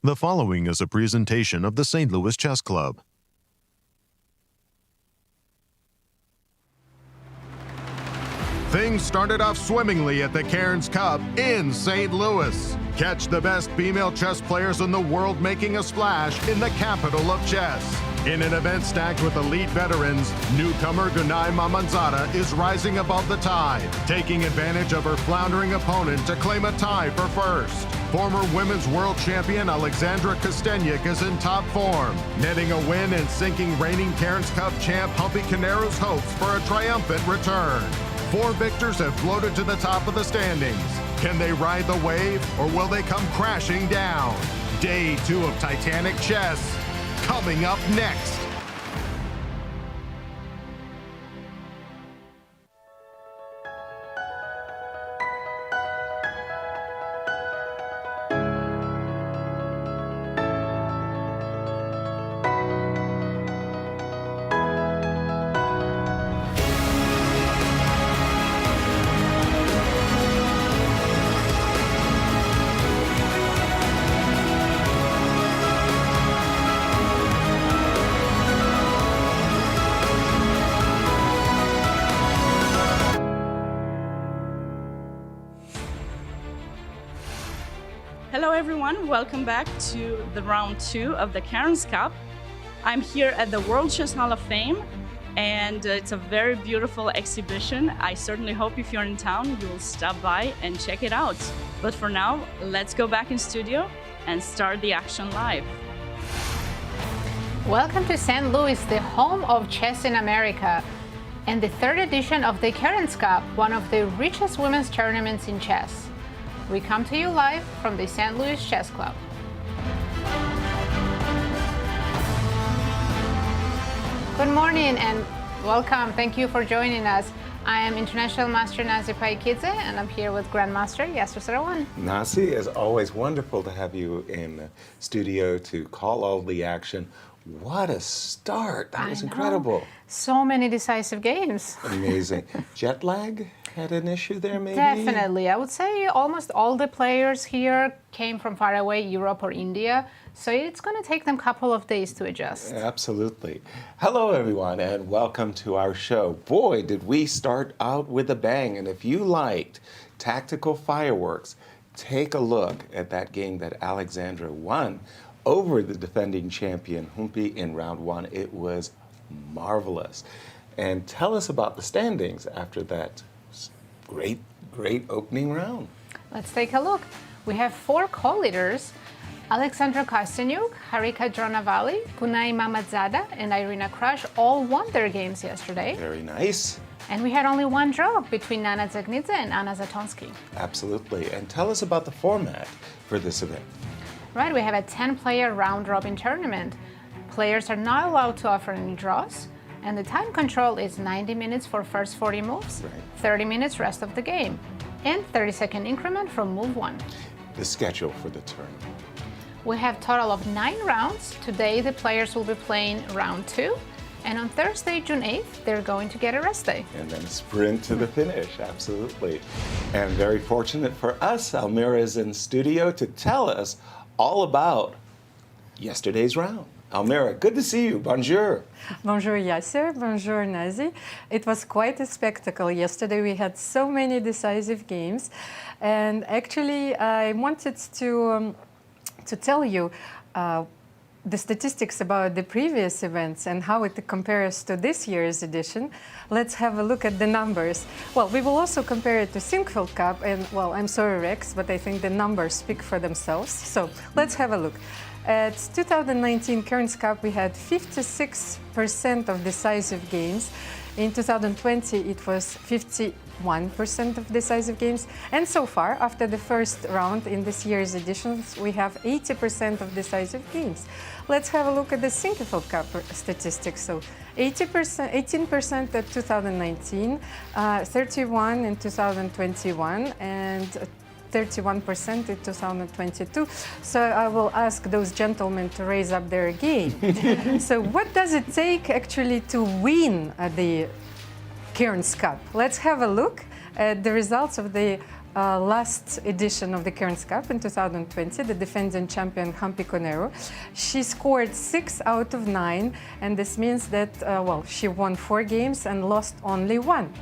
The following is a presentation of the St. Louis Chess Club. Things started off swimmingly at the Cairns Cup in St. Louis. Catch the best female chess players in the world making a splash in the capital of chess. In an event stacked with elite veterans, newcomer Gunay Mammadzada is rising above the tide, taking advantage of her floundering opponent to claim a tie for first. Former women's world champion Alexandra Kosteniuk is in top form, netting a win and sinking reigning Cairns Cup champ Humpy Koneru's hopes for a triumphant return. 4 victors have floated to the top of the standings. Can they ride the wave, or will they come crashing down? Day 2 of Titanic Chess, coming up next. Hello everyone, welcome back to the round 2 of the Cairns Cup. I'm here at the World Chess Hall of Fame and it's a very beautiful exhibition. I certainly hope if you're in town you'll stop by and check it out. But for now, let's go back in studio and start the action live. Welcome to St. Louis, the home of chess in America, and the 3rd edition of the Cairns Cup, one of the richest women's tournaments in chess. We come to you live from the St. Louis Chess Club. Good morning and welcome. Thank you for joining us. I am International Master Nazi Paikidze and I'm here with Grandmaster Yasser Seirawan. Nazi, it's always wonderful to have you in the studio to call all the action. What a start. That was incredible. So many decisive games. Amazing. Jet lag had an issue there, maybe? Definitely. I would say almost all the players here came from far away, Europe or India. So it's going to take them a couple of days to adjust. Absolutely. Hello, everyone, and welcome to our show. Boy, did we start out with a bang. And if you liked tactical fireworks, take a look at that game that Alexandra won over the defending champion Humpy in round 1. It was marvelous. And tell us about the standings after that great opening round. Let's take a look. We have 4 co-leaders: Alexandra Kosteniuk, Harika Dronavalli, Gunay Mammadzada, and Irina Krush all won their games yesterday. Very nice. And we had only 1 draw between Nana Dzagnidze and Zatonskih. Absolutely. And tell us about the format for this event. Right, we have a 10-player round-robin tournament. Players are not allowed to offer any draws, and the time control is 90 minutes for first 40 moves, 30 minutes rest of the game, and 30-second increment from move 1. The schedule for the tournament. We have a total of 9 rounds. Today the players will be playing round 2, and on Thursday, June 8th, they're going to get a rest day. And then sprint to the finish, absolutely. And very fortunate for us, Almira is in studio to tell us all about yesterday's round. Almira, good to see you. Bonjour. Bonjour, Yasser. Bonjour, Nazi. It was quite a spectacle. Yesterday we had so many decisive games. And actually, I wanted to tell you the statistics about the previous events and how it compares to this year's edition. Let's have a look at the numbers. Well, we will also compare it to Cairns Cup. And, well, I'm sorry, Rex, but I think the numbers speak for themselves. So let's have a look. At 2019 Cairns Cup, we had 56% of decisive games. In 2020, it was 51% of decisive games. And so far, after the first round in this year's editions, we have 80% of decisive games. Let's have a look at the Cairns Cup statistics. So 18% at 2019, 31% in 2021, and 31% in 2022. So I will ask those gentlemen to raise up their game. So what does it take actually to win the Cairns Cup? Let's have a look at the results of the last edition of the Cairns Cup in 2020, the defending champion Humpy Koneru. She scored 6 out of 9, and this means that, she won 4 games and lost only 1.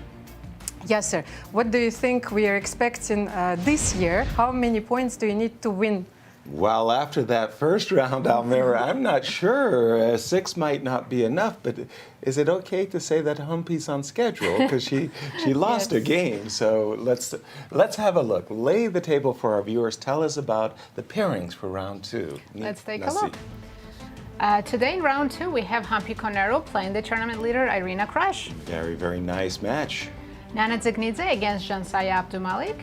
Yasser, what do you think we are expecting this year? How many points do you need to win? Well, after that first round, Almira, I'm not sure. 6 might not be enough, but is it okay to say that Humpy's on schedule? Because she lost a game. So let's have a look. Lay the table for our viewers. Tell us about the pairings for round 2. Let's take a look. Today in round 2, we have Humpy Koneru playing the tournament leader Irina Krush. Very, very nice match. Dzagnidze against Zhansaya Abdumalik.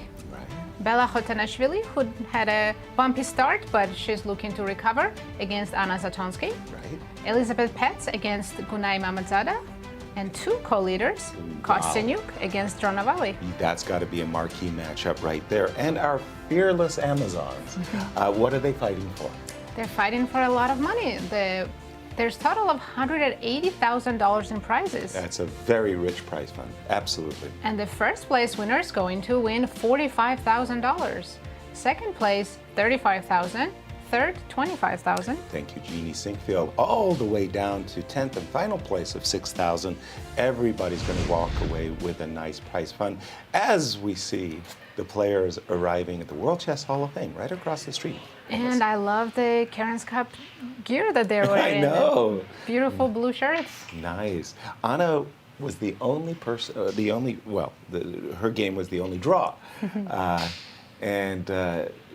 Bella Khotenashvili, who had a bumpy start, but she's looking to recover, against Zatonskih. Right. Elisabeth Paehtz against Gunay Mammadzada. And 2 co-leaders, Kosteniuk against Dronavalli. That's got to be a marquee matchup right there. And our fearless Amazons, what are they fighting for? They're fighting for a lot of money. There's a total of $180,000 in prizes. That's a very rich prize fund, absolutely. And the first place winner is going to win $45,000. Second place, $35,000. Third, $25,000. Thank you, Jeannie Sinkfield. All the way down to 10th and final place of $6,000. Everybody's going to walk away with a nice prize fund as we see the players arriving at the World Chess Hall of Fame right across the street. And I love the Cairns Cup gear that they're wearing. I know. Beautiful blue shirts. Nice. Anna was the only person, her game was the only draw.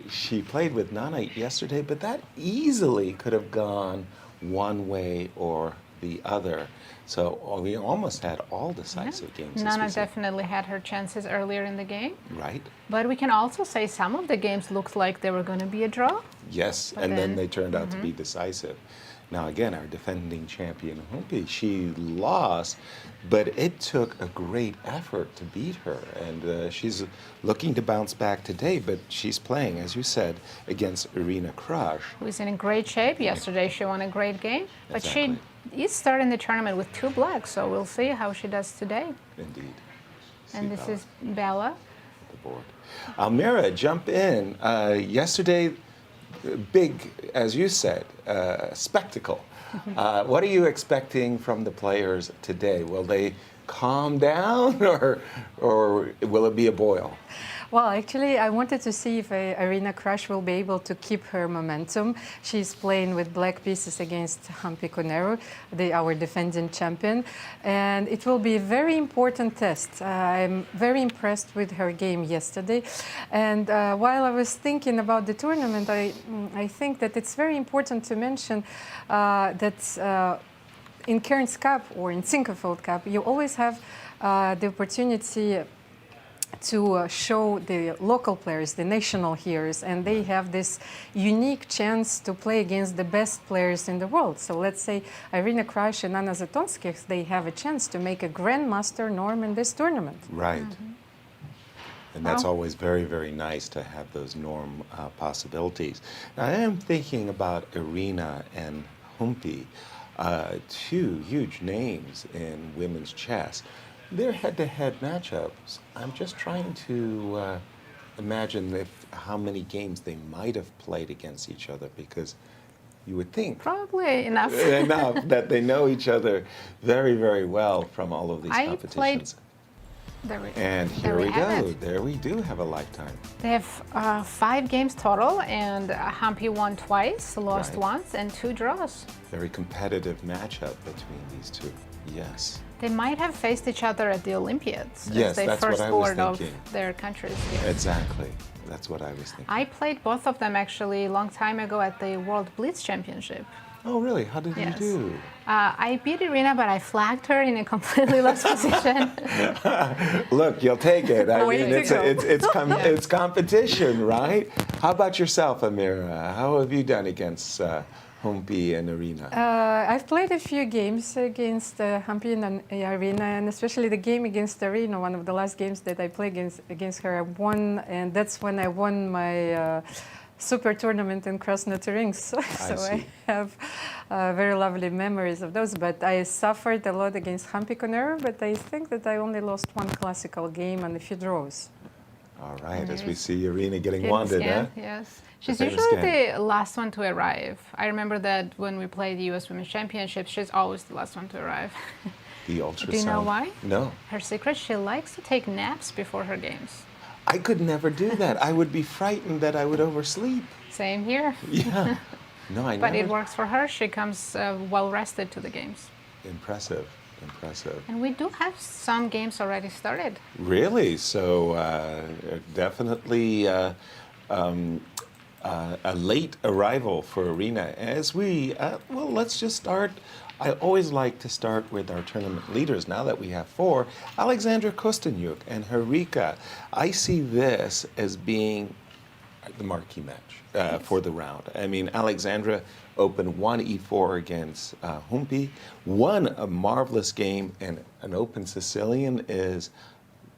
She played with Nana yesterday, but that easily could have gone one way or the other. So we almost had all decisive games. Nana definitely had her chances earlier in the game. Right. But we can also say some of the games looked like they were going to be a draw. Yes, and then they turned out to be decisive. Now again, our defending champion, Humpy, she lost, but it took a great effort to beat her. And she's looking to bounce back today, but she's playing, as you said, against Irina Krush. Who is in great shape. Yesterday she won a great game. But Exactly. she is starting the tournament with 2 blacks, so we'll see how she does today. Indeed. And this is Bella. The board. Almira, jump in. Yesterday, big, as you said, spectacle. What are you expecting from the players today? Will they calm down, or will it be a boil? Well, actually, I wanted to see if Irina Krush will be able to keep her momentum. She's playing with black pieces against Humpy Koneru, our defending champion, and it will be a very important test. I'm very impressed with her game yesterday, and while I was thinking about the tournament, I think that it's very important to mention that in Cairns Cup or in Incr Cup, you always have the opportunity to show the local players, the national heroes, and they have this unique chance to play against the best players in the world. So let's say Irina Krush and Zatonskih, they have a chance to make a grandmaster norm in this tournament. Right. And that's always very, very nice to have those norm possibilities. Now, I am thinking about Irina and Humpy, 2 huge names in women's chess. Their head-to-head matchups, I'm just trying to imagine how many games they might have played against each other, because you would think Probably enough. enough that they know each other very, very well from all of these competitions. And here we go. There we do have a lifetime. They have 5 games total, and Humpy won twice, lost once, and 2 draws. Very competitive matchup between these 2. Yes. They might have faced each other at the Olympiads Yes, as they that's first what I was board of thinking. their countries here. Exactly. That's what I was thinking. I played both of them actually a long time ago at the World Blitz Championship. Oh, really? How did you do? I beat Irina, but I flagged her in a completely lost position. Look, you'll take it. I Way mean, to go. it's competition, right? How about yourself, Almira? How have you done against Humpy and Irina? I've played a few games against Humpy and Irina, and especially the game against Irina, one of the last games that I played against her, I won, and that's when I won my super tournament in Kosteniuk. So I have very lovely memories of those, but I suffered a lot against Humpy Koneru, but I think that I only lost 1 classical game and a few draws. All right, as we Yes. see Irina getting Hidden wanted, scan, huh? yes. She's famous usually scan. the last one to arrive. I remember that when we played the U.S. Women's Championship, she's always the last one to arrive. The ultrasound. Do you know why? No. Her secret, she likes to take naps before her games. I could never do that. I would be frightened that I would oversleep. Same here. Yeah. No, I But never. it works for her. She comes well rested to the games. Impressive. Impressive. And we do have some games already started. Really? So definitely a late arrival for Irina. As we, well, let's just start. I always like to start with our tournament leaders now that we have 4. Alexandra Kosteniuk and Harika. I see this as being the marquee match for the round. I mean, Alexandra opened 1-E4 against Humpy, won a marvelous game, and an open Sicilian is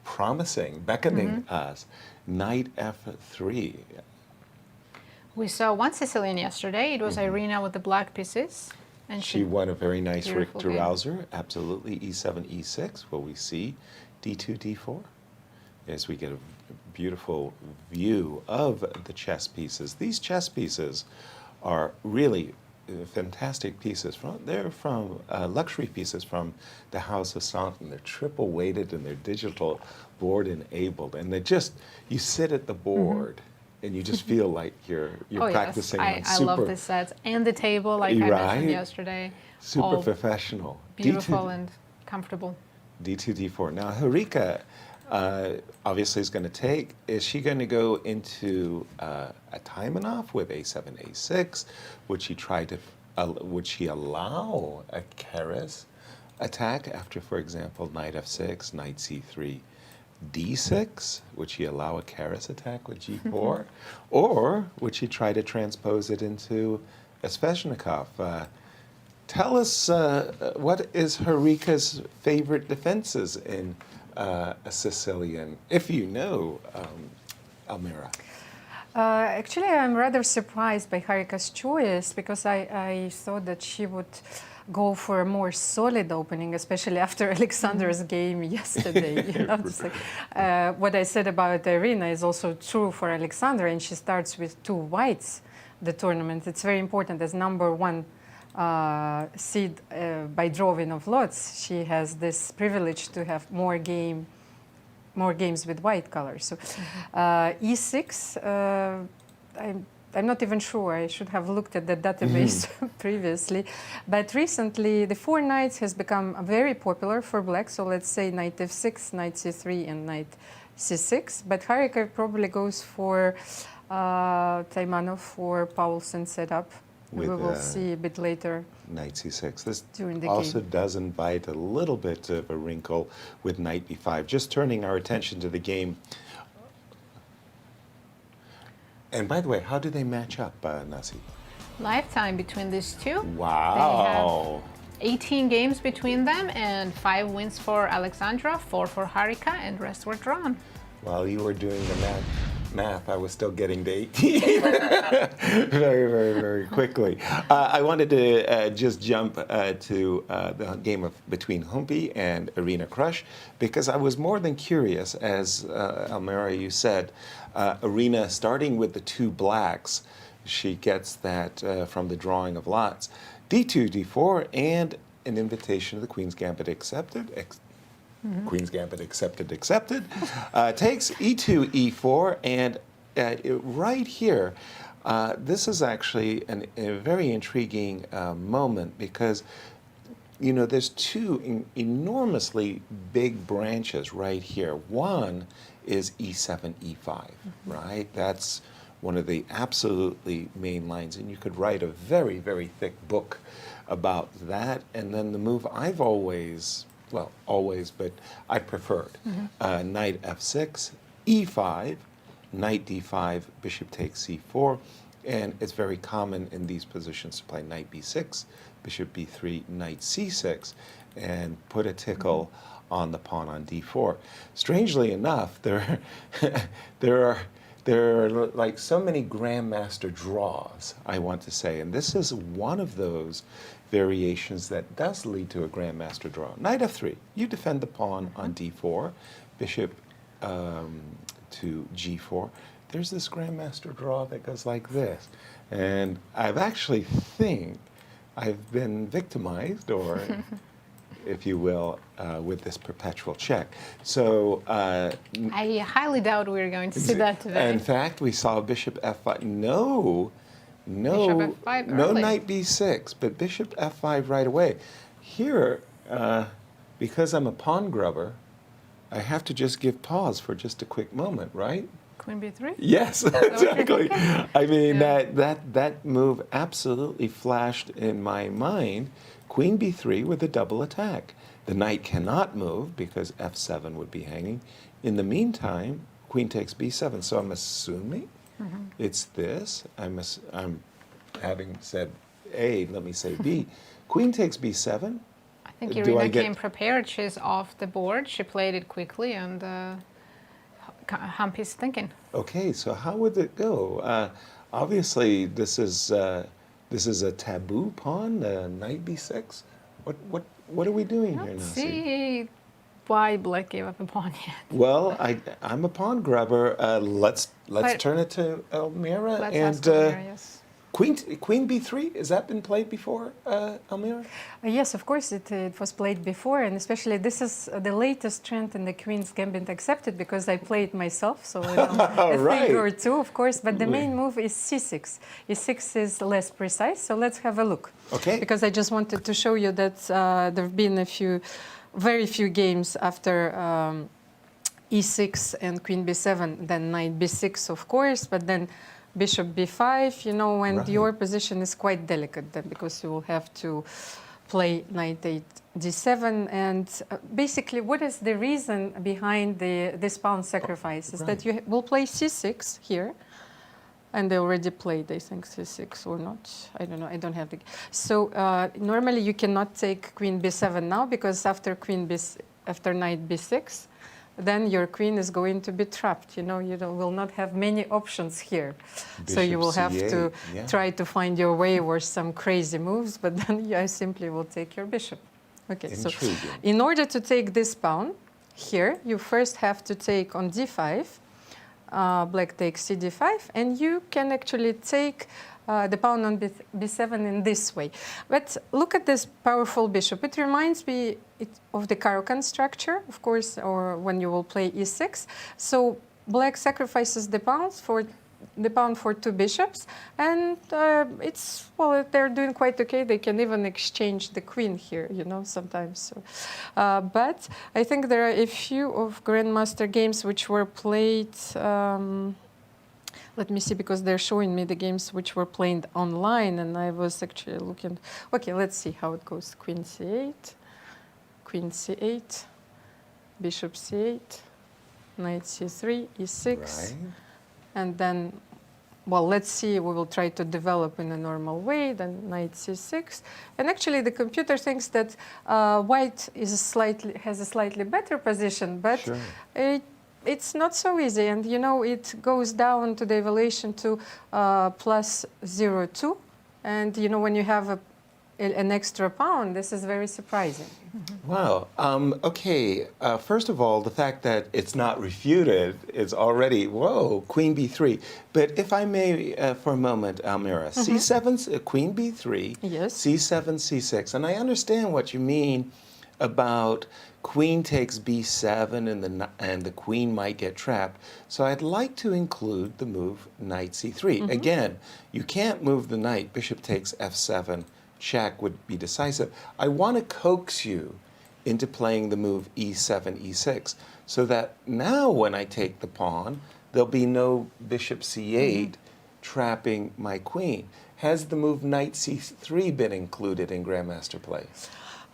promising, beckoning us. Knight F3. We saw one Sicilian yesterday. It was Irina with the black pieces. And She won a very nice Beautiful game. Rouser, absolutely. E7, E6, will we see D2, D4? As we get a beautiful view of the chess pieces. These chess pieces are really fantastic pieces. They're from luxury pieces from the House of Santon. They're triple weighted and they're digital board enabled. And they just, you sit at the board and you just feel like you're Oh, practicing yes. on I super, love the sets and the table, like I Right. mentioned yesterday. super All professional. beautiful and comfortable. D2, D4. Now, Harika obviously is going to take. Is she going to go into a timing off with A7, A6? Would she try to? Would she allow a Keres attack after, for example, Knight F6, Knight C3, D6? Would she allow a Keres attack with G4, or would she try to transpose it into a Sveshnikov? Tell us what is Harika's favorite defenses in a Sicilian, if you know, Almira. Actually, I'm rather surprised by Harika's choice because I thought that she would go for a more solid opening, especially after Alexandra's game yesterday. You know, it's like, what I said about Irina is also true for Alexandra, and she starts with 2 whites the tournament. It's very important as number 1 seed by drawing of lots. She has this privilege to have more games with white colors. So E6, I'm not even sure. I should have looked at the database previously. But recently, the 4 knights has become very popular for black. So let's say Knight F6, Knight C3, and Knight C6. But Harika probably goes for Taimanov for Paulsen setup. We will see a bit later. Knight C6. This During the also game. does invite a little bit of a wrinkle with Knight B5. Just turning our attention to the game. And by the way, how do they match up, Nazi? Lifetime between these two. Wow. They have 18 games between them and 5 wins for Alexandra, 4 for Harika, and rest were drawn. While you were doing the math, I was still getting to 18 very, very, very quickly. I wanted to just jump to the game between Humpy and Irina Krush because I was more than curious, as Almira, you said, Irina starting with the 2 blacks, she gets that from the drawing of lots. D2, D4, and an invitation to the Queen's Gambit accepted. Queen's Gambit accepted. Takes E2, E4, and right here, this is actually a very intriguing moment because, you know, there's 2 enormously big branches right here. One is E7, E5, right? That's one of the absolutely main lines, and you could write a very, very thick book about that. And then the move I've always, but I preferred. Knight F6, E5, Knight D5, Bishop takes C4, and it's very common in these positions to play Knight B6, Bishop B3, Knight C6, and put a tickle on the pawn on D4. Strangely enough, there are like so many grandmaster draws, I want to say, and this is one of those variations that does lead to a grandmaster draw. Knight F3, you defend the pawn on D4, Bishop to g4. There's this grandmaster draw that goes like this. And I've actually think I've been victimized, or if you will, with this perpetual check. So I highly doubt we're going to see that today. in fact, we saw bishop f5. No, Bishop f5 no early. knight b6, but bishop f5 right away. Here, because I'm a pawn grubber, I have to just give pause for just a quick moment, right? Queen b3? Yes, exactly. I mean, Yeah. that move absolutely flashed in my mind. Queen b3 with a double attack. The knight cannot move because f7 would be hanging. In the meantime, queen takes b7. So I'm assuming it's this. I'm having said A, let me say B. Queen takes b7. I think Do I Irina get- came prepared. She's off the board. She played it quickly, and Humpy's thinking. Okay, so how would it go? Obviously, this is a taboo pawn, knight b6. What are we doing here, Let's Nazi? see why Black gave up a pawn yet. Well, I'm a pawn grubber. Let's But- turn it to Almira Let's and ask Almira, yes. Queen b3. Has that been played before, Almira? Yes, of course, it was played before, and especially this is the latest trend in the Queen's Gambit accepted because I played myself, so I know a Right. thing or two, of course. But the main move is c6. e6 is less precise, so let's have a look. Okay. Because I just wanted to show you that there have been very few games after e6 and queen b7, then knight b6, of course, but then bishop b5, and Right. your position is quite delicate then because you will have to play knight 8 d7. And basically, what is the reason behind this pawn sacrifice is that you will play c6 here. And they already played, I think, c6 or not. I don't know. I don't have the. So normally you cannot take queen b7 now because after knight b6, then your queen is going to be trapped. You will not have many options here. So you Bishop will have to c8, yeah. try to find your way or some crazy moves, but then I simply will take your bishop. Okay. So Intriguing. in order to take this pawn here, you first have to take on d5. Black takes cd5, and you can actually take the pawn on b7 in this way. But look at this powerful bishop. It reminds me of the Caro-Kann structure, of course, or when you will play e6. So black sacrifices the pawn for two bishops, and they're doing quite okay. They can even exchange the queen here, sometimes. So, but I think there are a few of Grandmaster games which were played. Let me see, because they're showing me the games which were played online, and I was actually looking. Okay, let's see how it goes. Queen c8, bishop c8, knight c3, e6. Right. And then, let's see, we will try to develop in a normal way, then knight c6. And actually, the computer thinks that white has a slightly better position, but Sure. it's not so easy. And, it goes down to the evaluation to plus 0.2. And, when you have an extra pawn, this is very surprising. Wow. Okay. First of all, the fact that it's not refuted is already, whoa, queen b3. But if I may, for a moment, Almira, c7, queen b3, Yes. c7, c6. And I understand what you mean about queen takes b7 and the queen might get trapped. So I'd like to include the move knight c3. Again, you can't move the knight. Bishop takes f7. Check would be decisive. I want to coax you into playing the move e7, e6, so that now when I take the pawn, there'll be no bishop c8 trapping my queen. Has the move knight c3 been included in Grandmaster play?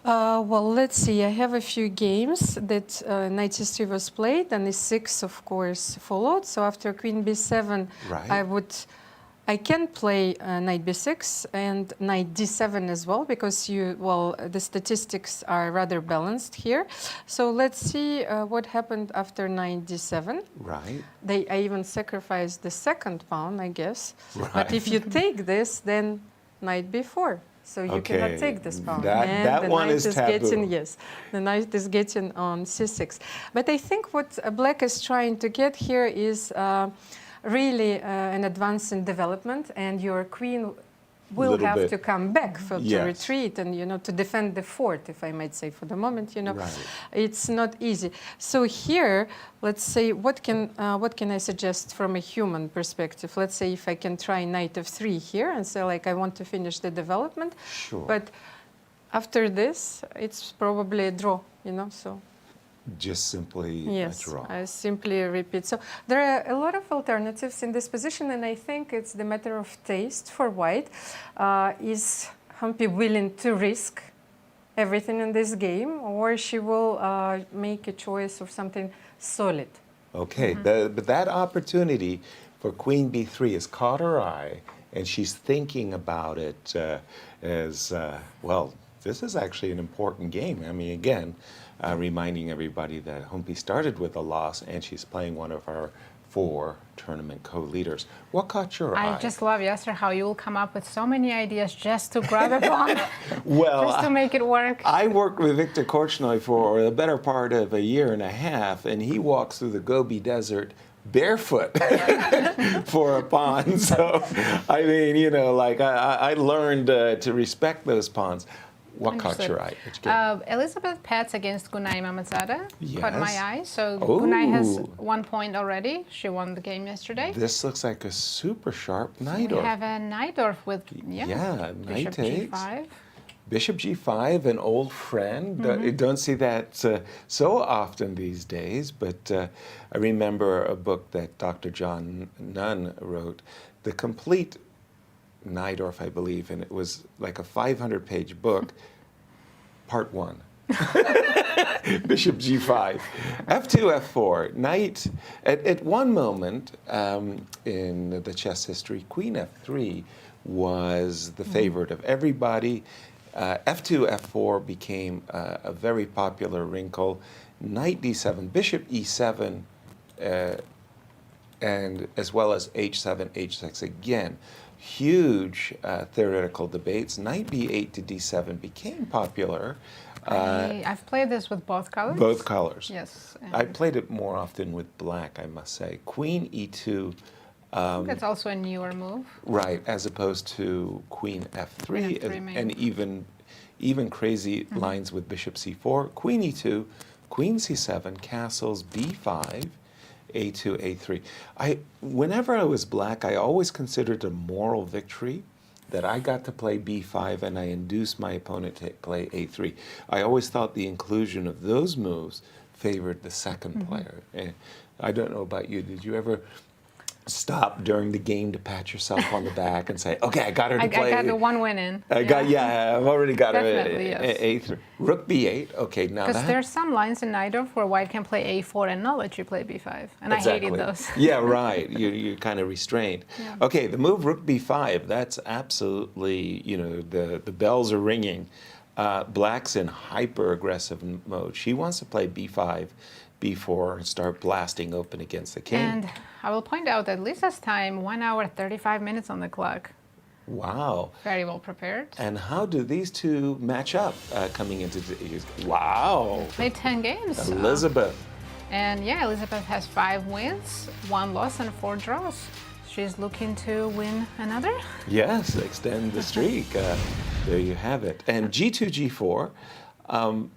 Let's see. I have a few games that knight c3 was played, and e6, of course, followed. So after queen b7, Right. I can play knight b6 and knight d7 as well, because the statistics are rather balanced here. So let's see what happened after knight d7. Right. I even sacrificed the second pawn, I guess. Right. But if you take this, then knight b4. So you cannot take this pawn. And That the one knight is taboo. getting, yes, the knight is getting on c6. But I think what black is trying to get here is really an advance in development, and your queen will have to come back to retreat and, you know, to defend the fort, if I might say, for the moment, you know. Right. It's not easy. So here, let's say, what can I suggest from a human perspective? Let's say if I can try knight f3 here and say, like, I want to finish the development. Sure. But after this, it's probably a draw, you know, so. Just simply a draw. I simply repeat. So there are a lot of alternatives in this position, and I think it's the matter of taste for white. Is Humpy willing to risk everything in this game, or she will make a choice of something solid? Okay, but that opportunity for queen b3 has caught her eye, and she's thinking about it as, well, this is actually an important game. I mean, again, reminding everybody that Humpy started with a loss, and she's playing one of our 4 tournament co-leaders. What caught your eye? I just love, Yasser, how you'll come up with so many ideas just to grab a pawn, Well, just to make it work. I worked with Viktor Korchnoi for the better part of a year and a half, and he walks through the Gobi Desert barefoot for a pawn. So, I mean, you know, like I learned to respect those pawns. What caught your eye? Which game? Elisabeth Paehtz against Gunay Mammadzada caught my eye. So Oh. Gunay has 1 point already. She won the game yesterday. This looks like a super sharp We Najdorf. have a Najdorf with, Knight Bishop takes. G5. Bishop G5, an old friend. You don't see that so often these days, but I remember a book that Dr. John Nunn wrote, The Complete Najdorf, I believe, and it was like a 500-page book, part 1. Bishop G5. F2, F4. Knight, at one moment in the chess history, Queen F3 was the favorite of everybody. F2, F4 became a very popular wrinkle. Knight D7, Bishop E7, and as well as H7, H6 again. Huge theoretical debates. Knight B8 to D7 became popular. I've played this with both colors. Both colors. Yes. I played it more often with black, I must say. Queen E2. That's also a newer move. Right, as opposed to Queen F3, and even crazy lines with Bishop C4, Queen E2, Queen C7, castles B5, A2, A3. Whenever I was black, I always considered a moral victory that I got to play B5 and I induced my opponent to play A3. I always thought the inclusion of those moves favored the second player. And I don't know about you, did you ever stop during the game to pat yourself on the back and say, okay, I got her to play. I got the 1 win in. I've already got Definitely, her yes. A3. Rook B8, okay, now Because that... there's some lines in Najdorf where white can play A4 and not let you play B5. And Exactly. I hated those. Yeah, right. You're kind of restrained. Yeah. Okay, the move Rook B5, that's absolutely, you know, the bells are ringing. Black's in hyper-aggressive mode. She wants to play B5, B4, and start blasting open against the king. And I will point out that Lisa's time, 1 hour, 35 minutes on the clock. Wow. Very well prepared. And how do these two match up coming into the... Wow. Played 10 games. Elisabeth. And yeah, Elisabeth has 5 wins, 1 loss, and 4 draws. She's looking to win another. Yes, extend the streak. There you have it. And G2, G4,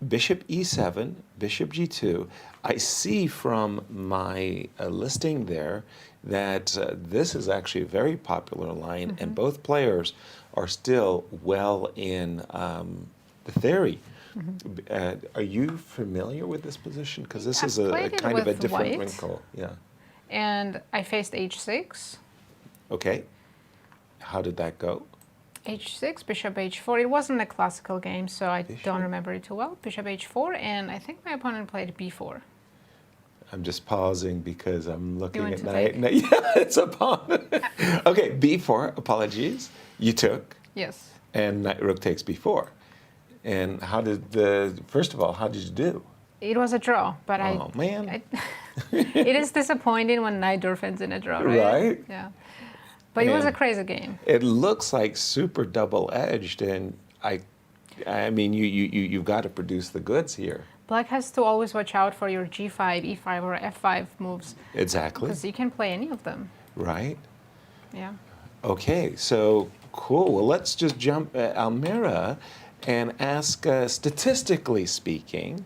Bishop E7, Bishop G2. I see from my listing there that this is actually a very popular line, and both players are still well in the theory. Are you familiar with this position? Because this is a kind of a different wrinkle. Yeah. And I faced H6. Okay. How did that go? H6, Bishop H4. It wasn't a classical game, so I don't remember it too well. Bishop H4, and I think my opponent played B4. I'm just pausing because I'm looking at take? Yeah, it's a pawn. Okay, B4, apologies. You took. Yes. And rook takes B4. And how did first of all, how did you do? It was a draw, but Oh, man. it is disappointing when Najdorf ends in a draw, right? Right. Yeah. But it was a And crazy game. it looks like super double-edged, and I mean, you've got to produce the goods here. Black has to always watch out for your g5, e5, or f5 moves. Exactly. Because you can play any of them. Right? Yeah. Okay, so cool. Well, let's just jump Almira and ask, statistically speaking,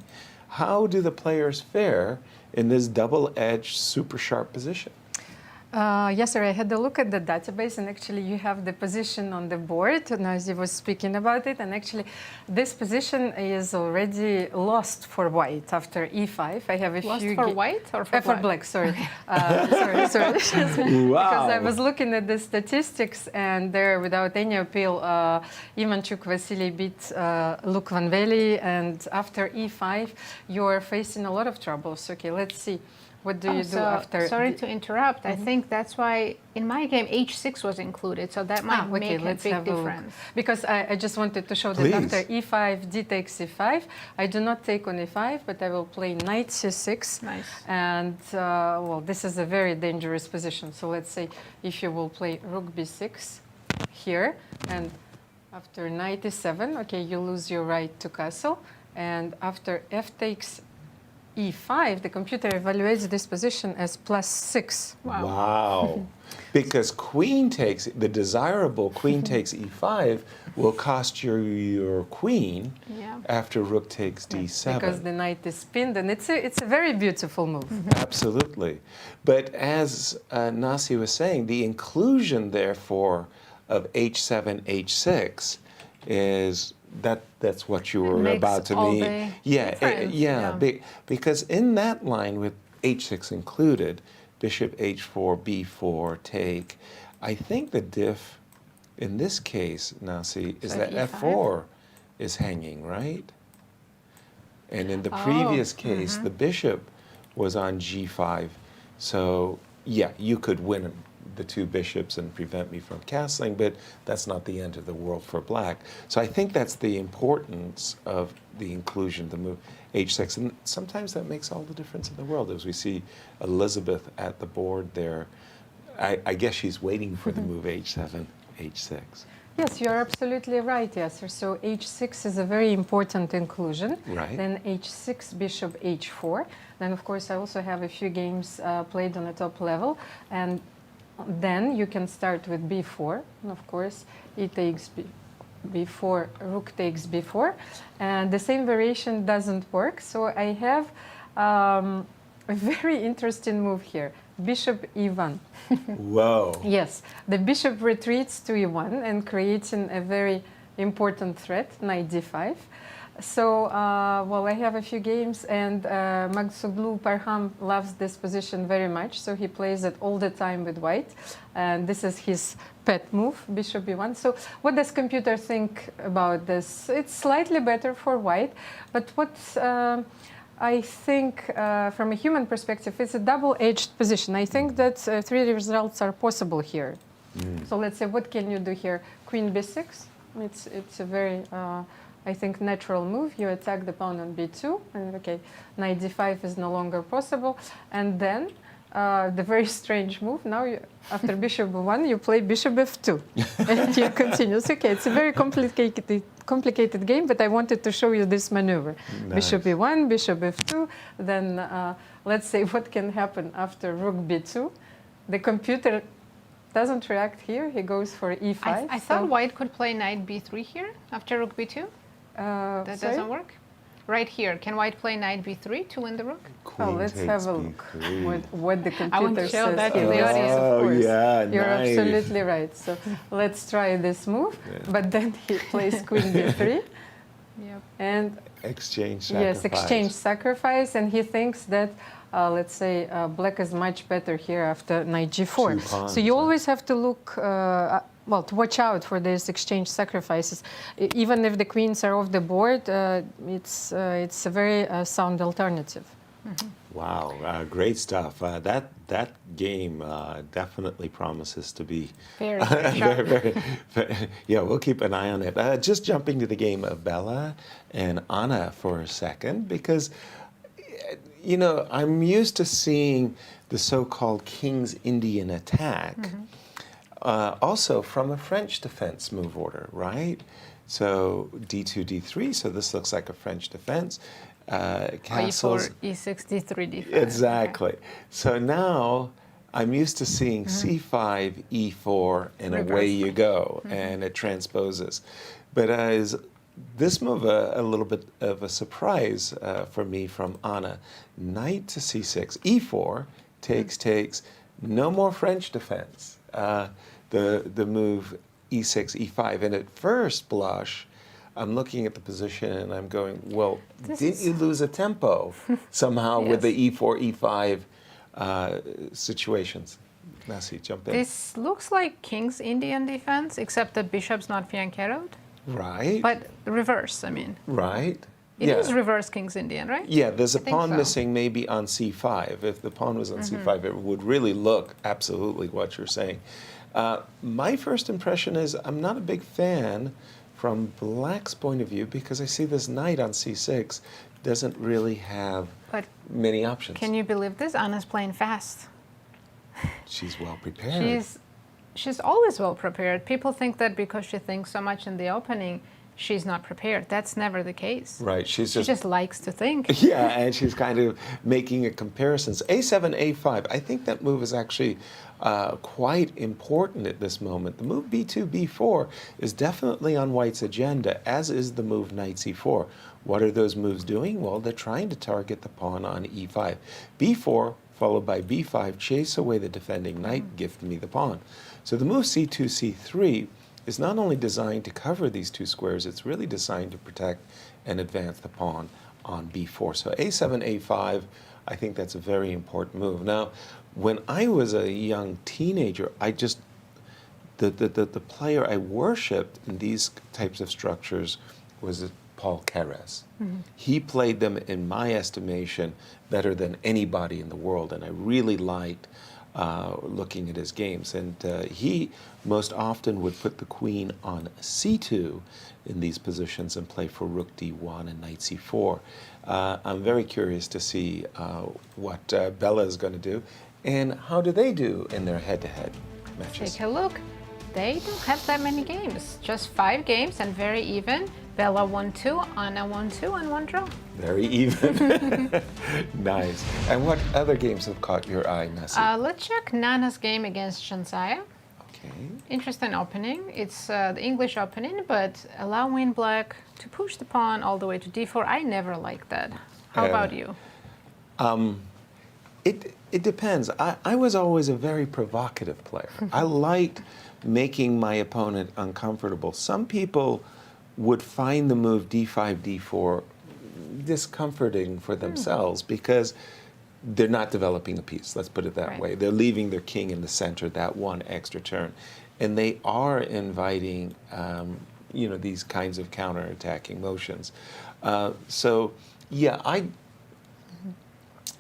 how do the players fare in this double-edged, super sharp position? Yes, sir. I had a look at the database, and actually you have the position on the board, and as you was speaking about it, and actually this position is already lost for white after e5. I have a Lost few... for white or for for black? black, sorry. Sorry. Because I was looking at the statistics, and there, without any appeal, Ivanchuk Vasily beat Luke Van Veli, and after e5, you're facing a lot of troubles. Okay, let's see. What do you do after? Sorry to interrupt. I think that's why in my game h6 was included, so that might make a big difference. Because I just wanted to show Please. that after e5, d takes e5. I do not take on e5, but I will play knight c6. Nice. And well, this is a very dangerous position. So let's say if you will play rook b6 here, and after knight e7, okay, you lose your right to castle, and after f takes e5, the computer evaluates this position as +6. Wow. Because queen takes, the desirable queen takes e5 will cost you your queen after rook takes d7. Because the knight is pinned, and it's a very beautiful move. Absolutely. But as Nasi was saying, the inclusion, therefore, of h7, h6 is that's what you were about to mean. Because in that line with h6 included, bishop h4, b4, take, I think the diff in this case, Nasi, is that f4 is hanging, right? And in the previous case, the bishop was on g5. So, yeah, you could win the two bishops and prevent me from castling, but that's not the end of the world for black. So I think that's the importance of the inclusion, the move h6, and sometimes that makes all the difference in the world. As we see Elisabeth at the board there, I guess she's waiting for the move h7, h6. Yes, you're absolutely right, Yasser. So h6 is a very important inclusion. Right. Then h6, bishop h4. Then, of course, I also have a few games played on the top level, and then you can start with b4, and of course, e takes b4, rook takes b4, and the same variation doesn't work. So I have a very interesting move here, bishop e1. Whoa. Yes, the bishop retreats to e1 and creating a very important threat, knight d5. So, well, I have a few games, and Magsuglu Parham loves this position very much, so he plays it all the time with white, and this is his pet move, bishop e1. So what does computer think about this? It's slightly better for white, but what I think from a human perspective, it's a double-edged position. I think that three results are possible here. So let's say, what can you do here? Queen b6, it's a very... I think natural move. You attack the pawn on b2, and okay, knight d5 is no longer possible. And then the very strange move. Now, after bishop b1, you play bishop f2, and you continue. So, okay, it's a very complicated game, but I wanted to show you this maneuver. Nice. Bishop e1, bishop f2. Then let's say what can happen after rook b2. The computer doesn't react here. He goes for e5. I thought white could play knight b3 here after rook b2. That doesn't work? Right here. Can white play knight b3 to win the rook? Queen let's have a look what the computer I want to show says. that to the audience. Oh, Of course. yeah, You're nice. absolutely right. So let's try this move. Yeah. But then he plays queen b3. Yep. And exchange sacrifice. Yes, exchange sacrifice. And he thinks that, let's say, black is much better here after knight g4. Pawns, so you always have to look... well, to watch out for these exchange sacrifices. Even if the queens are off the board, it's a very sound alternative. Wow, great stuff. That game definitely promises to be very, yeah, we'll keep an eye on it. Just jumping to the game of Bella and Anna for a second, because you know, I'm used to seeing the so-called King's Indian attack. also from a French defense move order, right? So d2, d3, so this looks like a French defense. Castles. E4, E6, D3, D5. Exactly. Okay. So now I'm used to seeing c5, e4, and away you go, and it transposes. But this move a little bit of a surprise for me from Anna. Knight to c6, e4, takes, no more French defense. The move e6, e5, and at first blush, I'm looking at the position and I'm going, well, didn't you lose a tempo somehow with the e4, e5 situations? Nasi, jump in. This looks like King's Indian defense, except the bishop's not fianchettoed. Right. But reverse, I mean. Right. It is reverse King's Indian, right? Yeah, there's a pawn so. missing maybe on c5. If the pawn was on c5, it would really look absolutely what you're saying. My first impression is I'm not a big fan from Black's point of view because I see this knight on c6 doesn't really have many options. Can you believe this? Anna's playing fast. She's well prepared. She's always well prepared. People think that because she thinks so much in the opening, she's not prepared. That's never the case. Right. She just likes to think. Yeah, and she's kind of making a comparisons. A7, A5. I think that move is actually quite important at this moment. The move B2, B4 is definitely on White's agenda, as is the move Knight C4. What are those moves doing? Well, they're trying to target the pawn on E5. B4 followed by B5, chase away the defending knight, gift me the pawn. So the move C2, C3 is not only designed to cover these two squares, it's really designed to protect and advance the pawn on B4. So A7, A5, I think that's a very important move. Now, when I was a young teenager, the player I worshipped in these types of structures was Paul Keres. He played them, in my estimation, better than anybody in the world, and I really liked looking at his games. And he most often would put the queen on c2 in these positions and play for rook d1 and knight c4. I'm very curious to see what Bella is going to do, and how do they do in their head-to-head matches. Take a look. They don't have that many games, just 5 games and very even. Bella 1-2, Anna 1-2, and 1 draw. Very even. Nice. And what other games have caught your eye, Nasi? Let's check Nana's game against Zhansaya. Okay. Interesting opening. It's the English opening, but allowing Black to push the pawn all the way to d4. I never liked that. How about you? It depends. I was always a very provocative player. I liked making my opponent uncomfortable. Some people would find the move d5, d4 discomforting for themselves because they're not developing a piece, let's put it that way. They're leaving their king in the center that one extra turn. And they are inviting these kinds of counterattacking motions. So, yeah,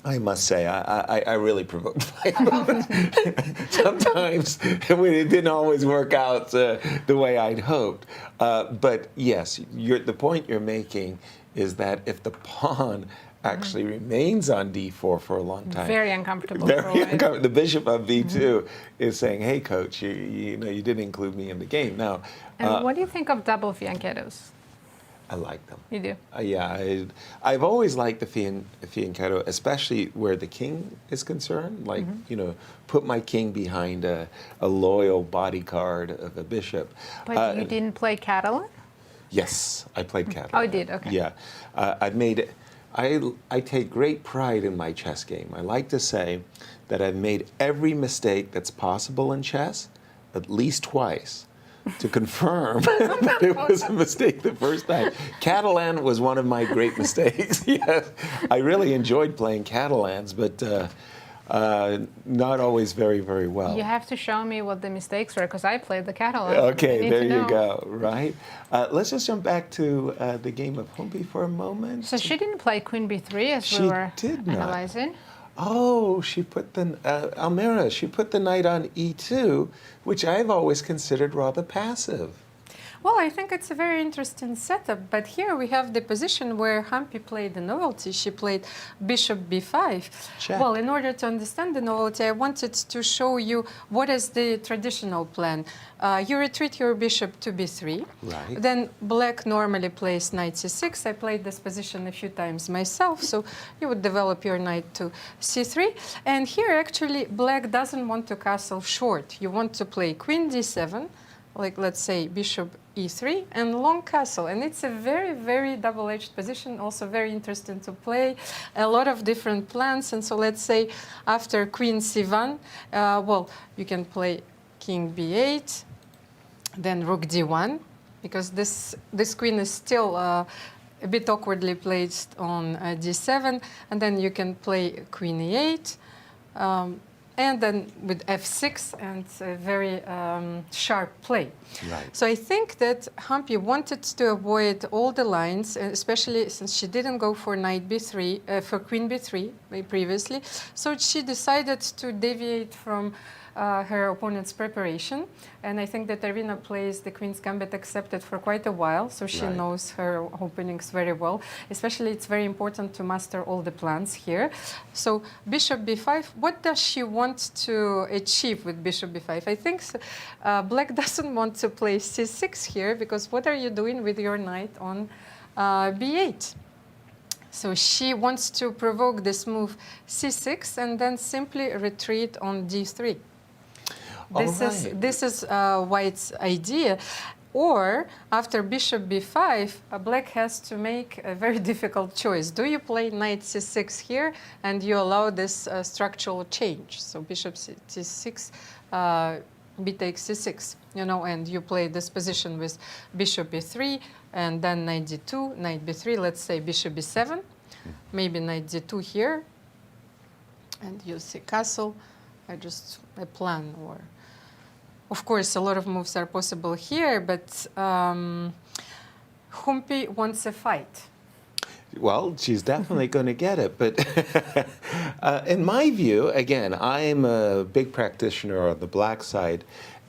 I must say, I really provoked my opponent. Sometimes it didn't always work out the way I'd hoped. But yes, the point you're making is that if the pawn actually remains on d4 for a long time, very uncomfortable. The bishop of b2 is saying, "Hey, coach, you didn't include me in the game." Now, and what do you think of double fianchettos? I like them. You do? Yeah, I've always liked the fianchetto, especially where the king is concerned. Like, put my king behind a loyal bodyguard of a bishop. But you didn't play Catalan? Yes, I played Catalan. Oh, you did? Okay. Yeah. I take great pride in my chess game. I like to say that I've made every mistake that's possible in chess at least twice, to confirm that it was a mistake the first time. Catalan was one of my great mistakes. Yes, I really enjoyed playing Catalans, but not always very, very well. You have to show me what the mistakes were, because I played the Catalan. Okay, there you go, right? Let's just jump back to the game of Humpy for a moment. So she didn't play Queen B3 as we were analyzing? Oh, she put she put the knight on E2, which I've always considered rather passive. Well, I think it's a very interesting setup, but here we have the position where Humpy played the novelty. She played bishop b5. Check. Well, in order to understand the novelty, I wanted to show you what is the traditional plan. You retreat your bishop to b3. Right. Then black normally plays knight c6. I played this position a few times myself, so you would develop your knight to c3. And here, actually, black doesn't want to castle short. You want to play queen d7, like let's say bishop e3 and long castle, and it's a very, very double-edged position, also very interesting to play, a lot of different plans. And so let's say after queen c1, well, you can play king b8, then rook d1, because this queen is still a bit awkwardly placed on d7, and then you can play queen e8, and then with f6, and a very sharp play. Right. So I think that Humpy wanted to avoid all the lines, especially since she didn't go for knight b3, for queen b3 previously. So she decided to deviate from her opponent's preparation. And I think that Irina plays the Queen's Gambit accepted for quite a while, so she Right. knows her openings very well. Especially, it's very important to master all the plans here. So bishop b5, what does she want to achieve with bishop b5? I think black doesn't want to play c6 here, because what are you doing with your knight on b8? So she wants to provoke this move c6 and then simply retreat on d3. This is White's idea. Or after bishop b5, black has to make a very difficult choice. Do you play knight c6 here and you allow this structural change? So bishop c6, b takes c6, you know, and you play this position with bishop b3 and then knight d2, knight b3, let's say bishop b7, maybe knight d2 here, and you see castle. A plan, or of course a lot of moves are possible here, but Humpy wants a fight. Well, she's definitely going to get it. But in my view, again, I'm a big practitioner on the black side,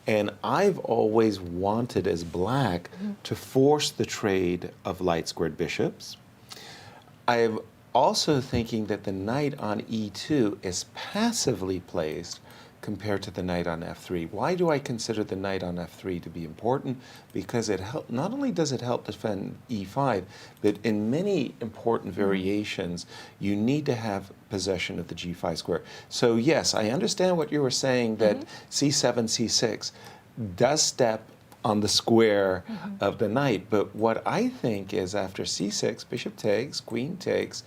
and I've always wanted as black to force the trade of light squared bishops. I'm also thinking that the knight on e2 is passively placed compared to the knight on f3. Why do I consider the knight on f3 to be important? Because it not only does it help defend e5, but in many important variations, you need to have possession of the g5 square. So yes, I understand what you were saying, that c7, c6 does step on the square of the knight. But what I think is after c6, bishop takes, queen takes,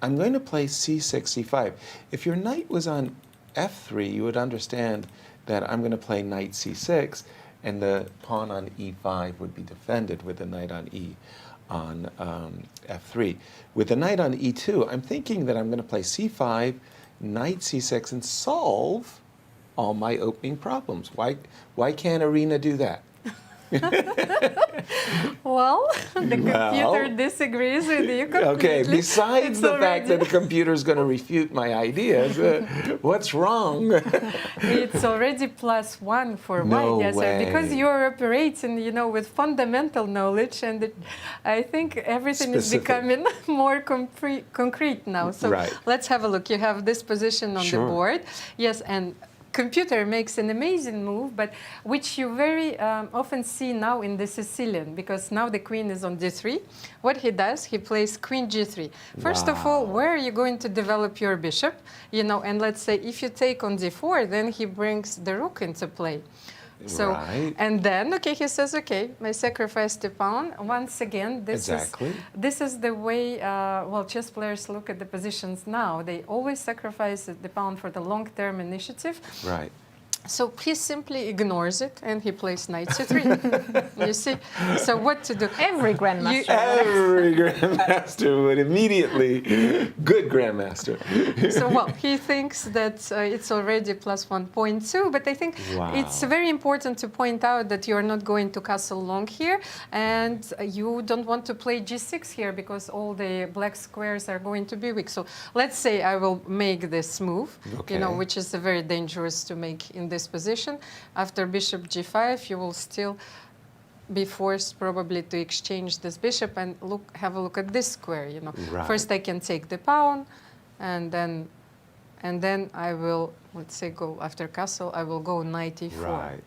I'm going to play c6, c5. If your knight was on f3, you would understand that I'm going to play knight c6, and the pawn on e5 would be defended with the knight on f3. With the knight on e2, I'm thinking that I'm going to play c5, knight c6, and solve all my opening problems. Why can't Irina do that? Well, the computer disagrees with you completely. Okay, besides the fact that the already- computer is going to refute my ideas, what's wrong? It's already +1 for No White, yes, way. because you're operating, you know, with fundamental knowledge, and I think everything is Specific. becoming more concrete now. So Right. let's have a look. You have this position on Sure. the board, yes, and computer makes an amazing move, but which you very often see now in the Sicilian, because now the queen is on d3. What he does, he plays queen g3. First of all, where are you going to develop your bishop? You know, and let's say if you take on d4, then he brings the rook into play. So, Right. and then, okay, he says, okay, I sacrificed the pawn. Once again, this is the way, well, chess players look at the positions now. They always sacrifice the pawn for the long-term initiative. Right. So he simply ignores it, and he plays knight c3. You see? So what to do? Every grandmaster. Every grandmaster would immediately, good grandmaster. So, well, he thinks that it's already +1.2, but I think it's very important to point out that you're not going to castle long here, and you don't want to play g6 here, because all the black squares are going to be weak. So let's say I will make this move, you know, which is very dangerous to make in this position. After bishop g5, you will still be forced probably to exchange this bishop and have a look at this square. Right. First I can take the pawn, and then I will, let's say, go after castle. I will go knight e4. Right.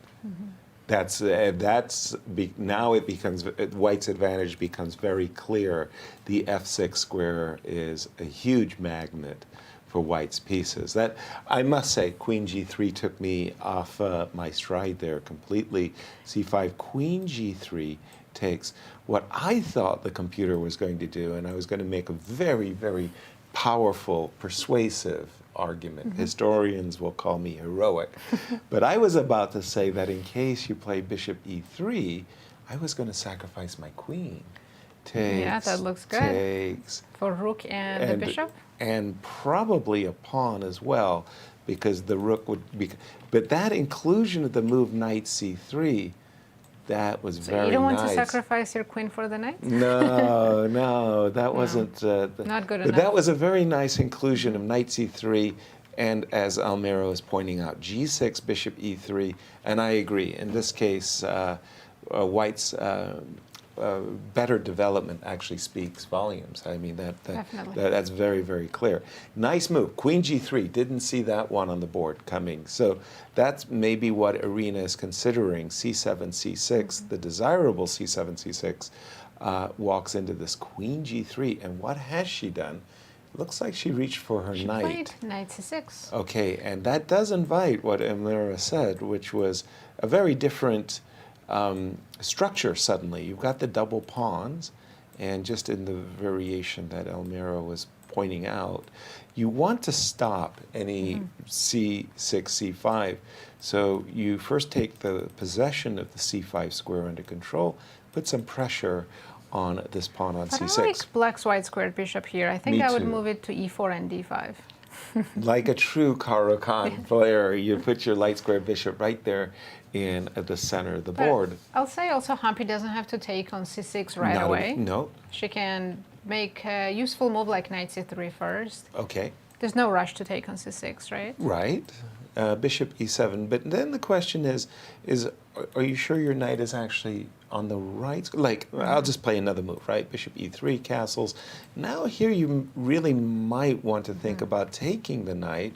Now it becomes, White's advantage becomes very clear. The f6 square is a huge magnet for White's pieces. That, I must say, Queen g3 took me off my stride there completely. c5, Queen g3 takes what I thought the computer was going to do, and I was going to make a very, very powerful, persuasive argument. Historians will call me heroic. But I was about to say that in case you play bishop e3, I was going to sacrifice my queen. Takes, yeah, that looks good. Takes. For rook and the bishop? And probably a pawn as well, because the rook would be... But that inclusion of the move knight c3, that was very nice. You don't want to sacrifice your queen for the knight? No, that wasn't... Not good but enough. that was a very nice inclusion of knight c3, and as Almira was pointing out, g6, bishop e3, and I agree. In this case, White's better development actually speaks volumes. I mean, that's very, very clear. Nice move. Queen g3, didn't see that one on the board coming. So that's maybe what Irina is considering. c7, c6, the desirable c7, c6, walks into this queen g3. And what has she done? Looks like she reached for her knight. Played knight c6. Okay, and that does invite what Almira said, which was a very different structure suddenly. You've got the double pawns, and just in the variation that Almira was pointing out, you want to stop any c6, c5. So you first take the possession of the c5 square under control, put some pressure on this pawn on But c6. I like black's white squared bishop here. I think Me I would too. move it to e4 and d5. Like a true Caro-Kann player, you put your light square bishop right there in at the center of the board. I'll say also Humpy doesn't have to take on c6 right away. No. She can make a useful move like knight c3 first. Okay. There's no rush to take on c6, right? Right. Bishop e7. But then the question is, are you sure your knight is actually on the right? Like, I'll just play another move, right? Bishop e3, castles. Now here you really might want to think about taking the knight,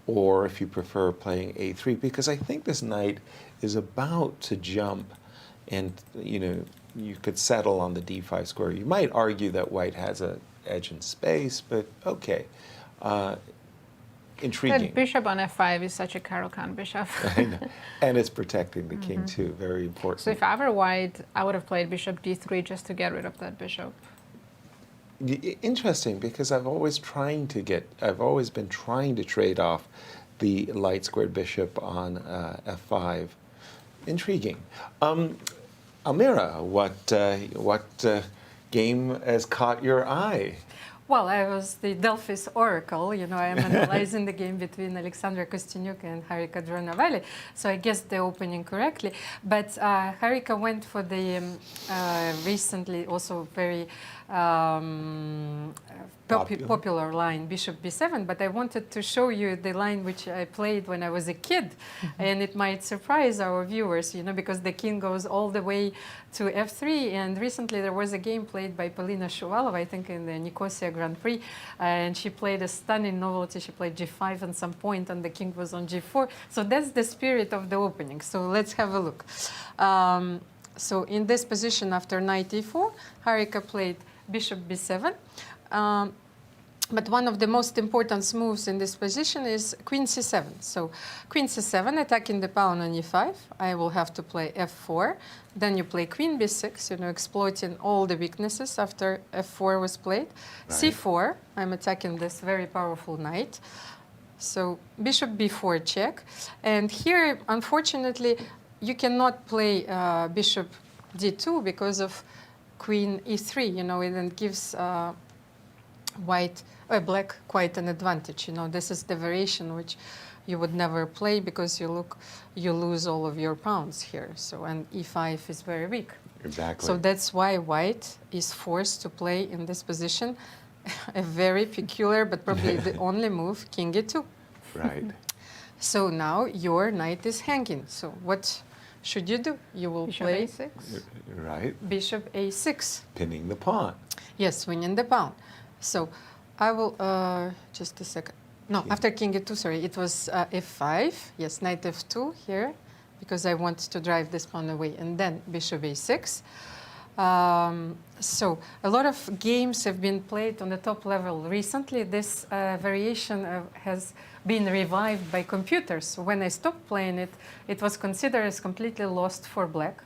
or if you prefer playing a3, because I think this knight is about to jump, and you could settle on the d5 square. You might argue that white has an edge in space, but okay. Intriguing. That bishop on f5 is such a Caro-Kann bishop. I know. And it's protecting the king too, very important. So if I were white, I would have played bishop d3 just to get rid of that bishop. Interesting, because I've always been trying to trade off the light squared bishop on f5. Intriguing. Almira, what game has caught your eye? Well, I was the Delphi's oracle. I am analyzing the game between Alexandra Kosteniuk and Harika Dronavalli. So I guessed the opening correctly. But Harika went for the recently also very popular line, bishop b7. But I wanted to show you the line which I played when I was a kid. And it might surprise our viewers, because the king goes all the way to f3. And recently there was a game played by Polina Shuvalova, I think in the Nicosia Grand Prix. And she played a stunning novelty. She played g5 at some point, and the king was on g4. So that's the spirit of the opening. So let's have a look. So in this position, after knight e4, Harika played bishop b7. But one of the most important moves in this position is queen c7. So queen c7, attacking the pawn on e5. I will have to play f4. Then you play queen b6, exploiting all the weaknesses after f4 was played. Right. c4, I'm attacking this very powerful knight. So bishop b4 check. And here, unfortunately, you cannot play bishop d2 because of queen e3. It gives black quite an advantage. This is the variation which you would never play because you lose all of your pawns here. So, and e5 is very weak. Exactly. So that's why white is forced to play in this position a very peculiar, but probably the only move, king e2. Right. So now your knight is hanging. So what should you do? You will Bishop play a6. Right. bishop a6. Pinning the pawn. Yes, winning the pawn. So I will, just a second. No, after king e2, sorry, it was f5. Yes, knight f2 here, because I want to drive this pawn away. And then bishop a6. So a lot of games have been played on the top level recently. This variation has been revived by computers. When I stopped playing it, it was considered as completely lost for black.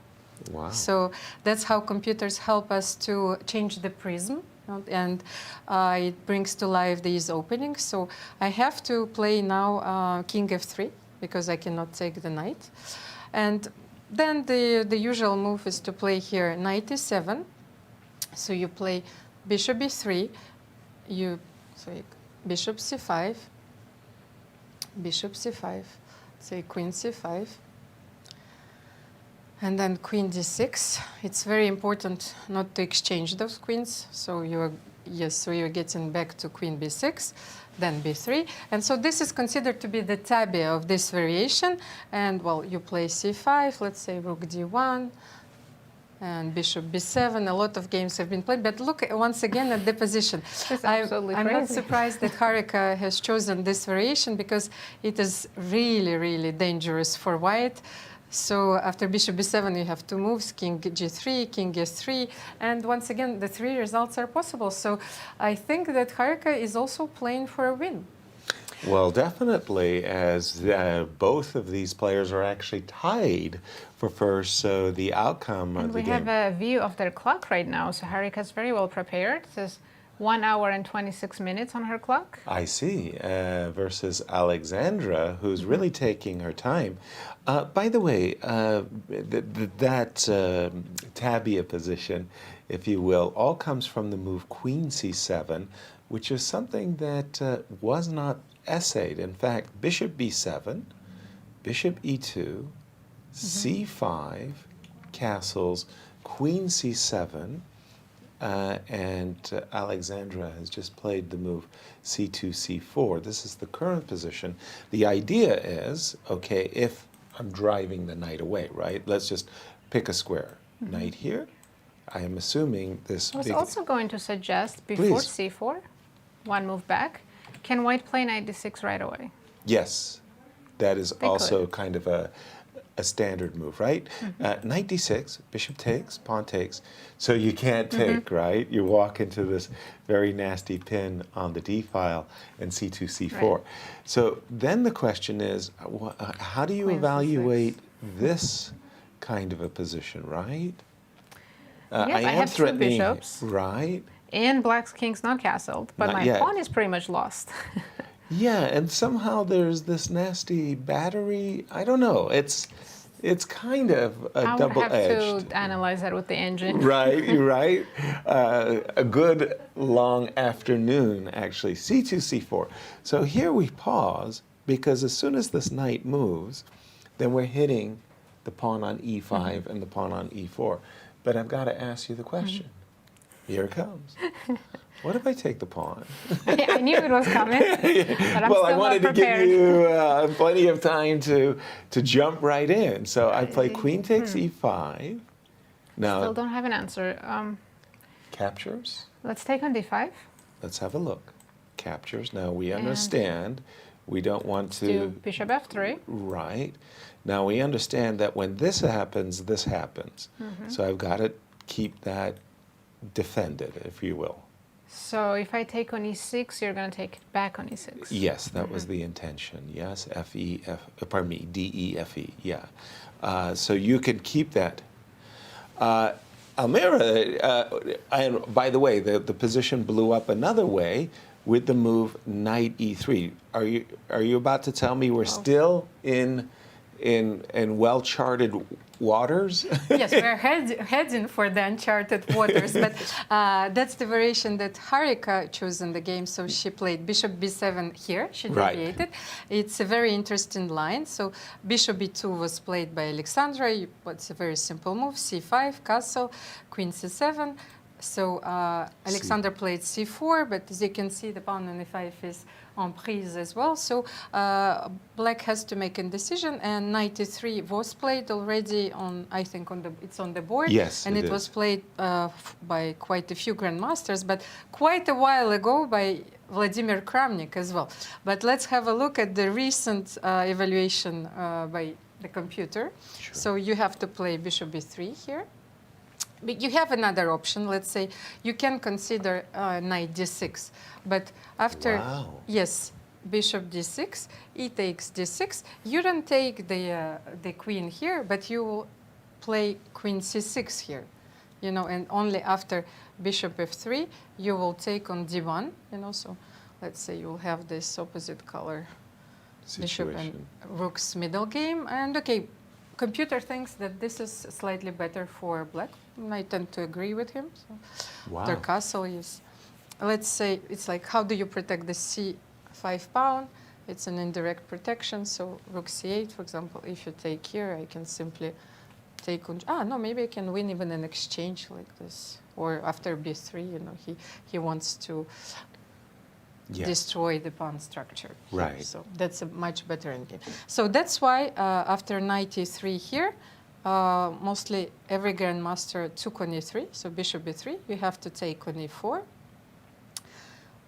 Wow. So that's how computers help us to change the prism, and it brings to life these openings. So I have to play now king f3 because I cannot take the knight. And then the usual move is to play here knight e7. So you play bishop e3, bishop c5, bishop c5, say queen c5, and then queen d6. It's very important not to exchange those queens. So you're getting back to queen b6, then b3. And so this is considered to be the tabby of this variation. And well, you play c5, let's say rook d1, and bishop b7. A lot of games have been played, but look once again at the position. I'm not surprised that Harika has chosen this variation because it is really, really dangerous for white. So after bishop b7, you have two moves, king g3, king s3, and once again, the three results are possible. So I think that Harika is also playing for a win. Well, definitely, as both of these players are actually tied for first, so the outcome of the game... And we have a view of their clock right now, so Harika is very well prepared. It says 1 hour and 26 minutes on her clock. I see, versus Alexandra, who's really taking her time. By the way, that tabia position, if you will, all comes from the move queen c7, which is something that was not essayed. In fact, bishop b7, bishop e2, c5, castles, queen c7, and Alexandra has just played the move c2, c4. This is the current position. The idea is, okay, if I'm driving the knight away, right? Let's just pick a square. Knight here. I am assuming this... I was also going to suggest before c4, one move back, can white play knight d6 right away? Yes, that is also kind of a standard move, right? Knight d6, bishop takes, pawn takes. So you can't take, right? You walk into this very nasty pin on the d file and c2, c4. Right. So then the question is, how do you evaluate this kind of a position, right? Yes, I have two bishops. Right. And black's king's not castled, but my pawn is pretty much lost. Yeah, and somehow there's this nasty battery. I don't know. It's kind of a double-edged. I would have to analyze that with the engine. Right, you're right. A good long afternoon, actually. c2, c4. So here we pause, because as soon as this knight moves, then we're hitting the pawn on e5 and the pawn on e4. But I've got to ask you the question. Here it comes. What if I take the pawn? I knew it was coming, but I'm well, still I wanted not to give you plenty of time to jump right in. So I play queen takes e5. Now, still don't have an answer. Captures? Let's take on d5. Let's have a look. Captures. Now, we understand we don't want to... do bishop f3. Right. Now, we understand that when this happens, this happens. So I've got to keep that defended, if you will. So if I take on e6, you're going to take back on e6. Yes, that was the intention. Yes, d, e, f, e. Yeah. So you can keep that. Almira, and by the way, the position blew up another way with the move knight e3. Are you about to tell me we're still in well-charted waters? Yes, we're heading for the uncharted waters, but that's the variation that Harika chose in the game. So she played bishop b7 here, she deviated. Right. It's a very interesting line. So bishop b2 was played by Alexandra. It's a very simple move, c5, castle, queen c7, So Alexandra played c4, but as you can see, the pawn on e5 is on prise as well. So black has to make a decision, and knight e3 was played already on, I think, it's on the board. Yes, and it was played by quite a few grandmasters, but quite a while ago by Vladimir Kramnik as well. But let's have a look at the recent evaluation by the computer. Sure. So you have to play bishop b3 here. But you have another option. Let's say you can consider knight d6, but after yes, bishop d6, e takes d6. You don't take the queen here, but you will play queen c6 here, you know, and only after bishop f3 you will take on d1, you know. So let's say you will have this opposite color situation. Bishop and rook's middle game, and okay. Computer thinks that this is slightly better for black. I tend to agree with him. So their castle is, let's say, it's like, how do you protect the c5 pawn? It's an indirect protection. So rook c8, for example, if you take here, I can simply take on. No, maybe I can win even an exchange like this. Or after b3, you know, he wants to destroy the pawn structure. Right. So that's a much better endgame. So that's why after knight e3 here, mostly every grandmaster took on e3. So bishop b3, you have to take on e4.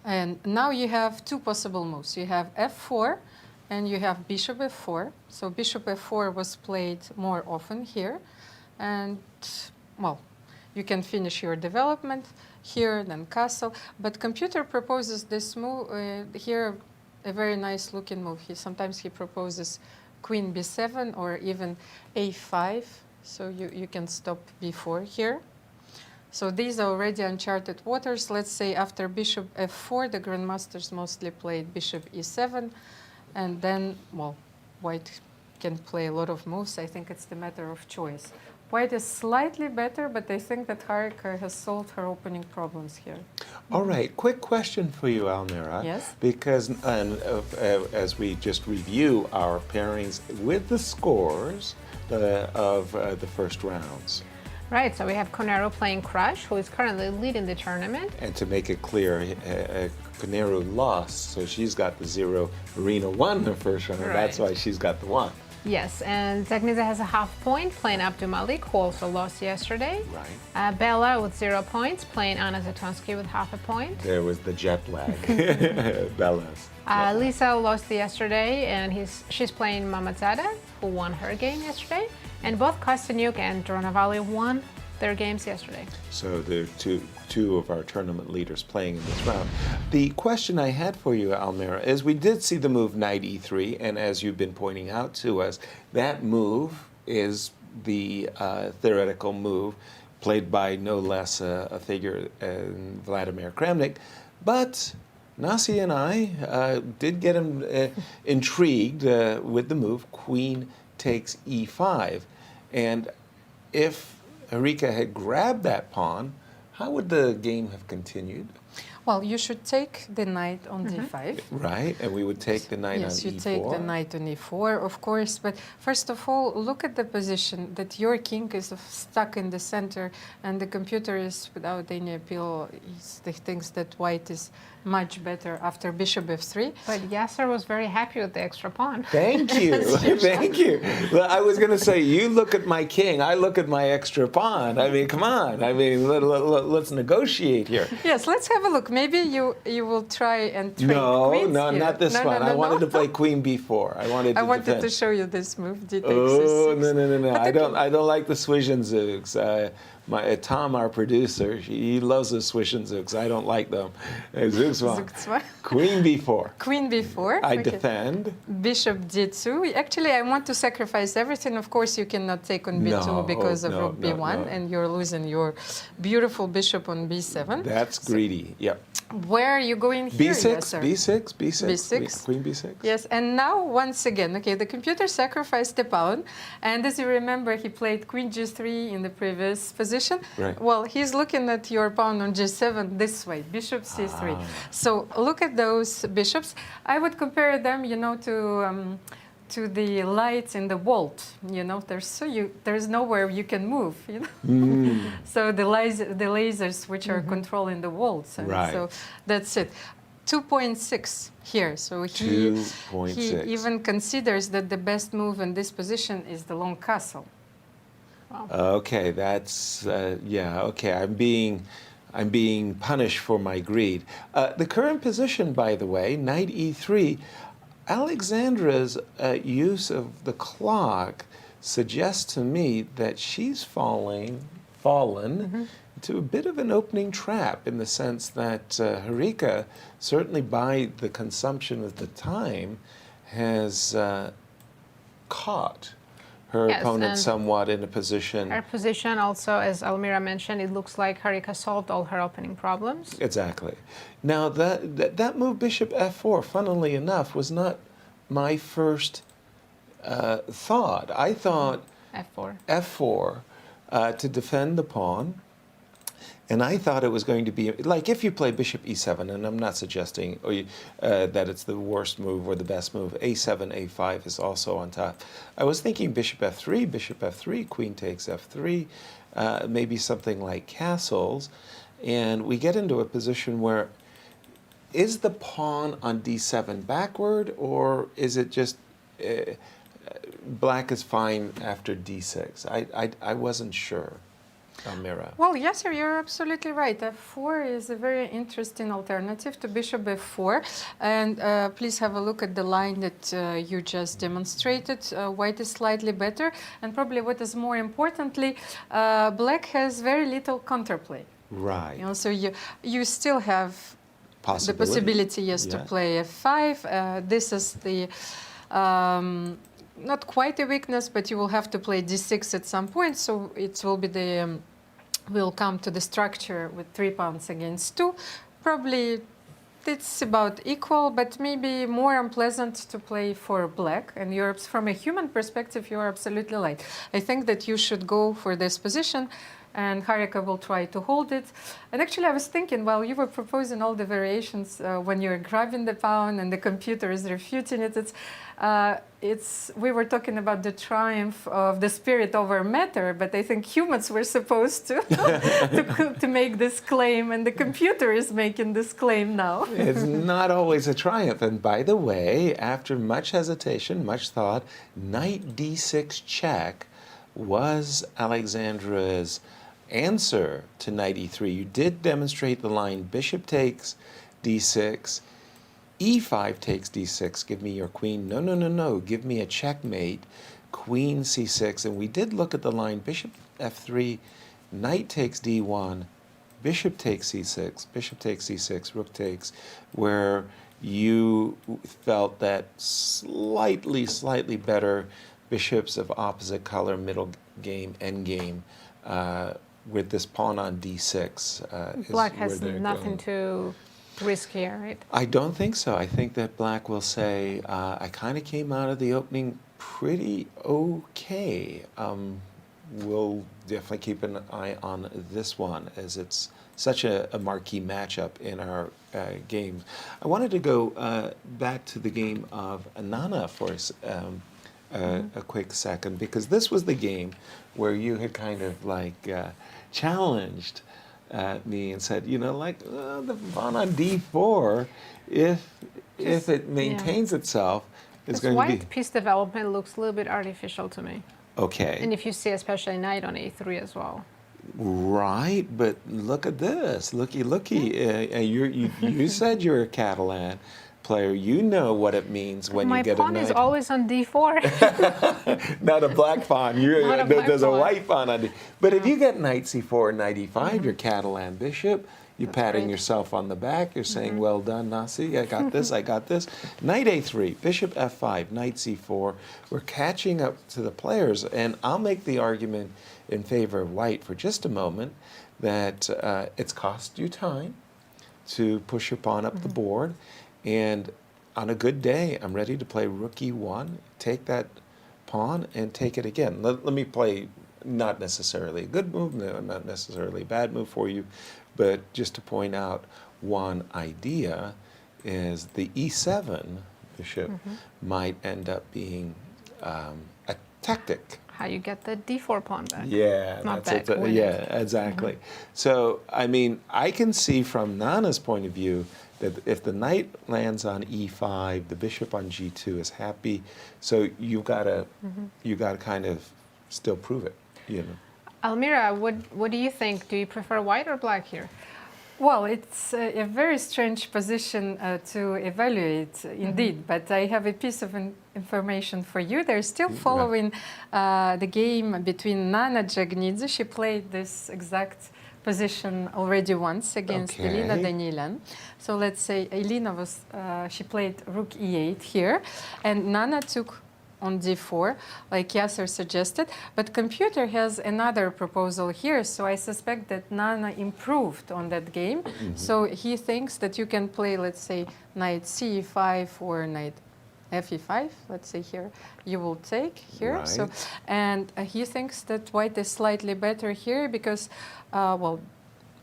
And now you have two possible moves. You have f4 and you have bishop f4. So bishop f4 was played more often here. And, well, you can finish your development here, then castle. But computer proposes this move here, a very nice looking move. Sometimes he proposes queen b7 or even a5. So you can stop b4 here. So these are already uncharted waters. Let's say after bishop f4, the grandmasters mostly played bishop e7. And then, well, white can play a lot of moves. I think it's the matter of choice. White is slightly better, but I think that Harika has solved her opening problems here. All right, quick question for you, Almira. Yes. Because as we just review our pairings with the scores of the first rounds. Right, so we have Koneru playing Krush, who is currently leading the tournament. And to make it clear, Koneru lost, so she's got the 0. Irina won the first round, and that's why she's got the 1. Yes, and Dzagnidze has a half point playing Abdumalik, who also lost yesterday. Right. Bella with 0 points playing Anna Zatonskih with half a point. There was the jet lag. Bella's. Lisa lost yesterday, and she's playing Mammadzada, who won her game yesterday. And both Kosteniuk and Dronavalli won their games yesterday. So there are two of our tournament leaders playing in this round. The question I had for you, Almira, is we did see the move knight e3, and as you've been pointing out to us, that move is the theoretical move played by no less a figure than Vladimir Kramnik. But Nasi and I did get him intrigued with the move queen takes e5. And if Harika had grabbed that pawn, how would the game have continued? Well, you should take the knight on d5. Right, and we would take the knight on e4. Yes, you take the knight on e4, of course. But first of all, look at the position that your king is stuck in the center, and the computer is, without any appeal, he thinks that white is much better after bishop f3. But Yasser was very happy with the extra pawn. Thank you. Thank you. Well, I was going to say, you look at my king, I look at my extra pawn. I mean, come on. I mean, let's negotiate here. Yes, let's have a look. Maybe you will try and trade queens No, here. not this one. I wanted to play queen b4. I wanted to show you this move. D takes oh, c6. no. I don't like the Zwischenzügs. Tom, our producer, he loves the Zwischenzügs. I don't like them. Zugzwang. Queen b4. Queen b4. I defend. Bishop d2. Actually, I want to sacrifice everything. Of course, you cannot take on b2 because of rook b1, and you're losing your beautiful bishop on b7. That's greedy. Yep. Where are you going here, b6, Yasser? b6. Queen b6. Yes, and now, once again, okay, the computer sacrificed the pawn, and as you remember, he played queen g3 in the previous position. Right. Well, he's looking at your pawn on g7 this way, bishop c3. So look at those bishops. I would compare them, you know, to the lights in the vault. You know, there's nowhere you can move. You know, so the lasers which are controlling the vaults. And Right. So that's it. 2.6 here. So he 2.6. even considers that the best move in this position is the long castle. Okay, that's yeah. Okay, I'm being punished for my greed. The current position, by the way, knight e3. Alexandra's use of the clock suggests to me that she's fallen into a bit of an opening trap, in the sense that Harika, certainly by the consumption of the time, has caught her Yes, opponent and somewhat in a position. Her position also, as Almira mentioned, it looks like Harika solved all her opening problems. Exactly. Now that move, bishop f4, funnily enough, was not my first thought. I thought F4. f4 to defend the pawn. And I thought it was going to be, like, if you play bishop e7, and I'm not suggesting that it's the worst move or the best move, a7, a5 is also on top. I was thinking bishop f3, queen takes f3, maybe something like castles. And we get into a position where, is the pawn on d7 backward, or is it just black is fine after d6? I wasn't sure. Almira. Well, Yasser, you're absolutely right. F4 is a very interesting alternative to bishop f4. And please have a look at the line that you just demonstrated. White is slightly better. And probably what is more importantly, black has very little counterplay. Right. You know, so you still have the possibility, yes, Yeah. to play f5. This is the... not quite a weakness, but you will have to play d6 at some point, so it will be the we'll come to the structure with 3 pawns against 2. Probably it's about equal, but maybe more unpleasant to play for black. And from a human perspective, you're absolutely right. I think that you should go for this position, and Harika will try to hold it. And actually, I was thinking, while you were proposing all the variations, when you're grabbing the pawn and the computer is refuting it, we were talking about the triumph of the spirit over matter, but I think humans were supposed to to make this claim, and the computer is making this claim now. It's not always a triumph. And by the way, after much hesitation, much thought, knight d6 check was Alexandra's answer to knight e3. You did demonstrate the line bishop takes d6, e5 takes d6, give me your queen. No, no, no, no, give me a checkmate, queen c6. And we did look at the line bishop f3, knight takes d1, bishop takes c6, bishop takes c6, rook takes, where you felt that slightly better bishops of opposite color, middle game, end game, with this pawn on d6. Black has nothing to risk here, right? I don't think so. I think that black will say, I kind of came out of the opening pretty okay. We'll definitely keep an eye on this one, as it's such a marquee matchup in our games. I wanted to go back to the game of Nana for a quick second, because this was the game where you had kind of like challenged me and said, you know, like the pawn on d4, if it maintains itself, is going to be... White piece development looks a little bit artificial to me. Okay. And if you see especially knight on a3 as well. Right, but look at this. Looky. You said you're a Catalan player. You know what it means when you get a knight. My pawn is always on d4. Not a black pawn. There's a white pawn on d. But if you get knight c4 and knight e5, you're Catalan bishop. You're patting yourself on the back. You're saying, well done, Nasi. I got this, I got this. Knight a3, bishop f5, knight c4. We're catching up to the players. And I'll make the argument in favor of white for just a moment that it's cost you time to push your pawn up the board. And on a good day, I'm ready to play rook e1, take that pawn and take it again. Let me play not necessarily a good move, no, not necessarily a bad move for you, but just to point out one idea is the e7 bishop might end up being a tactic. How you get the d4 pawn back. Yeah, Not that's back, it. win Yeah, it. exactly. So, I mean, I can see from Nana's point of view that if the knight lands on e5, the bishop on g2 is happy. So you gotta kind of still prove it, you know. Almira, what do you think? Do you prefer white or black here? Well, it's a very strange position to evaluate, indeed, but I have a piece of information for you. They're still following the game between Nana Dzagnidze. She played this exact position already once against Elina Danilan. So let's say Elina was, she played rook e8 here, and Nana took on d4, like Yasser suggested. But computer has another proposal here, so I suspect that Nana improved on that game. So he thinks that you can play, let's say, knight c5 or knight fe5. Let's say here you will take here. Right. So, and he thinks that white is slightly better here because, well,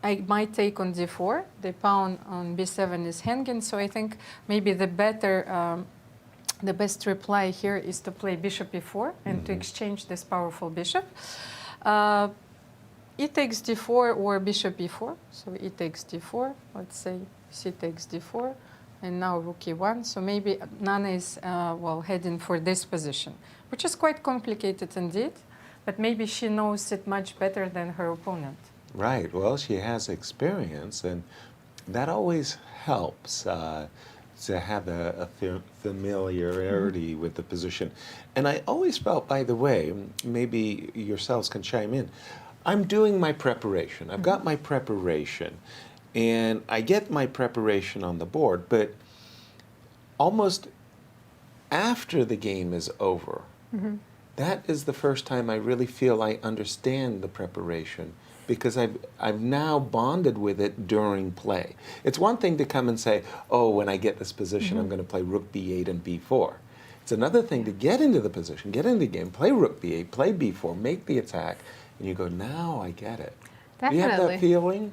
I might take on d4. The pawn on b7 is hanging, so I think maybe the better. The best reply here is to play bishop e4 and to exchange this powerful bishop. E takes d4 or bishop e4. So e takes d4, let's say c takes d4, and now rook e1. So maybe Nana is well heading for this position, which is quite complicated indeed, but maybe she knows it much better than her opponent. Right. Well, she has experience, and that always helps. To have a familiarity with the position. And I always felt, by the way, maybe yourselves can chime in, I'm doing my preparation. I've got my preparation, and I get my preparation on the board, but almost after the game is over, that is the first time I really feel I understand the preparation, because I've now bonded with it during play. It's one thing to come and say, oh, when I get this position, I'm going to play rook b8 and b4. It's another thing to get into the position, get into the game, play rook b8, play b4, make the attack, and you go, now I get it. Definitely. Do you have that feeling?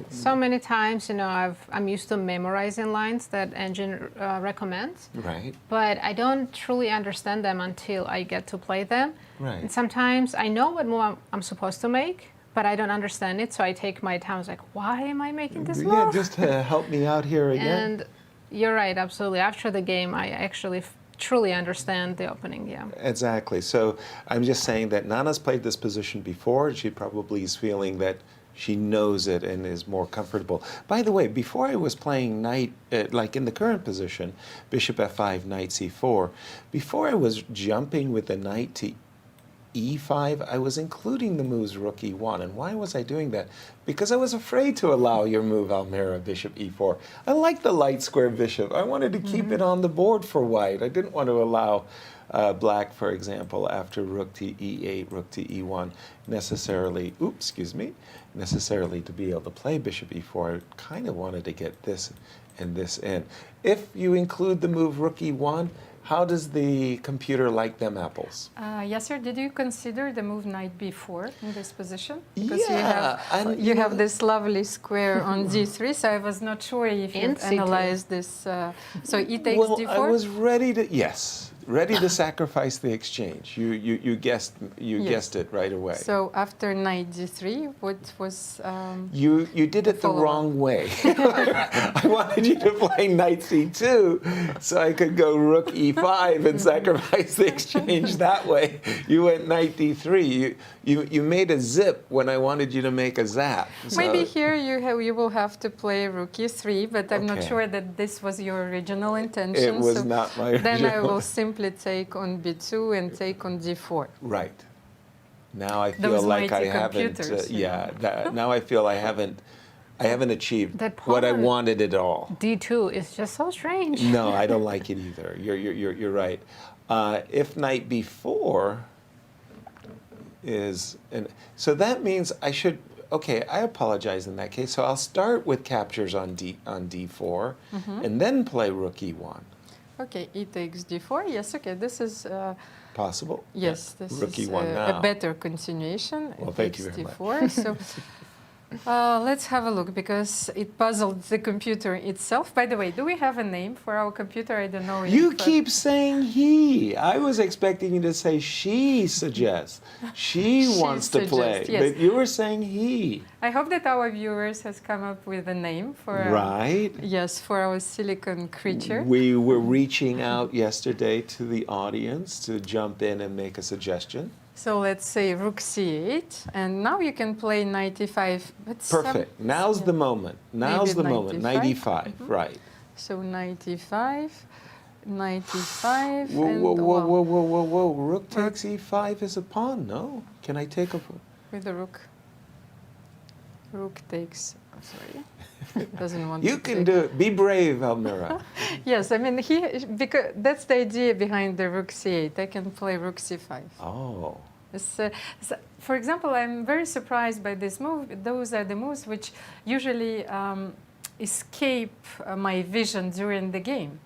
So many times, you know, I'm used to memorizing lines that engine recommends. Right. But I don't truly understand them until I get to play them. Right. And sometimes I know what move I'm supposed to make, but I don't understand it, so I take my time. I was like, why am I making this move? Yeah, just to help me out here again. And you're right, absolutely. After the game, I actually truly understand the opening, yeah. Exactly. So I'm just saying that Nana's played this position before. She probably is feeling that she knows it and is more comfortable. By the way, before I was playing knight, like in the current position, bishop f5, knight c4, before I was jumping with the knight to e5, I was including the moves rook e1. And why was I doing that? Because I was afraid to allow your move, Almira, bishop e4. I like the light square bishop. I wanted to keep it on the board for white. I didn't want to allow black, for example, after rook to e8, rook to e1, necessarily to be able to play bishop e4. I kind of wanted to get this and this in. If you include the move rook e1, how does the computer like them apples? Yasser, did you consider the move knight b4 in this position? Because Yeah, you have this lovely square on d3, so I was not sure if you analyzed this. So e takes d4? I was ready to sacrifice the exchange. You guessed it right away. So after knight d3, what was you did it the wrong way. I wanted you to play knight c2 so I could go rook e5 and sacrifice the exchange that way. You went knight d3. You made a zip when I wanted you to make a zap. So. Maybe here you will have to play rook e3, but I'm not sure that this was your original intention. It was not my original. Then I will simply take on b2 and take on d4. Right. Now I feel like I haven't. Now I feel I haven't achieved what I wanted at all. D2 is just so strange. No, I don't like it either. You're right. If knight b4 is, so that means I should. Okay, I apologize in that case. So I'll start with captures on d4, and then play rook e1. Okay, e takes d4. Yes, okay, this is possible. Yes, this rook is e1 now. a better continuation. Well, thank you very d4. So Let's have a look because it puzzled the computer itself. By the way, do we have a name for our computer? I don't know. You keep saying he. I was expecting you to say she suggests. She wants to play. Yes. But you were saying he. I hope that our viewers has come up with a name for Right. Yes, for our silicon creature. We were reaching out yesterday to the audience to jump in and make a suggestion. So let's say rook c8, and now you can play 95. But Perfect. Now's the moment. Now's Maybe the moment. 95. Right. So 95, 95, Whoa, and whoa, whoa, well, whoa, whoa, whoa, whoa. Rook takes e5 is a pawn. No. Can I take a... with the rook. Rook takes. Sorry, doesn't want. You to can take. do it. Be brave, Almira. Yes, I mean because that's the idea behind the rook c8. I can play rook c5. Oh. So, for example, I'm very surprised by this move. Those are the moves which usually escape my vision during the game.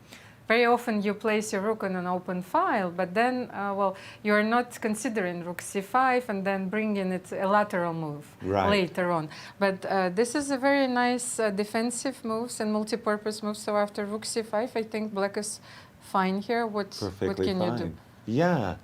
Very often you place your rook on an open file, but then, well, you're not considering rook c5 and then bringing it a lateral move later on. But this is a very nice defensive moves and multi-purpose moves. So after rook c5, I think black is fine here. What can you do? Yeah.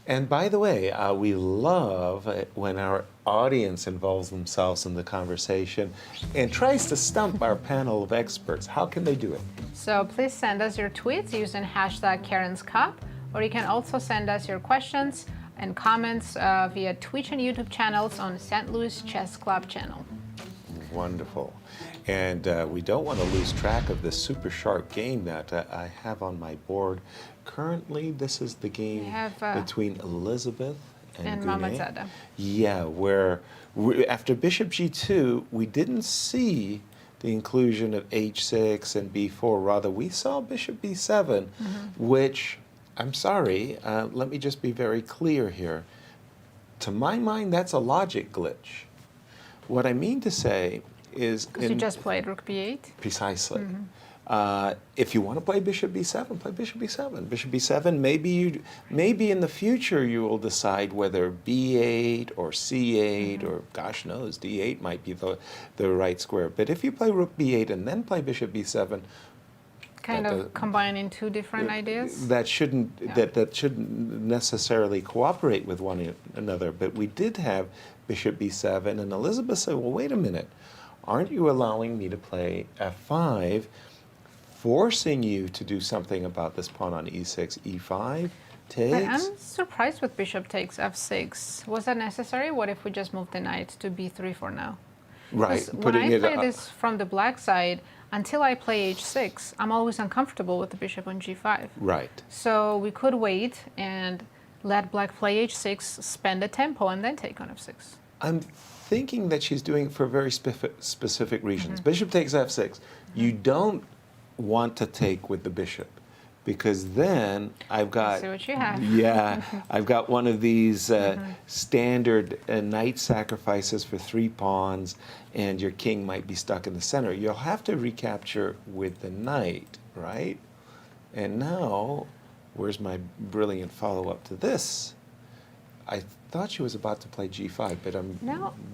And by the way, we love when our audience involves themselves in the conversation and tries to stump our panel of experts. How can they do it? So please send us your tweets using hashtag Cairns Cup, or you can also send us your questions and comments via Twitch and YouTube channels on St. Louis Chess Club channel. Wonderful. And we don't want to lose track of this super sharp game that I have on my board. Currently, this is the game between Elisabeth and Gunay. Mammadzada. Yeah, where after bishop g2, we didn't see the inclusion of h6 and b4. Rather, we saw bishop b7, which, I'm sorry, let me just be very clear here. To my mind, that's a logic glitch. What I mean to say is... Because you just played rook b8? Precisely. If you want to play bishop b7, play bishop b7. Bishop b7, maybe in the future you will decide whether b8 or c8 or gosh knows, d8 might be the right square. But if you play rook b8 and then play bishop b7, kind of combining two different ideas? That shouldn't necessarily cooperate with one another. But we did have bishop b7, and Elisabeth said, well, wait a minute. Aren't you allowing me to play f5, forcing you to do something about this pawn on e6, e5 takes? I'm surprised with bishop takes f6. Was that necessary? What if we just move the knight to b3 for now? Right. When I play this from the black side, until I play h6, I'm always uncomfortable with the bishop on g5. Right. So we could wait and let black play h6, spend the tempo, and then take on f6. I'm thinking that she's doing it for very specific reasons. Bishop takes f6. You don't want to take with the bishop, because then I've got... See what you have. Yeah, I've got one of these standard knight sacrifices for 3 pawns, and your king might be stuck in the center. You'll have to recapture with the knight, right? And now, where's my brilliant follow-up to this? I thought she was about to play g5, but I'm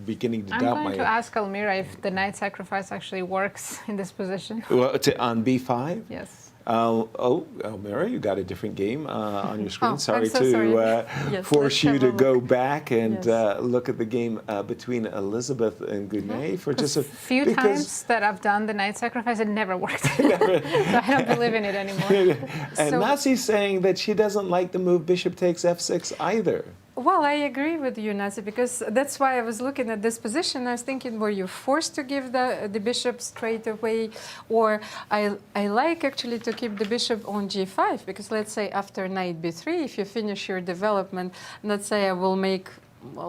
beginning to doubt my... I'm going to ask Almira if the knight sacrifice actually works in this position. Well, on b5? Yes. Almira, you got a different game on your screen. Sorry so to sorry. force you to go back and look at the game between Elisabeth and Gunay for just a few times that I've done the knight sacrifice, it never worked. So I don't believe in it anymore. And Nazi's saying that she doesn't like the move bishop takes f6 either. Well, I agree with you, Nazi, because that's why I was looking at this position. I was thinking, were you forced to give the bishop straight away? Or I like actually to keep the bishop on g5, because let's say after knight b3, if you finish your development, let's say I will make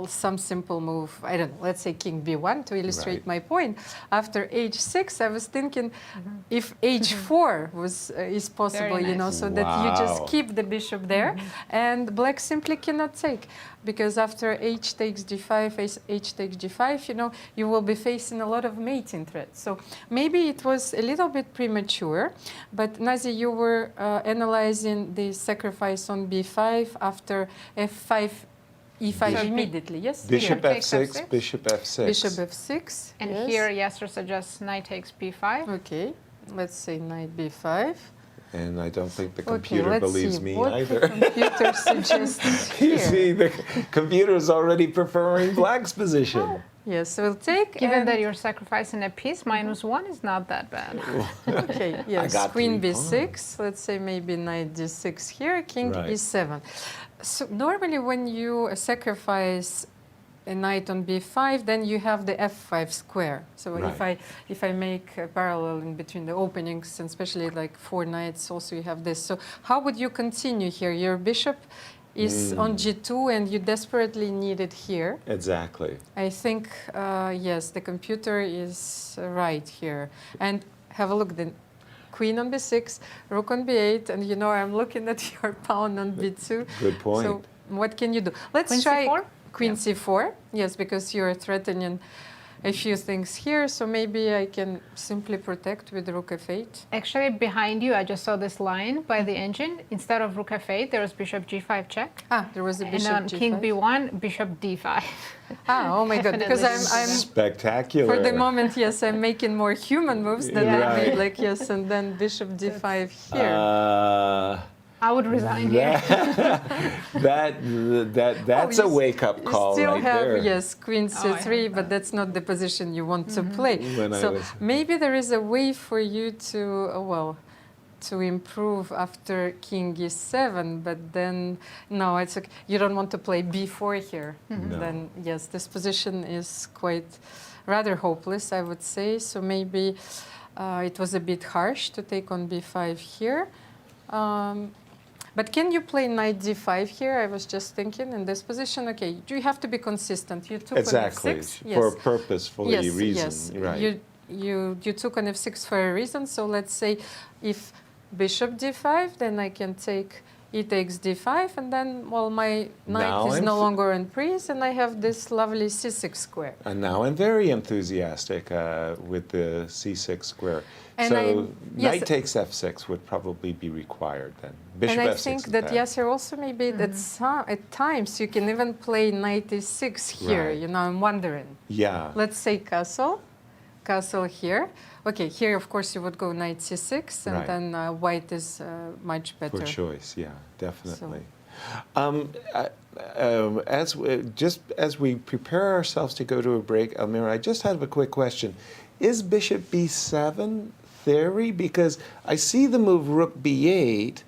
some simple move, I don't know, let's say king b1 to illustrate my point. After h6, I was thinking if h4 is possible, you know, so that you just keep the bishop there, and black simply cannot take, because after h takes g5, h takes g5, you know, you will be facing a lot of mating threats. So maybe it was a little bit premature, but Nazi, you were analyzing the sacrifice on b5 after f5 e5 immediately, yes? Bishop takes f6, f6. bishop f6. Bishop f6. And yes. here Yasser suggests knight takes b5. Okay, let's say knight b5. And I don't think the Okay, computer let's believes see me what either. the computer suggests You here. see, the computer is already preferring black's position. Yes, we'll take. Given and- that you're sacrificing a piece, -1 is not that bad. Okay, yes, got queen 3 b6. Let's say maybe knight d6 here, king Right. e7. So normally when you sacrifice a knight on b5, then you have the f5 square. So Right. if I make a parallel in between the openings, and especially like 4 knights, also you have this. So how would you continue here? Your bishop is on g2 and you desperately need it here. Exactly. I think, yes, the computer is right here. And have a look, the queen on b6, rook on b8, and you know, I'm looking at your pawn on b2. Good point. So what can you do? Let's Queen try c4? queen c4. Yes, because you're threatening a few things here, so maybe I can simply protect with rook f8. Actually, behind you, I just saw this line by the engine. Instead of rook f8, there was bishop g5 check. Ah, there was a And bishop on g5. king b1, bishop d5. Ah, oh my God, because Definitely I'm Spectacular. for the moment, yes, I'm making more human moves than Yeah. I made, Right. like, yes, and then bishop d5 here. I would resign here. That's a you wake-up call You still right have, there. yes, queen I c3, have but that's not the position you want to play. When I So was- maybe there is a way for you to, to improve after king e7, but then, no, it's okay. You don't want to play b4 here. No. Then, yes, this position is quite rather hopeless, I would say. So maybe it was a bit harsh to take on b5 here. But can you play knight d5 here? I was just thinking in this position. Okay, you have to be consistent. You took Exactly. on f6. For a purposeful yes, reason. yes. Right. You took on f6 for a reason. So let's say if bishop d5, then I can take e takes d5, and then, well, my knight Now is I'm no longer on priest, and I have this lovely c6 square. And now I'm very enthusiastic with the c6 square. And so yes. knight takes f6 would probably be required then. Bishop And I f6 think is that bad. Yasser also maybe at times you can even play knight e6 here. Right. You know, I'm wondering. Yeah. Let's say castle here. Okay, here of course you would go knight c6, and Right. then white is much better. For choice, yeah, definitely. So- As we prepare ourselves to go to a break, Almira, I just have a quick question. Is bishop b7 theory? Because I see the move rook b8,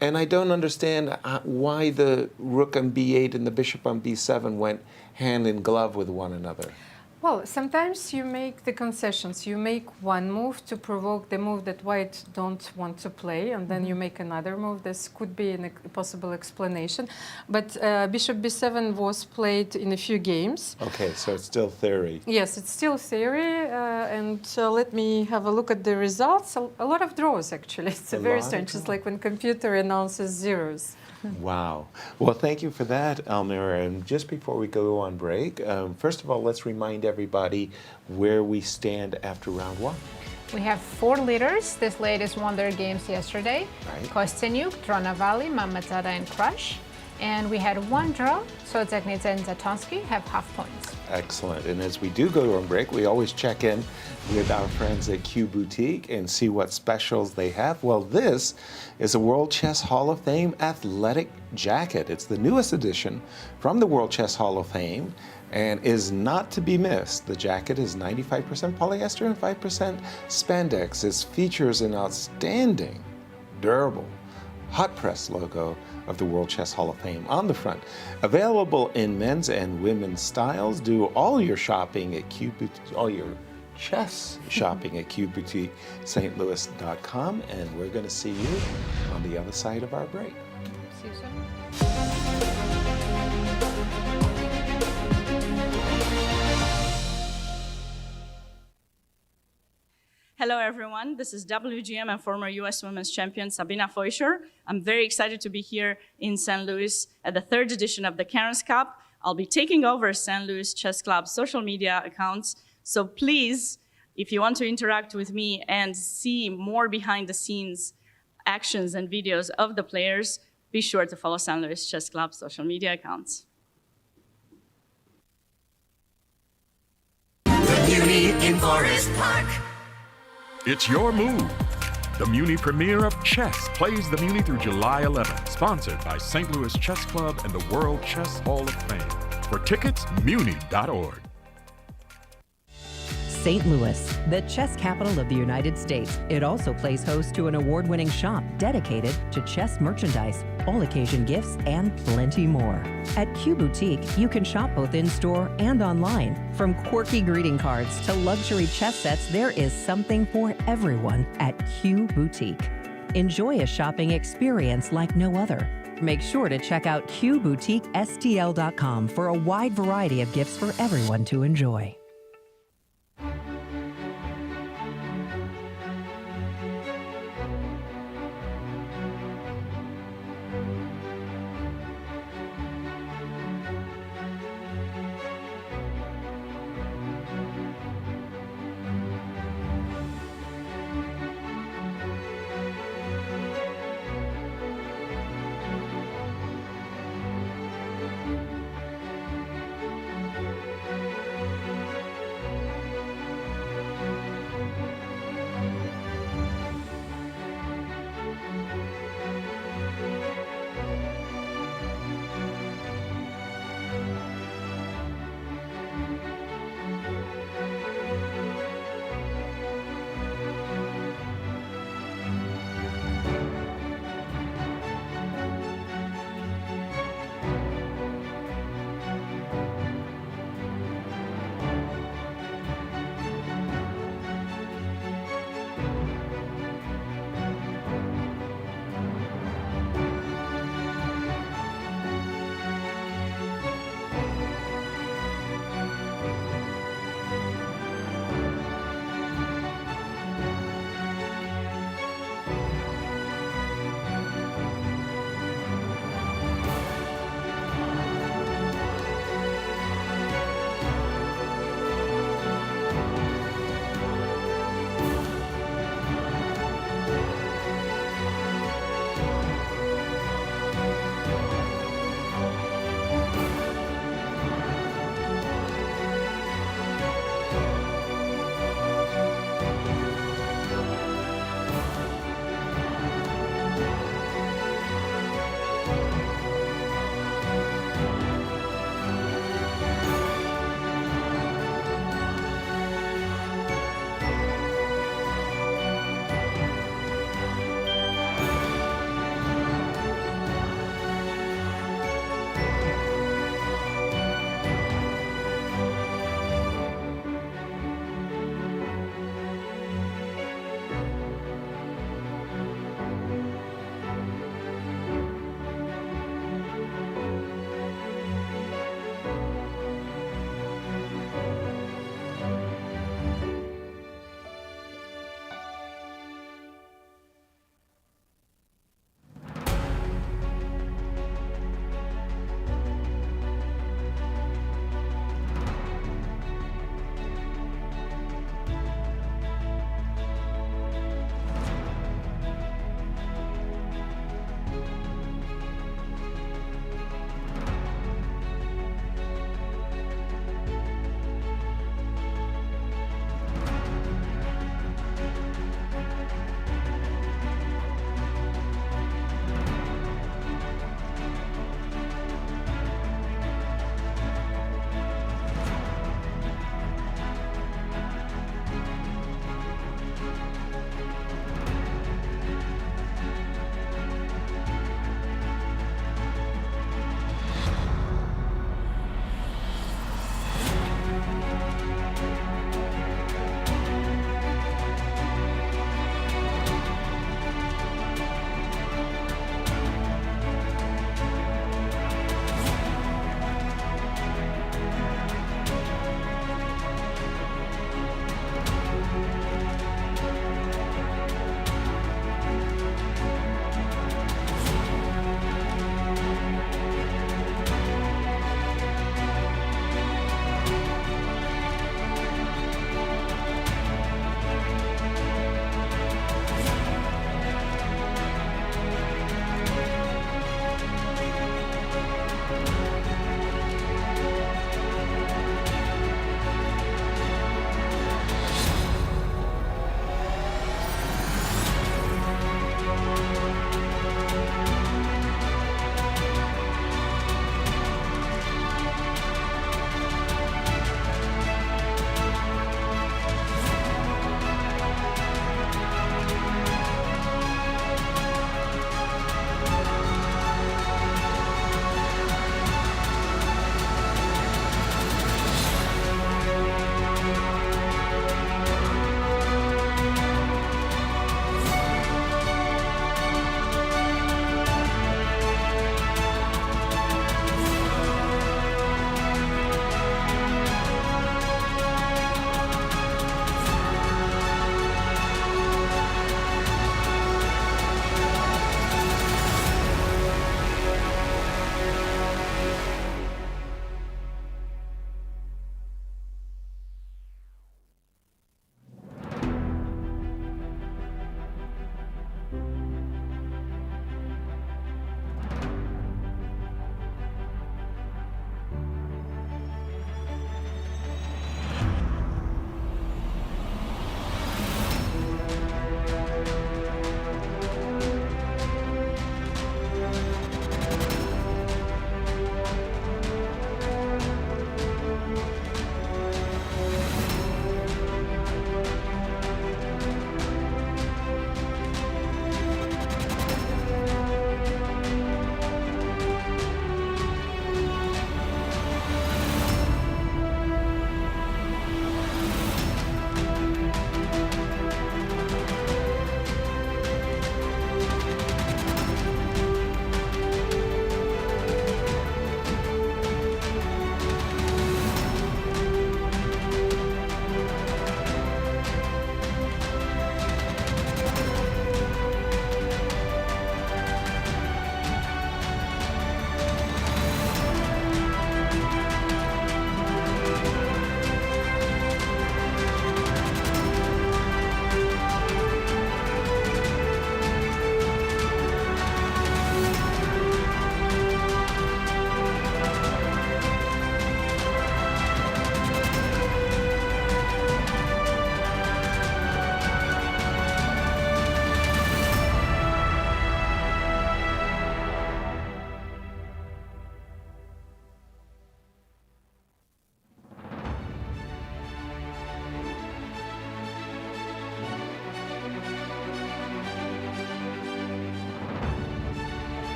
and I don't understand why the rook on b8 and the bishop on b7 went hand in glove with one another. Well, sometimes you make the concessions. You make one move to provoke the move that white don't want to play, and then you make another move. This could be a possible explanation. But bishop b7 was played in a few games. Okay, so it's still theory. Yes, it's still theory, and let me have a look at the results. A lot of draws, actually. It's A very lot of strange. It's draws. like when computer announces zeros. Wow. Well, thank you for that, Almira. And just before we go on break, first of all, let's remind everybody where we stand after round one. We have 4 leaders. This ladies won their games yesterday. Right. Kosteniuk, Dronavalli, Mammadzada, and Krush. And we had 1 draw, so Dzagnidze and Zatonskih have half points. Excellent. And as we do go on break, we always check in with our friends at Q Boutique and see what specials they have. Well, this is a World Chess Hall of Fame athletic jacket. It's the newest edition from the World Chess Hall of Fame and is not to be missed. The jacket is 95% polyester and 5% spandex. It features an outstanding, durable, hot press logo of the World Chess Hall of Fame on the front. Available in men's and women's styles. Do all your shopping at Q Boutique, all your chess shopping at QBoutiqueSt.Louis.com, and we're going to see you on the other side of our break. See you soon. Hello, everyone. This is WGM and former U.S. Women's Champion Sabina Feuscher. I'm very excited to be here in St. Louis at the 3rd edition of the Cairns Cup. I'll be taking over St. Louis Chess Club's social media accounts. So please, if you want to interact with me and see more behind-the-scenes actions and videos of the players, be sure to follow St. Louis Chess Club's social media accounts. Muni in Forest Park. It's your move. The Muni premiere of Chess plays the Muni through July 11th. Sponsored by St. Louis Chess Club and the World Chess Hall of Fame. For tickets, muni.org. St. Louis, the chess capital of the United States. It also plays host to an award-winning shop dedicated to chess merchandise, all-occasion gifts, and plenty more. At Q Boutique, you can shop both in-store and online. From quirky greeting cards to luxury chess sets, there is something for everyone at Q Boutique. Enjoy a shopping experience like no other. Make sure to check out QBoutiqueSTL.com for a wide variety of gifts for everyone to enjoy.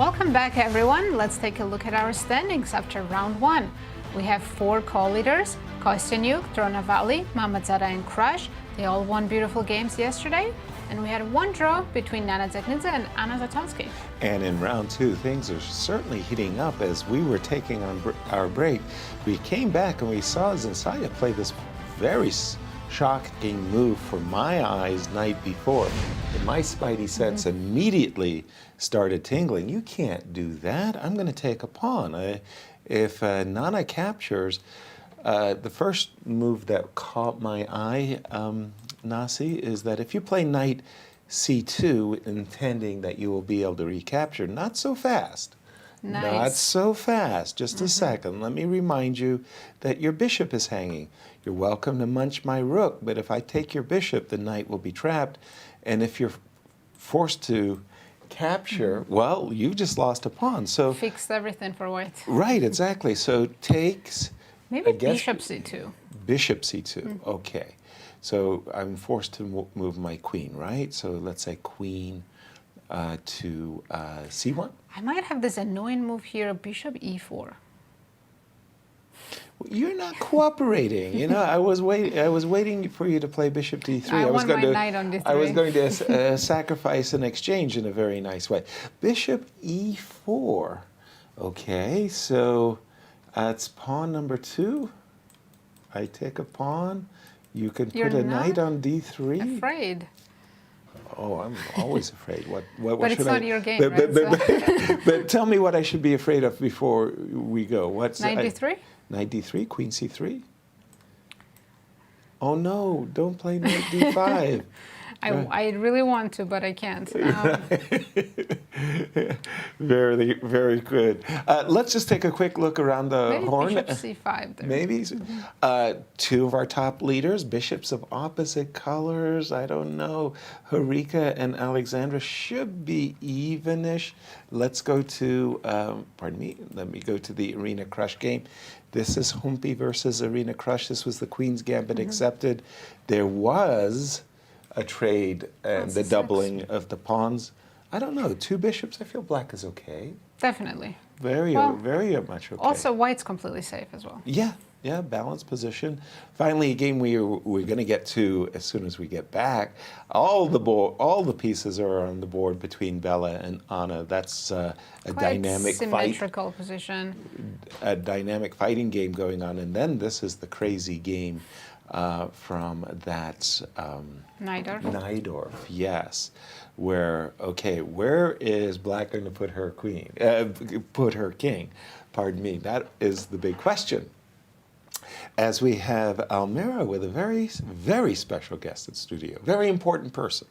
Welcome back, everyone. Let's take a look at our standings after round 1. We have 4 co-leaders, Kosteniuk, Dronavalli, Mammadzada, and Krush. They all won beautiful games yesterday. And we had 1 draw between Nana Dzagnidze and Anna Zatonskih. And in round 2, things are certainly heating up. As we were taking on our break, we came back and we saw Zhansaya play this very shocking move for my eyes night before. And my spidey sense immediately started tingling. You can't do that. I'm going to take a pawn. If Nana captures, the first move that caught my eye, Nasi, is that if you play knight c2, intending that you will be able to recapture, not so fast. Nice. Not so fast. Just a second. Let me remind you that your bishop is hanging. You're welcome to munch my rook, but if I take your bishop, the knight will be trapped. And if you're forced to capture, well, you just lost a pawn. So Fixed everything for white. right, exactly. So takes. Maybe I guess- bishop c2. Bishop c2. Okay. So I'm forced to move my queen, right? So let's say queen to c1. I might have this annoying move here, bishop e4. You're not cooperating. You know, I was waiting for you to play bishop d3. I want my knight on d3. I was going to sacrifice an exchange in a very nice way. Bishop e4. Okay, so that's pawn number 2. I take a pawn. You can You're put a not knight on d3. Afraid. Oh, I'm always afraid. What But should it's I? not your game, right? But tell me what I should be afraid of before we go. What's Knight d3? Knight d3, queen c3. Oh no! Don't play knight d5. I really want to, but I can't. Very, very good. Let's just take a quick look around the Maybe horn. bishop c5 there. Maybe. 2 of our top leaders, bishops of opposite colors. I don't know. Harika and Alexandra should be evenish. Let's go to, pardon me, let me go to the Irina Krush game. This is Humpy versus Irina Krush. This was the Queen's Gambit accepted. There was a trade and the doubling of the pawns. I don't know, 2 bishops, I feel black is okay. Definitely. Very much okay. Also, white's completely safe as well. Yeah, balanced position. Finally, a game we're going to get to as soon as we get back. All the pieces are on the board between Bella and Anna. That's a Quite dynamic symmetrical position. a dynamic fighting game going on. And then this is the crazy game from that Najdorf. Najdorf, yes. Where is Black going to put her queen? Put her king? Pardon me. That is the big question. As we have Almira with a very, very special guest in studio, very important person.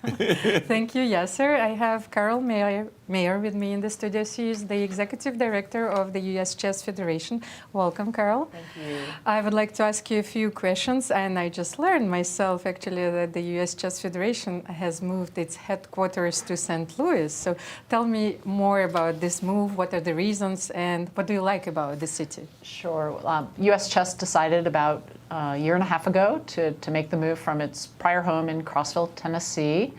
Thank you, Yasser. I have Carol Mayer with me in the studio. She is the Executive Director of the U.S. Chess Federation. Welcome, Carol. Thank you. I would like to ask you a few questions, and I just learned myself, actually, that the U.S. Chess Federation has moved its headquarters to St. Louis. So tell me more about this move. What are the reasons, and what do you like about the city? Sure. U.S. Chess decided about a year and a half ago to make the move from its prior home in Crossville, Tennessee,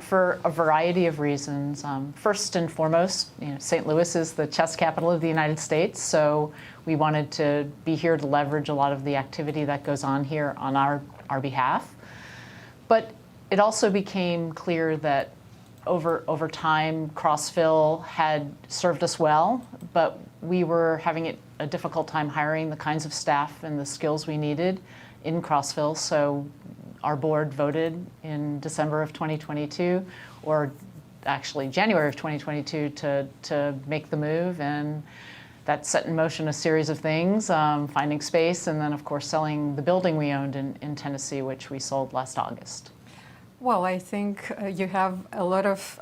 for a variety of reasons. First and foremost, St. Louis is the chess capital of the United States, so we wanted to be here to leverage a lot of the activity that goes on here on our behalf. But it also became clear that over time, Crossville had served us well, but we were having a difficult time hiring the kinds of staff and the skills we needed in Crossville. So our board voted in December of 2022, or actually January of 2022, to make the move. And that set in motion a series of things, finding space, and then, of course, selling the building we owned in Tennessee, which we sold last August. Well, I think you have a lot of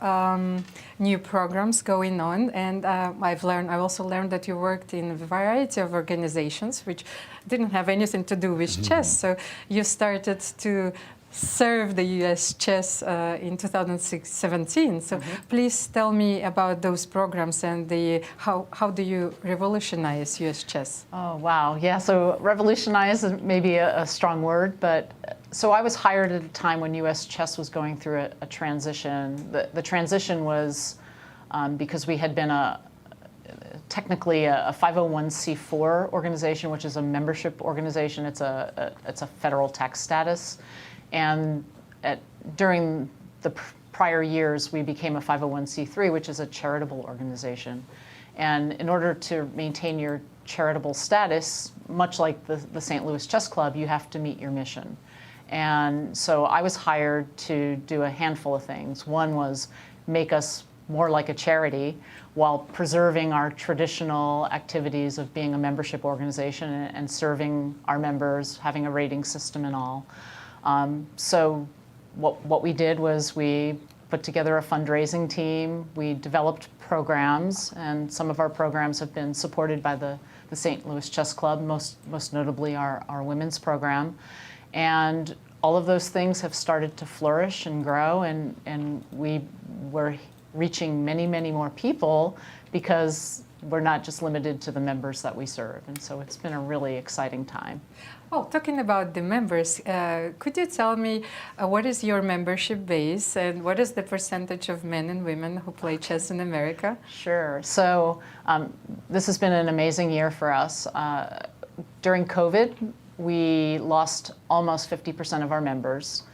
new programs going on, and I also learned that you worked in a variety of organizations which didn't have anything to do with chess. So you started to serve the U.S. chess in 2017. So please tell me about those programs and how do you revolutionize U.S. chess? Oh, wow. Yeah, so revolutionize is maybe a strong word, but so I was hired at a time when U.S. chess was going through a transition. The transition was because we had been technically a 501c4 organization, which is a membership organization. It's a federal tax status, and during the prior years, we became a 501c3, which is a charitable organization. And in order to maintain your charitable status, much like the St. Louis Chess Club, you have to meet your mission. And so I was hired to do a handful of things. One was make us more like a charity while preserving our traditional activities of being a membership organization and serving our members, having a rating system and all. So what we did was we put together a fundraising team. We developed programs, and some of our programs have been supported by the St. Louis Chess Club, most notably our women's program. And all of those things have started to flourish and grow, and we were reaching many, many more people because we're not just limited to the members that we serve. And so it's been a really exciting time. Well, talking about the members, could you tell me what is your membership base and what is the percentage of men and women who play chess in America? Sure. So this has been an amazing year for us. During COVID, we lost almost 50% of our members.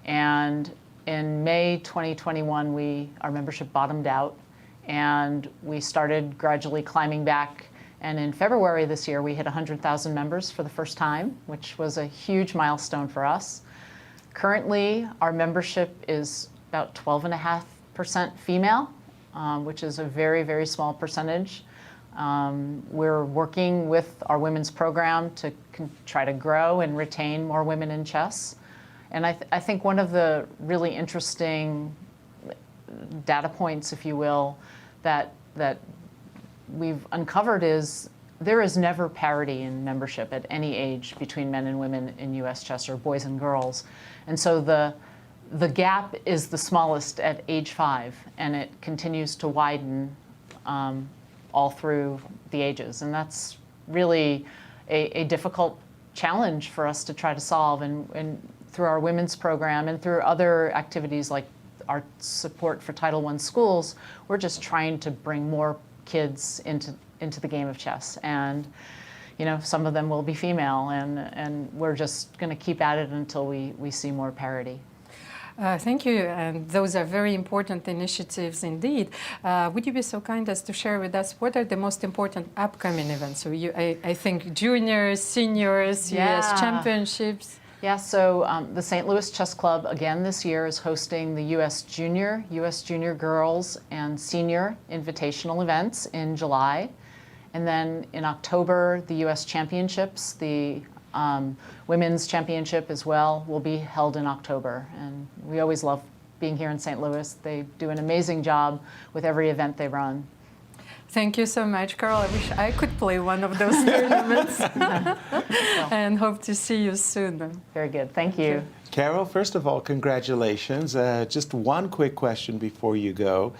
And in May 2021, our membership bottomed out, and we started gradually climbing back. And in February this year, we hit 100,000 members for the first time, which was a huge milestone for us. Currently, our membership is about 12.5% female, which is a very, very small percentage. We're working with our women's program to try to grow and retain more women in chess. And I think one of the really interesting data points, if you will, that we've uncovered is there is never parity in membership at any age between men and women in U.S. chess, or boys and girls. And so the gap is the smallest at age 5, and it continues to widen all through the ages. And that's really a difficult challenge for us to try to solve. And through our women's program and through other activities like our support for Title I schools, we're just trying to bring more kids into the game of chess. And some of them will be female, and we're just going to keep at it until we see more parity. Thank you, and those are very important initiatives indeed. Would you be so kind as to share with us what are the most important upcoming events? So I think juniors, seniors, US championships. Yeah, so the St. Louis Chess Club, again this year, is hosting the US Junior Girls, and Senior Invitational events in July. And then in October, the US Championships, the Women's Championship as well, will be held in October. And we always love being here in St. Louis. They do an amazing job with every event they run. Thank you so much, Carol. I wish I could play one of those tournaments. And hope to see you soon. Very good. Thank you. Carol, first of all, congratulations. Just one quick question before you go.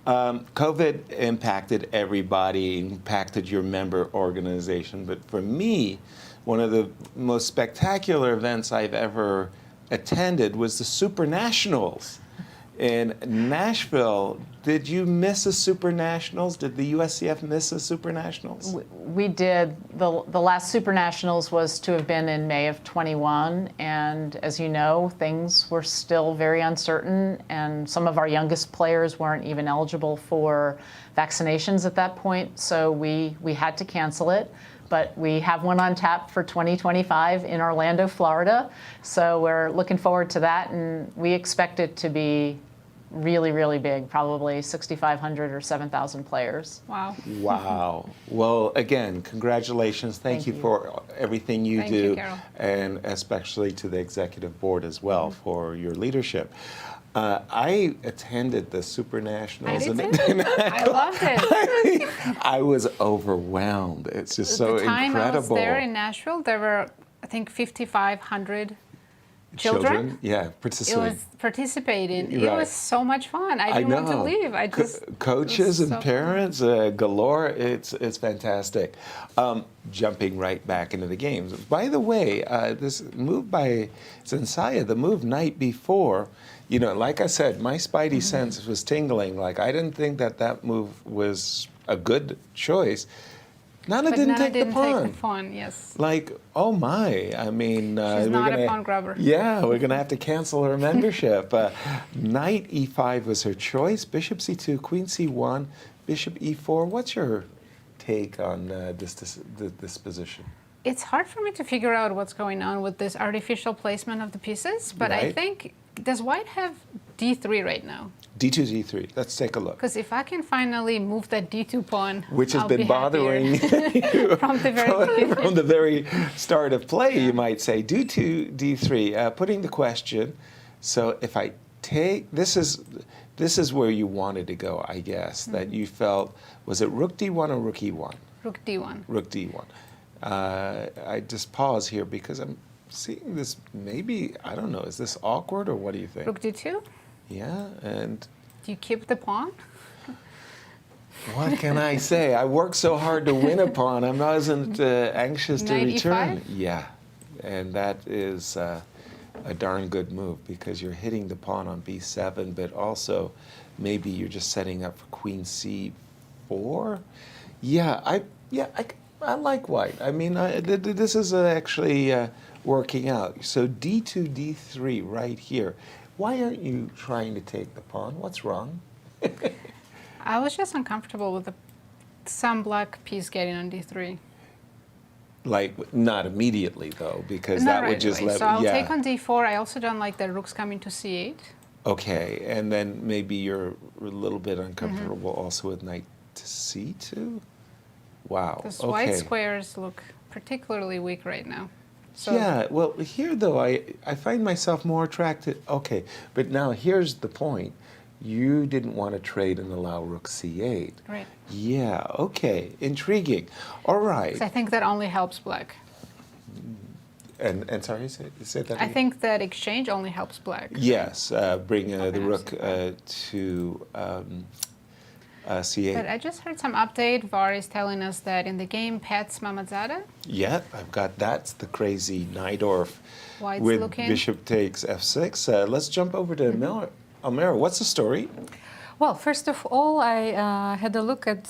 COVID impacted everybody, impacted your member organization. But for me, one of the most spectacular events I've ever attended was the Super Nationals in Nashville. Did you miss a Super Nationals? Did the USCF miss a Super Nationals? We did. The last Super Nationals was to have been in May of 21, and as you know, things were still very uncertain, and some of our youngest players weren't even eligible for vaccinations at that point, so we had to cancel it. But we have one on tap for 2025 in Orlando, Florida, so we're looking forward to that, and we expect it to be really, really big, probably 6,500 or 7,000 players. Wow. Wow. Well, again, congratulations. Thank you for everything you do. You, Carol. And especially to the executive board as well for your leadership. I attended the Super Nationals. I loved it. I was overwhelmed. It's just so the time incredible. I was there in Nashville, there were, I think, 5,500 children. Yeah, It participating. was participating. It Right. was so much fun. I didn't want to leave. I just Coaches and so fun. parents galore. It's fantastic. Jumping right back into the games. By the way, this move by Zhansaya, the move night before, you know, like I said, my spidey sense was tingling. Like I didn't think that move was a good choice. Nana But didn't Nana take didn't the pawn. take the pawn, yes. Like, oh my! I mean, She's not a pawn grabber. Yeah, we're gonna have to cancel her membership. Knight e5 was her choice. Bishop c2, queen c1, bishop e4. What's your take on this position? It's hard for me to figure out what's going on with this artificial placement of the pieces, but I Right. think, does white have d3 right now? D2, d3. Let's take a look. Because if I can finally move that d2 pawn, Which has I'll been be bothering happier. From the very beginning. from the very start of play, you might say. D2, d3. Putting the question. So if I take this is where you wanted to go, I guess. That you felt, was it rook d1 or rook e1? Rook d1. Rook d1. I just pause here because I'm seeing this. Maybe I don't know. Is this awkward or what do you think? Rook d2? Yeah, and Do you keep the pawn? what can I say? I worked so hard to win a pawn. I wasn't anxious to Knight return. e5? Yeah, and that is a darn good move because you're hitting the pawn on b7, but also maybe you're just setting up for queen c4. Yeah, I like white. I mean, this is actually working out. So d2, d3 right here. Why aren't you trying to take the pawn? What's wrong? I was just uncomfortable with some black piece getting on d3. Like, not immediately, though, because Not that right would just away. let... So I'll take on d4. I also don't like the rooks coming to c8. Okay, and then maybe you're a little bit uncomfortable also with knight to c2? Wow, Because okay. white squares look particularly weak right now. So Yeah, well, here, though, I find myself more attracted... Okay, but now here's the point. You didn't want to trade and allow rook c8. Right. Yeah, okay, intriguing. All right. 'Cause I think that only helps black. And sorry, say that I again? think that exchange only helps black. Yes, bring the Okay, rook to c8. But I just heard some update. VAR is telling us that in the game Paehtz Mammadzada, Yeah, I've got that's the crazy Najdorf White's with looking. bishop takes f6. Let's jump over to Almira. What's the story? Well, first of all, I had a look at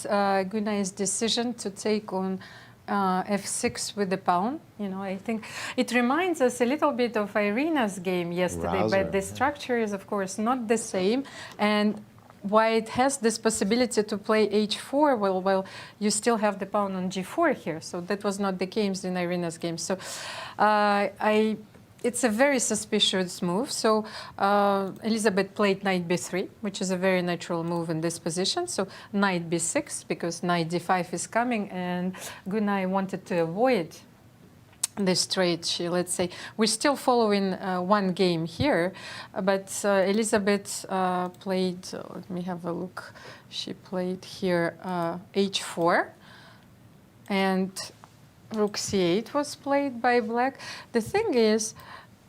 Gunay's decision to take on f6 with the pawn. You know, I think it reminds us a little bit of Irina's game yesterday, Rouser, but the structure is, of course, not the same. And white has this possibility to play h4 while you still have the pawn on g4 here. So that was not the case in Irina's game. So it's a very suspicious move. So Elisabeth played knight b3, which is a very natural move in this position. So knight b6, because knight d5 is coming, and Gunay wanted to avoid this trade. Let's say we're still following one game here, but Elisabeth played. Let me have a look. She played here h4, and rook c8 was played by black. The thing is,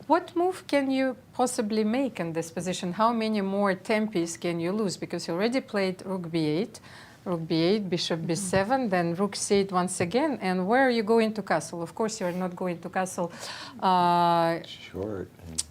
what move can you possibly make in this position? How many more tempes can you lose? Because you already played rook b8, bishop b7, then rook c8 once again. And where are you going to castle? Of course, you're not going to castle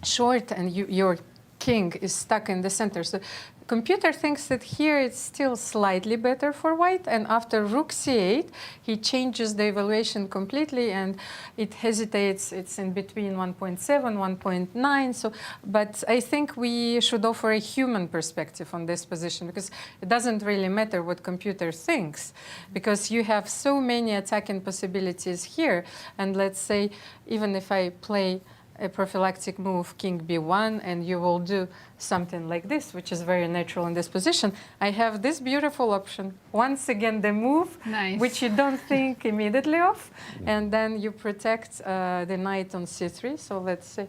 short, and your king is stuck in the center. So computer thinks that here it's still slightly better for white, and after rook c8, he changes the evaluation completely, and it hesitates. It's in between 1.7, 1.9. So, but I think we should offer a human perspective on this position, because it doesn't really matter what computer thinks, because you have so many attacking possibilities here. And let's say, even if I play a prophylactic move, king b1, and you will do something like this, which is very natural in this position, I have this beautiful option. Once again, the move, Nice. which you don't think immediately of, and then you protect the knight on c3. So let's say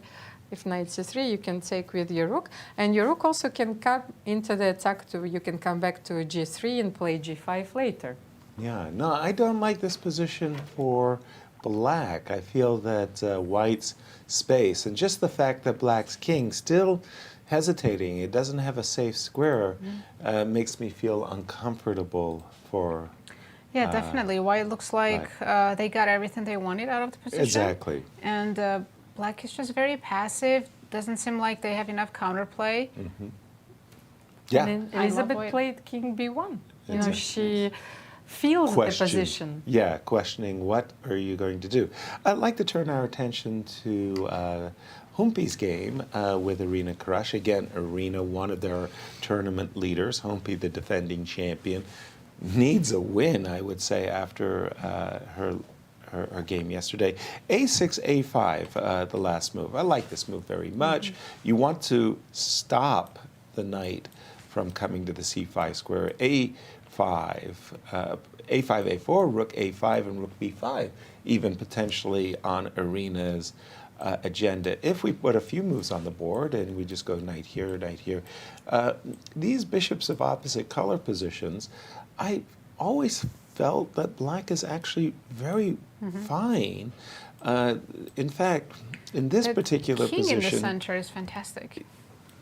if knight c3, you can take with your rook, and your rook also can come into the attack to, you can come back to g3 and play g5 later. Yeah, no, I don't like this position for black. I feel that white's space, and just the fact that black's king still hesitating, it doesn't have a safe square, makes me feel uncomfortable for Yeah, definitely. White looks like they got everything they wanted out of the position. Exactly. And black is just very passive. Doesn't seem like they have enough counterplay. Yeah. And I love Elisabeth white. played king b1. You know, Exactly. she feels the position. Yeah, questioning what are you going to do. I'd like to turn our attention to Humpy's game with Irina Krush. Again, Irina, one of their tournament leaders. Humpy, the defending champion, needs a win, I would say, after her game yesterday. A6, A5, the last move. I like this move very much. You want to stop the knight from coming to the C5 square. A5, A4, rook A5, and rook B5, even potentially on Irina's agenda. If we put a few moves on the board and we just go knight here, these bishops of opposite color positions, I always felt that black is actually very fine. In fact, in this particular king position, in the center is fantastic.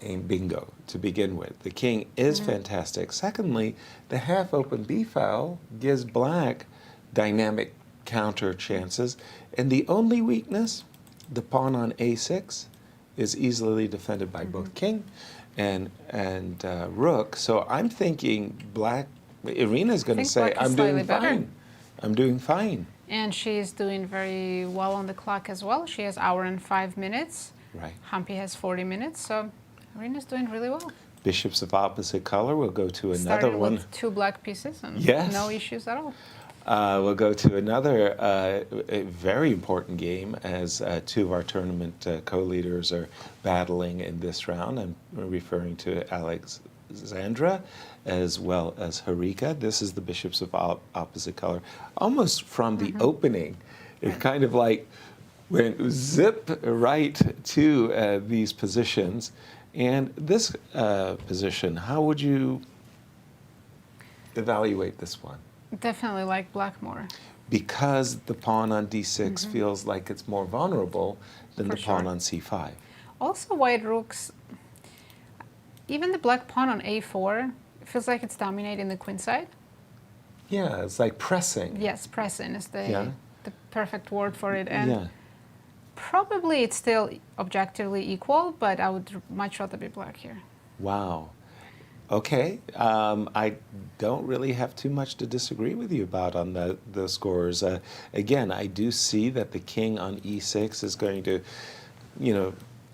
and bingo to begin with. The king is fantastic. Secondly, the half-open b file gives black dynamic counter chances, and the only weakness, the pawn on a6, is easily defended by both king and rook. So I'm thinking black. Irina's going to say, black is "I'm doing slightly better." fine. I'm doing fine." And she's doing very well on the clock as well. She has hour and 5 minutes. Right. Humpy has 40 minutes, so Irina's doing really well. Bishops of opposite color. We'll go to another Started one. with 2 black pieces and Yes. no issues at all. We'll go to another a very important game as two of our tournament co-leaders are battling in this round. I'm referring to Alexandra as well as Harika. This is the bishops of opposite color. Almost from the opening, it kind of like went zip right to these positions. And this position, how would you evaluate this one? Definitely like black more. Because the pawn on d6 feels like it's more vulnerable than For the pawn sure. on c5. Also, white rooks, even the black pawn on a4, feels like it's dominating the queen side. Yeah, it's like pressing. Yes, pressing is the, Yeah. the perfect word for it. And Yeah. probably it's still objectively equal, but I would much rather be black here. Wow. Okay. I don't really have too much to disagree with you about on the scores. Again, I do see that the king on e6 is going to,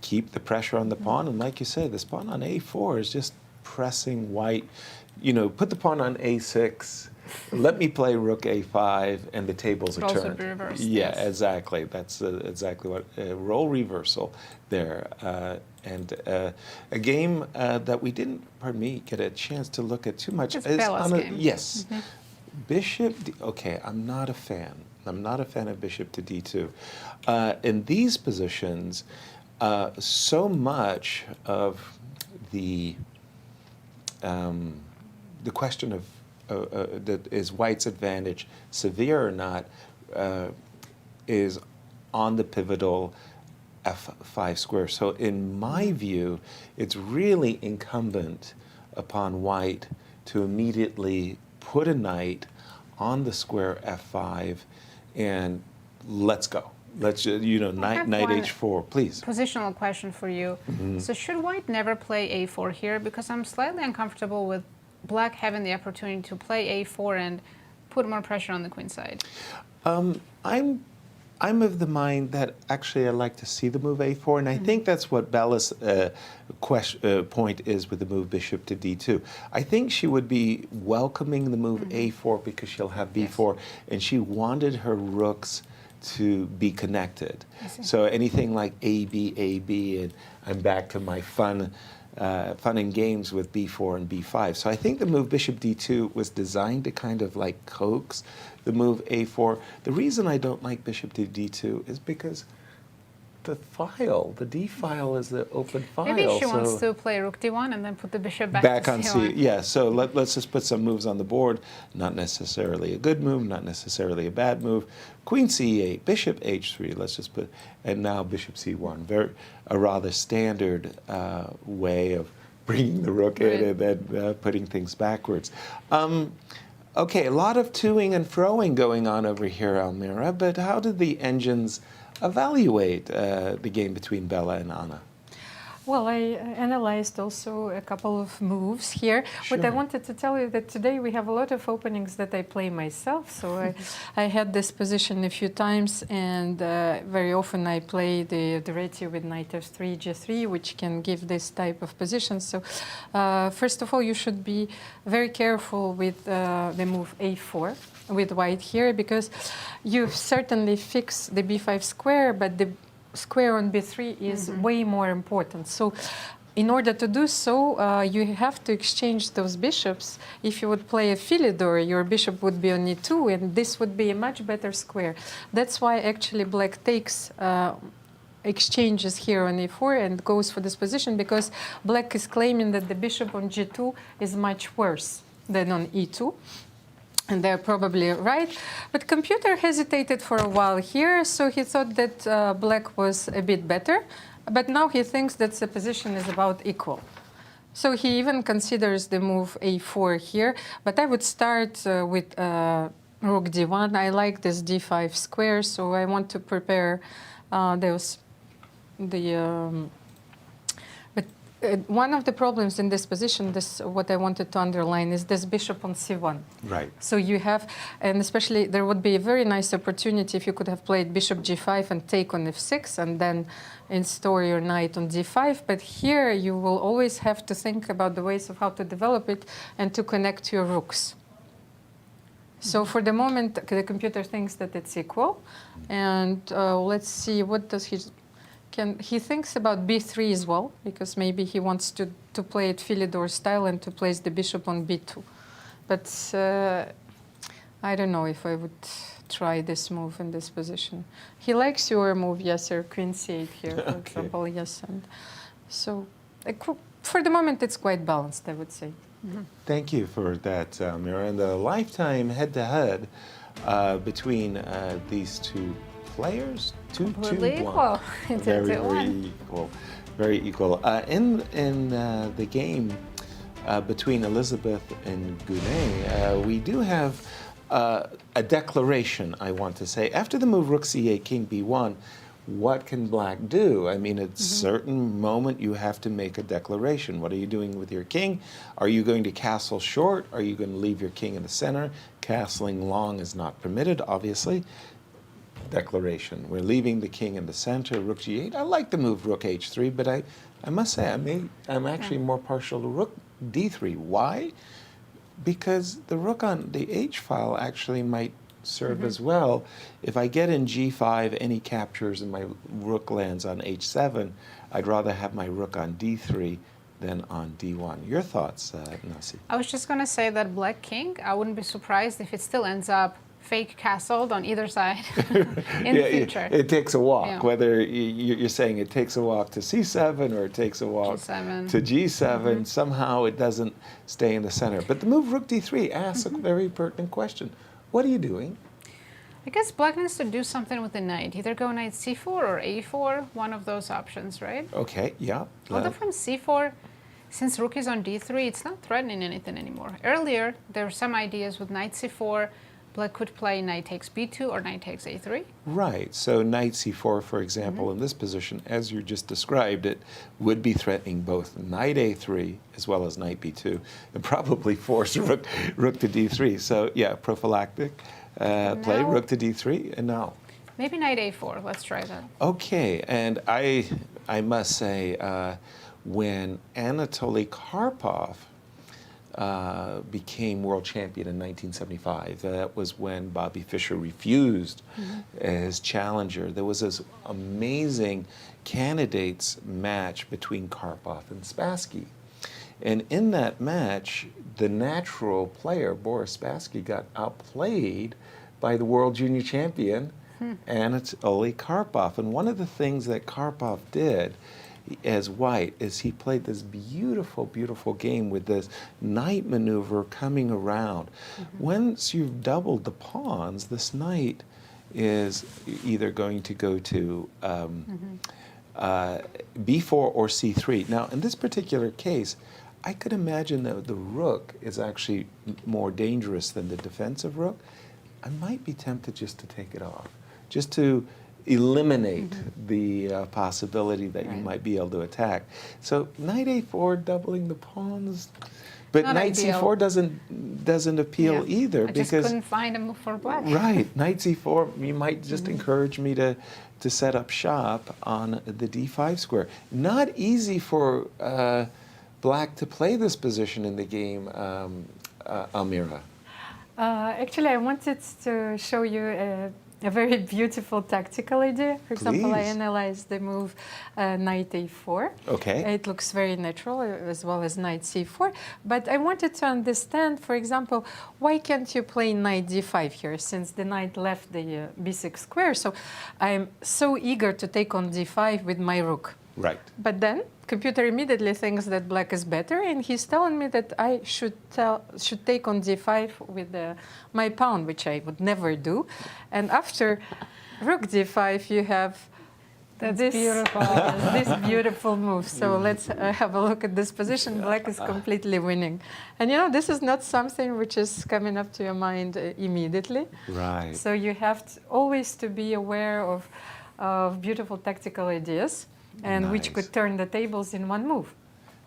keep the pressure on the pawn. And like you said, this pawn on a4 is just pressing white. Put the pawn on a6. Let me play rook a5, and the tables are Roles would turned. be reversed, Yeah, yes. exactly. That's exactly what role reversal there. And a game that we didn't, get a chance to look at too much. It's is Bella's on game. Yes. Bishop, okay, I'm not a fan. I'm not a fan of bishop to d2. In these positions, so much of the question of that is white's advantage severe or not is on the pivotal f5 square. So in my view, it's really incumbent upon white to immediately put a knight on the square f5 and let's go. Let's knight have knight one h4, please. Positional question for you. So should white never play a4 here? Because I'm slightly uncomfortable with black having the opportunity to play a4 and put more pressure on the queen side. I'm of the mind that actually I like to see the move a4, and I think that's what Bella's point is with the move bishop to d2. I think she would be welcoming the move a4 because she'll have b4, and she wanted her rooks to be connected. So anything like a, b, and I'm back to my fun and games with b4 and b5. So I think the move bishop d2 was designed to kind of like coax the move a4. The reason I don't like bishop to d2 is because the file. The D file is the open file. Maybe she wants so to play rook d1 and then put the bishop back to on c1. C. Yeah, so let's just put some moves on the board. Not necessarily a good move, not necessarily a bad move. Queen c8, bishop h3. Let's just put, and now bishop c1. A rather standard way of bringing the rook in and then putting things backwards. Okay, a lot of toing and froing going on over here, Almira, but how did the engines evaluate the game between Bella and Anna? Well, I analyzed also a couple of moves here. Sure. But I wanted to tell you that today we have a lot of openings that I play myself. So I had this position a few times, and very often I play the Duretti with knight f3, g3, which can give this type of position. So first of all, you should be very careful with the move a4 with white here, because you certainly fix the b5 square, but the square on b3 is way more important. So in order to do so, you have to exchange those bishops. If you would play a Philidor, your bishop would be on e2, and this would be a much better square. That's why actually black takes exchanges here on e4 and goes for this position, because black is claiming that the bishop on g2 is much worse than on e2. And they're probably right. But computer hesitated for a while here, so he thought that black was a bit better. But now he thinks that the position is about equal. So he even considers the move a4 here. But I would start with rook d1. I like this d5 square, so I want to prepare one of the problems in this position, what I wanted to underline, is this bishop on c1. Right. So you have, and especially there would be a very nice opportunity if you could have played bishop g5 and take on f6 and then install your knight on d5. But here you will always have to think about the ways of how to develop it and to connect your rooks. So for the moment, the computer thinks that it's equal. And let's see, what does he... He thinks about b3 as well, because maybe he wants to play it Philidor style and to place the bishop on b2. But I don't know if I would try this move in this position. He likes your move, Yasser, queen c8 here, for example, yes. And so for the moment, it's quite balanced, I would say. Thank you for that, Mira. And the lifetime head-to-head between these two players, 2-2-1. Equal. Very equal. In the game between Elisabeth and Gunay, we do have a declaration, I want to say. After the move rook c8, king b1, what can black do? I mean, at a certain moment, you have to make a declaration. What are you doing with your king? Are you going to castle short? Are you going to leave your king in the center? Castling long is not permitted, obviously. Declaration. We're leaving the king in the center, rook g8. I like the move rook h3, but I must say I'm actually more partial to rook d3. Why? Because the rook on the h file actually might serve as well. If I get in g5 any captures and my rook lands on h7, I'd rather have my rook on d3 than on d1. Your thoughts, Nazi? I was just going to say that black king, I wouldn't be surprised if it still ends up fake castled on either side in the future. It takes a walk, whether you're saying it takes a walk to c7 or it takes a walk G7. to g7, somehow it doesn't stay in the center. But the move rook d3 asks a very pertinent question. What are you doing? I guess black needs to do something with the knight. Either go knight c4 or a4, one of those options, right? Okay, yeah. Although from c4, since rook is on d3, it's not threatening anything anymore. Earlier, there were some ideas with knight c4, black could play knight takes b2 or knight takes a3. Right. So knight c4, for example, in this position, as you just described it, would be threatening both knight a3 as well as knight b2, and probably force rook to d3. So yeah, prophylactic play, rook to d3, and now. Maybe knight a4. Let's try that. Okay, and I must say, when Anatoly Karpov became world champion in 1975. That was when Bobby Fischer refused his challenger. There was this amazing candidates match between Karpov and Spassky. And in that match, the natural player, Boris Spassky, got outplayed by the world junior champion, and it's Oli Karpov. And one of the things that Karpov did as white is he played this beautiful, beautiful game with this knight maneuver coming around. Once you've doubled the pawns, this knight is either going to go to b4 or c3. Now, in this particular case, I could imagine that the rook is actually more dangerous than the defensive rook. I might be tempted just to take it off, just to eliminate the possibility that you might be able to attack. So knight a4, doubling the pawns, but Not knight ideal. c4 doesn't appeal either I just because couldn't find a move for black. right, knight c4, you might just encourage me to set up shop on the d5 square. Not easy for black to play this position in the game, Almira. Actually, I wanted to show you a very beautiful tactical idea. For example, I Please. analyzed the move knight a4. Okay. It looks very natural, as well as knight c4. But I wanted to understand, for example, why can't you play knight d5 here, since the knight left the b6 square? So I'm so eager to take on d5 with my rook. Right. But then computer immediately thinks that black is better, and he's telling me that I should take on d5 with my pawn, which I would never do. And after rook d5, you have this beautiful, this beautiful move. So let's have a look at this position. Black is completely winning, and you know this is not something which is coming up to your mind immediately. Right. So you have always to be aware of beautiful tactical ideas, and which Nice. could turn the tables in one move.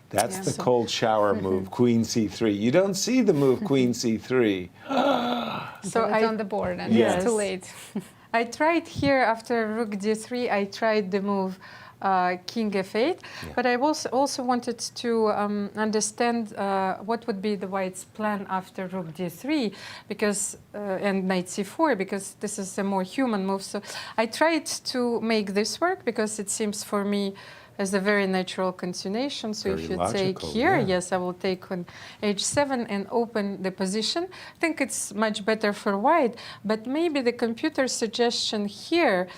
That's the cold shower move, queen c3. You don't see the move queen c3. So it's on the board and Yes. it's too late. I tried here after rook d3, I tried the move king f8, but I also wanted to understand what would be the white's plan after rook d3, because and knight c4, because this is a more human move. So I tried to make this work because it seems for me as a very natural continuation. So Very if you take logical, here, yeah. yes, I will take on h7 and open the position. I think it's much better for white, but maybe the computer suggestion here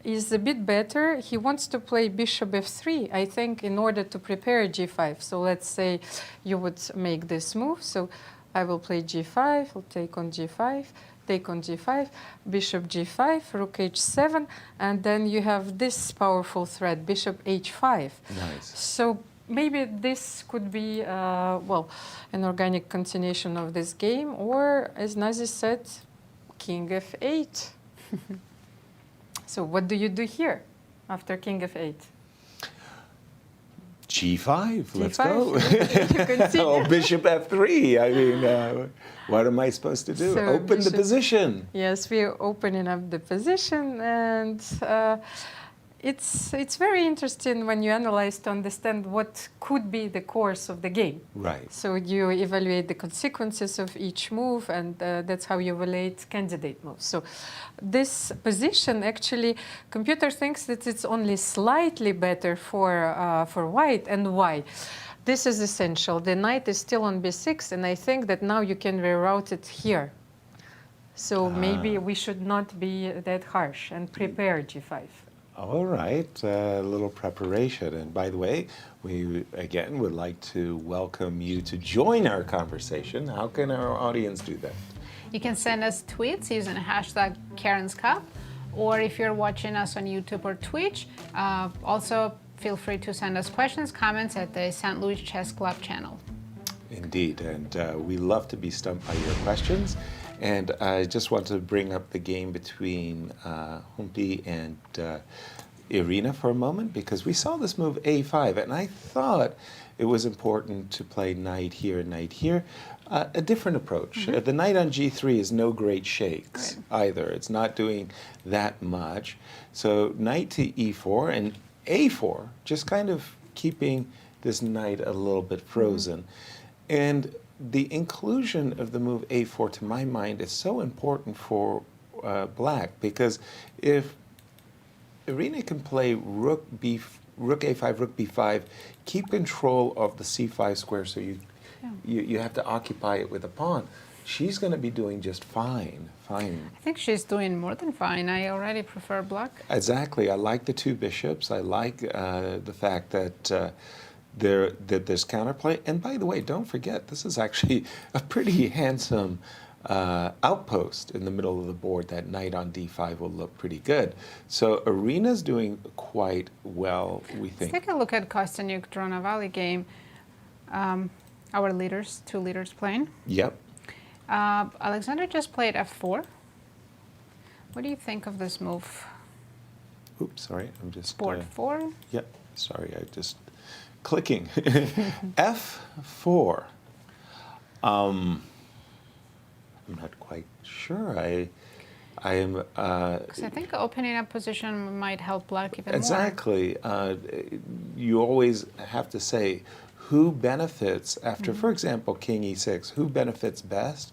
is a bit better. He wants to play bishop f3, I think, in order to prepare g5. So let's say you would make this move. So I will play g5, I'll take on g5, take on g5, bishop g5, rook h7, and then you have this powerful threat, bishop h5. Nice. So maybe this could be, well, an organic continuation of this game, or, as Nazi said, king f8. So what do you do here after king f8? G5, let's G5. go. You continue. Oh, bishop f3. I mean, what am I supposed to do? So Open the bishop- position. Yes, we're opening up the position, and it's very interesting when you analyze to understand what could be the course of the game. Right. So you evaluate the consequences of each move, and that's how you evaluate candidate moves. So this position, actually, computer thinks that it's only slightly better for white. And why? This is essential. The knight is still on b6, and I think that now you can reroute it here. So maybe we should not be that harsh and prepare g5. All right, a little preparation. And by the way, we again would like to welcome you to join our conversation. How can our audience do that? You can send us tweets using hashtag Cairns Cup, or if you're watching us on YouTube or Twitch, also feel free to send us questions, comments at the St. Louis Chess Club channel. Indeed, and we love to be stumped by your questions. And I just want to bring up the game between Humpy and Irina for a moment, because we saw this move a5, and I thought it was important to play knight here, knight here. A different approach. The knight on g3 is no great shakes either. It's not doing that much. So knight to e4 and a4, just kind of keeping this knight a little bit frozen. And the inclusion of the move a4, to my mind, is so important for black, because if Irina can play rook a5, rook b5, keep control of the c5 square, so you have to occupy it with a pawn. she's going to be doing just fine. I think she's doing more than fine. I already prefer black. Exactly. I like the two bishops. I like the fact that there's counterplay. And by the way, don't forget, this is actually a pretty handsome outpost in the middle of the board. That knight on d5 will look pretty good. So Irina's doing quite well, we think. Let's take a look at Kosteniuk Dronavalli game. Our leaders, 2 leaders playing. Yep. Alexandra just played f4. What do you think of this move? Oops, sorry, I'm just... Board 4. Yep, sorry, I just... Clicking. f4. I'm not quite sure. I am... Because I think opening up position might help black even more. Exactly. You always have to say who benefits after, for example, king e6, who benefits best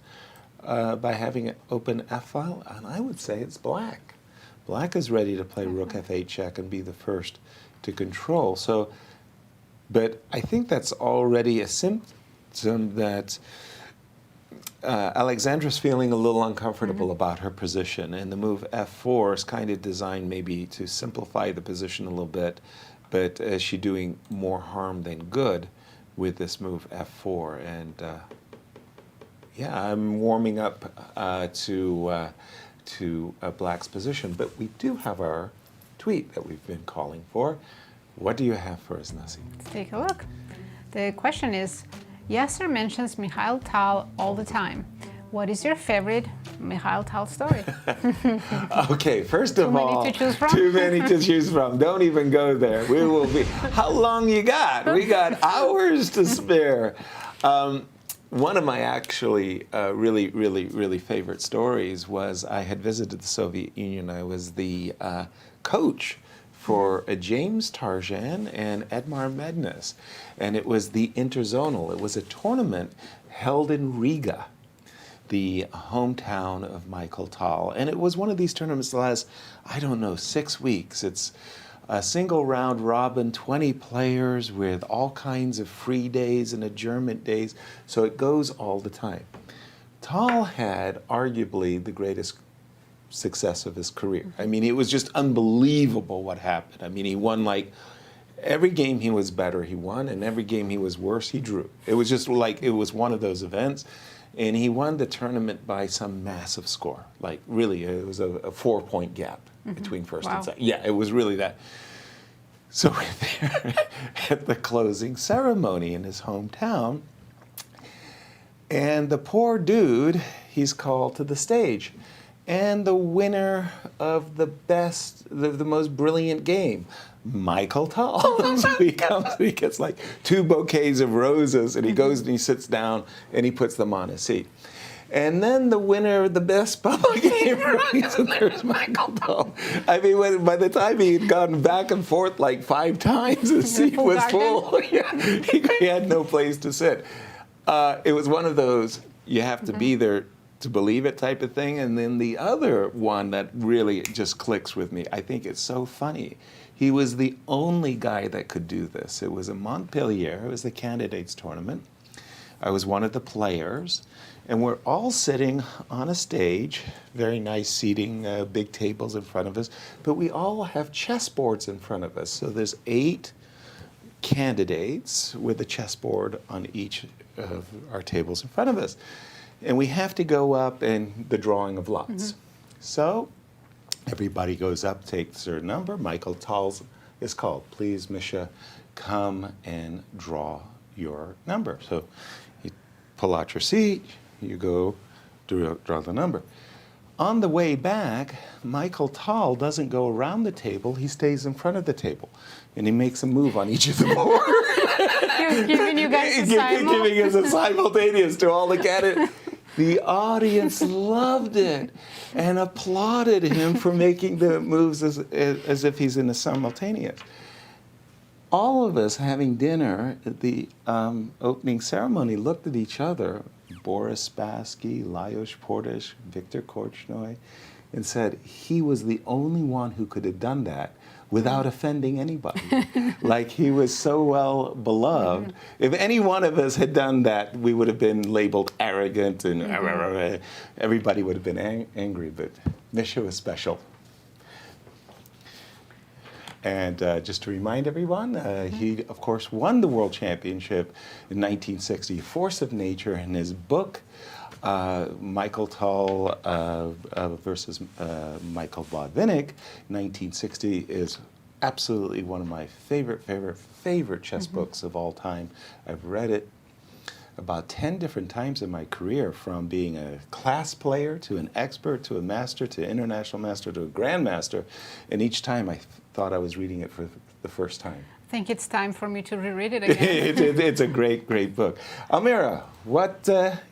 by having an open f-file? And I would say it's black. Black is ready to play rook f8 check and be the first to control. So, but I think that's already a symptom that Alexandra's feeling a little uncomfortable about her position, and the move f4 is kind of designed maybe to simplify the position a little bit, but is she doing more harm than good with this move f4? And yeah, I'm warming up to black's position, but we do have our tweet that we've been calling for. What do you have for us, Nasi? Let's take a look. The question is, Yasser mentions Mikhail Tal all the time. What is your favorite Mikhail Tal story? Okay, first of all, too many to choose from? Too many to choose from. Don't even go there. We will be. How long you got? We got hours to spare. One of my actually really favorite stories was I had visited the Soviet Union. I was the coach for James Tarjan and Edmar Mednes, and it was the interzonal. It was a tournament held in Riga, the hometown of Michael Tal. And it was one of these tournaments that lasts, I don't know, 6 weeks. It's a single round robin, 20 players with all kinds of free days and adjournment days. So it goes all the time. Tal had arguably the greatest success of his career. I mean, it was just unbelievable what happened. I mean, he won like every game he was better, he won, and every game he was worse, he drew. It was just like, it was one of those events. And he won the tournament by some massive score. Like, really, it was a 4-point gap between first and second. Yeah, it was really that. So we're there at the closing ceremony in his hometown. And the poor dude, he's called to the stage. And the winner of the best, the most brilliant game, Michael Tal. So he comes, he gets like 2 bouquets of roses, and he goes and he sits down and he puts them on his seat. And then the winner of the best public game, and there's Michael Tal. I mean, by the time he had gone back and forth like 5 times, his seat was full. Yeah, he had no place to sit. It was one of those, you have to be there to believe it type of thing. And then the other one that really just clicks with me, I think it's so funny. He was the only guy that could do this. It was in Montpellier. It was the candidates tournament. I was one of the players. And we're all sitting on a stage, very nice seating, big tables in front of us. But we all have chessboards in front of us. So there's 8 candidates with a chessboard on each of our tables in front of us. And we have to go up in the drawing of lots. So everybody goes up, takes their number. Michael Tal is called. Please, Misha, come and draw your number. So you pull out your seat, you go draw the number. On the way back, Michael Tal doesn't go around the table, he stays in front of the table. And he makes a move on each of the boards. He was giving you guys giving us a simultaneous to all the candidates. The audience loved it and applauded him for making the moves as if he's in a simultaneous. All of us having dinner at the opening ceremony looked at each other, Boris Spassky, Lajos Portas, Viktor Korchnoi, and said he was the only one who could have done that without offending anybody. Like he was so well beloved. If any one of us had done that, we would have been labeled arrogant and everybody would have been angry, but Misha was special. And just to remind everyone, he, of course, won the World Championship in 1960, Force of Nature, in his book, Michael Tull versus Michael Vodvinik, 1960, is absolutely one of my favorite chess books of all time. I've read it about 10 different times in my career, from being a class player to an expert to a master to international master to a grandmaster, and each time I thought I was reading it for the first time. I think it's time for me to reread it again. It's a great book. Almira, what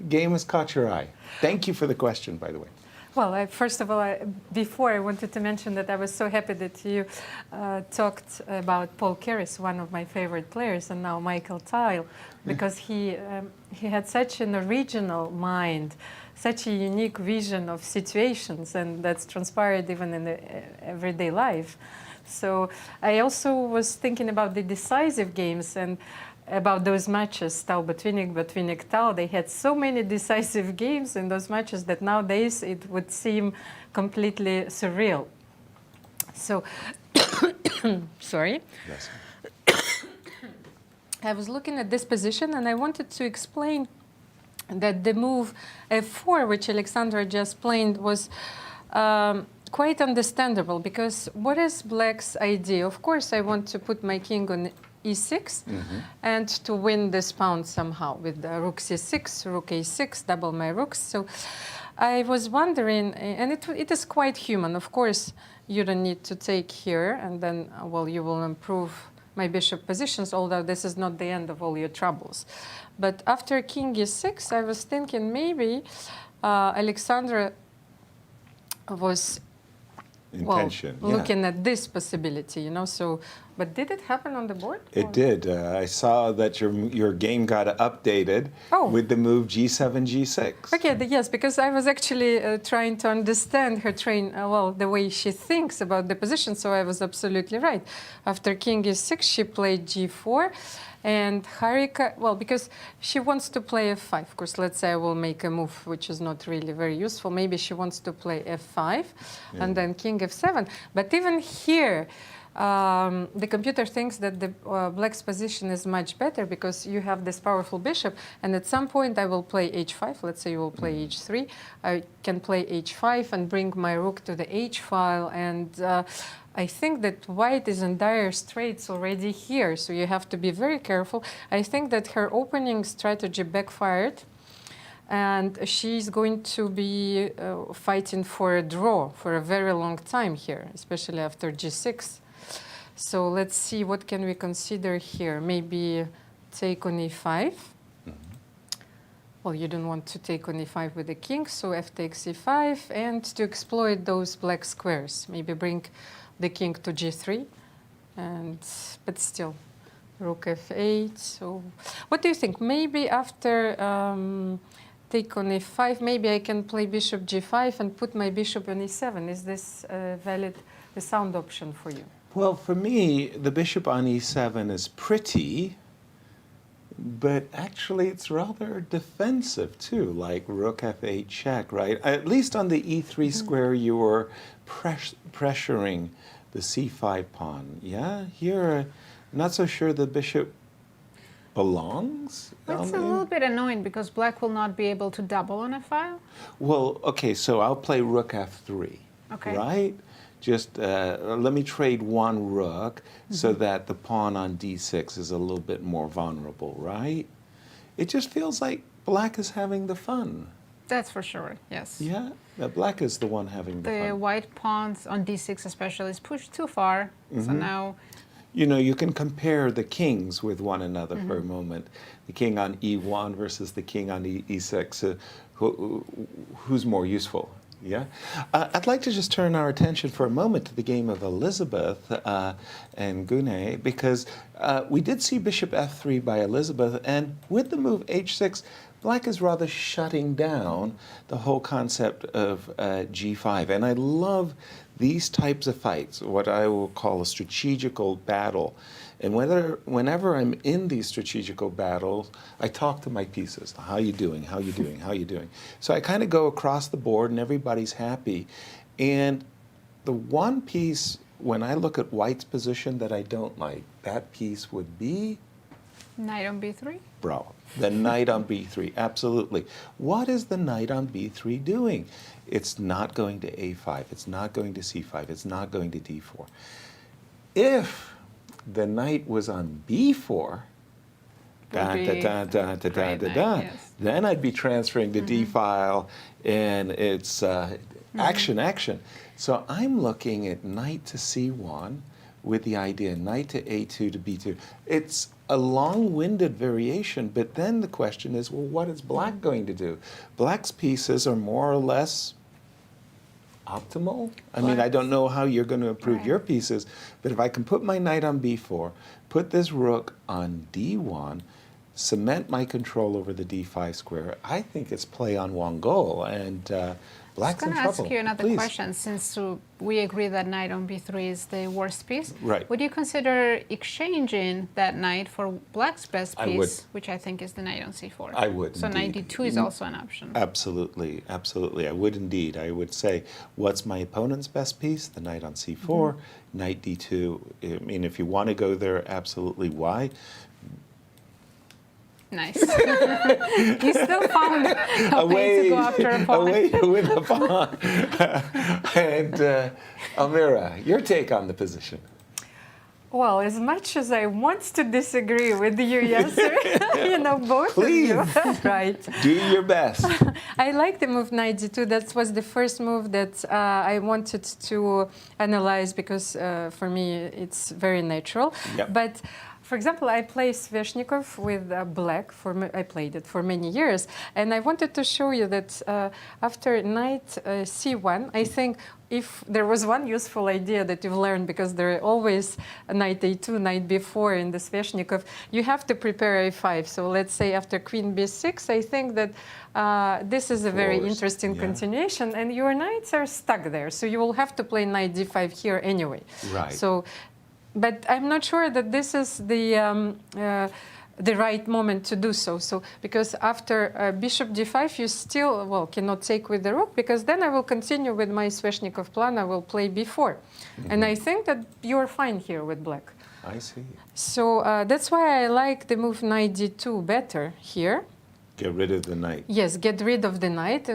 game has caught your eye? Thank you for the question, by the way. Well, first of all, before I wanted to mention that I was so happy that you talked about Paul Keres, one of my favorite players, and now Michael Tull, because he had such an original mind, such a unique vision of situations, and that's transpired even in the everyday life. So I also was thinking about the decisive games and about those matches, Tull-Botvinnik, Tull. They had so many decisive games in those matches that nowadays it would seem completely surreal. So, sorry. Yes. I was looking at this position and I wanted to explain that the move f4, which Alexandra just played, was quite understandable, because what is Black's idea? Of course, I want to put my king on e6 and to win this pawn somehow with rook c6, rook a6, double my rooks. So I was wondering, and it is quite human. Of course, you don't need to take here, and then, well, you will improve my bishop positions, although this is not the end of all your troubles. But after king e6, I was thinking maybe Alexandra was looking at this possibility, you know. So, but did it happen on the board? It did. I saw that your game got updated with the move g7, g6. Okay, yes, because I was actually trying to understand her the way she thinks about the position. So I was absolutely right. After king e6, she played g4. And Harika, well, because she wants to play f5. Of course, let's say I will make a move which is not really very useful. Maybe she wants to play f5 and then king f7. But even here, the computer thinks that the Black's position is much better, because you have this powerful bishop. And at some point, I will play h5. Let's say you will play h3. I can play h5 and bring my rook to the h file. And I think that white is in dire straits already here, so you have to be very careful. I think that her opening strategy backfired, and she's going to be fighting for a draw for a very long time here, especially after g6. So let's see, what can we consider here? Maybe take on e5. Well, you don't want to take on e5 with the king, so f takes e5, and to exploit those black squares, maybe bring the king to g3, but still, rook f8. So, what do you think? Maybe after take on e5, maybe I can play bishop g5 and put my bishop on e7. Is this a sound option for you? Well, for me, the bishop on e7 is pretty, but actually it's rather defensive too, like rook f8 check, right? At least on the e3 square, you were pressuring the c5 pawn. Yeah, here, not so sure the bishop belongs. It's a little bit annoying, because Black will not be able to double on a file. Well, okay, so I'll play rook f3, right? Just let me trade one rook so that the pawn on d6 is a little bit more vulnerable, right? It just feels like Black is having the fun. That's for sure, yes. Yeah, Black is the one having the fun. The white pawns on d6 especially is pushed too far, so now... You know, you can compare the kings with one another for a moment. The king on e1 versus the king on e6. Who's more useful? Yeah, I'd like to just turn our attention for a moment to the game of Elisabeth and Gunay, because we did see bishop f3 by Elisabeth, and with the move h6, Black is rather shutting down the whole concept of g5. And I love these types of fights, what I will call a strategical battle, and whenever I'm in these strategical battles, I talk to my pieces. How you doing? How you doing? How you doing? So I kind of go across the board, and everybody's happy. And the one piece, when I look at White's position that I don't like, that piece would be? Knight on b3? Bravo. The knight on b3, absolutely. What is the knight on b3 doing? It's not going to a5. It's not going to c5. It's not going to d4. If the knight was on b4, then I'd be transferring the d file, and it's action, action. So I'm looking at knight to c1 with the idea knight to a2 to b2. It's a long-winded variation, but then the question is, well, what is black going to do? Black's pieces are more or less optimal. I mean, I don't know how you're going to improve your pieces, but if I can put my knight on b4, put this rook on d1, cement my control over the d5 square, I think it's play on one goal, and black's in trouble. I was going to ask you another Please. question, since we agree that knight on b3 is the worst piece. Right. Would you consider exchanging that knight for black's best I piece, would. which I think is the knight on c4? I would, So knight indeed. d2 is also an option. Absolutely, absolutely. I would indeed. I would say, what's my opponent's best piece? The knight on c4, knight d2. I mean, if you want to go there, absolutely. Why? Nice. You still found a way to go after a pawn. Away with a pawn. And Almira, your take on the position? Well, as much as I want to disagree with you, Yasser, you know, both Please. of you, right? Do your best. I like the move knight d2. That was the first move that I wanted to analyze because for me it's very natural. Yep. But for example, I play Sveshnikov with black. I played it for many years, and I wanted to show you that after knight c1, I think if there was one useful idea that you've learned, because there are always knight a2, knight b4 in the Sveshnikov, you have to prepare a5. So let's say after queen b6, I think that this is a very interesting continuation, and your knights are stuck there. So you will have to play knight d5 here anyway. Right. So, but I'm not sure that this is the right moment to do so. So, because after bishop d5, you still, well, cannot take with the rook, because then I will continue with my Sveshnikov plan. I will play b4. And I think that you're fine here with black. I see. So that's why I like the move knight d2 better here. Get rid of the knight. Yes, get rid of the knight,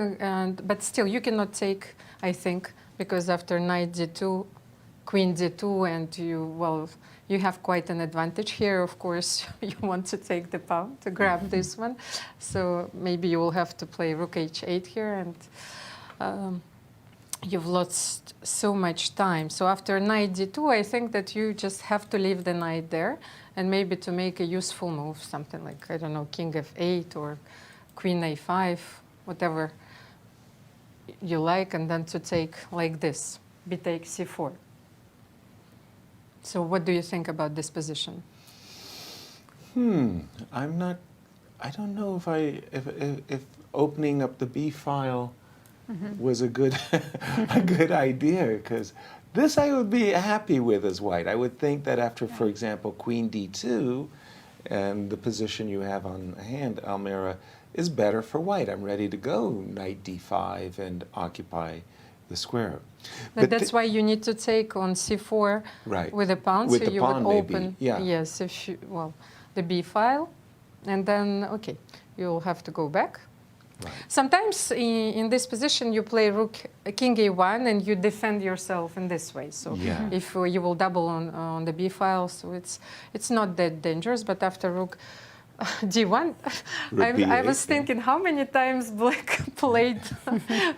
but still you cannot take, I think, because after knight d2, queen d2, and you have quite an advantage here. Of course, you want to take the pawn to grab this one, so maybe you will have to play rook h8 here, and you've lost so much time. So after knight d2, I think that you just have to leave the knight there, and maybe to make a useful move, something like, I don't know, king f8 or queen a5, whatever you like, and then to take like this, b takes c4. So what do you think about this position? I don't know if opening up the B file was a good idea, because this I would be happy with as white. I would think that after, for example, queen d2 and the position you have on hand, Almira, is better for white. I'm ready to go knight d5 and occupy the square. But that's why you need to take on c4 with a pawn, with so the you pawn, would open maybe. Yeah. Yes, if you, the b file, and then okay, you'll have to go back. Right. Sometimes in this position you play rook king a1 and you defend yourself in this way. So if you will double on the b file, so it's not that dangerous. But after rook d1, I was thinking how many times black played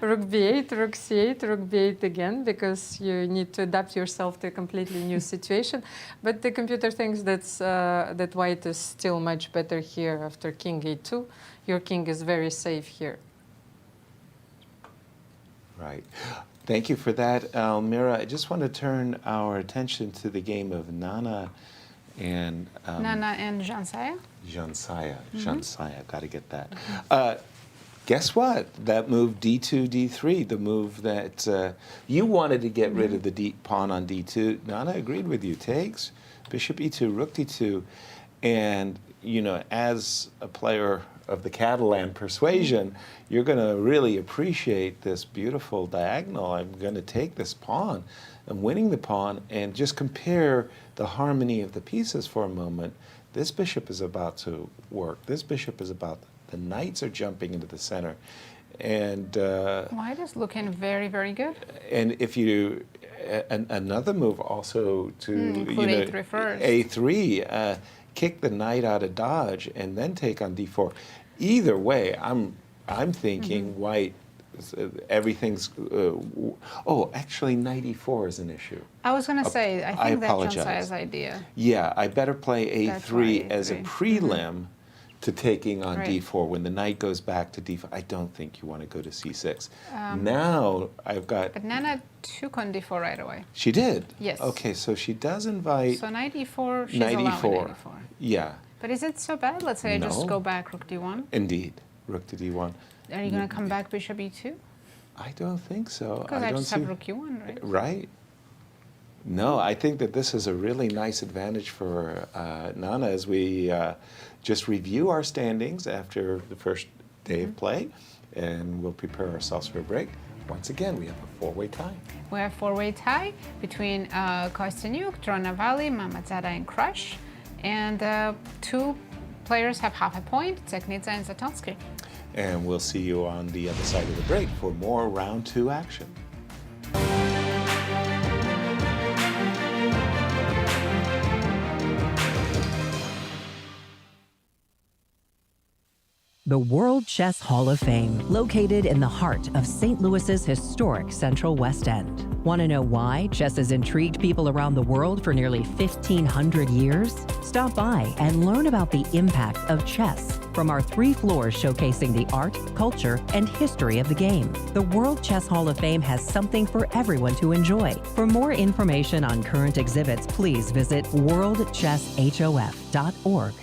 rook b8, rook c8, rook b8 again, because you need to adapt yourself to a completely new situation. But the computer thinks that white is still much better here after king a2. Your king is very safe here. Right. Thank you for that, Almira. I just want to turn our attention to the game of Nana and Nana and Zhansaya. Zhansaya. Zhansaya. Got to get that. guess what? That move d2, d3, the move that you wanted to get rid of the pawn on d2. Nana agreed with you. Takes, bishop e2, rook d2. And, as a player of the Catalan persuasion, you're going to really appreciate this beautiful diagonal. I'm going to take this pawn. I'm winning the pawn, and just compare the harmony of the pieces for a moment. This bishop is about to work. This bishop is about, the knights are jumping into the center. And White is looking very, very good. And if you, another move also to, include a3 first. a3, kick the knight out of dodge, and then take on d4. Either way, I'm thinking white, everything's, actually knight e4 is an issue. I was going to say, I think that's Zhansaya's idea. Yeah, I better play a3 as a prelim to taking on Right. d4. When the knight goes back to d4, I don't think you want to go to c6. Now I've got... But Nana took on d4 right away. She did? Yes. Okay, so she does invite... So knight e4, she's knight allowing e4. knight e4. Yeah. But is it so bad? Let's say I just No. go back rook d1. Indeed. Rook to d1. Are you going to come back bishop e2? I don't think so. Because I don't just have rook e1, right? Right. No, I think that this is a really nice advantage for Nana as we just review our standings after the first day of play, and we'll prepare ourselves for a break. Once again, we have a four-way tie. We have four-way tie between Kosteniuk, Dronavalli, Mammadzada, and Krush. And two players have half a point, Dzagnidze and Zatonskih. And we'll see you on the other side of the break for more round two action. The World Chess Hall of Fame, located in the heart of St. Louis's historic Central West End. Want to know why chess has intrigued people around the world for nearly 1,500 years? Stop by and learn about the impact of chess from our 3 floors showcasing the art, culture, and history of the game. The World Chess Hall of Fame has something for everyone to enjoy. For more information on current exhibits, please visit worldchesshof.org.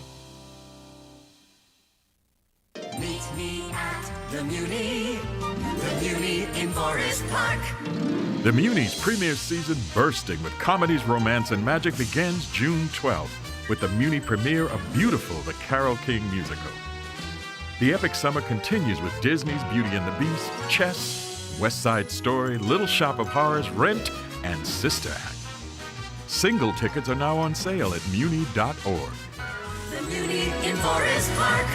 Meet me at the Muni in Forest Park. The Muni's premiere season bursting with comedies, romance, and magic begins June 12th with the Muni premiere of Beautiful, the Carole King musical. The epic summer continues with Disney's Beauty and the Beast, Chess, West Side Story, Little Shop of Horrors, Rent, and Sister Act. Single tickets are now on sale at muni.org. The Muni in Forest Park.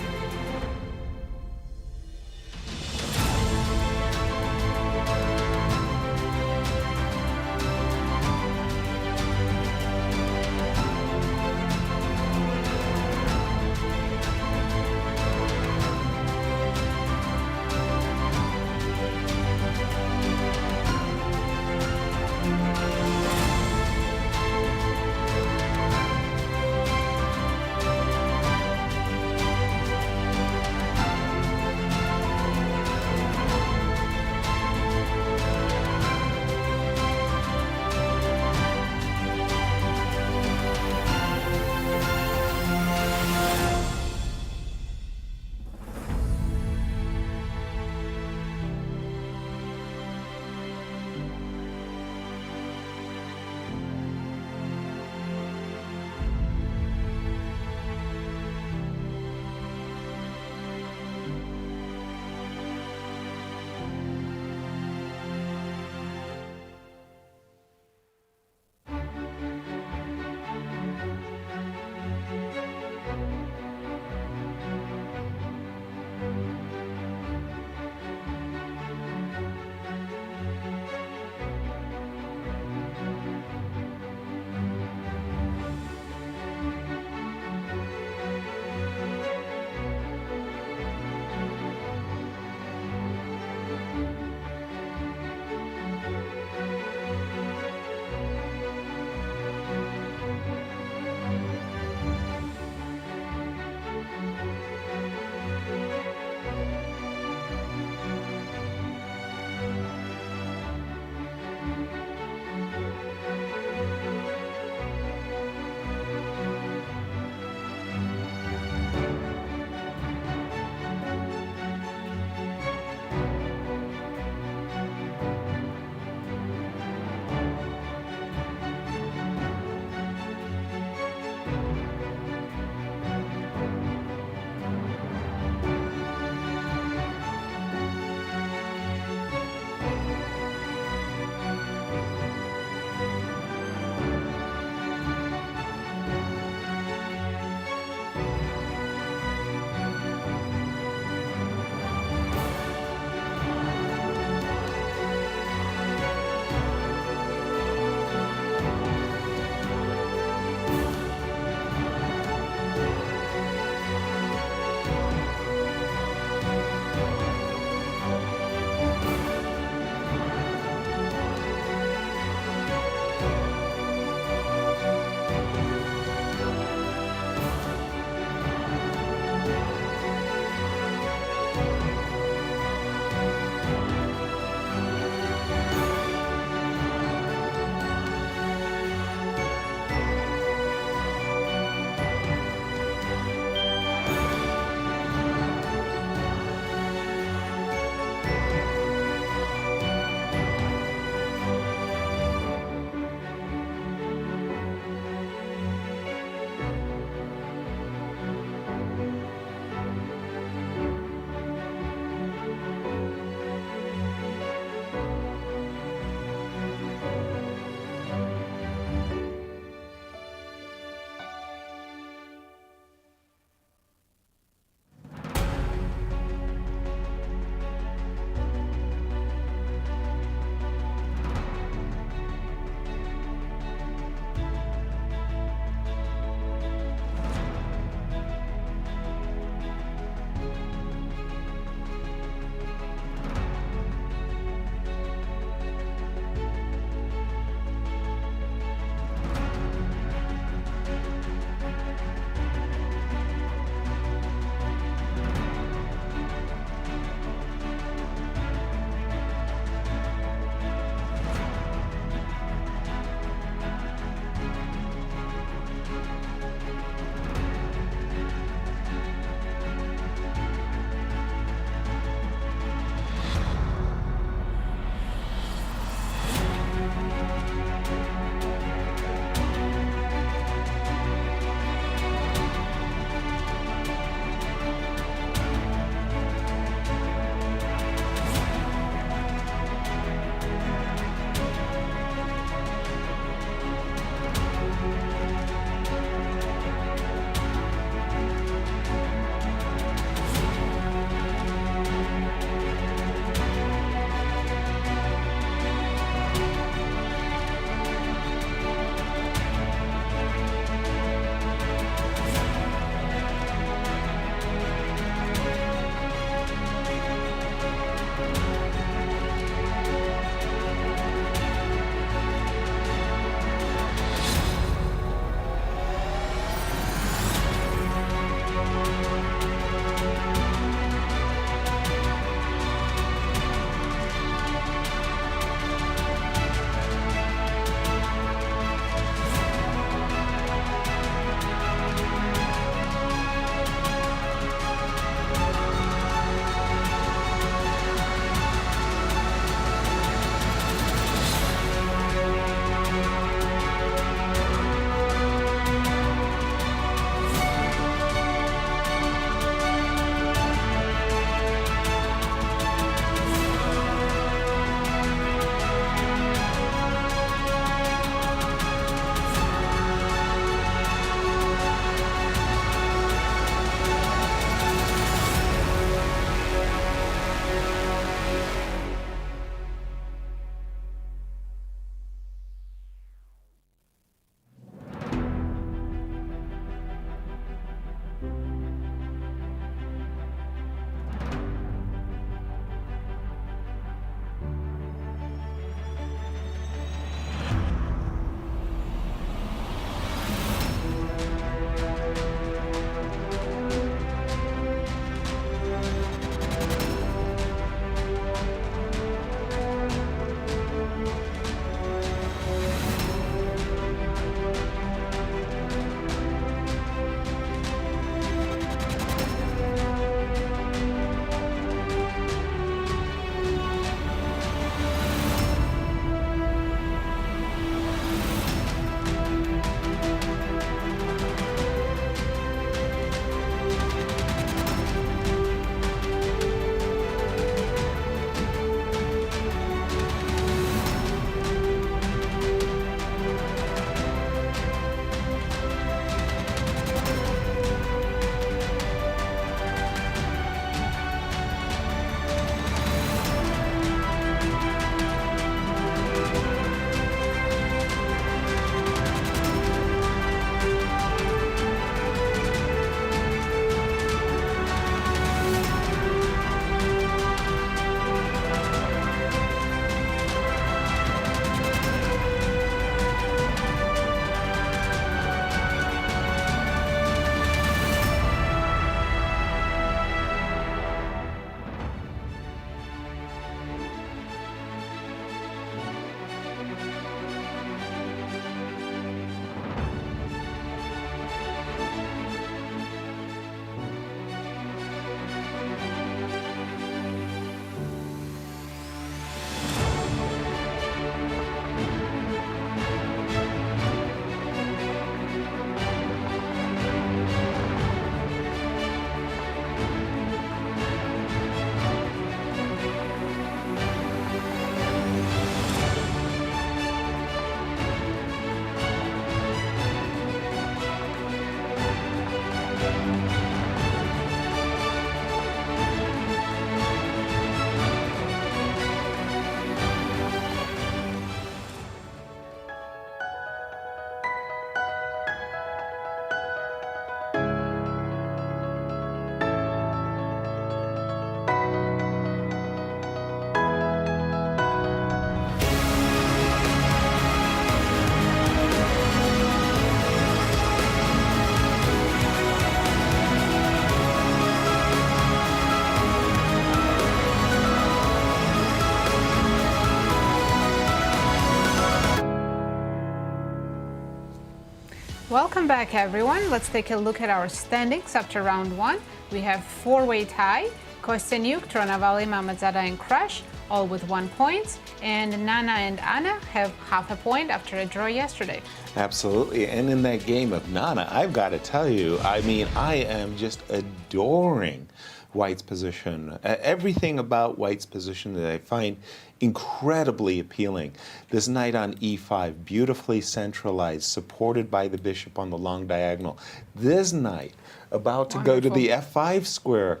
Welcome back, everyone. Let's take a look at our standings after round 1. We have 4-way tie. Kosteniuk, Dronavalli, Mammadzada, and Krush, all with 1 point. And Nana and Anna have half a point after a draw yesterday. Absolutely. And in that game of Nana, I've got to tell you, I mean, I am just adoring White's position. Everything about White's position that I find incredibly appealing. This knight on e5, beautifully centralized, supported by the bishop on the long diagonal. This knight about to go to the f5 square,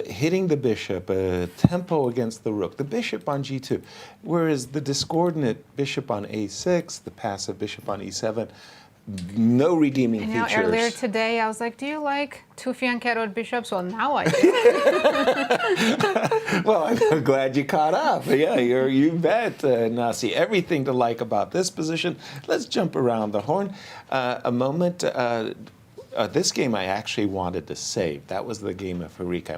hitting the bishop, tempo against the rook, the bishop on g2, whereas the discordant bishop on a6, the passive bishop on e7, no redeeming features. Earlier today, I was like, do you like two fianchettoed bishops? Well, now I do. Well, I'm glad you caught up. Yeah, you bet, Nasi. Everything to like about this position. Let's jump around the horn a moment. This game I actually wanted to save. That was the game of Harika.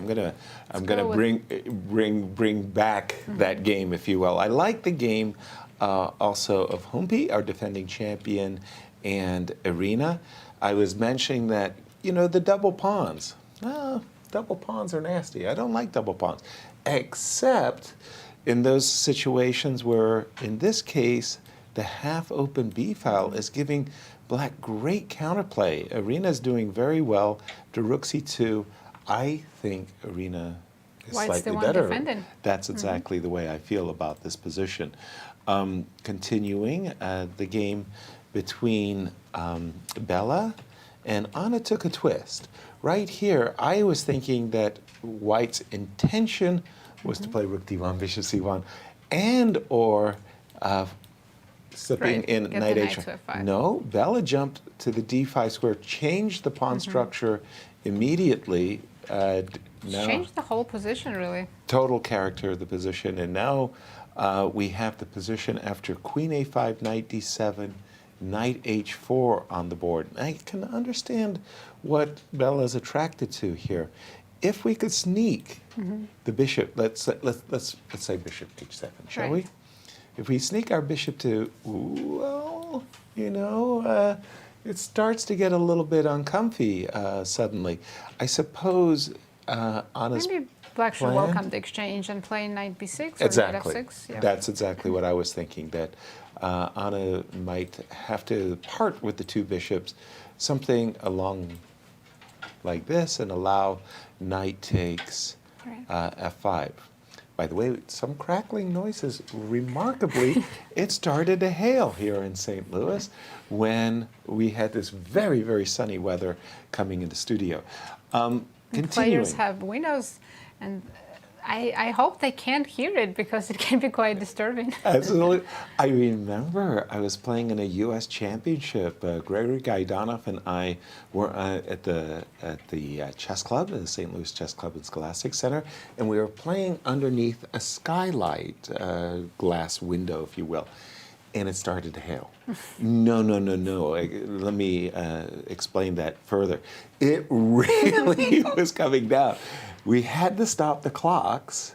I'm gonna bring back that game, if you will. I like the game also of Humpy, our defending champion, and Irina. I was mentioning that, you know, the double pawns. Double pawns are nasty. I don't like double pawns, except in those situations where, in this case, the half-open B file is giving Black great counterplay. Irina's doing very well. To rook c2, I think Irina is slightly better. Defending. That's exactly the way I feel about this position. Continuing the game between Bella and Anna took a twist. Right here, I was thinking that White's intention was to play rook d1, bishop c1, and or slipping in knight h5. No, Bella jumped to the d5 square, changed the pawn structure immediately. Changed the whole position, really. Total character of the position, and now we have the position after queen a5, knight d7, knight h4 on the board. I can understand what Bella's attracted to here. If we could sneak the bishop, let's say bishop h7, shall we? If we sneak our bishop to, well, you know, it starts to get a little bit uncomfy suddenly. I suppose Anna's Maybe Black should welcome the exchange and play knight b6 or knight f6. Yeah. That's exactly what I was thinking, that Anna might have to part with the two bishops, something along like this, and allow knight takes f5. By the way, some crackling noises. Remarkably, it started to hail here in St. Louis when we had this very, very sunny weather coming into studio. Players have windows, and I hope they can't hear it because it can be quite disturbing. Absolutely. I remember I was playing in a U.S. championship. Gregory Gaidanov and I were at the chess club, the St. Louis Chess Club and Scholastic Center, and we were playing underneath a skylight, glass window, if you will, and it started to hail. No. Let me explain that further. It really was coming down. We had to stop the clocks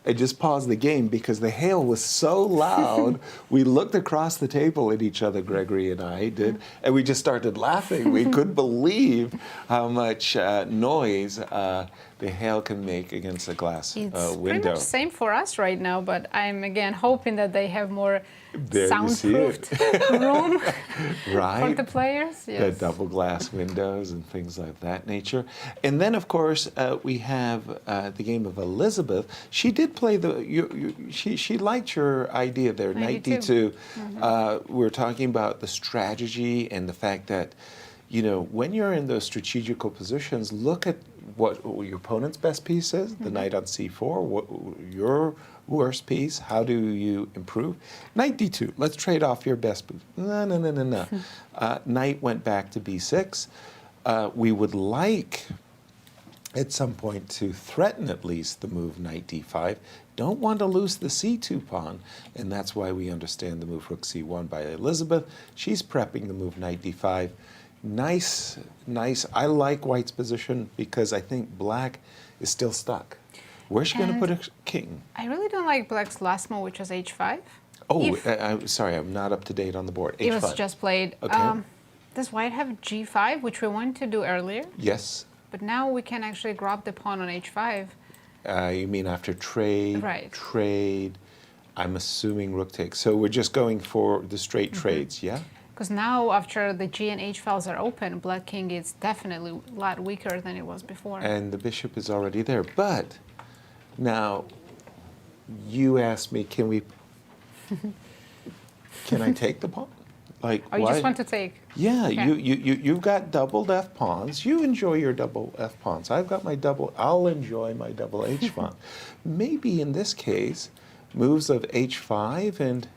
and just pause the game because the hail was so loud. We looked across the table at each other, Gregory and I did, and we just started laughing. We couldn't believe how much noise the hail can make against a glass window. It's pretty much the same for us right now, but I'm again hoping that they have more soundproofed room for the players. Yes. The double glass windows and things like that nature. And then, of course, we have the game of Elisabeth. She did play she liked your idea there, knight d2. We're talking about the strategy and the fact that, you know, when you're in those strategical positions, look at what your opponent's best piece is, the knight on c4, what your worst piece, how do you improve? Knight d2, let's trade off your best move. No. Knight went back to b6. We would like, at some point, to threaten at least the move knight d5. Don't want to lose the c2 pawn, and that's why we understand the move rook c1 by Elisabeth. She's prepping the move knight d5. Nice. I like White's position because I think Black is still stuck. Where's she going to put a king? I really don't like Black's last move, which was h5. Oh, I'm sorry, I'm not up to date on the board. It was just played. Okay. Does white have g5, which we wanted to do earlier? Yes. But now we can actually grab the pawn on h5. You mean after trade? Right. Trade. I'm assuming rook takes. So we're just going for the straight trades, yeah? Because now, after the g and h files are open, black king is definitely a lot weaker than it was before. And the bishop is already there. But now, you asked me, can I take the pawn? Like, Oh, you why? just want to take? Yeah, Okay. you've got doubled F pawns. You enjoy your double F pawns. I've got my double. I'll enjoy my double H pawn. Maybe in this case, moves of H5, and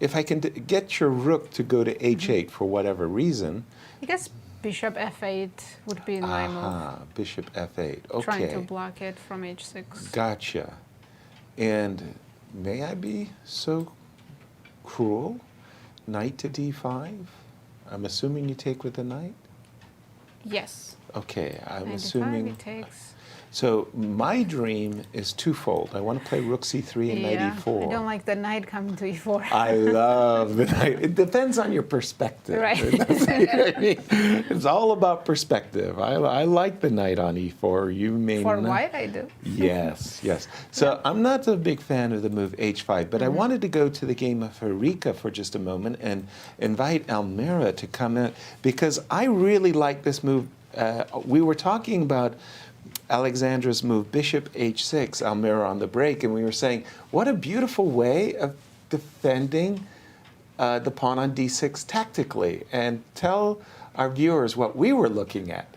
if I can get your rook to go to H8 for whatever reason. I guess bishop f8 would be my Bishop F8. Okay. move. Trying to block it from h6. Gotcha. And may I be so cruel? Knight to D5? I'm assuming you take with the knight? Yes. Okay, I'm 95, assuming. it takes. So my dream is twofold. I want to play rook c3 and knight e4. I don't like the knight coming to e4. I love the knight. It depends on your perspective. Right. It's all about perspective. I like the knight on e4. You may For not. white, I do. Yes, yes. So I'm not a big fan of the move h5, but I wanted to go to the game of Harika for just a moment and invite Almira to come in, because I really like this move. We were talking about Alexandra's move, bishop h6, Almira on the break, and we were saying, what a beautiful way of defending the pawn on d6 tactically. And tell our viewers what we were looking at.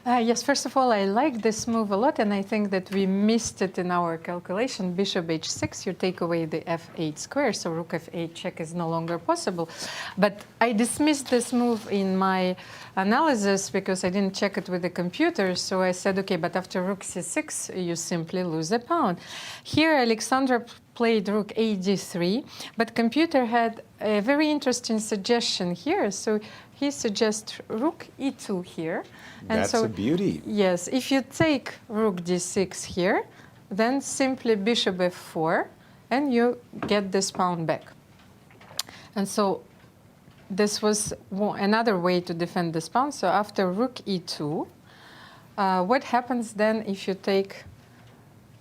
Yes, first of all, I like this move a lot, and I think that we missed it in our calculation. Bishop h6, you take away the f8 square, so rook f8 check is no longer possible. But I dismissed this move in my analysis because I didn't check it with the computer. So I said, okay, but after rook c6, you simply lose a pawn. Here, Alexandra played rook a d3, but computer had a very interesting suggestion here. So he suggests rook e2 here. And That's so, a beauty. Yes, if you take rook d6 here, then simply bishop f4, and you get this pawn back. And so this was another way to defend this pawn. So after rook e2, what happens then if you take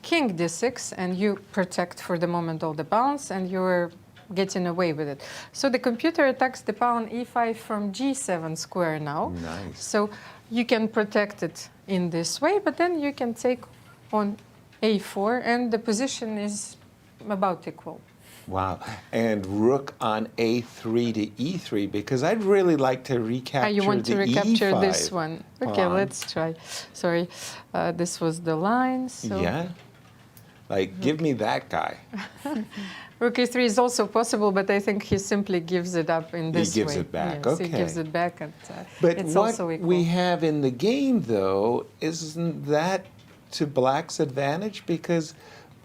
king d6 and you protect for the moment all the pawns and you're getting away with it? So the computer attacks the pawn e5 from g7 square now. Nice. So you can protect it in this way, but then you can take on a4, and the position is about equal. Wow. And rook on a3 to e3, because I'd really like to recapture You want to the recapture e5 this one? Okay, pawn. let's try. Sorry, this was the line. So Yeah? Like, give me that guy. rook e3 is also possible, but I think he simply gives it up in this way. He gives it back, Yes, okay. he gives it back, and But it's what also equal. we have in the game, though, isn't that to black's advantage? Because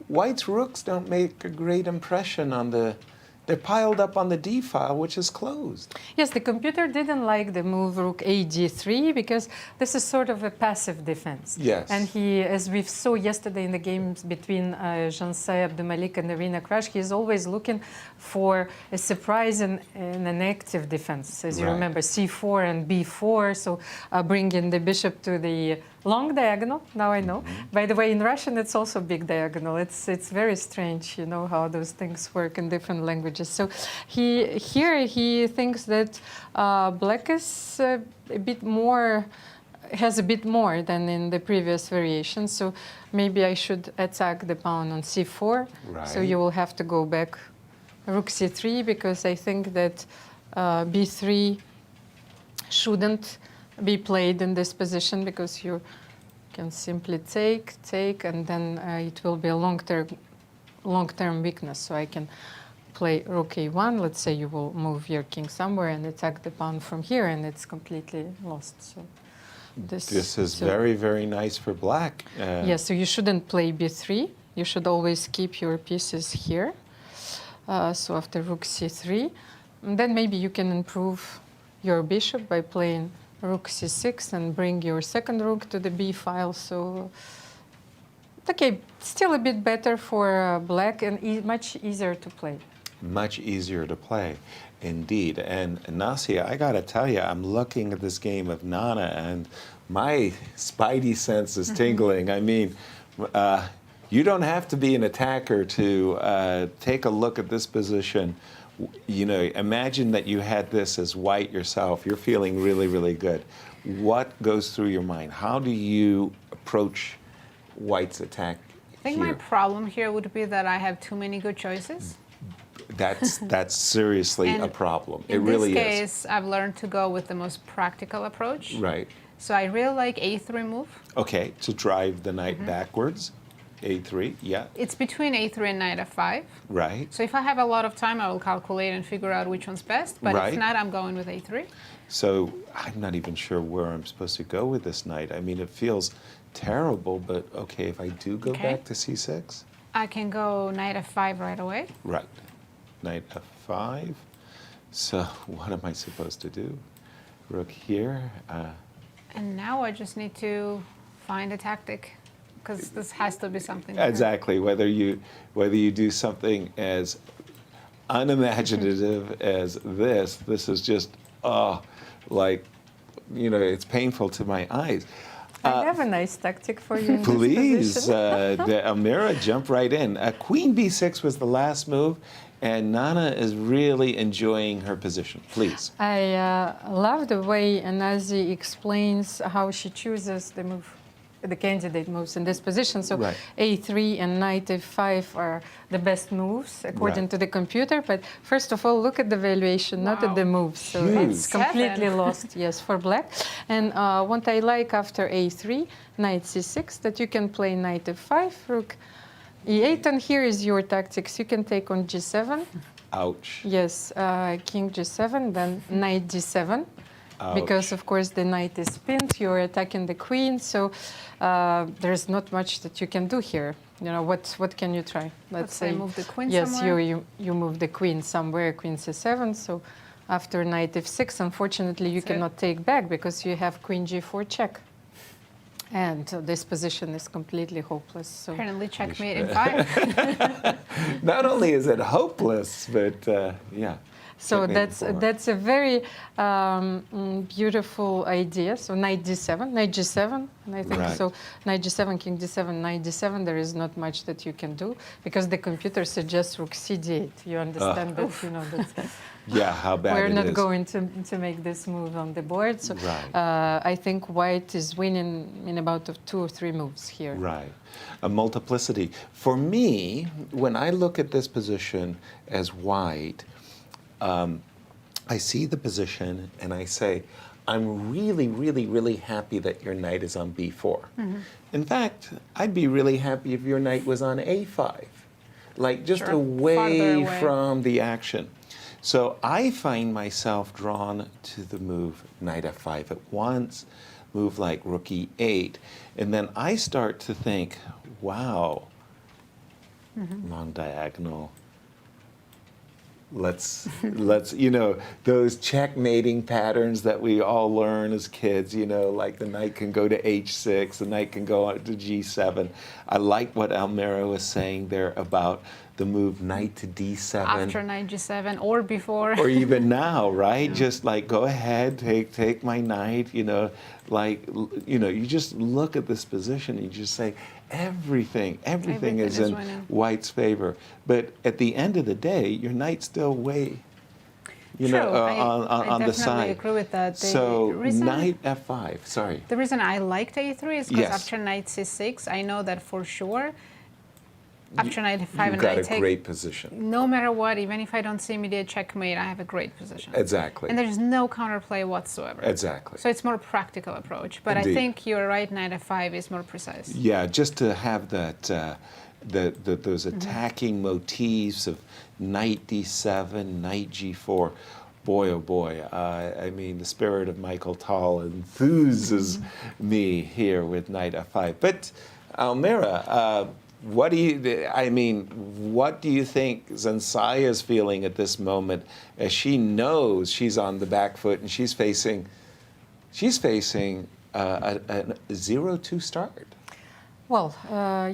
white's rooks don't make a great impression on the... They're piled up on the d file, which is closed. Yes, the computer didn't like the move rook a d3 because this is sort of a passive defense. Yes. And he, as we saw yesterday in the games between Zhansaya, Abdumalik, and Irina, Krush, he's always looking for a surprise and an active defense. As you Right. remember, c4 and b4, so bringing the bishop to the long diagonal. Now I know. By the way, in Russian, it's also big diagonal. It's very strange, you know, how those things work in different languages. So here he thinks that black is a bit more, has a bit more than in the previous variation. So maybe I should attack the pawn on c4. Right. So you will have to go back rook c3, because I think that b3 shouldn't be played in this position, because you can simply take, and then it will be a long-term weakness. So I can play rook a1. Let's say you will move your king somewhere and attack the pawn from here, and it's completely lost. So This is very, very nice for black. Yes, so you shouldn't play b3. You should always keep your pieces here. So after rook c3, and then maybe you can improve your bishop by playing rook c6 and bring your second rook to the b file. So, okay, still a bit better for black and much easier to play. Much easier to play. Indeed. And Nasia, I got to tell you, I'm looking at this game of Nana, and my spidey sense is tingling. I mean, you don't have to be an attacker to take a look at this position. You know, imagine that you had this as white yourself. You're feeling really, really good. What goes through your mind? How do you approach white's attack I think my problem here would be that I have too many good choices. That's seriously a problem. It In really this is. case, I've learned to go with the most practical approach. Right. So I really like A3 move. Okay, to drive the knight backwards. A3, yeah. It's between A3 and knight F5. Right. So if I have a lot of time, I will calculate and figure out which one's best. But Right. if not, I'm going with A3. So I'm not even sure where I'm supposed to go with this knight. I mean, it feels terrible, but okay, if I do go Okay. back to C6? I can go knight F5 right away. Right. Knight F5. So what am I supposed to do? Rook here. And now I just need to find a tactic, because this has to be something different. Exactly. Whether you do something as unimaginative as this is just like, you know, it's painful to my eyes. I have a nice tactic for you. In Please, this position. Almira, jump right in. Queen B6 was the last move, and Nana is really enjoying her position. Please. I love the way Nazi explains how she chooses the move, the candidate moves in this position. So Right. A3 and knight F5 are the best moves according Right. to the computer. But first of all, look at the valuation, not at the moves. So it's Huge. completely 7. lost, yes, for black. And what I like after A3, knight C6, that you can play knight F5, rook E8, and here is your tactics. You can take on G7. Ouch. Yes, king G7, then knight D7. Because, of course, the knight is pinned, you're attacking the queen, so there's not much that you can do here. You know, what can you try? Let's say move the queen yes, somewhere. you move the queen somewhere, queen C7, so after knight F6, unfortunately, you cannot take back because you have queen G4 check. And this position is completely hopeless. So Apparently checkmate in 5. Not only is it hopeless, but yeah. So Checkmate that's a very beautiful idea. So knight D7, knight G7, and I think Right. so. Knight G7, king D7, knight D7. There is not much that you can do because the computer suggests rook CD8. You understand that? You know that Yeah, how bad we're it not is. going to make this move on the board. So Right. I think white is winning in about 2 or 3 moves here. Right. A multiplicity. For me, when I look at this position as white, I see the position and I say, I'm really, really, really happy that your knight is on B4. In fact, I'd be really happy if your knight was on A5, like just Sure. away Farther away. from the action. So I find myself drawn to the move knight F5 at once, move like rook E8, and then I start to think, wow, long diagonal. Let's, you know, those checkmating patterns that we all learn as kids, you know, like the knight can go to H6, the knight can go to G7. I like what Almira was saying there about the move knight to D7. After knight G7 or before. Or even now, right? Just like, go ahead, take my knight, you know, like, you know, you just look at this position and you just say, everything is in winning. white's favor. But at the end of the day, your knight's still way, you True. know, on I the side. definitely agree with that. So reason- knight F5, sorry. The reason I liked A3 is because Yes. after knight C6, I know that for sure, after knight F5 You've and got I a take, great position. no matter what, even if I don't see immediate checkmate, I have a great position. Exactly. And there's no counterplay whatsoever. Exactly. So it's more practical approach. But Indeed. I think you're right, knight F5 is more precise. Yeah, just to have that, those attacking motifs of knight D7, knight G4. Boy, oh boy, I mean, the spirit of Michael Tall enthuses me here with knight F5. But Almira, what do you think Zhansaya is feeling at this moment as she knows she's on the back foot and she's facing a 0-2 start? Well,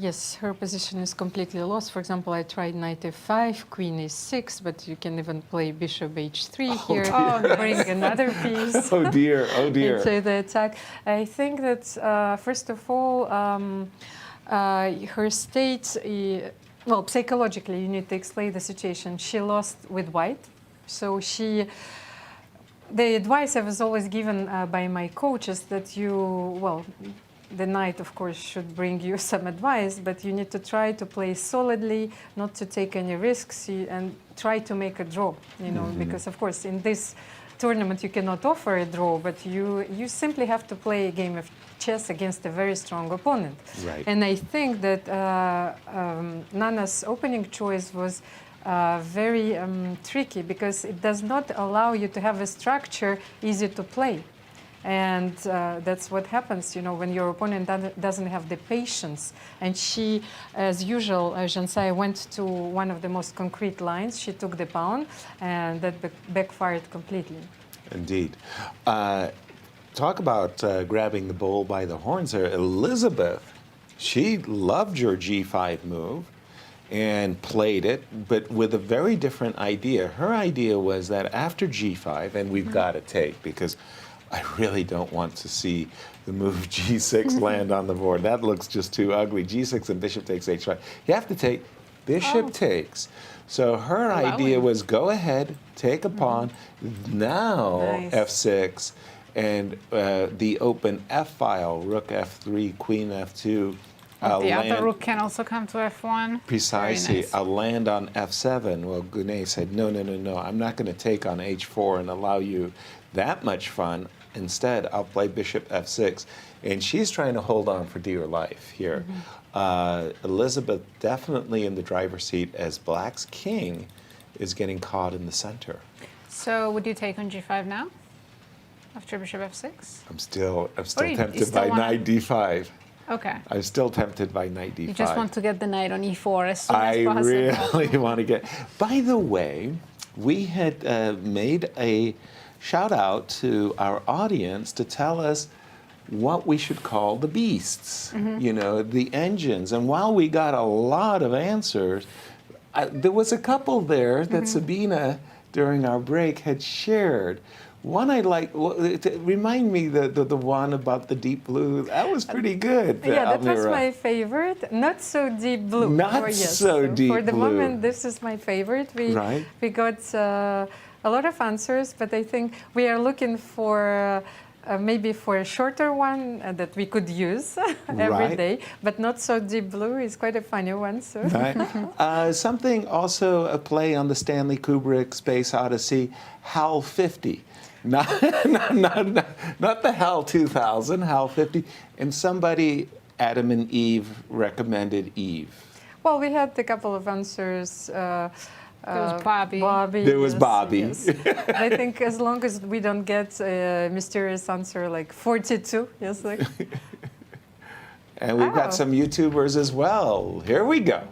yes, her position is completely lost. For example, I tried knight f5, queen e6, but you can even play bishop h3 here. dear. Bring another piece. Oh dear, oh dear. Into the attack. I think that, first of all, her state, well, psychologically, you need to explain the situation. She lost with white. So the advice I was always given by my coaches that the knight, of course, should bring you some advice, but you need to try to play solidly, not to take any risks, and try to make a draw, because, of course, in this tournament you cannot offer a draw, but you simply have to play a game of chess against a very strong opponent. Right. And I think that Nana's opening choice was very tricky because it does not allow you to have a structure easy to play. And that's what happens, when your opponent doesn't have the patience. And she, as usual, Zhansaya went to one of the most concrete lines. She took the pawn, and that backfired completely. Indeed. Talk about grabbing the bull by the horns there. Elisabeth, she loved your g5 move and played it, but with a very different idea. Her idea was that after g5, and we've got to take, because I really don't want to see the move g6 land on the board. That looks just too ugly. g6 and bishop takes h5. You have to take bishop takes. So her idea was go ahead, take a pawn, now f6, and the open f-file, rook f3, queen f2. The other rook can also come to f1. Precisely. Nice. I'll land on f7. Well, Gunay said, no, I'm not going to take on h4 and allow you that much fun. Instead, I'll play bishop f6. And she's trying to hold on for dear life here. Elisabeth definitely in the driver's seat as Black's king is getting caught in the center. So would you take on g5 now? After bishop f6? I'm still you tempted still by wanna- knight d5. Okay. I'm still tempted by knight d5. You just want to get the knight on e4 as soon as I possible. really want to get. By the way, we had made a shout out to our audience to tell us what we should call the beasts, the engines. And while we got a lot of answers, there was a couple there that Sabina, during our break, had shared. One I like, remind me the one about the deep blue. That was pretty good. Yeah, that was Almira. my favorite. Not so deep blue. Not so deep For the blue. moment, this is my favorite. We got a lot of answers, but I think we are looking for maybe for a shorter one that we could use every day, but not so deep blue is quite a funny one. So. Right. Something also a play on the Stanley Kubrick Space Odyssey, HAL 50. Not the HAL 2000, HAL 50. And somebody, Adam and Eve, recommended Eve. Well, we had a couple of answers. There was Bobby. There was Bobby. Yes. I think as long as we don't get a mysterious answer like 42, yes, like. And we've got some YouTubers as well. Here we go.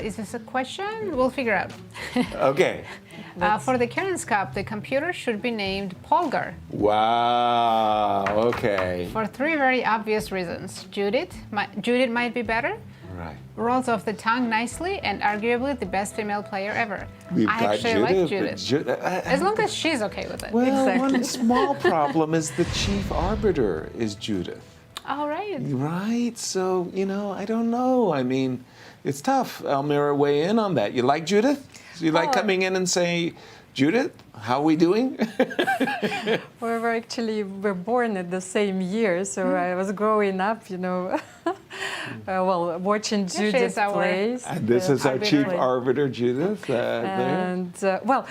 Is this a question? We'll figure out. Okay. For the Cairns Cup, the computer should be named Polgar. Wow. Okay. For three very obvious reasons. Judith might be better. Right. Rolls off the tongue nicely, and arguably the best female player ever. We've I got actually like Judith. As long as she's okay with it. Well, one small problem is the chief arbiter is Judith. All right. Right? So, I don't know. I mean, it's tough. Almira, weigh in on that. You like Judith? So you like coming in and say, Judith, how are we doing? We're born at the same year, so I was growing up, watching Judith plays. And this is our chief arbiter, Judith.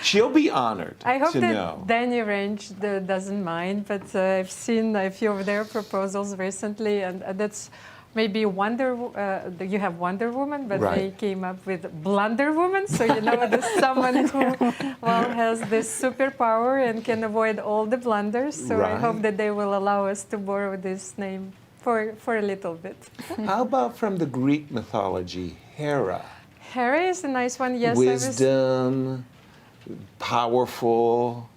She'll be honored. I hope to that know. Danny Range doesn't mind, but I've seen a few of their proposals recently, and that's maybe you have Wonder Woman, but they came up with Blunder Woman, so there's someone who has this superpower and can avoid all the blunders. So I hope that they will allow us to borrow this name for a little bit. How about from the Greek mythology, Hera? Hera is a nice one, yes. Wisdom, powerful.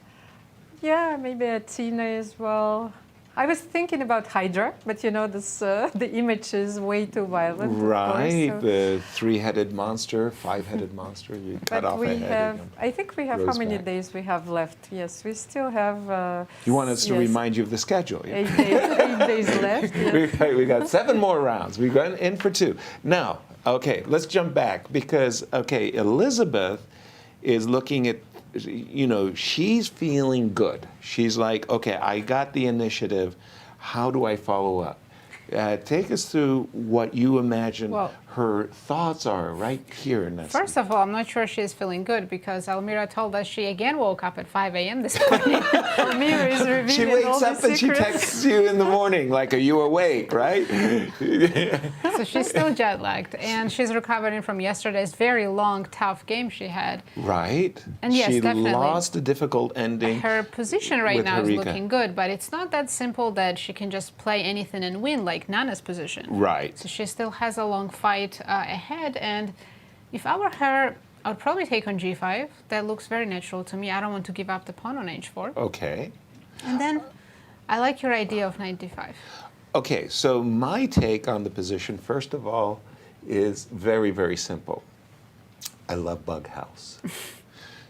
Yeah, maybe Athena as well. I was thinking about Hydra, but you know, this, the image is way too violent. Right, of course, so. the three-headed monster, five-headed monster, you cut off a head. I think we have, how many days we have left? Yes, we still have... you want us to remind you of the schedule. Yeah? 8 days left. Yes. We got 7 more rounds. We've gone in for 2. Now, okay, let's jump back because, okay, Elisabeth is looking at, you know, she's feeling good. She's like, okay, I got the initiative. How do I follow up? Take us through what you imagine her thoughts are right here in this. First of all, I'm not sure she's feeling good because Almira told us she again woke up at 5 a.m. this morning. Almira is revealing She wakes all up the and she secrets. texts you in the morning, like, are you awake, right? So she's still jet lagged, and she's recovering from yesterday's very long, tough game she had. Right. And yes, she definitely. lost a difficult ending. Her position right with now is Harika. looking good, but it's not that simple that she can just play anything and win like Nana's position. Right. So she still has a long fight ahead, and if I were her, I would probably take on g5. That looks very natural to me. I don't want to give up the pawn on h4. Okay. And then I like your idea of knight d5. Okay, so my take on the position, first of all, is very, very simple. I love bug house.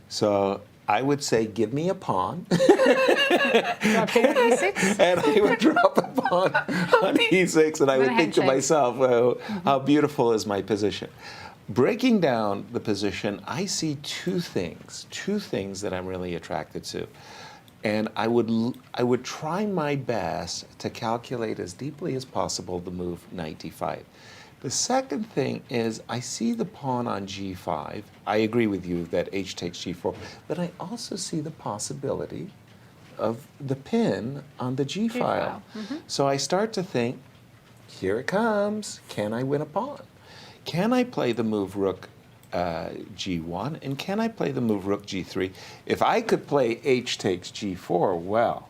So I would say, give me a pawn. Dropping e6. And I would drop a pawn on e6, and I would think to myself, well, how beautiful is my position? Breaking down the position, I see two things that I'm really attracted to. And I would try my best to calculate as deeply as possible the move knight d5. The second thing is I see the pawn on g5. I agree with you that h takes g4, but I also see the possibility of the pin on the g file. So I start to think, here it comes. Can I win a pawn? Can I play the move rook g1, and can I play the move rook g3? If I could play h takes g4, well,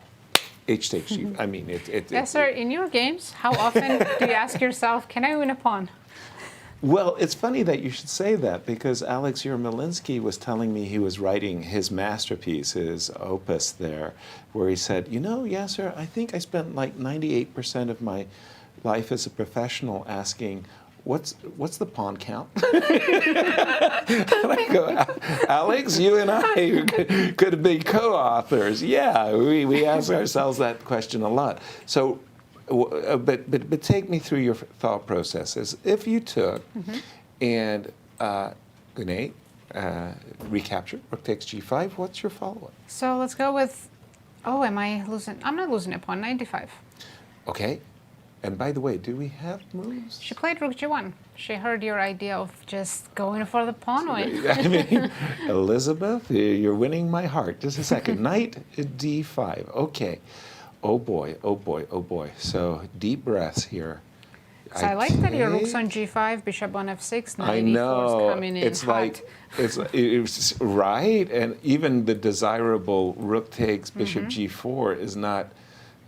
h takes g. I mean, Yes, sir. In your games, how often do you ask yourself, can I win a pawn? Well, it's funny that you should say that because Alex Yermolinsky was telling me he was writing his masterpiece, his opus there, where he said, you know, Yasser, I think I spent like 98% of my life as a professional asking, what's the pawn count? And I go, Alex, you and I could be co-authors. Yeah, we ask ourselves that question a lot. So, but take me through your thought processes. If you took and Gunay, recapture, rook takes g5, what's your follow-up? So let's go with, oh, am I losing? I'm not losing a pawn, knight d5. Okay. And by the way, do we have moves? She played rook g1. She heard your idea of just going for the pawn win. I mean, Elisabeth, you're winning my heart. Just a second. Knight d5. Okay. Oh boy, oh boy, oh boy. So deep breaths here. So I like that your rook's on g5, bishop on f6, knight I e4 know. is coming in It's hot. like, it's right. And even the desirable rook takes bishop g4 is not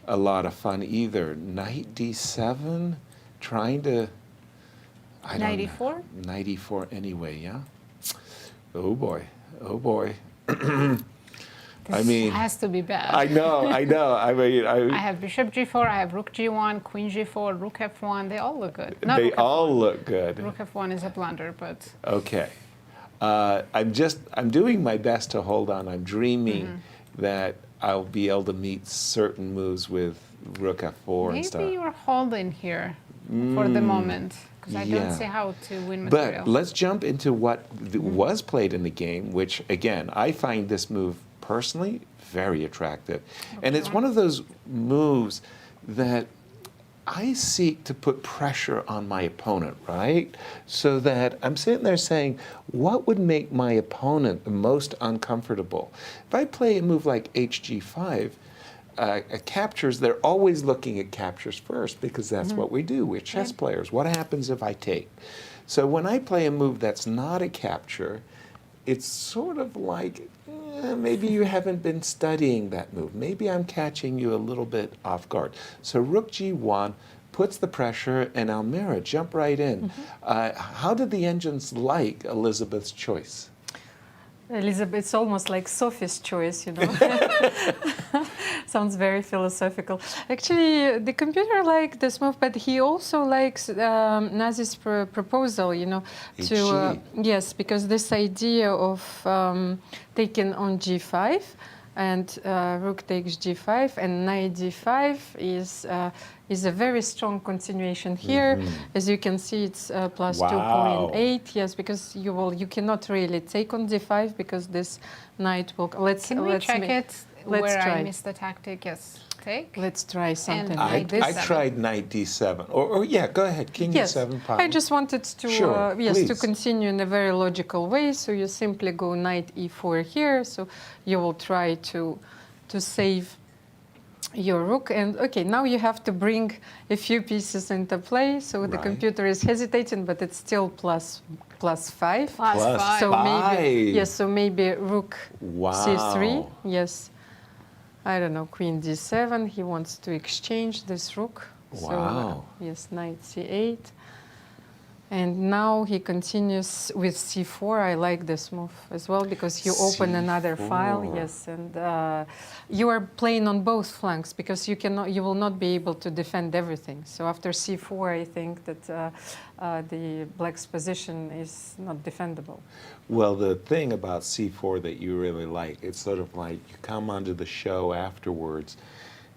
a lot of fun either. Knight d7, trying to, I don't Knight know. e4? Knight e4 anyway, yeah? Oh boy, oh boy. This has to be bad. I know. I mean, I have bishop g4, I have rook g1, queen g4, rook f1. They all look good. Not they rook all f1. look good. Rook f1 is a blunder, but Okay. I'm doing my best to hold on. I'm dreaming that I'll be able to meet certain moves with rook f4 and stuff. maybe you're holding here for the moment, because I don't see how to win material. But let's jump into what was played in the game, which, again, I find this move personally very attractive. And it's one of those moves that I seek to put pressure on my opponent, right? So that I'm sitting there saying, what would make my opponent the most uncomfortable? If I play a move like hg5, captures, they're always looking at captures first because that's what we do. We're chess players. What happens if I take? So when I play a move that's not a capture, it's sort of like, maybe you haven't been studying that move. Maybe I'm catching you a little bit off guard. So rook g1 puts the pressure, and Almira, jump right in. How did the engines like Elisabeth's choice? Elisabeth, it's almost like Sophie's choice, you know. Sounds very philosophical. Actually, the computer liked this move, but he also likes Nazi's proposal, you know, to yes, because this idea of taking on g5 and rook takes g5 and knight d5 is a very strong continuation here. As you can see, it's plus 2.8. Yes, because you cannot really take on d5 because this knight will. Can we check it? Let's try. I missed the tactic. Yes, take. Let's try something And like this. I tried knight d7. Or yeah, go ahead, king Yes, e7 pawn. I just wanted to Sure, yes to please. continue in a very logical way. So you simply go knight e4 here. So you will try to save your rook. And okay, now you have to bring a few pieces into play. So the computer is hesitating, but it's still plus 5. Plus 5. So maybe yes. So maybe rook c3. Yes. I don't know, queen d7. He wants to exchange this rook. So, yes, knight c8. And now he continues with c4. I like this move as well because you open another file. Yes, and you are playing on both flanks because you will not be able to defend everything. So after c4, I think that the black's position is not defendable. Well, the thing about c4 that you really like, it's sort of like you come onto the show afterwards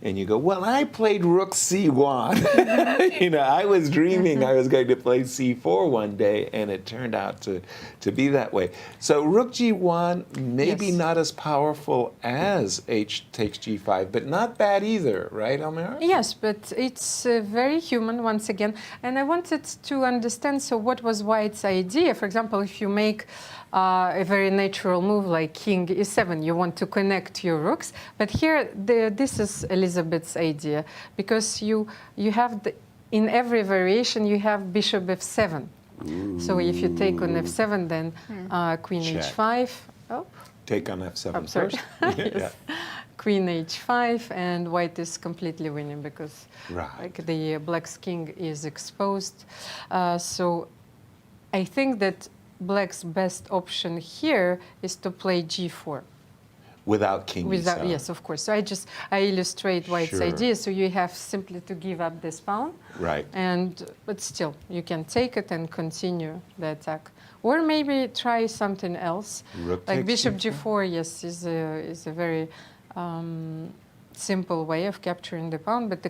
and you go, well, I played rook c1. You know, I was dreaming I was going to play c4 one day, and it turned out to be that way. So rook g1, maybe not as powerful as h takes g5, but not bad either, right, Almira? Yes, but it's very human once again. And I wanted to understand, so what was White's idea? For example, if you make a very natural move like king e7, you want to connect your rooks. But here, this is Elisabeth's idea, because you have, in every variation, you have bishop f7. Ooh. So if you take on f7, then queen h5. Oh. Take on f7 first. Yes. Queen h5, and white is completely winning because like the black's king is exposed. So I think that black's best option here is to play g4. Without king e7. Yes, of course. So I illustrate white's idea. So you have simply to give up this pawn. Right. But still, you can take it and continue the attack. Or maybe try something else. Rook like takes bishop g4, yes, is a very simple way of capturing the pawn. But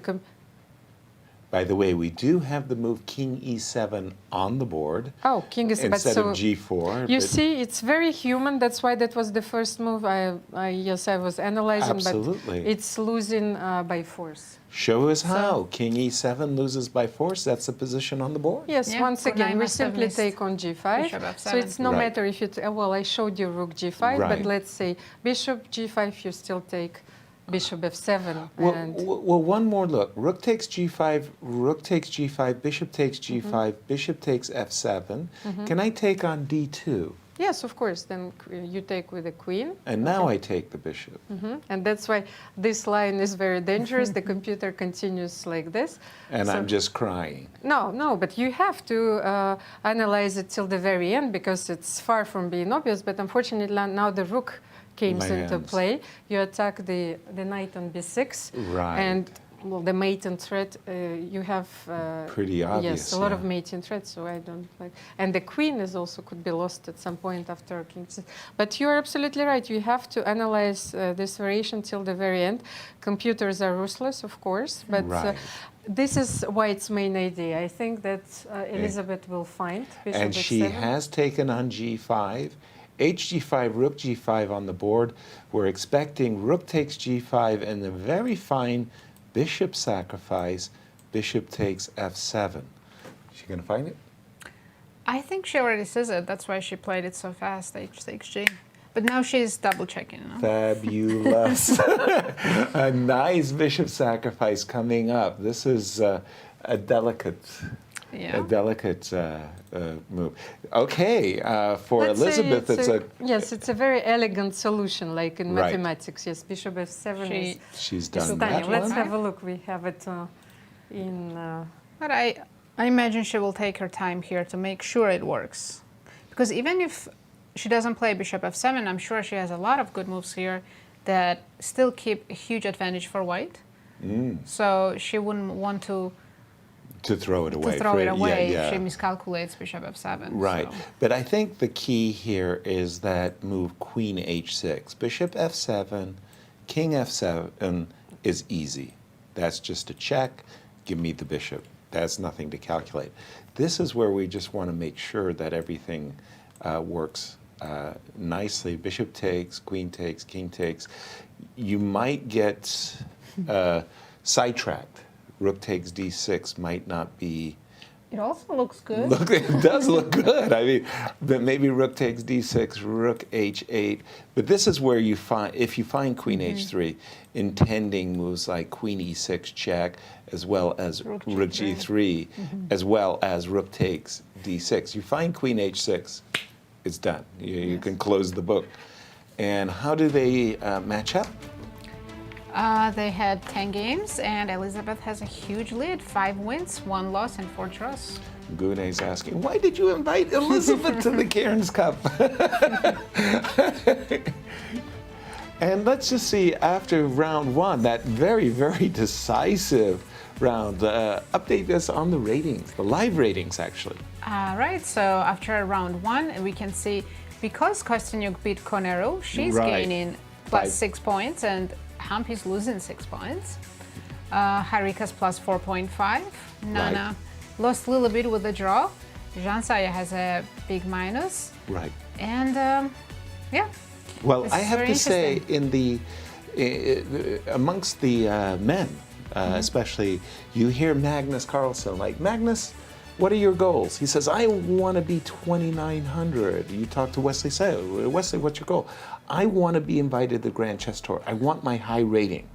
by the way, we do have the move king e7 on the board. Oh, king is instead of g4. You see, it's very human. That's why that was the first move. Yes, I was analyzing, Absolutely. But it's losing by force. Show us how. King e7 loses by force. That's the position on the board. Yes, once again, we simply take on g5. So it's no matter if you... well, I showed you rook g5, but let's say bishop g5, you still take bishop f7. Well, one more look. Rook takes g5, rook takes g5, bishop takes g5, bishop takes f7. Can I take on d2? Yes, of course. Then you take with the queen. And now I take the bishop. And that's why this line is very dangerous. The computer continues like this. And I'm just crying. No, but you have to analyze it till the very end because it's far from being obvious. But unfortunately, now the rook came into play. You attack the knight on b6. Right. And well, the mating threat, you have pretty obvious. Yes, a lot of mating threats. So I don't like. And the queen is also could be lost at some point after king. But you are absolutely right. You have to analyze this variation till the very end. Computers are ruthless, of course, but. This is White's main idea. I think that Elisabeth will find bishop and she f7. has taken on g5. Hg5, rook g5 on the board. We're expecting rook takes g5 and a very fine bishop sacrifice. Bishop takes f7. Is she going to find it? I think she already says it. That's why she played it so fast, h takes g. But now she's double checking. No? Fabulous. A nice bishop sacrifice coming up. This is a delicate... Yeah. A delicate move. Okay, for Let's Elisabeth, it's a very elegant solution, like in mathematics. Yes, bishop f7 she's done that. Let's have a look. We have it in. But I imagine she will take her time here to make sure it works, because even if she doesn't play bishop f7, I'm sure she has a lot of good moves here. that still keep a huge advantage for white. So she wouldn't want to throw it away. To throw it away, Yeah. she miscalculates bishop f7. Right. So. But I think the key here is that move queen h6. Bishop f7, king f7 is easy. That's just a check. Give me the bishop. That's nothing to calculate. This is where we just want to make sure that everything works nicely. Bishop takes, queen takes, king takes. You might get sidetracked. Rook takes d6 might not be. It also looks good. Look, it does look good. I mean, but maybe rook takes d6, rook h8. But this is where you find, if you find queen h3, intending moves like queen e6 check, as well as rook g3, as well as rook takes d6. You find queen h6, it's done. You can close the book. And how do they match up? They had 10 games, and Elisabeth has a huge lead, 5 wins, 1 loss, and 4 draws. Gunay's asking, why did you invite Elisabeth to the Cairns Cup? And let's just see, after round 1, that very, very decisive round, update us on the ratings, the live ratings, actually. Right, so after round 1, we can see, because Kosteniuk beat Koneru, she's gaining plus 6 points, and Humpy's losing 6 points. Harika's plus 4.5. Nana lost a little bit with the draw. Zhansaya has a big minus. Right. And yeah. Well, I have to say, in the amongst the men, especially, you hear Magnus Carlsen, like, Magnus, what are your goals? He says, I want to be 2,900. You talk to Wesley, say, Wesley, what's your goal? I want to be invited to the Grand Chess Tour. I want my high rating.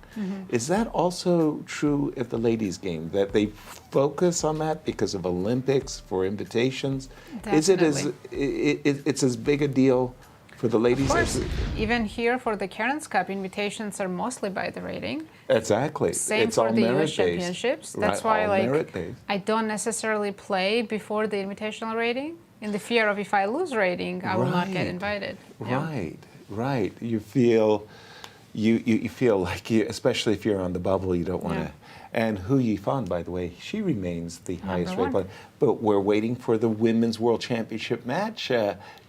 Is that also true at the ladies' game, that they focus on that because of Olympics, for invitations? Definitely. Is it as it's as big a deal for the ladies? Of course, even here for the Cairns Cup, invitations are mostly by the rating. Exactly. Same it's for all the US merit-based. Championships. That's why, all like, merit-based. I don't necessarily play before the invitational rating, in the fear of if I lose rating, I will not get invited. Right, right. You feel, you feel like, especially if you're on the bubble, you don't want to. And Hu Yifan, by the way, she remains the highest rated player. But we're waiting for the Women's World Championship match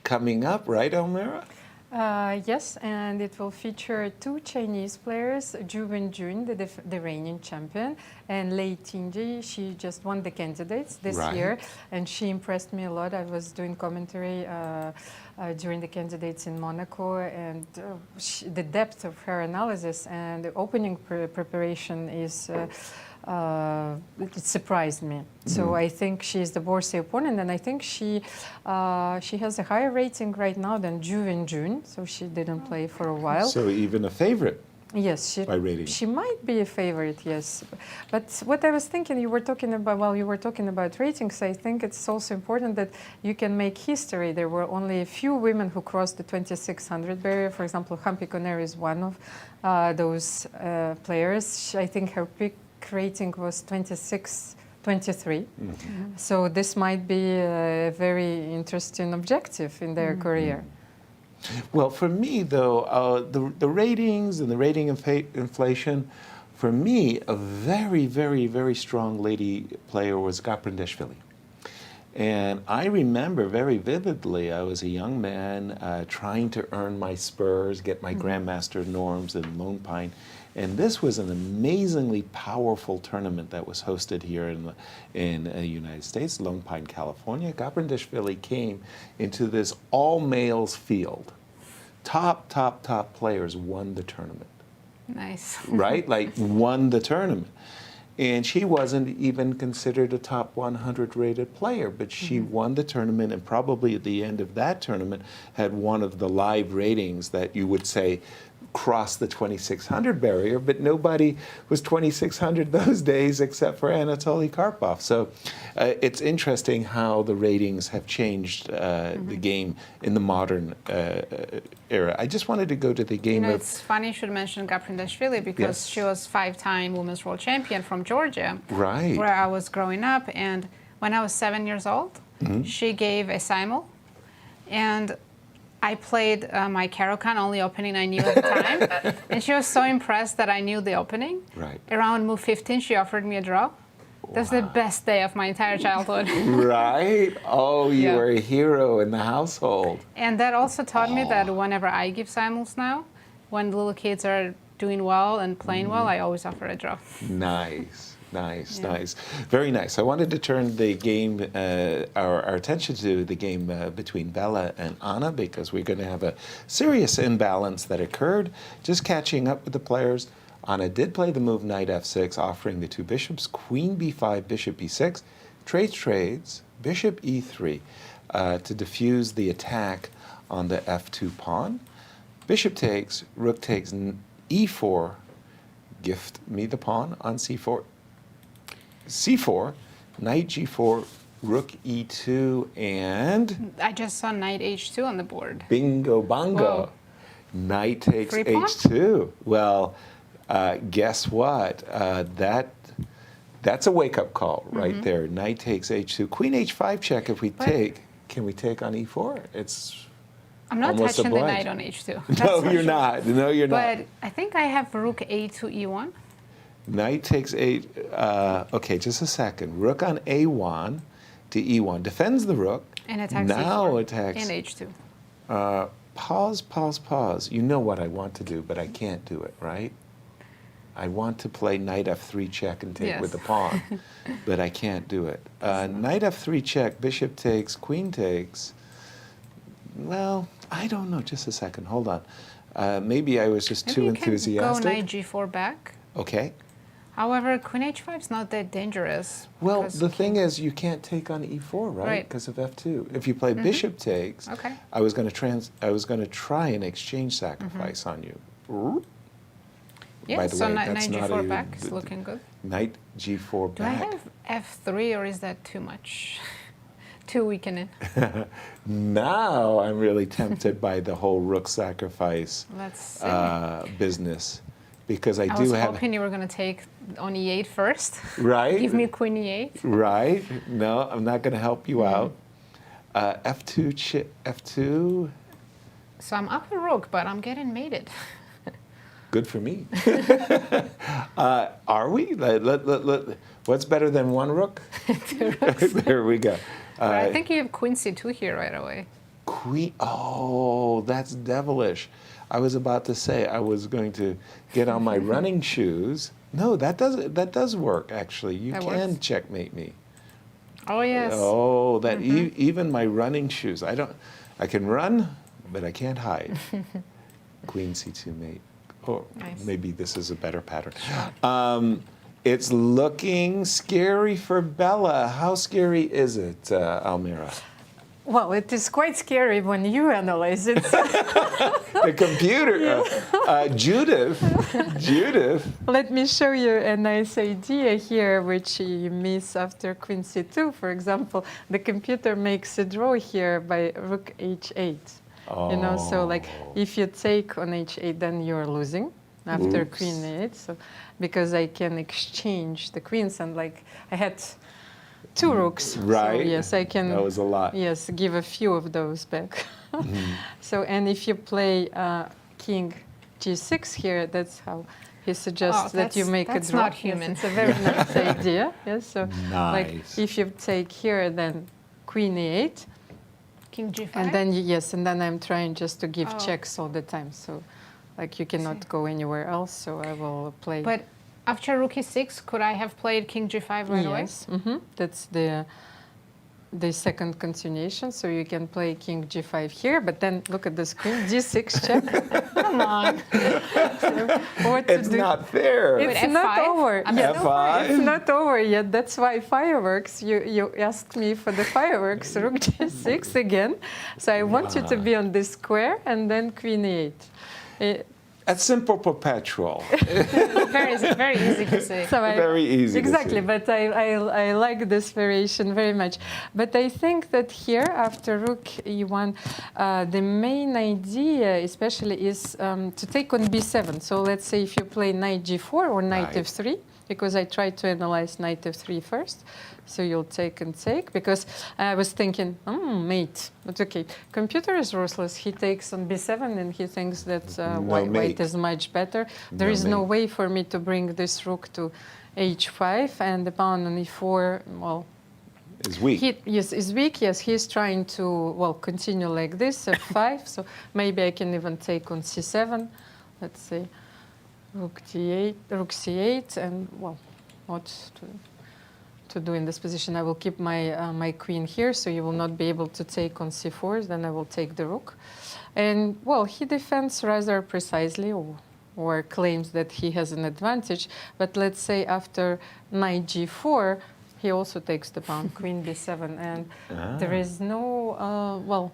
coming up, right, Almira? Yes, and it will feature 2 Chinese players, Zhu Wenjun, the reigning champion, and Lei Tingji. She just won the candidates this year, and she impressed me a lot. I was doing commentary during the candidates in Monaco, and the depth of her analysis and the opening preparation is it surprised me. So I think she's the worthy opponent, and I think she has a higher rating right now than Zhu Wenjun, so she didn't play for a while. So even a favorite. Yes, by rating. She might be a favorite, yes. But what I was thinking, you were talking about, while you were talking about ratings, I think it's also important that you can make history. There were only a few women who crossed the 2,600 barrier. For example, Humpy Koneru is one of those players. I think her peak rating was 23. So this might be a very interesting objective in their career. Well, for me, though, the ratings and the rating inflation, for me, a very, very, very strong lady player was Khotenashvili. And I remember very vividly, I was a young man trying to earn my spurs, get my grandmaster norms in Lone Pine. And this was an amazingly powerful tournament that was hosted here in the United States, Lone Pine, California. Khotenashvili came into this all-males field. Top players won the tournament. Nice. Right? Like, won the tournament. And she wasn't even considered a top 100 rated player, but she won the tournament, and probably at the end of that tournament had one of the live ratings that you would say crossed the 2,600 barrier, but nobody was 2,600 those days except for Anatoly Karpov. So it's interesting how the ratings have changed the game in the modern era. I just wanted to go to the game of... It's funny you should mention Khotenashvili because she was 5-time Women's World Champion from Georgia, where I was growing up. And when I was 7 years old, she gave a simul. And I played my Caro-Kann, only opening I knew at the time. And she was so impressed that I knew the opening. Right. Around move 15, she offered me a draw. That was the best day of my entire childhood. Right? Oh, you Yeah. were a hero in the household. And that also taught me that whenever I give simuls now, when little kids are doing well and playing well, I always offer a draw. Nice, nice. Very nice. I wanted to turn the game, our attention to the game between Bella and Anna, because we're going to have a serious imbalance that occurred. Just catching up with the players. Anna did play the move knight f6, offering the two bishops, queen b5, bishop b6, trades, bishop e3, to diffuse the attack on the f2 pawn. Bishop takes, rook takes e4, gift me the pawn on c4. c4, knight g4, rook e2, and I just saw knight h2 on the board. bingo bongo. Whoa. Knight takes Free pawn? h2. Well, guess what? That's a wake-up call right there. Knight takes h2. Queen h5 check if we take. Can we take on e4? It's I'm not almost touching the obliged. knight on h2. No, That's for you're sure. not. No, you're But not. I think I have rook a2 e1. Knight takes okay, just a second. Rook on a1 to e1. Defends the rook. And attacks Now e4 attacks. and h2. Pause. You know what I want to do, but I can't do it, right? I want to play knight f3 check and take Yes. with the pawn, but I can't do it. Knight f3 check, bishop takes, queen takes. Well, I don't know. Just a second. Hold on. Maybe I was just Maybe too you can enthusiastic. go knight g4 back. Okay. However, queen h5 is not that dangerous. Well, because the thing is, you can't take on e4, right? Right. Because of f2. If you play bishop takes, Okay. I was going to try an exchange sacrifice on you. Yeah, By the so way, knight that's not g4 a- back is looking good. Knight g4 Do I back. have f3 or is that too much? Too weakening. Now I'm really tempted by the whole rook sacrifice Let's see. business, because I I do was have hoping you were going to take on e8 first. right. Give me queen e8. Right? No, I'm not going to help you out. F2 F2. So I'm up a rook, but I'm getting mated. Good for me. Are we? What's better than one rook? There we go. But I think you have queen c2 here right away. Queen. Oh, that's devilish. I was about to say I was going to get on my running shoes. No, that does work actually. You That can works. checkmate me. Oh, yes. Oh, that even my running shoes. I can run, but I can't hide. Queen c2 mate. Or Nice. maybe this is a better pattern. It's looking scary for Bella. How scary is it, Almira? Well, it is quite scary when you analyze it. The computer, Judith. Let me show you a nice idea here, which you miss after queen c2. For example, the computer makes a draw here by rook h8. You know, so like if you take on h8, then you're losing after Oops. queen 8. So because I can exchange the queens, and like I had two rooks. Right. So yes, I can. That was a lot. Yes, give a few of those back. So, and if you play king g6 here, that's how he suggests that you make a that's draw. not Yes, human. it's a very nice idea. Yes, so like Nice. if you take here, then queen e8, King g5. and then and then I'm trying just to give Oh. checks all the time. So, like you cannot go anywhere else. So I will play. But after rook e6, could I have played king g5 right away? Yes, that's the second continuation. So you can play king g5 here, but then look at the screen, g6 check. Come on. What to It's do? not fair. It's Wait, not F5? over. I'm Yes, still F5? it's not over yet. That's why fireworks. You asked me for the fireworks. Rook g6 again. So I want you to be on this square and then queen e8. A simple perpetual. Very easy to say. So Very easy to Exactly, see. but I like this variation very much. But I think that here, after rook e1, the main idea especially is to take on b7. So let's say if you play knight g4 or knight Right. f3, because I tried to analyze knight f3 first. So you'll take and take, because I was thinking, mate. But okay, computer is ruthless. He takes on b7 and he thinks that white is much better. There is no way for me to bring this rook to h5 and the pawn on e4, well, is weak. Is weak. Yes, he's trying to, well, continue like this, f5. So maybe I can even take on c7. Let's say rook d8, rook c8, and, well, what to do in this position? I will keep my my queen here, so you will not be able to take on c4. Then I will take the rook. And, well, he defends rather precisely, or claims that he has an advantage. But let's say after knight g4, he also takes the pawn, queen b7, and there is no, well,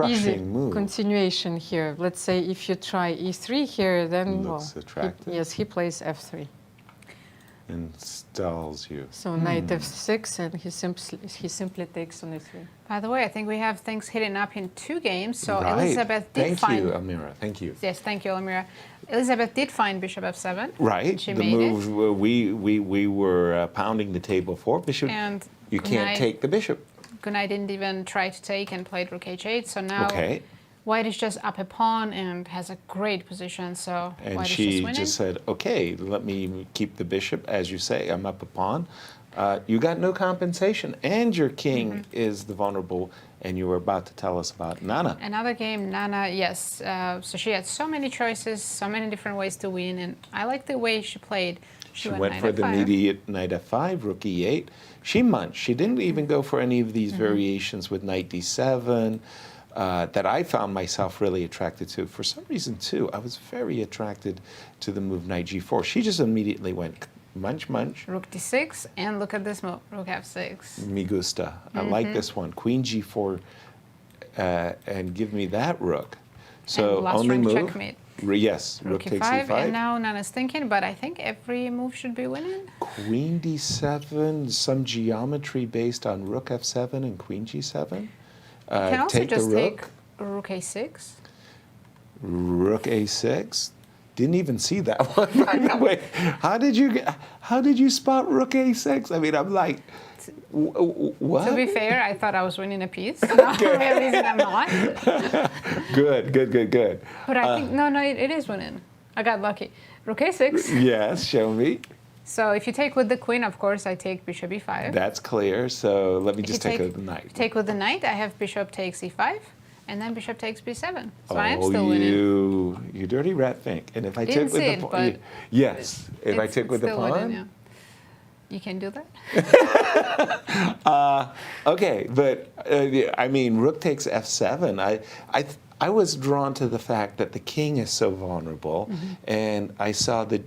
easy move. Continuation here. Let's say if you try e3 here, then, looks attractive. Yes, he plays f3. And stalls you. So knight f6, and he simply takes on e3. By the way, I think we have things heating up in 2 games. So Right. Elisabeth did find... Thank you, Almira. Thank you. Yes, thank you, Almira. Elisabeth did find bishop f7. Right. She The made move it. we were pounding the table for. Bishop. And You can't Gunay- take the bishop. Gunay didn't even try to take and played rook h8. So now Okay. white is just up a pawn and has a great position. So And white is she just winning. just said, okay, let me keep the bishop. As you say, I'm up a pawn. You got no compensation, and your king is the vulnerable, and you were about to tell us about Nana. Another game, Nana, yes. So she had so many choices, so many different ways to win, and I like the way she played. She went knight for the f5. immediate knight f5, rook e8. She munched. She didn't even go for any of these variations with knight d7 that I found myself really attracted to. For some reason, too, I was very attracted to the move knight g4. She just immediately went munch, munch. Rook d6, and look at this move, rook f6. Me gusta. I like this one. Queen g4, and give me that rook. So And last only rank move. checkmate. Yes, rook takes e5, e5. and now Nana's thinking, but I think every move should be winning. Queen d7, some geometry based on rook f7 and queen g7. You can also take just the take rook. rook a6. Rook a6. Didn't even see that one. By the way, how did you spot rook a6? I mean, I'm like, what? To be fair, I thought I was winning a piece. Now I'm realizing I'm not. Good. But I think, no, it is winning. I got lucky. Rook a6. Yes, show me. So if you take with the queen, of course, I take bishop e5. That's clear. So let me If you just take with the knight. Take with the knight, I have bishop takes e5, and then bishop takes b7. So I am still winning. You dirty rat think. And if I Didn't took with see the it, pawn, but yes. If I It's took with the still pawn, winning, yeah. You can do that? okay. But I mean, rook takes f7. I was drawn to the fact that the king is so vulnerable, and I saw that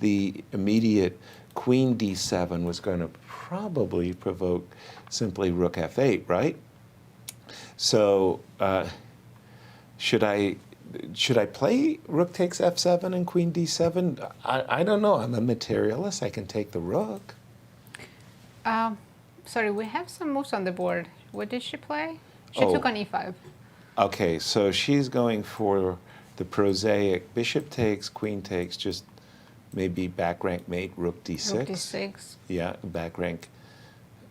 the immediate queen d7 was going to probably provoke simply rook f8, right? So should I play rook takes f7 and queen d7? I don't know. I'm a materialist. I can take the rook. Sorry, we have some moves on the board. What did she play? She Oh. took on e5. Okay, so she's going for the prosaic bishop takes, queen takes, just maybe back rank mate, rook d6. Rook d6. Yeah, back rank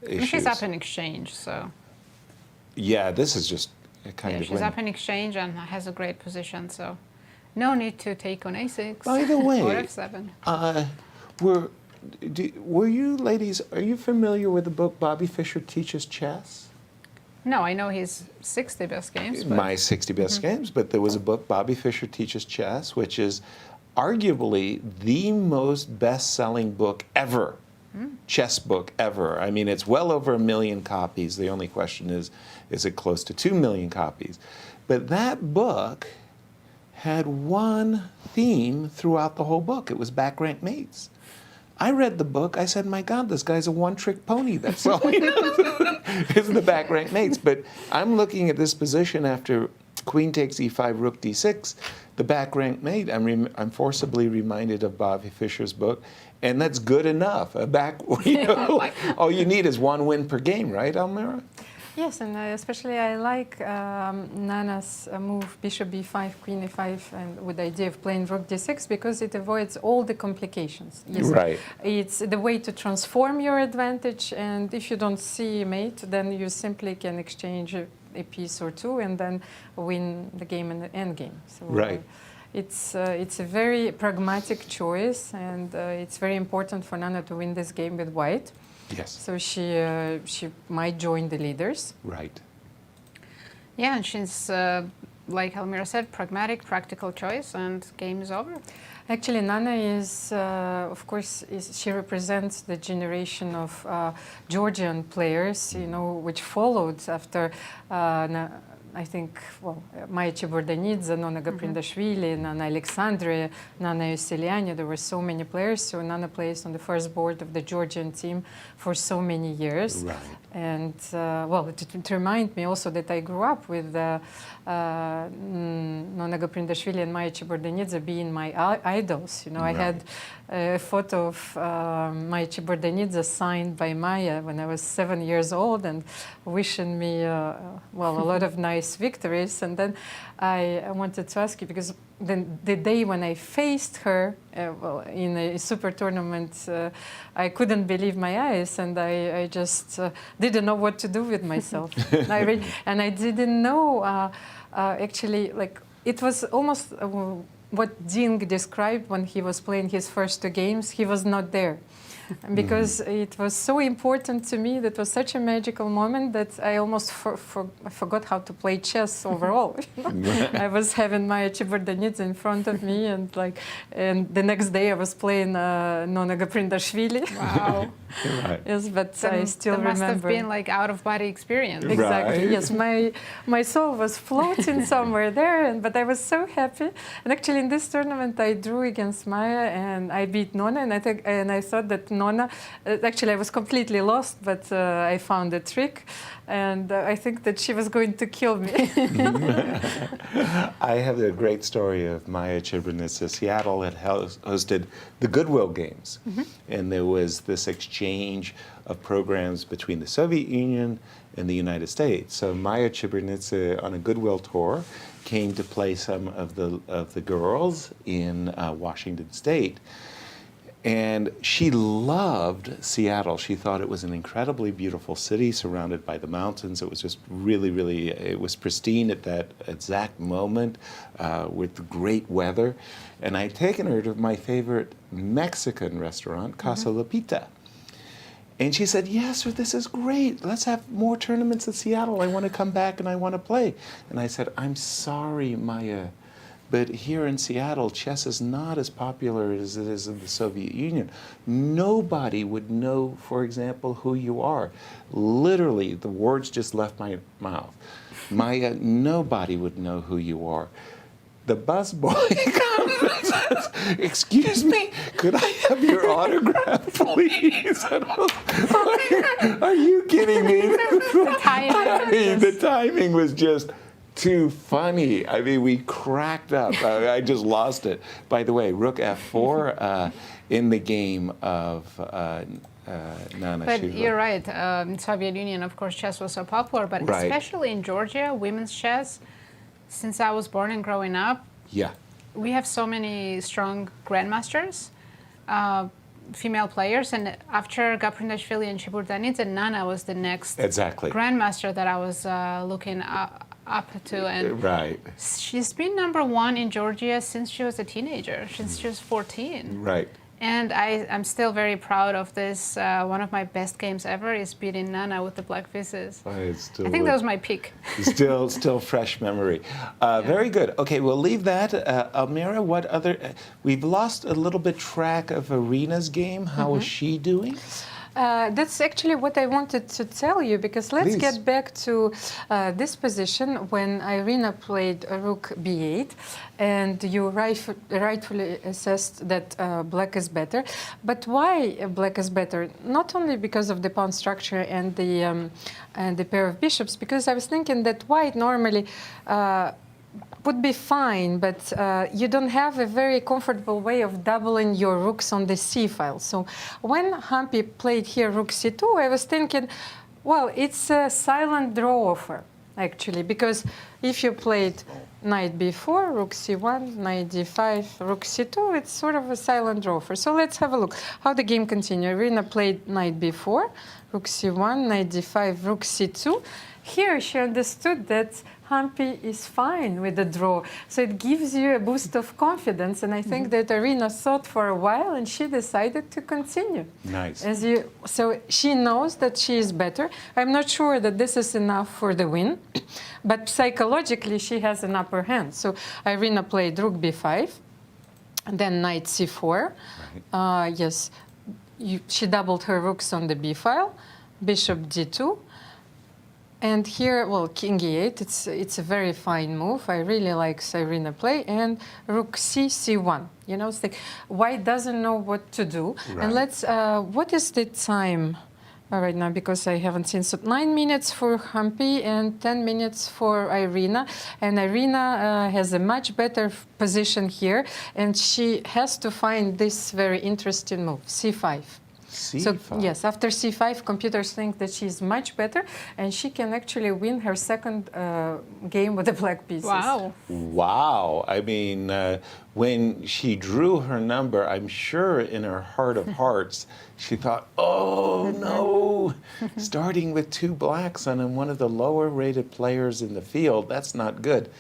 And issues. she's up in exchange, so Yeah, this is just a kind yeah, of she's win. up in exchange and has a great position. So no need to take on a6 By the way, or f7. Were you ladies, are you familiar with the book Bobby Fischer Teaches Chess? No, I know his 60 best games. But My 60 Best Games, but there was a book, Bobby Fischer Teaches Chess, which is arguably the most best-selling book ever, chess book ever. I mean, it's well over 1 million copies. The only question is it close to 2 million copies? But that book had one theme throughout the whole book. It was back rank mates. I read the book. I said, my God, this guy's a one-trick pony. That's all he knows is the back rank mates. But I'm looking at this position after queen takes e5, rook d6, the back rank mate. I'm forcibly reminded of Bobby Fischer's book, and that's good enough. All you need is one win per game, right, Almira? Yes, and especially I like Nana's move bishop b5, queen e5, and with the idea of playing rook d6 because it avoids all the complications. Yes. Right. It's the way to transform your advantage, and if you don't see a mate, then you simply can exchange a piece or two and then win the game in the endgame. So Right. it's a very pragmatic choice, and it's very important for Nana to win this game with white. Yes. So she might join the leaders. Right. Yeah, and she's, like Almira said, pragmatic, practical choice, and game is over. Actually, Nana is, of course, she represents the generation of Georgian players, which followed after, I think, Maya Chiburdinidze, Nona Gaprindashvili, Nana Alexandra, Nana Yuseliani. There were so many players. So Nana plays on the first board of the Georgian team for so many years. Right. And, it reminds me also that I grew up with Nona Gaprindashvili and Maya Chiburdinidze being my idols. I had a photo of Maya Chiburdinidze signed by Maya when I was 7 years old and wishing me, a lot of nice victories. And then I wanted to ask you, because then the day when I faced her in a super tournament, I couldn't believe my eyes, and I just didn't know what to do with myself. And I didn't know, actually, like, it was almost what Ding described when he was playing his first two games. He was not there. Because it was so important to me. That was such a magical moment that I almost forgot how to play chess overall. I was having Maya Chiburdinidze in front of me, and the next day I was playing Nona Gaprindashvili. Wow. Right. Yes, but I still remember. Must have been like out-of-body experience. Exactly. Right. Yes, my soul was floating somewhere there, but I was so happy. And actually, in this tournament, I drew against Maya, and I beat Nona. And I thought that Nona, actually, I was completely lost, but I found a trick, and I think that she was going to kill me. I have a great story of Maya Chiburdinidze. Seattle had hosted the Goodwill Games, and there was this exchange of programs between the Soviet Union and the United States. So Maya Chiburdinidze, on a Goodwill tour, came to play some of the girls in Washington State. And she loved Seattle. She thought it was an incredibly beautiful city surrounded by the mountains. It was just really, it was pristine at that exact moment with great weather. And I'd taken her to my favorite Mexican restaurant, Casa Lupita. And she said, yes, sir, this is great. Let's have more tournaments in Seattle. I want to come back and I want to play. And I said, I'm sorry, Maya, but here in Seattle, chess is not as popular as it is in the Soviet Union. Nobody would know, for example, who you are. Literally, the words just left my mouth. Maya, nobody would know who you are. The busboy comes and says, excuse me, could I have your autograph, please? Are you kidding me? The timing was just too funny. I mean, we cracked up. I just lost it. By the way, Rook F4 in the game of Nana. But you're right. In Soviet Union, of course, chess was so popular, but especially in Georgia, women's chess, since I was born and growing up, we have so many strong grandmasters, female players, and after Gaprindashvili and Chiburdinidze, Nana was the next grandmaster that I was looking up to. And she's been #1 in Georgia since she was a teenager, since she was 14. Right. And I'm still very proud of this. One of my best games ever is beating Nana with the Black Visses. I think that was my peak. Still fresh memory. Very good. Okay, we'll leave that. Almira, what other? We've lost a little bit track of Irina's game. How is she doing? That's actually what I wanted to tell you, because let's get back to this position when Irina played Rook B8, and you rightfully assessed that black is better. But why black is better? Not only because of the pawn structure and the pair of bishops, because I was thinking that white normally would be fine, but you don't have a very comfortable way of doubling your rooks on the c file. So when Humpy played here rook c2, I was thinking, well, it's a silent draw offer. actually, because if you played knight b4, rook c1, knight d5, rook c2, it's sort of a silent draw. So let's have a look how the game continued. Irina played knight b4, rook c1, knight d5, rook c2. Here she understood that Humpy is fine with the draw. So it gives you a boost of confidence. And I think that Irina thought for a while and she decided to continue. Nice. So she knows that she is better. I'm not sure that this is enough for the win, but psychologically she has an upper hand. So Irina played rook b5, and then knight c4. Right. Yes, she doubled her rooks on the b file, bishop d2. And here, well, king e8, it's a very fine move. I really like Irina play. And rook c1. You know, it's like, white doesn't know what to do. Right. And let's, what is the time right now? Because I haven't seen. So 9 minutes for Humpy and 10 minutes for Irina. And Irina has a much better position here. And she has to find this very interesting move, c5. C5. So yes, after c5, computers think that she's much better, and she can actually win her second game with the black pieces. Wow. Wow. I mean, when she drew her number, I'm sure in her heart of hearts, she thought, oh no, starting with 2 blacks on one of the lower rated players in the field, that's not good.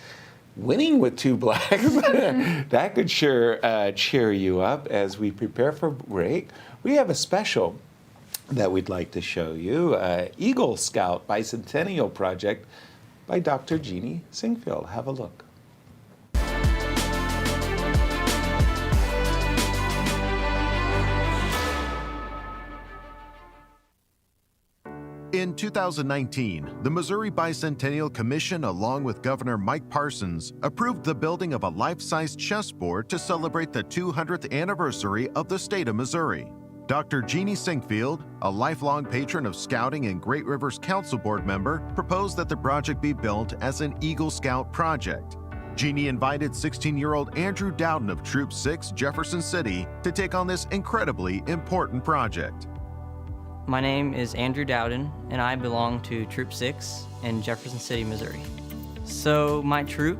Winning with 2 blacks, that could sure cheer you up. As we prepare for break, we have a special that we'd like to show you, Eagle Scout Bicentennial Project by Dr. Jeannie Singfield. Have a look. In 2019, the Missouri Bicentennial Commission, along with Governor Mike Parsons, approved the building of a life-size chessboard to celebrate the 200th anniversary of the state of Missouri. Dr. Jeannie Singfield, a lifelong patron of Scouting and Great Rivers Council Board member, proposed that the project be built as an Eagle Scout project. Jeannie invited 16-year-old Andrew Dowden of Troop 6, Jefferson City, to take on this incredibly important project. My name is Andrew Dowden, and I belong to Troop 6 in Jefferson City, Missouri. So my troop,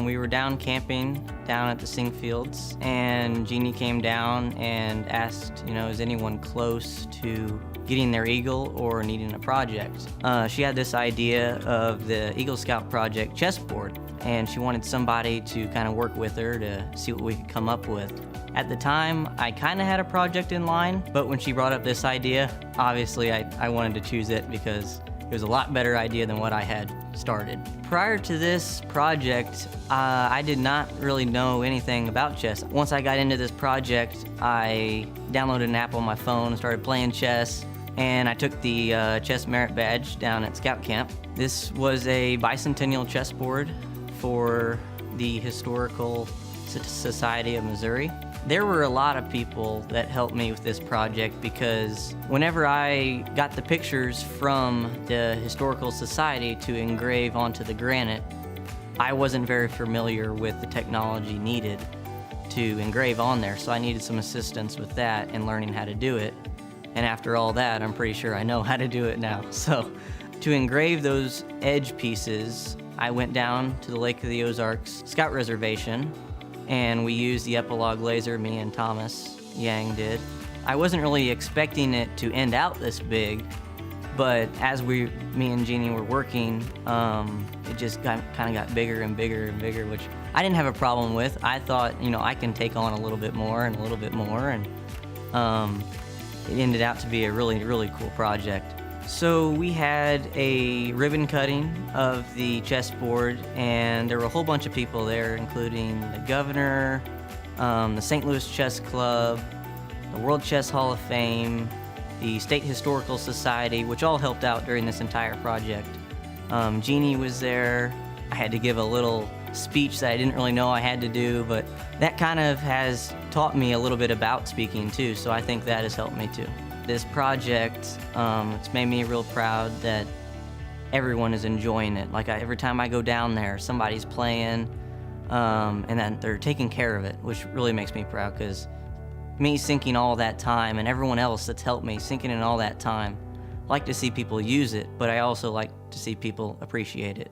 we were down camping down at the Singfields, and Jeannie came down and asked, is anyone close to getting their Eagle or needing a project? She had this idea of the Eagle Scout Project chessboard, and she wanted somebody to kind of work with her to see what we could come up with. At the time, I kind of had a project in line, but when she brought up this idea, obviously I wanted to choose it because it was a lot better idea than what I had started. Prior to this project, I did not really know anything about chess. Once I got into this project, I downloaded an app on my phone and started playing chess, and I took the chess merit badge down at Scout Camp. This was a bicentennial chessboard for the Historical Society of Missouri. There were a lot of people that helped me with this project because whenever I got the pictures from the Historical Society to engrave onto the granite, I wasn't very familiar with the technology needed to engrave on there, so I needed some assistance with that and learning how to do it. And after all that, I'm pretty sure I know how to do it now. So to engrave those edge pieces, I went down to the Lake of the Ozarks Scout Reservation, and we used the Epilogue laser, me and Thomas Yang did. I wasn't really expecting it to end out this big, but as me and Jeannie were working, it just kind of got bigger and bigger and bigger, which I didn't have a problem with. I thought, I can take on a little bit more and a little bit more, and it ended out to be a really, really cool project. So we had a ribbon cutting of the chessboard, and there were a whole bunch of people there, including the governor, the St. Louis Chess Club, the World Chess Hall of Fame, the State Historical Society, which all helped out during this entire project. Jeannie was there. I had to give a little speech that I didn't really know I had to do, but that kind of has taught me a little bit about speaking too, so I think that has helped me too. This project, it's made me real proud that everyone is enjoying it. Like every time I go down there, somebody's playing, and then they're taking care of it, which really makes me proud because me sinking all that time and everyone else that's helped me sinking in all that time, like to see people use it, but I also like to see people appreciate it.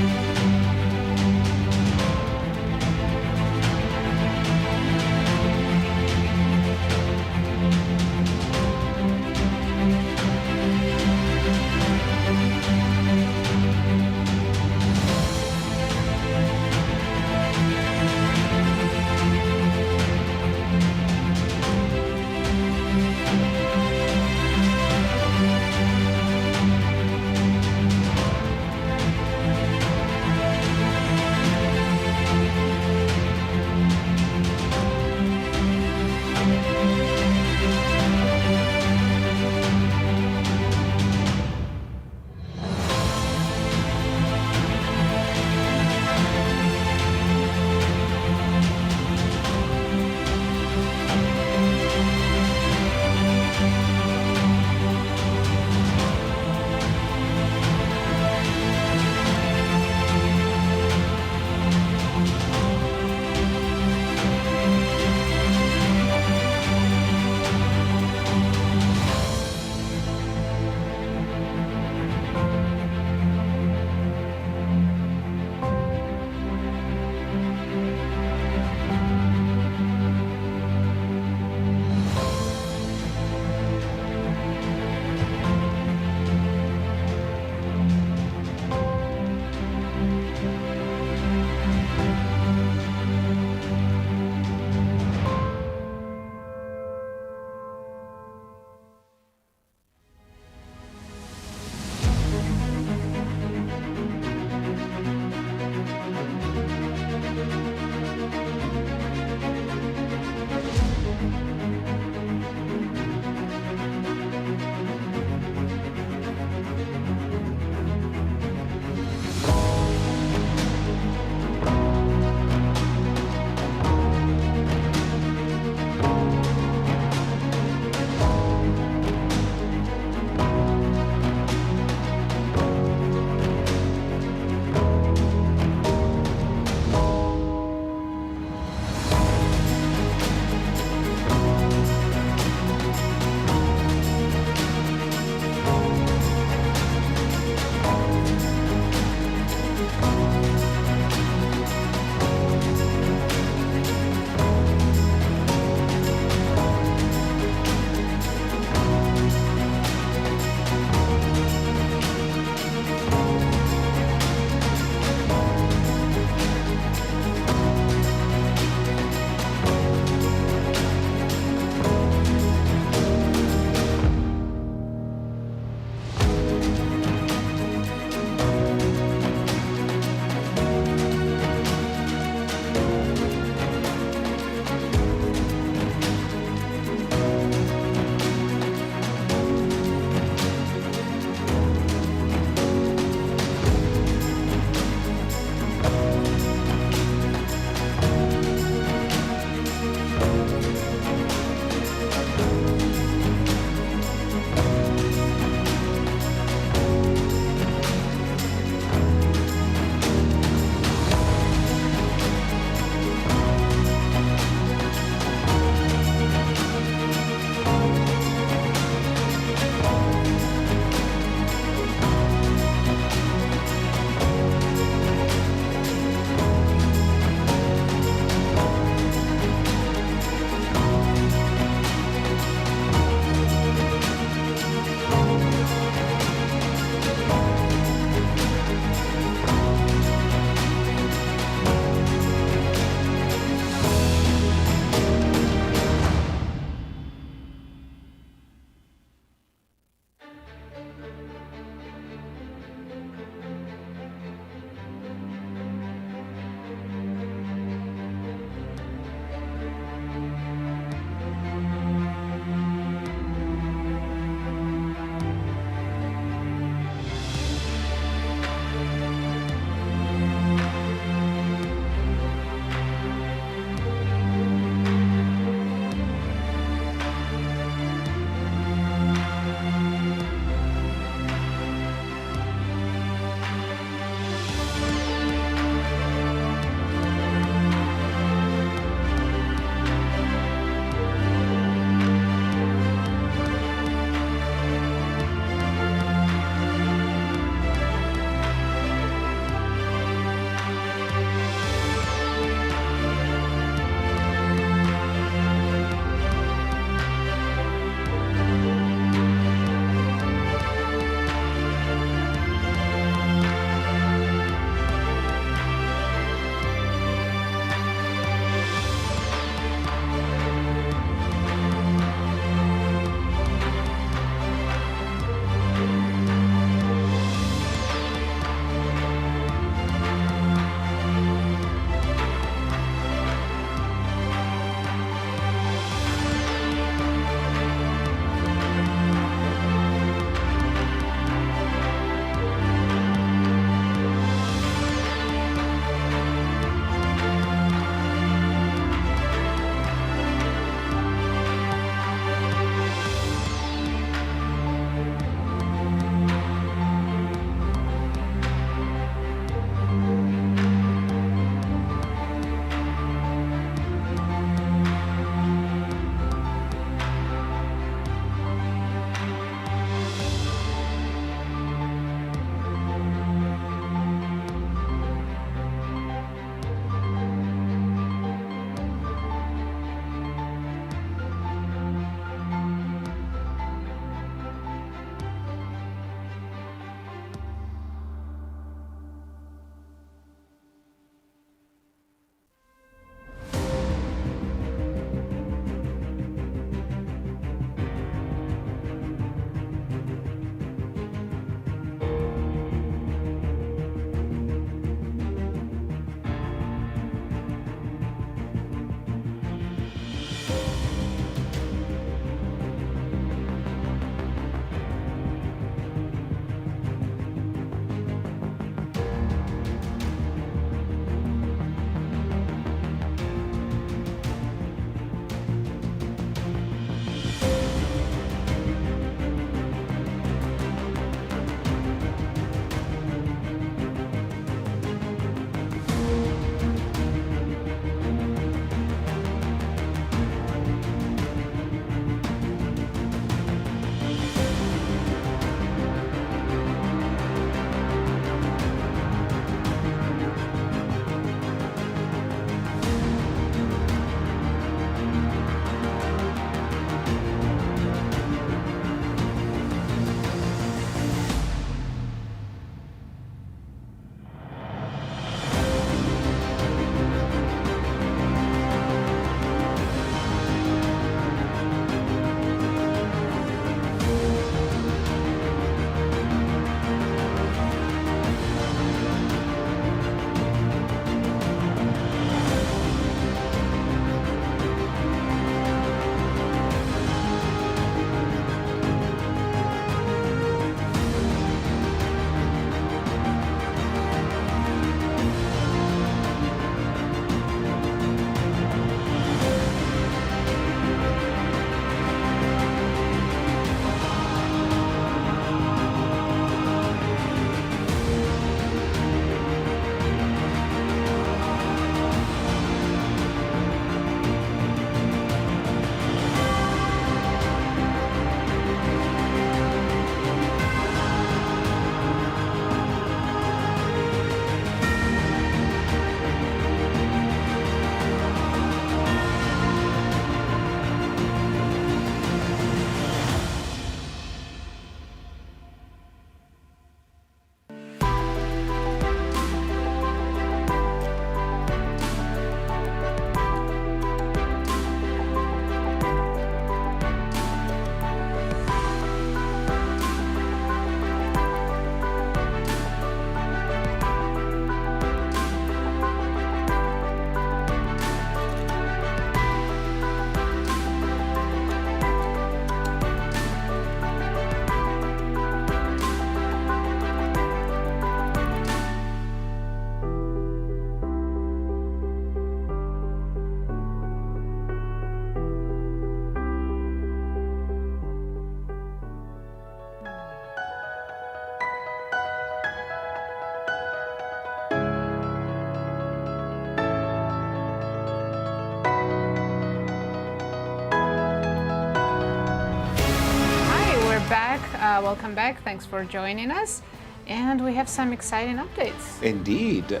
Welcome back. Thanks for joining us. And we have some exciting updates. Indeed.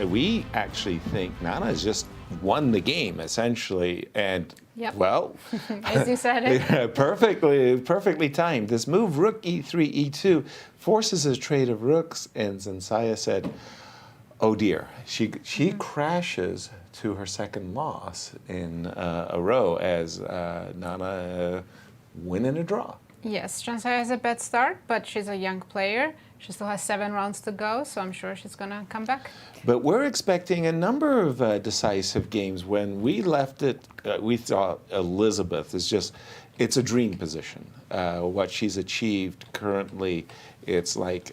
We actually think Nana has just won the game, essentially. And, Yep. well, As you said it. perfectly timed. This move, rook e3, e2, forces a trade of rooks, and Zhansaya said, oh dear. She crashes to her second loss in a row as Nana win in a draw. Yes, Zhansaya has a bad start, but she's a young player. She still has 7 rounds to go, so I'm sure she's going to come back. But we're expecting a number of decisive games. When we left it, we thought Elisabeth is just, it's a dream position. What she's achieved currently, it's like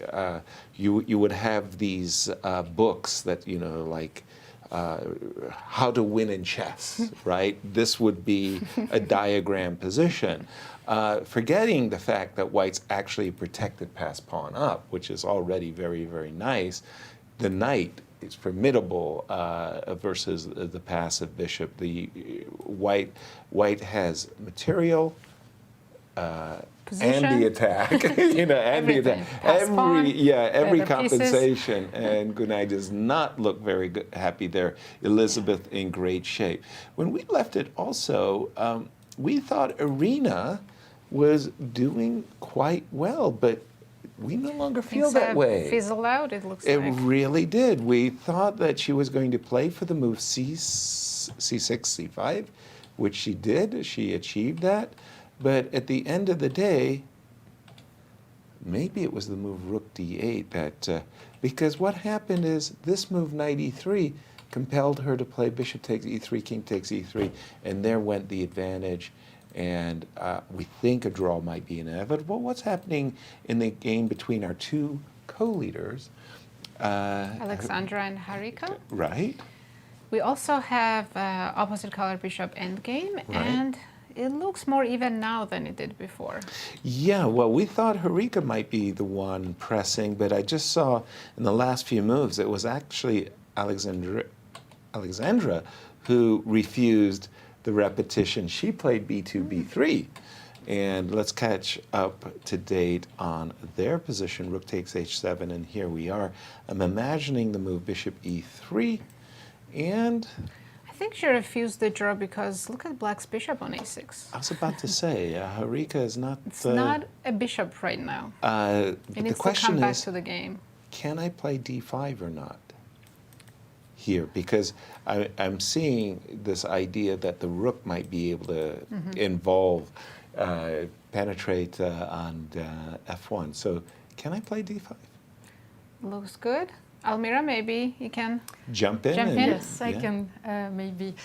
you would have these books that, you know, like how to win in chess, right? This would be a diagram position. Forgetting the fact that white's actually protected past pawn up, which is already very, very nice. The knight is formidable versus the passive bishop. The white has material and the attack, you know, and the attack. Every compensation. And Gunay does not look very good, happy there. Elisabeth in great shape. When we left it also, we thought Irina was doing quite well, but we no longer feel that way. Fizzled out, it looks like. It really did. We thought that she was going to play for the move c6, c5, which she did. She achieved that. But at the end of the day, maybe it was the move rook d8 that, because what happened is this move knight e3 compelled her to play bishop takes e3, king takes e3, and there went the advantage. And we think a draw might be inevitable. What's happening in the game between our two co-leaders? Alexandra and Harika. Right. We also have opposite color bishop endgame, and it looks more even now than it did before. Yeah, well, we thought Harika might be the one pressing, but I just saw in the last few moves it was actually Alexandra who refused the repetition. She played b2, b3. And let's catch up to date on their position. Rook takes h7, and here we are. I'm imagining the move bishop e3, and I think she refused the draw because look at black's bishop on a6. I was about to say, Harika is not... It's not a bishop right now. It needs to come back to the game. Can I play d5 or not? Here, because I'm seeing this idea that the rook might be able to involve, penetrate on f1. So can I play d5? Looks good. Almira, maybe you can jump in. Yes, I can maybe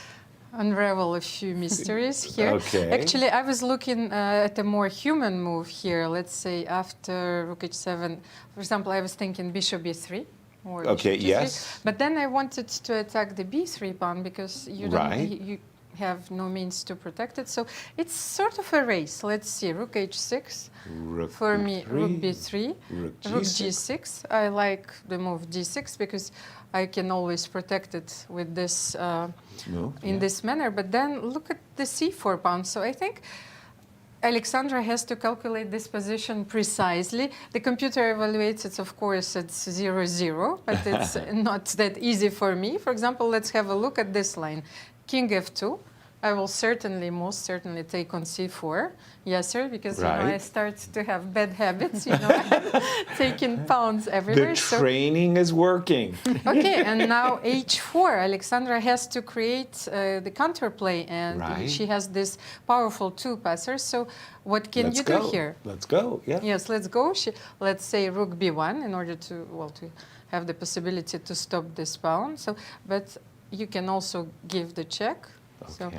unravel a few mysteries here. Okay. Actually, I was looking at a more human move here. Let's say after rook h7, for example, I was thinking bishop b3. Okay, yes. But then I wanted to attack the b3 pawn because you don't, you have no means to protect it. So it's sort of a race. Let's see, rook h6. Rook For b3, me, rook b3, rook g6. I like the move d6 because I can always protect it with this in this manner. But then look at the c4 pawn. So I think Alexandra has to calculate this position precisely. The computer evaluates it, of course, at 0-0, but it's not that easy for me. For example, let's have a look at this line. King f2. I will most certainly take on c4, Yasser, because you know, I start to have bad habits, you know, taking pawns everywhere. The training is working. Okay, and now h4. Alexandra has to create the counterplay, and she has this powerful two passers. So what can you do here? Let's go, yeah. Yes, let's go. Let's say rook b1 in order to, well, to have the possibility to stop this pawn. So, but you can also give the check. So,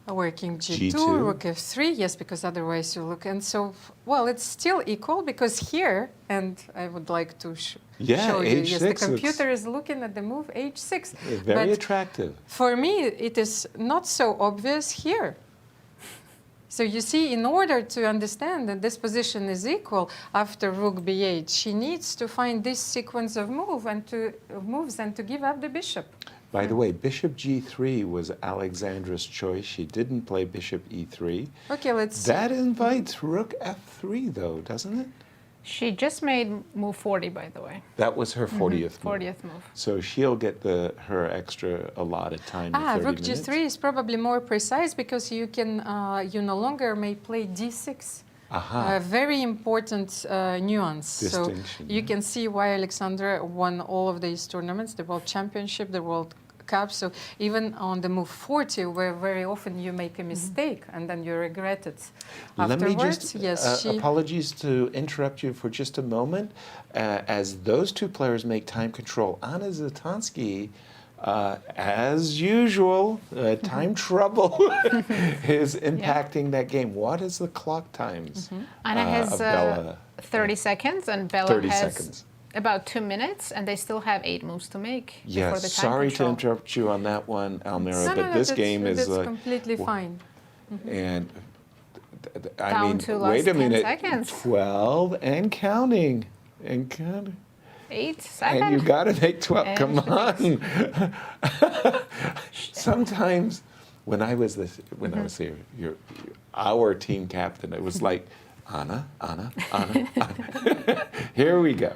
working g2, rook f3, yes, because otherwise you look, and so, well, it's still equal because here, and I would like to show you, yes, the computer is looking at the move h6. Very attractive. For me, it is not so obvious here. So you see, in order to understand that this position is equal after rook b8, she needs to find this sequence of moves and to give up the bishop. By the way, bishop g3 was Alexandra's choice. She didn't play bishop e3. Okay, let's see. That invites rook f3, though, doesn't it? She just made move 40, by the way. That was her 40th move. 40th move. So she'll get her extra allotted time of 30 rook minutes. g3 is probably more precise because you can you no longer may play d6. Aha. Very important nuance. Distinction, So you can see why Alexandra won all of these tournaments, the World Championship, the World Cup. So even on the move 40, where very often you make a mistake and then you regret it Let afterwards. me just, Yes, apologies to interrupt you for just a moment. As those two players make time control, Anna Zatonskih, as usual, time trouble is impacting that game. What is the clock times? Anna has of Bella? 30 seconds, and Bella 30 has seconds. about 2 minutes, and they still have 8 moves to make before Yes, the time sorry control. to interrupt you on that one, Almira, No, but no, this that's, game is that's like, completely fine. and I Down mean, to last wait a 10 minute, seconds. 12 and counting, and counting. 8, 7. And you got to make 12. And Come on. Sometimes when I was here, our team captain, it was like, Anna. Here we go.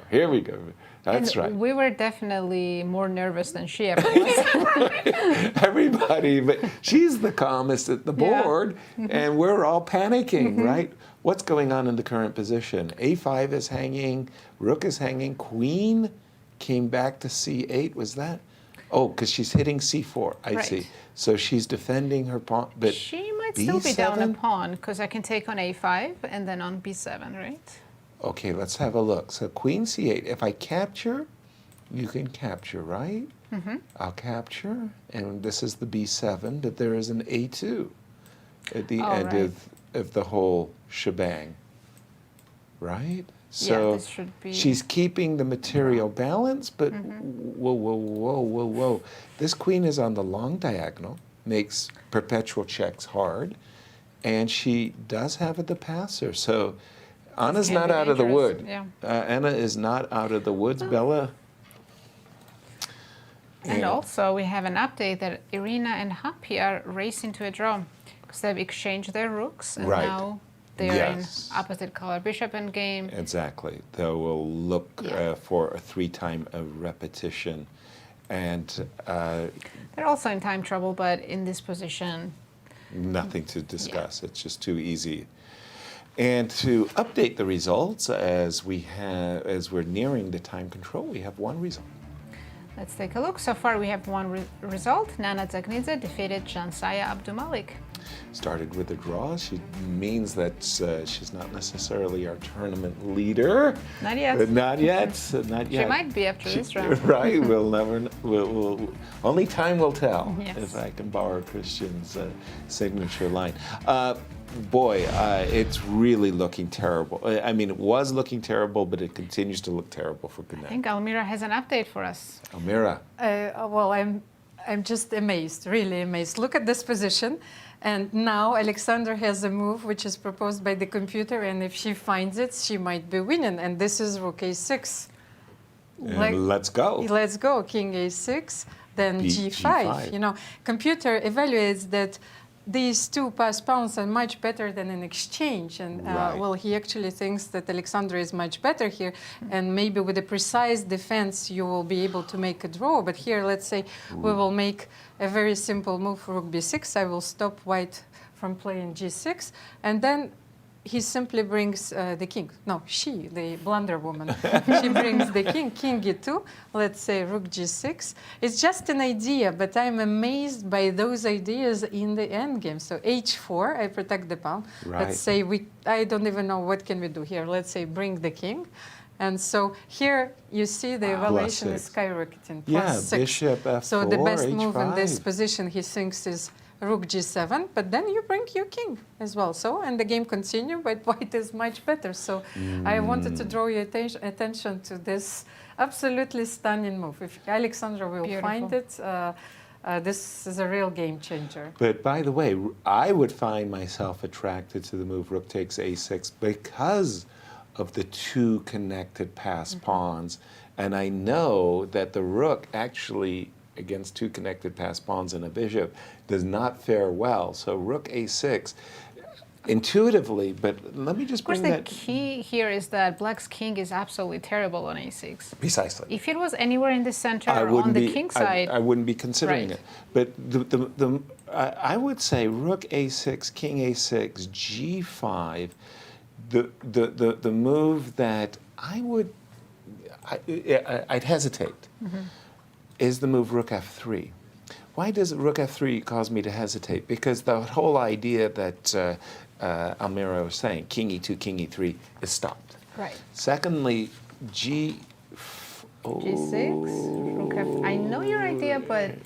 That's And right. we were definitely more nervous than she ever was. Everybody, but she's the calmest at the board, and we're all panicking, right? What's going on in the current position? A5 is hanging, rook is hanging, queen came back to c8. Was that? Oh, because she's hitting c4. I Right. see. So she's defending her pawn, but She might still be down a B7? pawn, because I can take on a5 and then on b7, right? Okay, let's have a look. So queen c8. If I capture, you can capture, right? I'll capture, and this is the b7, but there is an a2 at the end right. of the whole shebang, right? So this should be- she's keeping the material balance, but whoa. This queen is on the long diagonal, makes perpetual checks hard, and she does have the passer. So Anna's can not be out of the dangerous, wood. yeah. Anna is not out of the woods. Bella. And Yeah. also, we have an update that Irina and Humpy are racing to a draw, because they've exchanged their rooks, and Right. now they're Yes. in opposite color bishop endgame. Exactly. They will look Yeah. for a 3-time repetition. And They're also in time trouble, but in this position, nothing to discuss. It's just too easy. And to update the results, as we're nearing the time control, we have one result. let's take a look. So far, we have one result. Nana Dzagnidze defeated Zhansaya Abdumalik. Started with a draw. She means that she's not necessarily our tournament leader. Not yet. Not yet. Not yet. She might be after this round. Right. We'll never. Only time will tell. Yes. If I can borrow Christian's signature line. Boy, it's really looking terrible. I mean, it was looking terrible, but it continues to look terrible for I Gunay. think Almira has an update for us. Almira. Well, I'm just amazed, really amazed. Look at this position. And now Alexandra has a move which is proposed by the computer, and if she finds it, she might be winning. And this is rook a6. And let's go. Let's go, king a6, then g5. G5. You know, computer evaluates that these two passed pawns are much better than an exchange. And Right. well, he actually thinks that Alexandra is much better here. And maybe with a precise defense, you will be able to make a draw. But here, let's say we will make a very simple move, rook b6. I will stop white from playing g6. And then he simply brings the king. No, she, the blunder woman. She brings the king, king e2, let's say rook g6. It's just an idea, but I'm amazed by those ideas in the endgame. So h4, I protect the pawn. Right. Let's say I don't even know what can we do here. Let's say bring the king. And so here you see the evaluation is +6. skyrocketing, Yeah, +6. bishop f4, So the best move in this h5. position he thinks is rook g7, but then you bring your king as well. So, and the game continue, but white is much better. So I wanted to draw your attention to this absolutely stunning move. If Alexandra will Beautiful. find it, this is a real game changer. But by the way, I would find myself attracted to the move rook takes a6 because of the two connected passed pawns. And I know that the rook actually against two connected passed pawns and a bishop does not fare well. So rook a6, intuitively, but let me just Of course, bring the that... key here is that black's king is absolutely terrible on a6. Precisely. If it was anywhere in the center or on the king side... I wouldn't be considering Right. it. But I would say rook a6, king a6, g5, the move that I'd hesitate is the move rook f3. Why does rook f3 cause me to hesitate? Because the whole idea that Almira was saying, king e2, king e3, is stopped. Right. Secondly, G6, rook f... I know your idea, but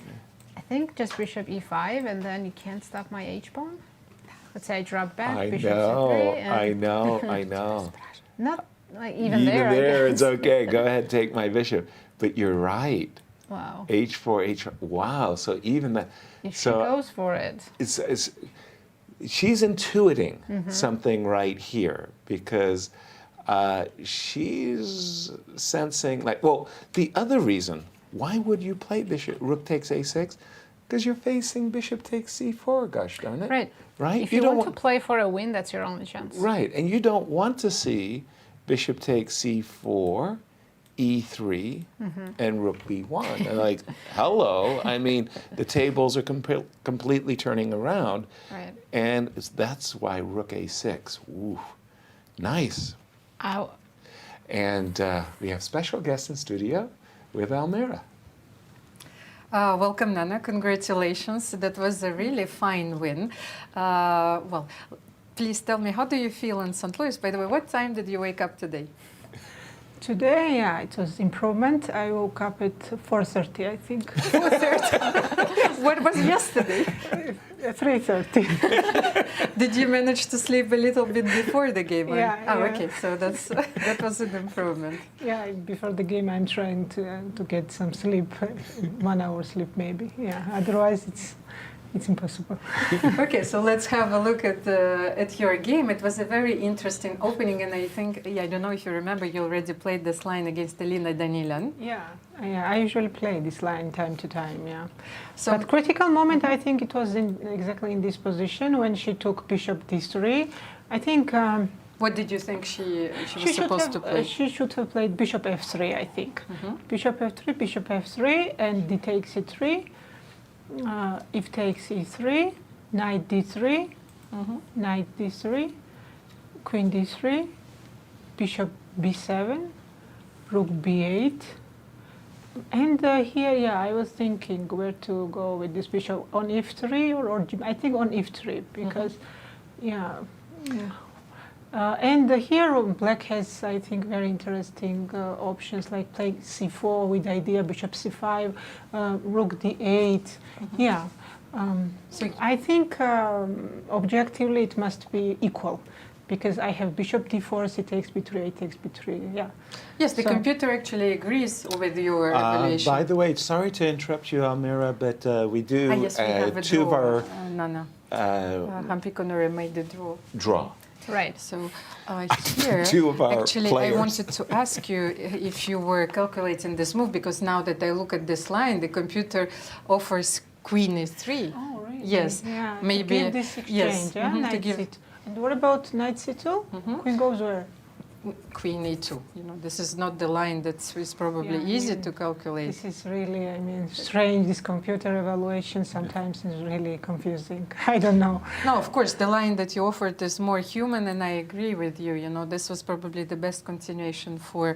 I think just bishop e5, and then you can't stop my h-pawn. Let's say I drop back, I bishop know, c3. And I know. Not like even there, I it's guess. okay. Go ahead, take my bishop. But you're right. Wow. H4, H4. Wow. So even that. If she So goes for it. she's intuiting something right here because she's sensing like, well, the other reason, why would you play bishop, rook takes a6? Because you're facing bishop takes c4, gosh darn it. Right. Right? If you don't want to play for a win, that's your only chance. Right, and you don't want to see bishop takes c4, e3, and rook b1. And like, hello, I mean, the tables are completely turning around. Right. And that's why rook a6. Ooh, nice. Ow. And we have special guests in studio with Almira. Welcome, Nana. Congratulations. That was a really fine win. Well, please tell me, how do you feel in St. Louis? By the way, what time did you wake up today? Today, yeah, it was improvement. I woke up at 4:30, I think. 4:30. What was yesterday? 3:30. Did you manage to sleep a little bit before the game? Yeah. Oh, yeah. okay. So that was an improvement. Yeah, before the game, I'm trying to get some sleep, 1 hour sleep maybe. Yeah, otherwise it's impossible. Okay, so let's have a look at your game. It was a very interesting opening, and I think, I don't know if you remember, you already played this line against Elina Danilan. Yeah, I usually play this line time to time, yeah. So, But critical moment, I think it was exactly in this position when she took bishop d3. I think... what did you think she was supposed to play? She should have played bishop f3, I think. Bishop f3, and d takes e3. If takes e3, knight d3, knight d3, queen d3, bishop b7, rook b8. And here, yeah, I was thinking where to go with this bishop, on f3 or I think on f3, because, yeah. And here black has, I think, very interesting options like play c4 with the idea bishop c5, rook d8. Yeah. So I think objectively it must be equal because I have bishop d4, c takes b3, a takes b3. Yeah. Yes, the computer actually agrees with your evaluation. By the way, sorry to interrupt you, Almira, but we do yes, we have a two draw. of our Humpy Koneru made the draw. Right. So here, Two of our actually, players. I wanted to ask you if you were calculating this move, because now that I look at this line, the computer offers queen e3. Oh, really? Yes. Yeah, maybe. to give this exchange, yes. yeah? To Knight give c2. And what about knight c2? Queen goes where? queen e2. You know, this is not the line that is probably easy to calculate. This is really, I mean, strange. This computer evaluation sometimes is really confusing. I don't know. No, of course, the line that you offered is more human, and I agree with you. You know, this was probably the best continuation for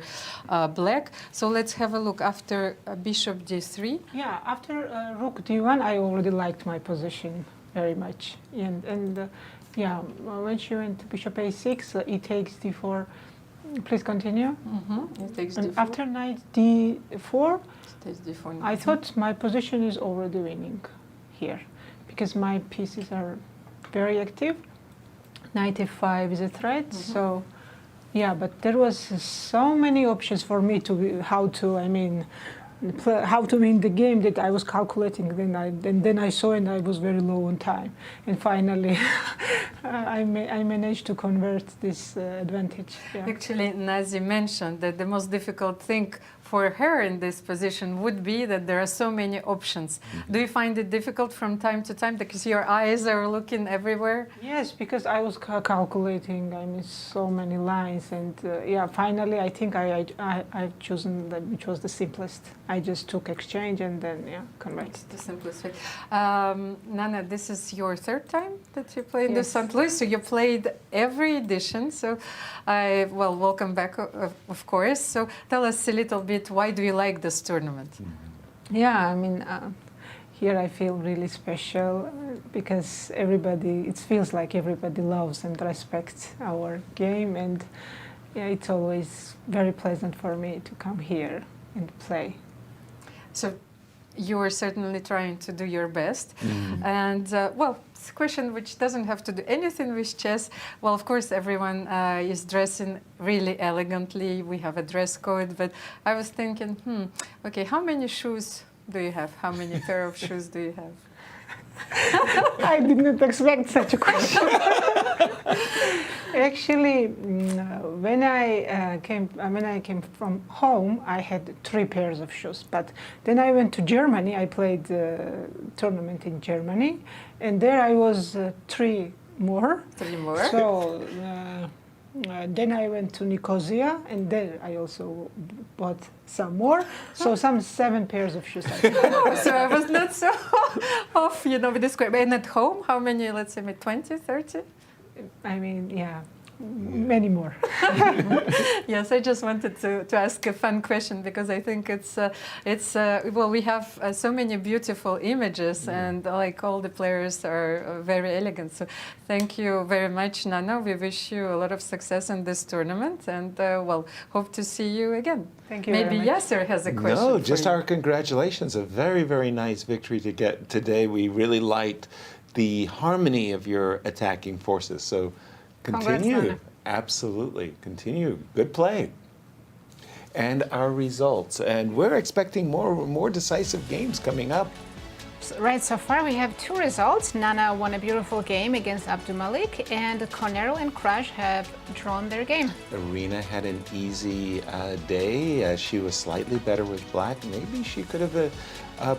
black. So let's have a look after bishop d3. Yeah, after rook d1, I already liked my position very much. And yeah, when she went to bishop a6, e takes d4. Please continue. It takes And d4. after knight d4, Takes d4. I thought my position is already winning here because my pieces are very active. Knight f5 is a threat, so yeah, but there was so many options for me to how to, I mean, how to win the game that I was calculating. Then I saw and I was very low on time. And finally, I managed to convert this advantage. Yeah. Actually, Nazi mentioned that the most difficult thing for her in this position would be that there are so many options. Do you find it difficult from time to time because your eyes are looking everywhere? Yes, because I was calculating. I mean, so many lines, and yeah. Finally, I think I've chosen which was the simplest. I just took exchange and then convert. It's the simplest way. Nana, this is your third time that you played in the St. Louis. So you played every edition. So, welcome back, of course. So tell us a little bit. Why do you like this tournament? Yeah, I mean, here I feel really special because it feels like everybody loves and respects our game, and yeah, it's always very pleasant for me to come here and play. So you are certainly trying to do your best. And it's a question which doesn't have to do anything with chess. Well, of course, everyone is dressing really elegantly. We have a dress code, but I was thinking, okay, how many shoes do you have? How many pair of shoes do you have? I did not expect such a question. Actually, when I came from home, I had 3 pairs of shoes. But then I went to Germany. I played a tournament in Germany, and there I was 3 more. 3 more. So then I went to Nicosia, and there I also bought some more. So some 7 pairs of shoes. So I was not so off, with this question. And at home, how many? Let's say 20, 30. I mean, yeah, many more. Yes, I just wanted to ask a fun question because I think we have so many beautiful images and like all the players are very elegant. So thank you very much, Nana. We wish you a lot of success in this tournament and hope to see you again. Thank you. Maybe very much. Yasser has a question. No, for just you. our congratulations. A very, very nice victory to get today. We really liked the harmony of your attacking forces. So continue. Congrats, Nana. Absolutely. Continue. Good play. And our results. And we're expecting more decisive games coming up. Right, so far we have 2 results. Nana won a beautiful game against Abdumalik, and Koneru and Krush have drawn their game. Irina had an easy day. She was slightly better with black. Maybe she could have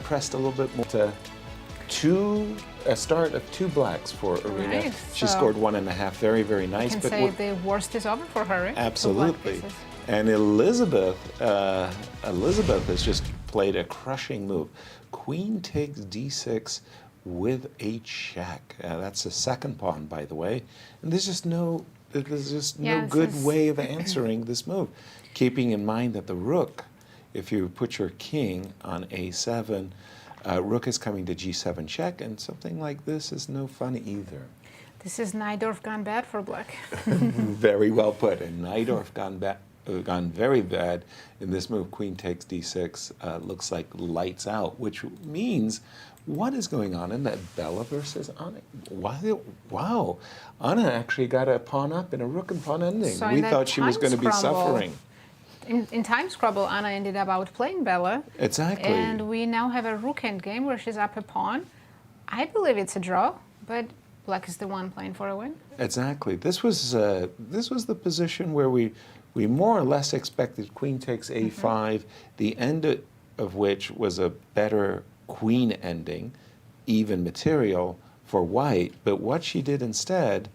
pressed a little bit more. A start of 2 blacks for Irina. Right, She so scored 1.5. Very, very nice. I can say the worst is over for her, right? 2 black Absolutely. pieces. And Elisabeth has just played a crushing move. Queen takes d6 with a check. That's the second pawn, by the way. And there's just no good way of answering this move. Keeping in mind that the rook, if you put your king on a7, rook is coming to g7 check, and something like this is no fun either. This is Najdorf gone bad for black. Very well put. And Najdorf gone very bad in this move. Queen takes d6. Looks like lights out, which means what is going on in that Bella versus Anna? Wow. Anna actually got a pawn up in a rook and pawn ending. So we thought she was going to be suffering. In time scrabble, Anna ended up outplaying Bella. Exactly. And we now have a rook endgame where she's up a pawn. I believe it's a draw, but black is the one playing for a win. Exactly. This was the position where we more or less expected queen takes a5, the end of which was a better queen ending, even material for white. But what she did instead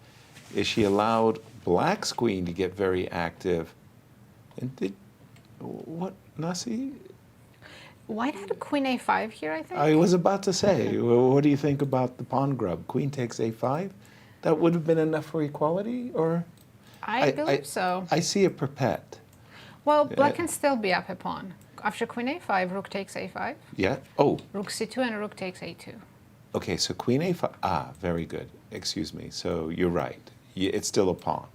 is she allowed black's queen to get very active. And what, Nasi? White had a queen a5 here, I think. I was about to say, what do you think about the pawn grub? Queen takes a5? That would have been enough for equality, or? I believe so. I see a perpet. Well, black can still be up a pawn. After queen a5, rook takes a5. Yeah? Oh. Rook c2 and rook takes a2. Okay, so queen a5. Ah, very good. Excuse me. So you're right. It's still a pawn.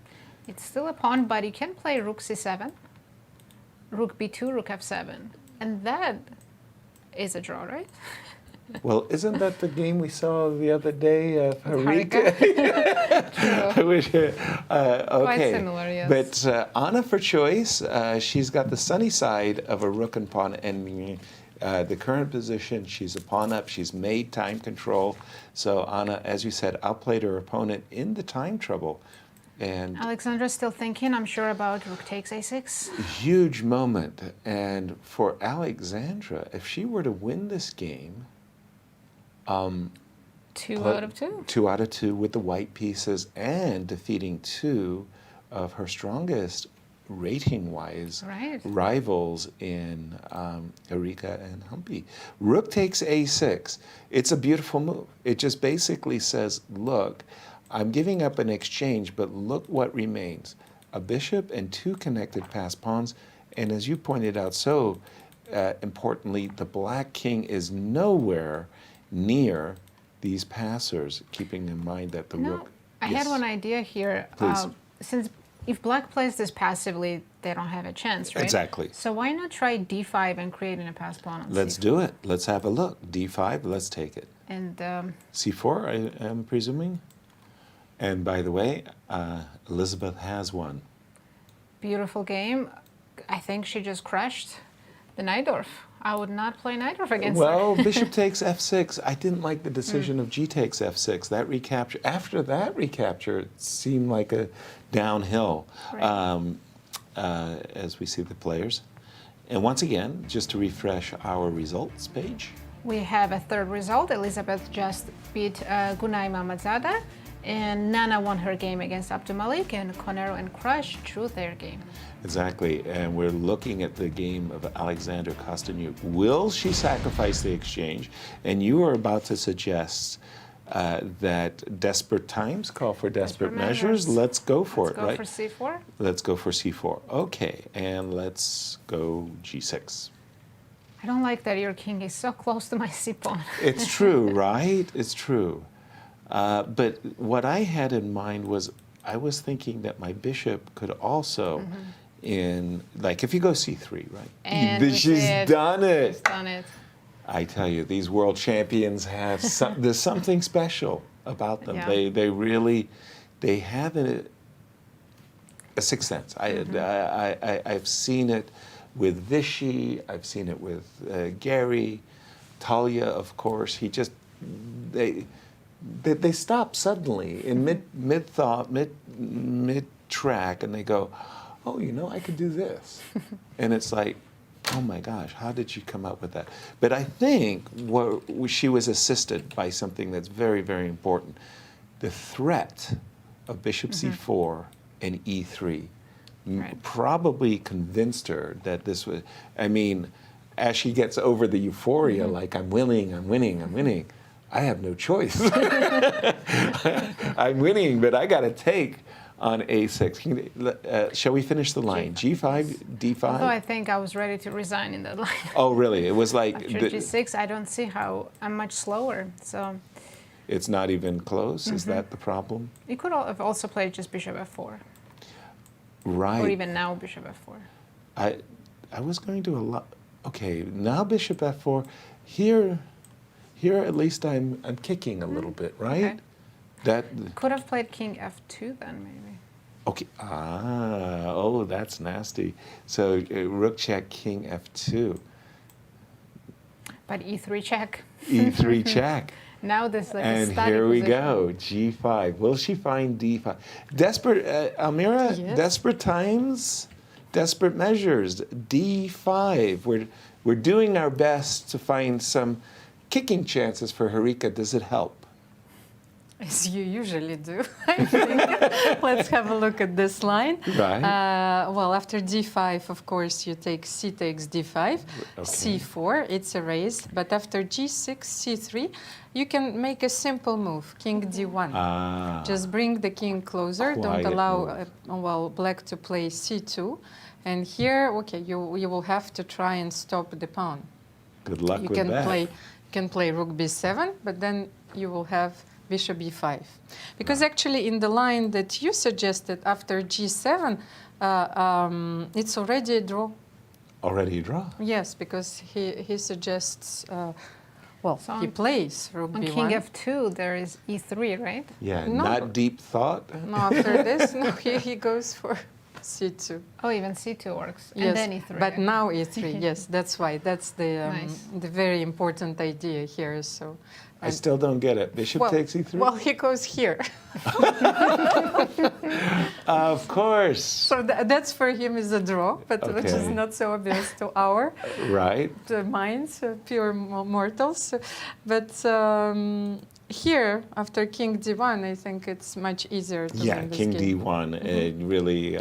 It's still a pawn, but you can play rook c7, rook b2, rook f7. And that is a draw, right? Well, isn't that the game we saw the other day of Harika? Quite similar, yes. But Anna for choice, she's got the sunny side of a rook and pawn, and the current position, she's a pawn up, she's made time control. So Anna, as you said, outplayed her opponent in the time trouble. And Alexandra's still thinking, I'm sure, about rook takes a6. huge moment. And for Alexandra, if she were to win this game, 2 out of 2. 2 out of 2 with the white pieces and defeating 2 of her strongest rating-wise rivals in Harika and Humpy. Rook takes a6. It's a beautiful move. It just basically says, look, I'm giving up an exchange, but look what remains. A bishop and 2 connected passed pawns. And as you pointed out so importantly, the black king is nowhere near these passers, keeping in mind that the rook... I had one idea here. Since if black plays this passively, they don't have a chance, right? Exactly. So why not try d5 and creating a passed pawn on Let's c4? do it. Let's have a look. d5, let's take it. And c4, I am presuming. And by the way, Elisabeth has one. Beautiful game. I think she just crushed the Najdorf. I would not play Najdorf against her. Well, bishop takes f6. I didn't like the decision of g takes f6. That recapture, after that recapture, it seemed like a downhill as we see the players. And once again, just to refresh our results page. We have a third result. Elisabeth just beat Gunay Mammadzada, and Nana won her game against Abdumalik, and Koneru and Krush drew their game. Exactly, and we're looking at the game of Alexandra Kosteniuk. Will she sacrifice the exchange? And you are about to suggest that desperate times call for desperate measures. Let's go for it, right? Let's go for c4. Let's go for c4. Okay, and let's go g6. I don't like that your king is so close to my c-pawn. It's true, right? It's true. But what I had in mind was, I was thinking that my bishop could also, like if you go c3, right? And she's done it. She's done it. I tell you, these world champions have there's something special about them. Yeah. They really, they have a sixth sense. I've seen it with Vichy. I've seen it with Gary, Talia, of course. He just they stop suddenly in mid thought, mid track, and they go, oh, you know, I could do this, and it's like, oh my gosh, how did you come up with that? But I think she was assisted by something that's very, very important. The threat of bishop c4 and e3 probably convinced her that this was, I mean, as she gets over the euphoria, like I'm winning, I have no choice. I'm winning, but I got to take on a6. Shall we finish the line? G5, D5? Although I think I was ready to resign in that line. Oh, really? It was like... After G6, I don't see how I'm much slower, so... It's not even close? Is that the problem? You could have also played just bishop f4. Right. Or even now bishop f4. I was going to allow... Okay, now bishop f4. Here at least I'm kicking a little bit, right? Okay. That could have played king f2 then, maybe. Okay. Oh, that's nasty. So rook check, king f2. But e3 check. E3 check. Now this like and a static here we position. go, g5. Will she find d5? Desperate, Almira. Yes. Desperate times, desperate measures. d5. We're doing our best to find some kicking chances for Harika. Does it help? As you usually do, I think. Let's have a look at this line. Right. Well, after d5, of course, you take c takes d5, c4, it's erased. But after g6, c3, you can make a simple move, king d1. Just bring the king closer. Don't allow black to play c2. And here, okay, you will have to try and stop the pawn. Good luck with that. You can play rook b7, but then you will have bishop e5. Because actually in the line that you suggested after g7, it's already a draw. Already a draw? Yes, because he suggests Well, So he on- plays rook On b1. king f2, there is e3, right? Yeah, No. not deep thought. No, after this, no, he goes for c2. Oh, even c2 works. Yes, And then e3. but now e3. Yes, that's why. That's Nice. the very important idea here. So, I still don't get it. Bishop well, takes e3? well, he goes here. Of course. So that's for him is a draw, but which is Okay. not so obvious to our Right. minds, pure mortals. But here, after king d1, I think it's much easier to Yeah, win this king game. d1. It really,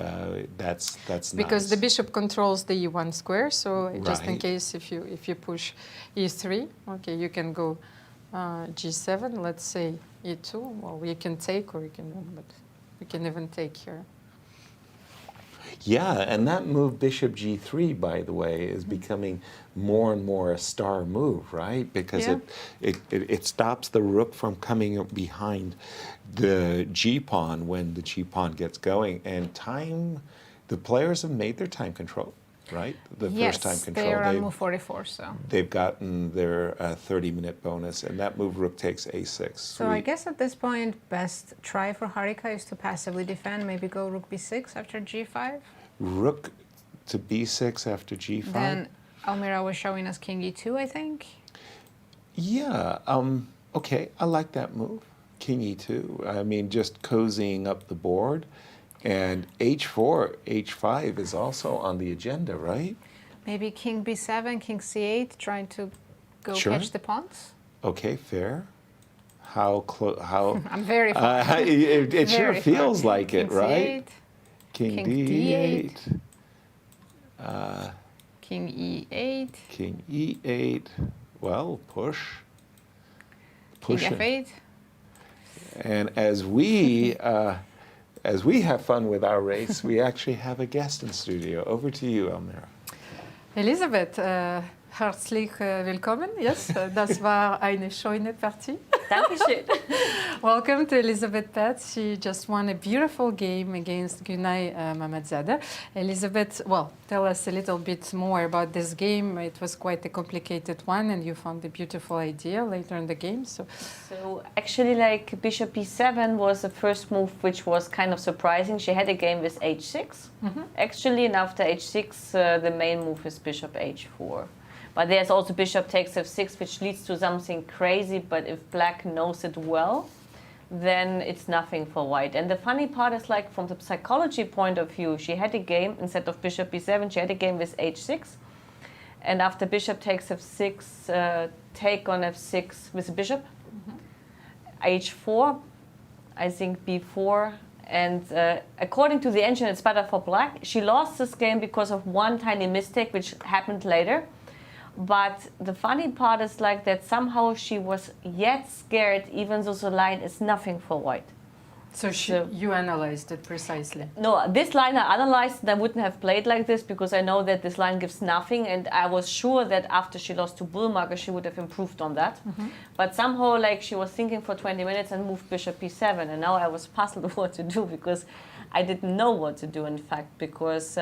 that's Because nice. the bishop controls the e1 square, so just in Right. case if you push e3, okay, you can go g7, let's say e2. Well, you can take or you can win, but we can even take here. Yeah, and that move, bishop g3, by the way, is becoming more and more a star move, right? Because Yeah. it stops the rook from coming up behind the g-pawn when the g-pawn gets going. And the players have made their time control, right? The yes, first time control. they are on move 44, so. They've gotten their 30-minute bonus, and that move, rook takes a6. So I guess at this point, best try for Harika is to passively defend, maybe go rook b6 after g5. Rook to b6 after g5? Then Almira was showing us king e2, I think. Yeah, okay, I like that move. King e2. I mean, just cozying up the board. And h4, h5 is also on the agenda, right? Maybe king b7, king c8, trying to go Sure. catch the pawns. Okay, fair. How close? How? I'm very far. It sure Very feels far. like it, King right? c8, King King d8. king e8, King e8. Well, push. king Pushing. f8. And as we have fun with our race, we actually have a guest in studio. Over to you, Almira. Elisabeth, herzlich willkommen. Yes, das war eine schöne Partie. Dankeschön. Welcome to Elisabeth Paehtz. She just won a beautiful game against Gunay Mammadzada. Elisabeth, well, tell us a little bit more about this game. It was quite a complicated one, and you found a beautiful idea later in the game. So Actually, like bishop b7 was the first move, which was kind of surprising. She had a game with h6, actually, and after h6, the main move is bishop h4. But there's also bishop takes f6, which leads to something crazy, but if black knows it well, then it's nothing for white. And the funny part is, like, from the psychology point of view, she had a game, instead of bishop b7, she had a game with h6. And after bishop takes f6, take on f6 with the bishop. h4, I think b4. And according to the engine, it's better for black. She lost this game because of one tiny mistake, which happened later. But the funny part is, like, that somehow she was yet scared, even though the line is nothing for white. So you analyzed it precisely. No, this line I analyzed, and I wouldn't have played like this because I know that this line gives nothing, and I was sure that after she lost to Bullmarker, she would have improved on that. But somehow, like, she was thinking for 20 minutes and moved bishop b7, and now I was puzzled what to do because I didn't know what to do, in fact, because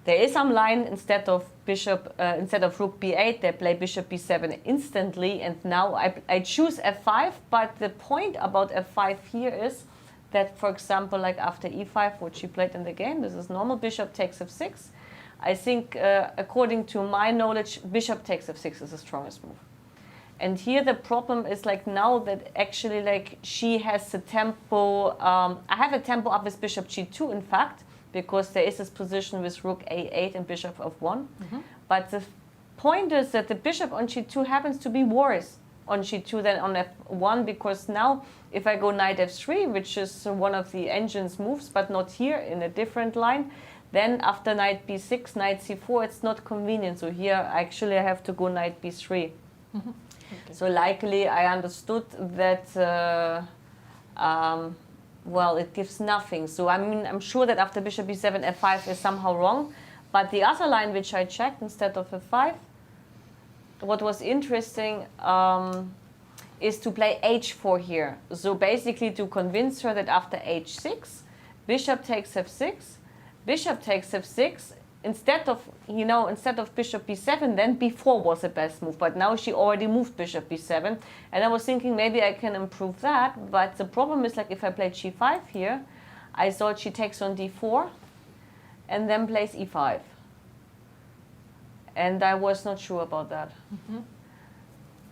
there is some line instead of rook b8, they play bishop b7 instantly, and now I choose f5, but the point about f5 here is that, for example, like after e5, what she played in the game, this is normal, bishop takes f6. I think, according to my knowledge, bishop takes f6 is the strongest move. And here the problem is, like, now that actually, like, she has the tempo, I have a tempo up with bishop g2, in fact, because there is this position with rook a8 and bishop f1. But the point is that the bishop on g2 happens to be worse on g2 than on f1, because now if I go knight f3, which is one of the engine's moves, but not here, in a different line, then after knight b6, knight c4, it's not convenient. So here actually I have to go knight b3. Okay. So likely I understood that well, it gives nothing. So I mean, I'm sure that after bishop b7, f5 is somehow wrong. But the other line which I checked instead of f5, what was interesting is to play h4 here. So basically to convince her that after h6, bishop takes f6, bishop takes f6, instead of bishop b7, then b4 was the best move. But now she already moved bishop b7, and I was thinking maybe I can improve that. But the problem is, like, if I played g5 here, I thought she takes on d4 and then plays e5. And I was not sure about that.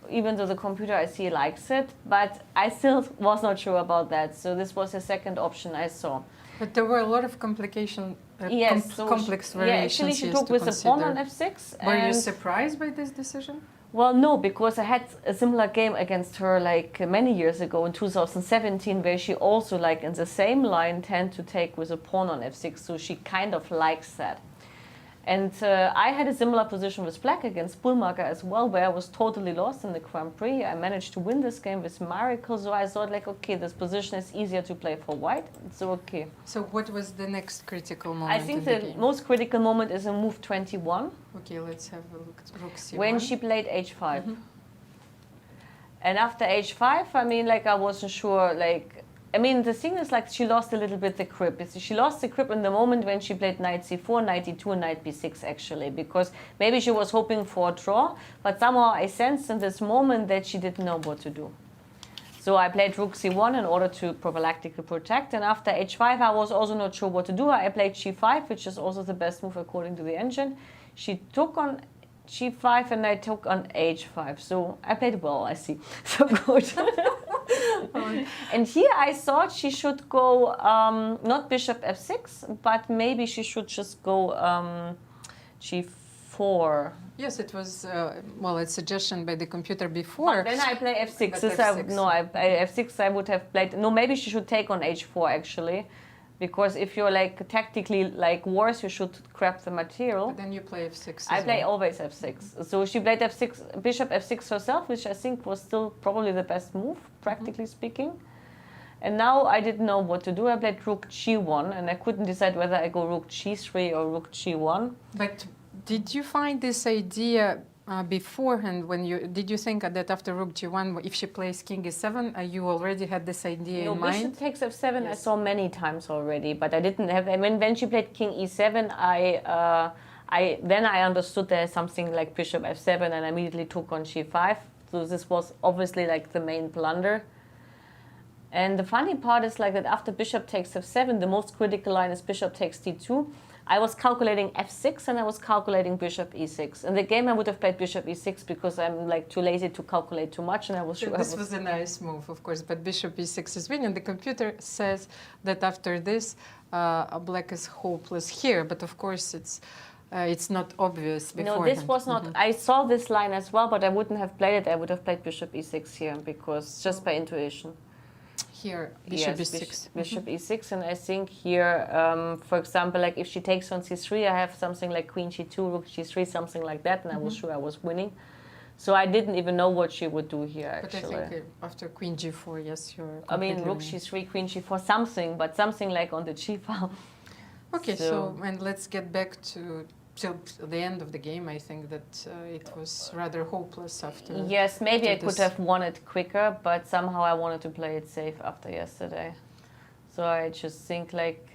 Even though the computer I see likes it, but I still was not sure about that. So this was the second option I saw. But there were a lot of complication, complex variations. Yeah, actually she took with the pawn on f6. Were you surprised by this decision? Well, no, because I had a similar game against her like many years ago in 2017, where she also, like in the same line, tend to take with a pawn on f6. So she kind of likes that. And I had a similar position with black against Bullmacher as well, where I was totally lost in the Grand Prix. I managed to win this game with miracle, so I thought, like, okay, this position is easier to play for white, so okay. So what was the next critical moment? I think the most critical moment is in move 21. Okay, let's have a look at rook c1. When she played h5. And after h5, I mean, like, I wasn't sure, like, I mean, the thing is, like, she lost a little bit the grip. She lost the grip in the moment when she played knight c4, knight d2, and knight b6, actually, because maybe she was hoping for a draw, but somehow I sensed in this moment that she didn't know what to do. So I played rook c1 in order to prophylactically protect, and after h5, I was also not sure what to do. I played g5, which is also the best move according to the engine. She took on g5, and I took on h5. So I played well, I see. So good. And here I thought she should go not bishop f6, but maybe she should just go g4. Yes, it was well, a suggestion by the computer before. But then I play f6. F6 I would have played. No, maybe she should take on h4 actually, because if you're like tactically like worse, you should grab the material. But then you play f6. I play always f6. So she played f6, bishop f6 herself, which I think was still probably the best move, practically speaking. And now I didn't know what to do. I played rook g1, and I couldn't decide whether I go rook g3 or rook g1. But did you find this idea beforehand? When did you think that after rook g1, if she plays king e7, you already had this idea in mind? Bishop takes f7. Yes. I saw many times already, but I didn't have. And when she played king e7, then I understood there's something like bishop f7, and I immediately took on g5. So this was obviously like the main blunder. And the funny part is like that after bishop takes f7, the most critical line is bishop takes d2. I was calculating f6 and I was calculating bishop e6. In the game I would have played bishop e6 because I'm like too lazy to calculate too much, and I was sure this was a nice move, of course, but bishop e6 is winning. The computer says that after this black is hopeless here, but of course it's not obvious beforehand. No, this was not. I saw this line as well, but I wouldn't have played it. I would have played bishop e6 here because just by intuition. Here, bishop e6. Bishop e6, and I think here, for example, like if she takes on c3, I have something like queen g2, rook g3, something like that, and I was sure I was winning. So I didn't even know what she would do here, actually. But I think after queen g4, yes, you're I mean, rook g3, queen g4, something, but something like on the g file. Okay, so and let's get back to till the end of the game. I think that it was rather hopeless after. Yes, maybe I could have won it quicker, but somehow I wanted to play it safe after yesterday. So I just think like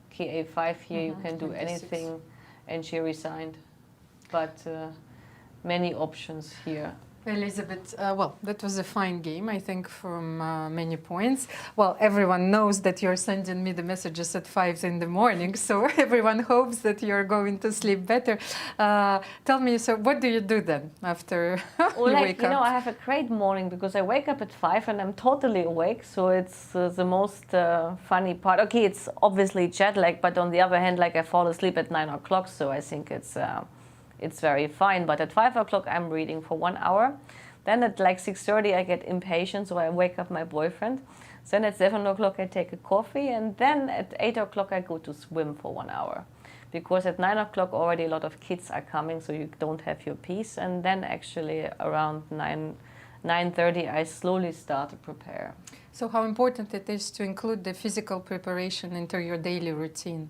key a5 here, you can do anything, and she resigned. But many options here. Elisabeth, well, that was a fine game, I think, from many points. Well, everyone knows that you're sending me the messages at 5 in the morning, so everyone hopes that you're going to sleep better. Tell me, so what do you do then after you wake up? You know, I have a great morning because I wake up at 5 and I'm totally awake, so it's the most funny part. Okay, it's obviously jet lag, but on the other hand, like I fall asleep at 9 o'clock, so I think it's very fine. But at 5 o'clock, I'm reading for 1 hour. Then at like 6:30, I get impatient, so I wake up my boyfriend. Then at 7 o'clock, I take a coffee. And then at 8 o'clock, I go to swim for 1 hour. Because at 9 o'clock, already a lot of kids are coming, so you don't have your peace. And then actually around 9:30, I slowly start to prepare. So how important it is to include the physical preparation into your daily routine?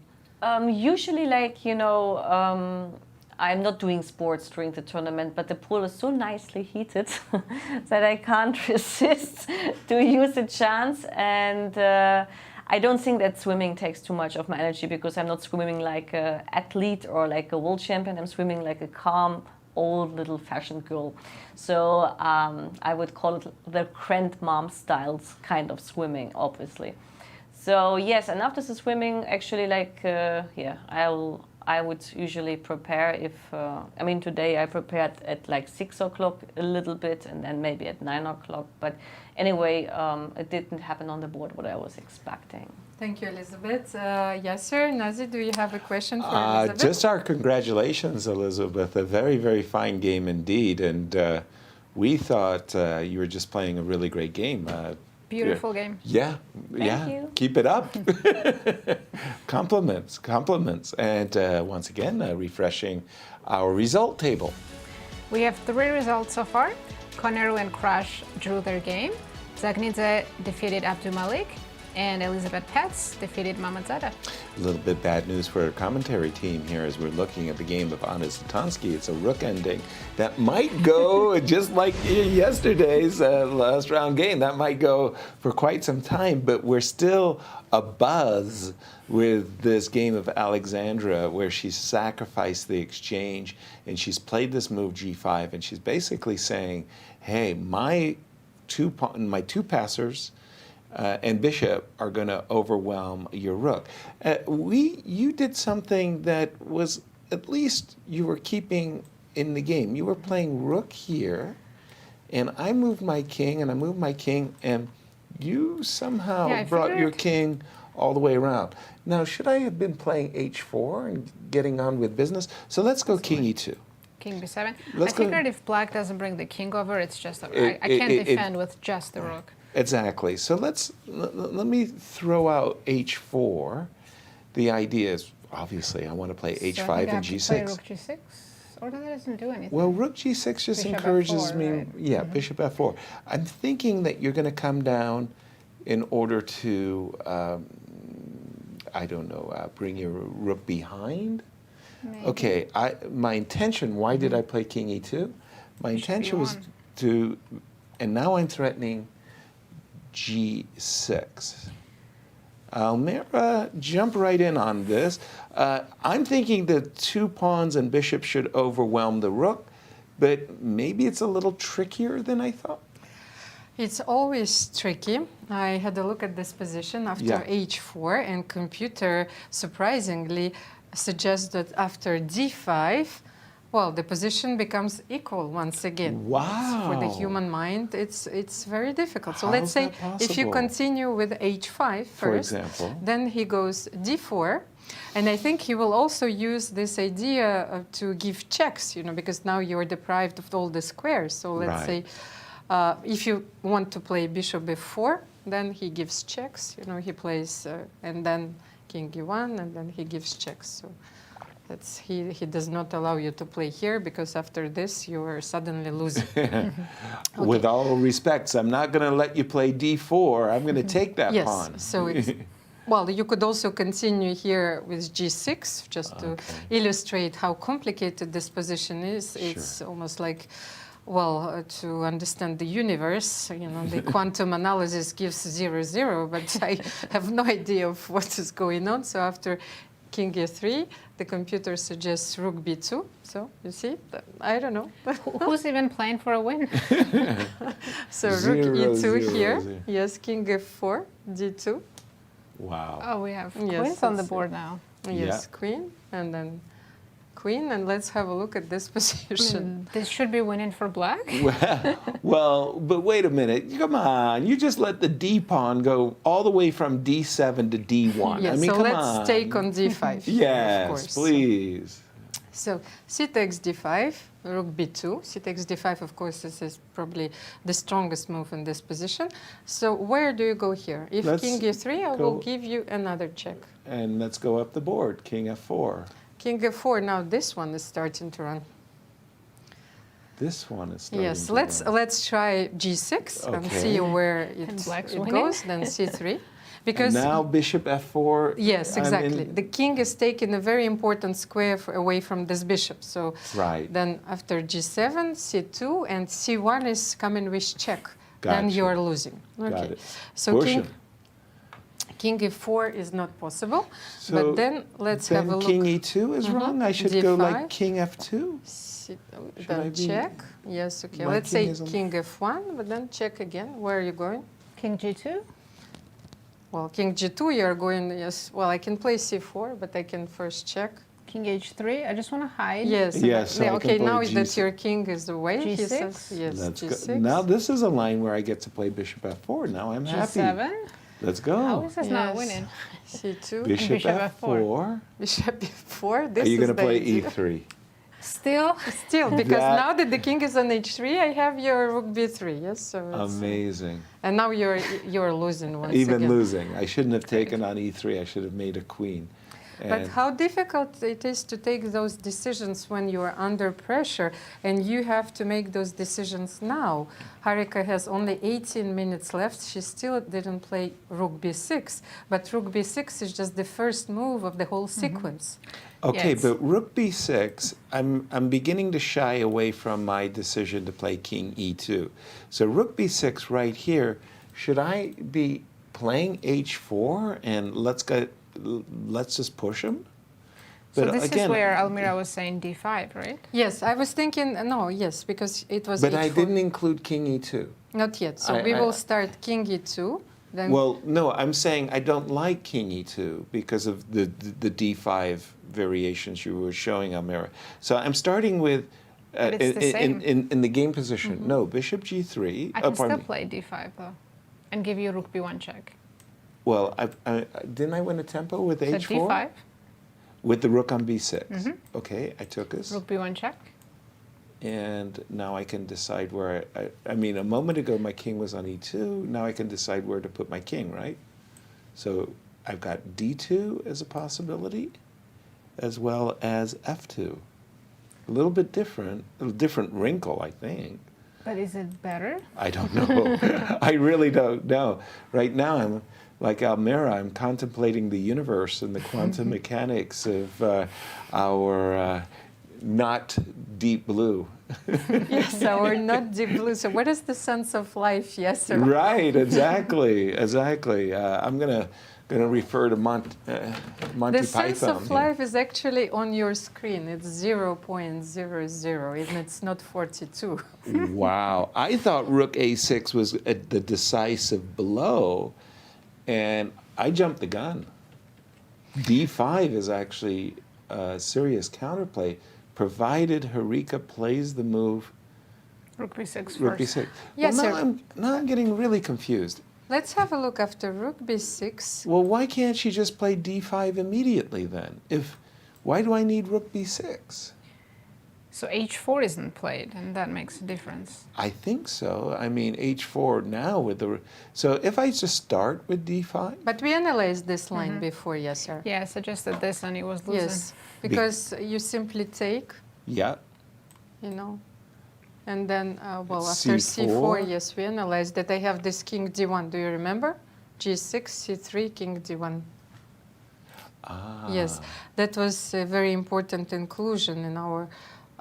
Usually, like, you know, I'm not doing sports during the tournament, but the pool is so nicely heated that I can't resist to use a chance. And I don't think that swimming takes too much of my energy because I'm not swimming like an athlete or like a world champion. I'm swimming like a calm, old little fashioned girl. So I would call it the grandmom styles kind of swimming, obviously. So yes, and after the swimming, actually, like I would usually prepare if I mean today I prepared at like 6 o'clock a little bit, and then maybe at 9 o'clock. But anyway, it didn't happen on the board what I was expecting. Thank you, Elisabeth. Yasser, Nazi, do you have a question for Elisabeth? Just our congratulations, Elisabeth. A very, very fine game indeed. And we thought you were just playing a really great game. Beautiful game. Yeah, Thank you. Keep it up. Compliments. And once again, refreshing our result table. We have 3 results so far. Koneru and Krush drew their game. Dzagnidze defeated Abdumalik, and Elisabeth Paehtz defeated Mammadzada. A little bit bad news for our commentary team here as we're looking at the game of Zatonskih. It's a rook ending that might go just like yesterday's last round game. That might go for quite some time, but we're still abuzz with this game of Alexandra where she's sacrificed the exchange and she's played this move g5 and she's basically saying, hey, my two passers and bishop are going to overwhelm your rook. You did something that was, at least you were keeping in the game. You were playing rook here, and I moved my king, and I moved my king, and you somehow brought your king all the way around. Now, should I have been playing h4 and getting on with business? So let's go king e2. King b7. I figured if black doesn't bring the king over, it's just I can't defend with just the rook. Exactly. So let me throw out h4. The idea is, obviously, I want to play h5 and g6. Play rook g6, or that doesn't do anything. Well, rook g6 just Bishop encourages f4, me. right? Yeah, bishop f4. I'm thinking that you're going to come down in order to, I don't know, bring your rook behind. Maybe. Okay. My intention. Why did I play king e2? My intention was to, and now I'm threatening g6. Almira, jump right in on this. I'm thinking the 2 pawns and bishop should overwhelm the rook, but maybe it's a little trickier than I thought. It's always tricky. I had a look at this position after h4, and computer surprisingly suggests that after d5, well, the position becomes equal once again. Wow. For the human mind, it's very difficult. So let's say that if you possible? continue with h5 first, For example. then he goes d4, and I think he will also use this idea to give checks, because now you're deprived of all the squares. So let's say if you want to play bishop f4, then he gives checks. He plays, and then king e1, and then he gives checks. So he does not allow you to play here, because after this you are suddenly losing. With all respects, I'm not going to let you play d4. I'm going to take that pawn. Yes, so it's, well, you could also continue here with g6, just to illustrate how complicated this position is. It's almost like, well, to understand the universe, the quantum analysis gives 0, 0, but I have no idea of what is going on. So after king e3, the computer suggests rook b2. So you see, I don't know. Who's even playing for a win? So rook e2 here. Yes, king f4, d2. Wow. Oh, we have queens on the board now. Yes, queen, and then queen, and let's have a look at this position. This should be winning for black. Well, but wait a minute. Come on. You just let the d pawn go all the way from d7 to d1. Yes, I mean, so come let's on. take on d5. Yes, of course. please. So c takes d5, rook b2. C takes d5, of course, this is probably the strongest move in this position. So where do you go here? If king e3, I will give you another check. And let's go up the board, king f4. King f4, now this one is starting to run. This one is starting Yes, to let's try g6 and see where it goes, then c3. Because and now bishop f4. Yes, exactly. The king is taking a very important square away from this bishop. So then after g7, c2, and c1 is coming with check. Then you are losing. Okay. Got it. So King e4 is not possible. So but then let's have a look. King e2 is wrong? I should go like D5. king f2? Then check. Yes, okay. My Let's king say is on- king f1, but then check again. Where are you going? King g2. Well, king g2, you're going, yes. Well, I can play c4, but I can first check. King h3. I just want to hide. Yes. Yes, so I can Okay, play now that G6. your king is away, he G6? says, yes, Let's g6. go. Now this is a line where I get to play bishop f4. Now I'm happy. g7. Let's How go. is this not winning? c2. Bishop, Bishop f4. Bishop e4. This Are you is going to the play idea. e3? Still? Still, because That- now that the king is on h3, I have your rook b3. Yes, so it's, Amazing. and now you're losing once Even again. losing. I shouldn't have taken on e3. I should have made a queen. But And- how difficult it is to take those decisions when you are under pressure and you have to make those decisions now. Harika has only 18 minutes left. She still didn't play rook b6, but rook b6 is just the first move of the whole sequence. Okay, Yes. but rook b6, I'm beginning to shy away from my decision to play king e2. So rook b6 right here, should I be playing h4 and let's just push him? So But this again, is where Almira was saying d5, right? Yes, I was thinking, no, yes, because it was but h4. I didn't include king e2. Not yet. So I- we I- will start king e2. Then Well, no, I'm saying I don't like king e2 because of the d5 variations you were showing, Almira. So I'm starting with But it's the same. in the game position. No, bishop g3. I can still pardon me. play d5 though, and give you rook b1 check. Well, didn't I win a tempo with So h4? d5, With the rook on b6. Okay, I took this. rook b1 check. And now I can decide where I mean, a moment ago my king was on e2. Now I can decide where to put my king, right? So I've got d2 as a possibility, as well as f2. A little bit different, a different wrinkle, I think. But is it better? I don't know. I really don't know. Right now, I'm like Almira, I'm contemplating the universe and the quantum mechanics of our not deep blue. yes, our not deep blue. So what is the sense of life? Yes, sir. Right, exactly. I'm gonna refer to Monty The sense Python. of here. life is actually on your screen. It's 0.00, and it's not 42. Wow, I thought rook a6 was the decisive blow, and I jumped the gun. d5 is actually a serious counterplay, provided Harika plays the move Rook b6 rook first. b6. Yes, well, sir. now I'm getting really confused. Let's have a look after rook b6. Well, why can't she just play d5 immediately then? Why do I need rook b6? So h4 isn't played, and that makes a difference. I think so. I mean, h4 now with the... So if I just start with d5? But we analyzed this line before, yes, sir. Yeah, I suggested this, and he was losing. Yes, because you simply take, Yeah. you know, and then, well, It's after C4. c4, yes, we analyzed that I have this king d1. Do you remember? g6, c3, king d1. Ah. Yes, that was a very important inclusion in our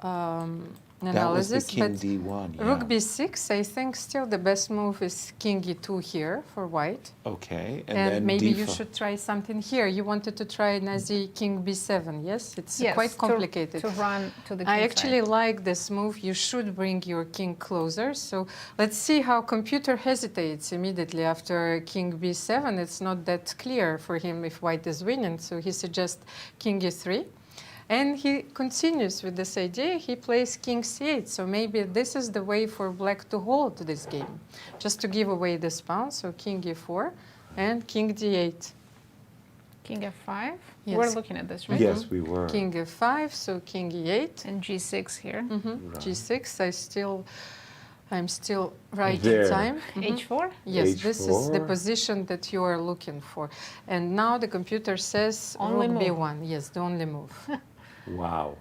analysis. That was the king but d1, yeah. rook b6, I think still the best move is king e2 here for white. Okay, And then maybe d5. you should try something here. You wanted to try Nazi king b7, yes? It's Yes, quite complicated. To run to the king I actually side. like this move. You should bring your king closer. So let's see how computer hesitates immediately after king b7. It's not that clear for him if white is winning. So he suggests king e3. And he continues with this idea. He plays king c8. So maybe this is the way for black to hold this game, just to give away this pawn. So king e4 and king d8. King f5. Yes. We're looking at this, right? Yes, we were. King f5, so king e8. And g6 here. G6, I'm still right There. in time. h4. Yes, this is the H4. position that you are looking for. And now the computer says Only rook move. b1. Yes, the only move. Wow.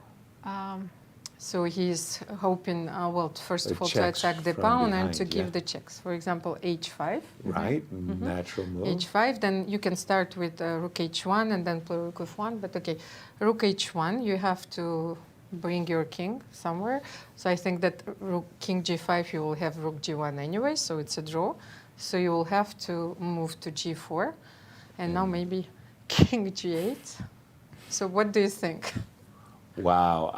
So he's hoping, well, first of all, to Checks attack the from pawn and behind, to give yeah. the checks. For example, h5. Right? Natural move. h5, then you can start with rook h1 and then play rook f1. But okay, rook h1, you have to bring your king somewhere. So I think that rook king g5, you will have rook g1 anyway, so it's a draw. So you will have to move to g4. And now maybe king g8. So what do you think? Wow,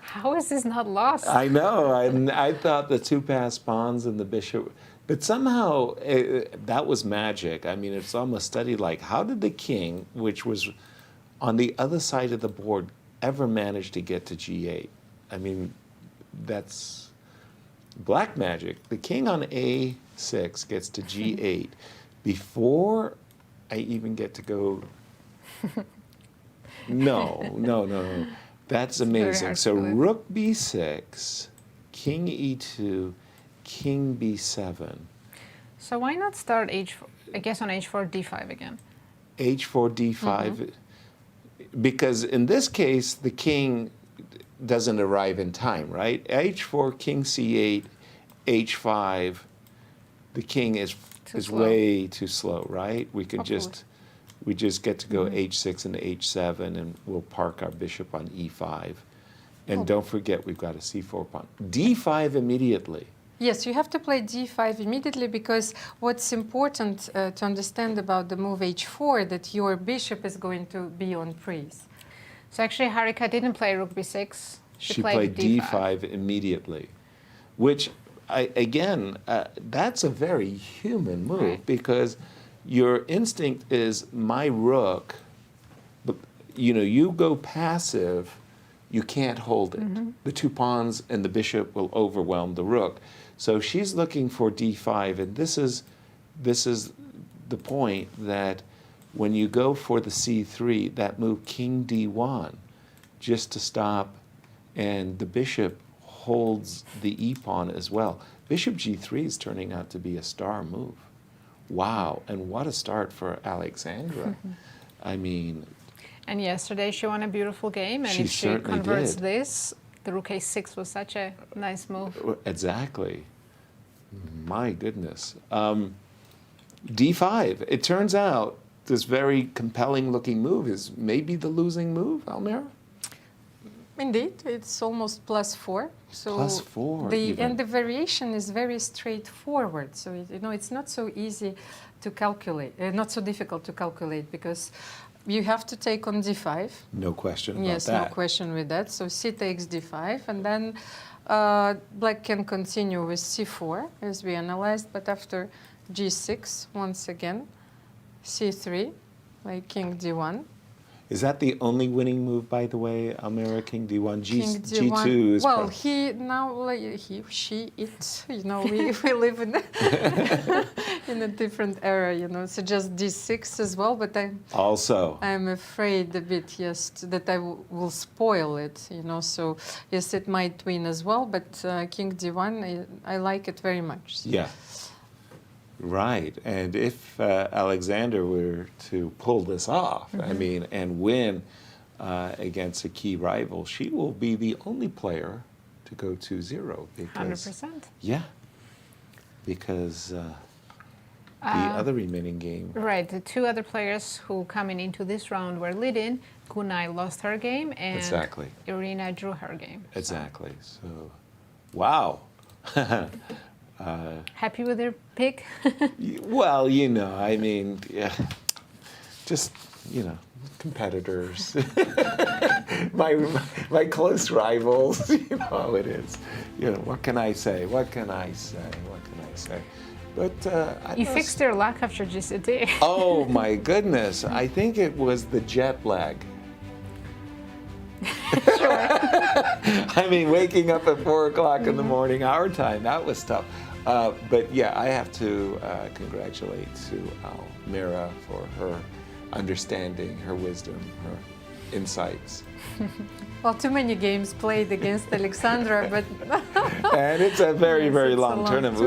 How is this not lost? I know. I thought the two passed pawns and the bishop, but somehow that was magic. I mean, it's almost studied like, how did the king, which was on the other side of the board, ever manage to get to g8? I mean, that's black magic. The king on a6 gets to g8 before I even get to go. No. That's amazing. So rook b6, king e2, king b7. So why not start h4, I guess on h4, d5 again? h4, d5, because in this case, the king doesn't arrive in time, right? h4, king c8, h5, the king is way too slow, right? We could we just get to go h6 and h7, and we'll park our bishop on e5. And don't forget, we've got a c4 pawn. d5 immediately. Yes, you have to play d5 immediately, because what's important to understand about the move h4, that your bishop is going to be on freeze. So actually, Harika didn't play rook b6. She played d5 immediately, which, that's a very human move, because your instinct is, my rook, but you go passive, you can't hold it. The two pawns and the bishop will overwhelm the rook. So she's looking for d5, and this is the point, that when you go for the c3, that move king d1, just to stop, and the bishop holds the e-pawn as well. Bishop g3 is turning out to be a star move. Wow, and what a start for Alexandra. I mean... And yesterday she won a beautiful game, and if she converts this, the rook a6 was such a nice move. Exactly. My goodness. d5, it turns out this very compelling looking move is maybe the losing move, Almira? Indeed, it's almost +4. So +4. And the variation is very straightforward. So it's not so easy to calculate, not so difficult to calculate, because you have to take on d5. No question about that. Yes, no question with that. So c takes d5, and then black can continue with c4, as we analyzed, but after g6, once again, c3, like king d1. Is that the only winning move, by the way, Almira? King d1, King g2 is... Well, she, it, we live in a different era, so just d6 as well, but I'm afraid a bit, yes, that I will spoil it, so yes, it might win as well, but king d1, I like it very much. So. Yeah. Right, and if Alexandra were to pull this off, and win against a key rival, she will be the only player to go 2-0. 100%. Yeah, because the other remaining game. Right, the two other players who coming into this round were leading. Gunay lost her game, and Irina drew her game. Exactly. So wow. Happy with their pick? Well, just competitors, my close rivals. How it is. What can I say? But you fixed your luck after GCT. Oh my goodness! I think it was the jet lag. Waking up at 4 o'clock in the morning, our time, that was tough. But yeah, I have to congratulate Almira for her understanding, her wisdom, her insights. Well, too many games played against Alexandra, but and it's a very, very long tournament.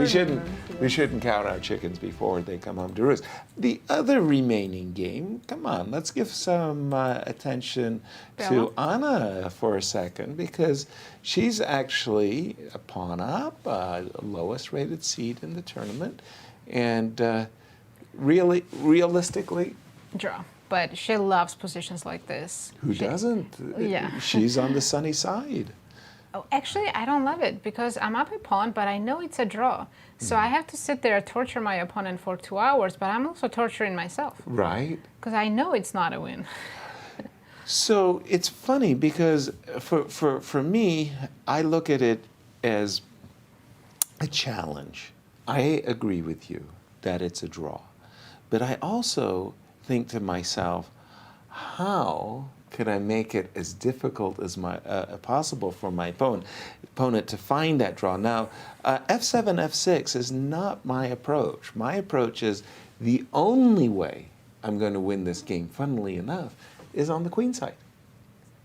We shouldn't count our chickens before they come home to roost. The other remaining game, come on, let's give some attention to Anna for a second, because she's actually a pawn up, lowest rated seed in the tournament, and realistically, draw. But she loves positions like this. Who doesn't? Yeah. She's on the sunny side. Oh, actually, I don't love it because I'm up a pawn, but I know it's a draw. So I have to sit there and torture my opponent for 2 hours, but I'm also torturing myself. Right. Because I know it's not a win. So it's funny because for me, I look at it as a challenge. I agree with you that it's a draw. But I also think to myself, how could I make it as difficult as possible for my opponent to find that draw? Now, f7, f6 is not my approach. My approach is the only way I'm going to win this game, funnily enough, is on the queen side.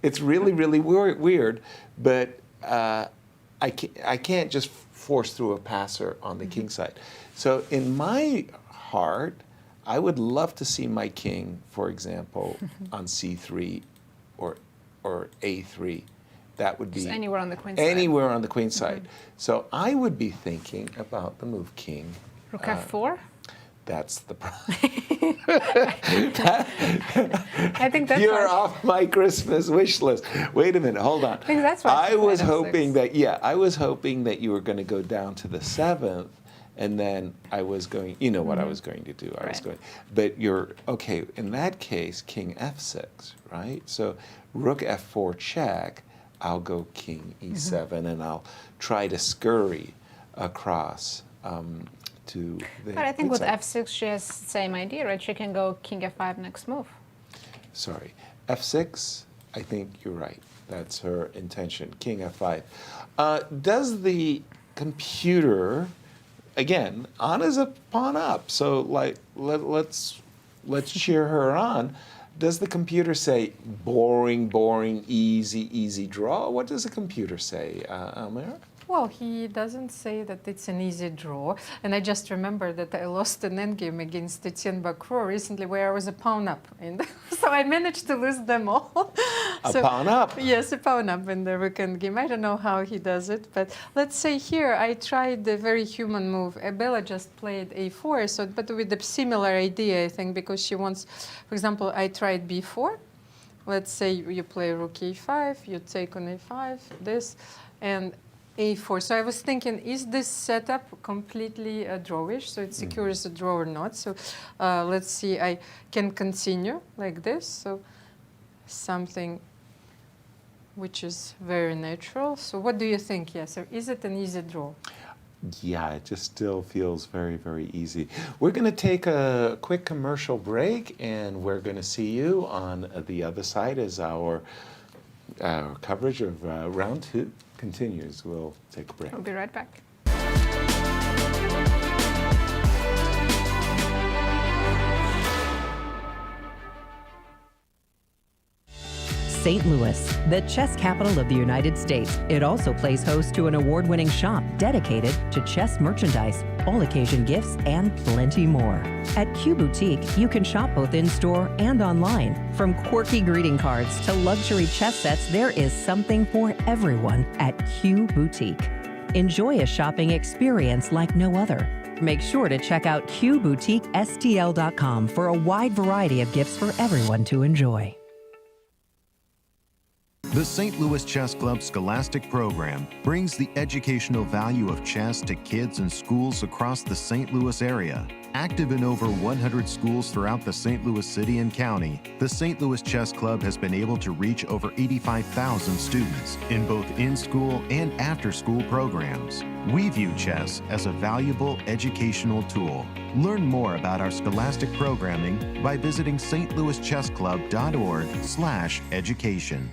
It's really, really weird, but I can't just force through a passer on the king side. So in my heart, I would love to see my king, for example, on c3 or a3. That would be just anywhere on the queen side. Anywhere on the queen side. So I would be thinking about the move king. Rook f4? That's the problem. I think that's You're off my Christmas wish list. Wait a minute, hold on. I think that's why I was hoping that you were going to go down to the 7th, and then I was going, you know what I was going to do. But you're, okay, in that case, king f6, right? So rook f4 check, I'll go king e7, and I'll try to scurry across to the But I think with side. f6, she has the same idea, right? She can go king f5 next move. Sorry, f6, I think you're right. That's her intention, king f5. Does the computer, again, Anna's a pawn up, so like let's cheer her on. Does the computer say boring, boring, easy draw? What does the computer say, Almira? Well, he doesn't say that it's an easy draw. And I just remember that I lost an endgame against Etienne Bacro recently where I was a pawn up. And so I managed to lose them all. A pawn up? Yes, a pawn up in the rook endgame. I don't know how he does it. But let's say here I tried the very human move. Bella just played a4, but with a similar idea, I think, because she wants, for example, I tried b4. Let's say you play rook e5, you take on a5, this, and a4. So I was thinking, is this setup completely drawish? So it secures a draw or not? So let's see, I can continue like this. So something which is very natural. So what do you think, Yasser? Is it an easy draw? Yeah, it just still feels very, very easy. We're going to take a quick commercial break, and we're going to see you on the other side as our coverage of round 2 continues. We'll take a break. We'll be right back. St. Louis, the chess capital of the United States. It also plays host to an award-winning shop dedicated to chess merchandise, all-occasion gifts, and plenty more. At Q Boutique, you can shop both in-store and online. From quirky greeting cards to luxury chess sets, there is something for everyone at Q Boutique. Enjoy a shopping experience like no other. Make sure to check out QBoutiqueSTL.com for a wide variety of gifts for everyone to enjoy. The St. Louis Chess Club Scholastic program brings the educational value of chess to kids and schools across the St. Louis area. Active in over 100 schools throughout the St. Louis city and county, the St. Louis Chess Club has been able to reach over 85,000 students in both in-school and after-school programs. We view chess as a valuable educational tool. Learn more about our scholastic programming by visiting stlouischessclub.org/education.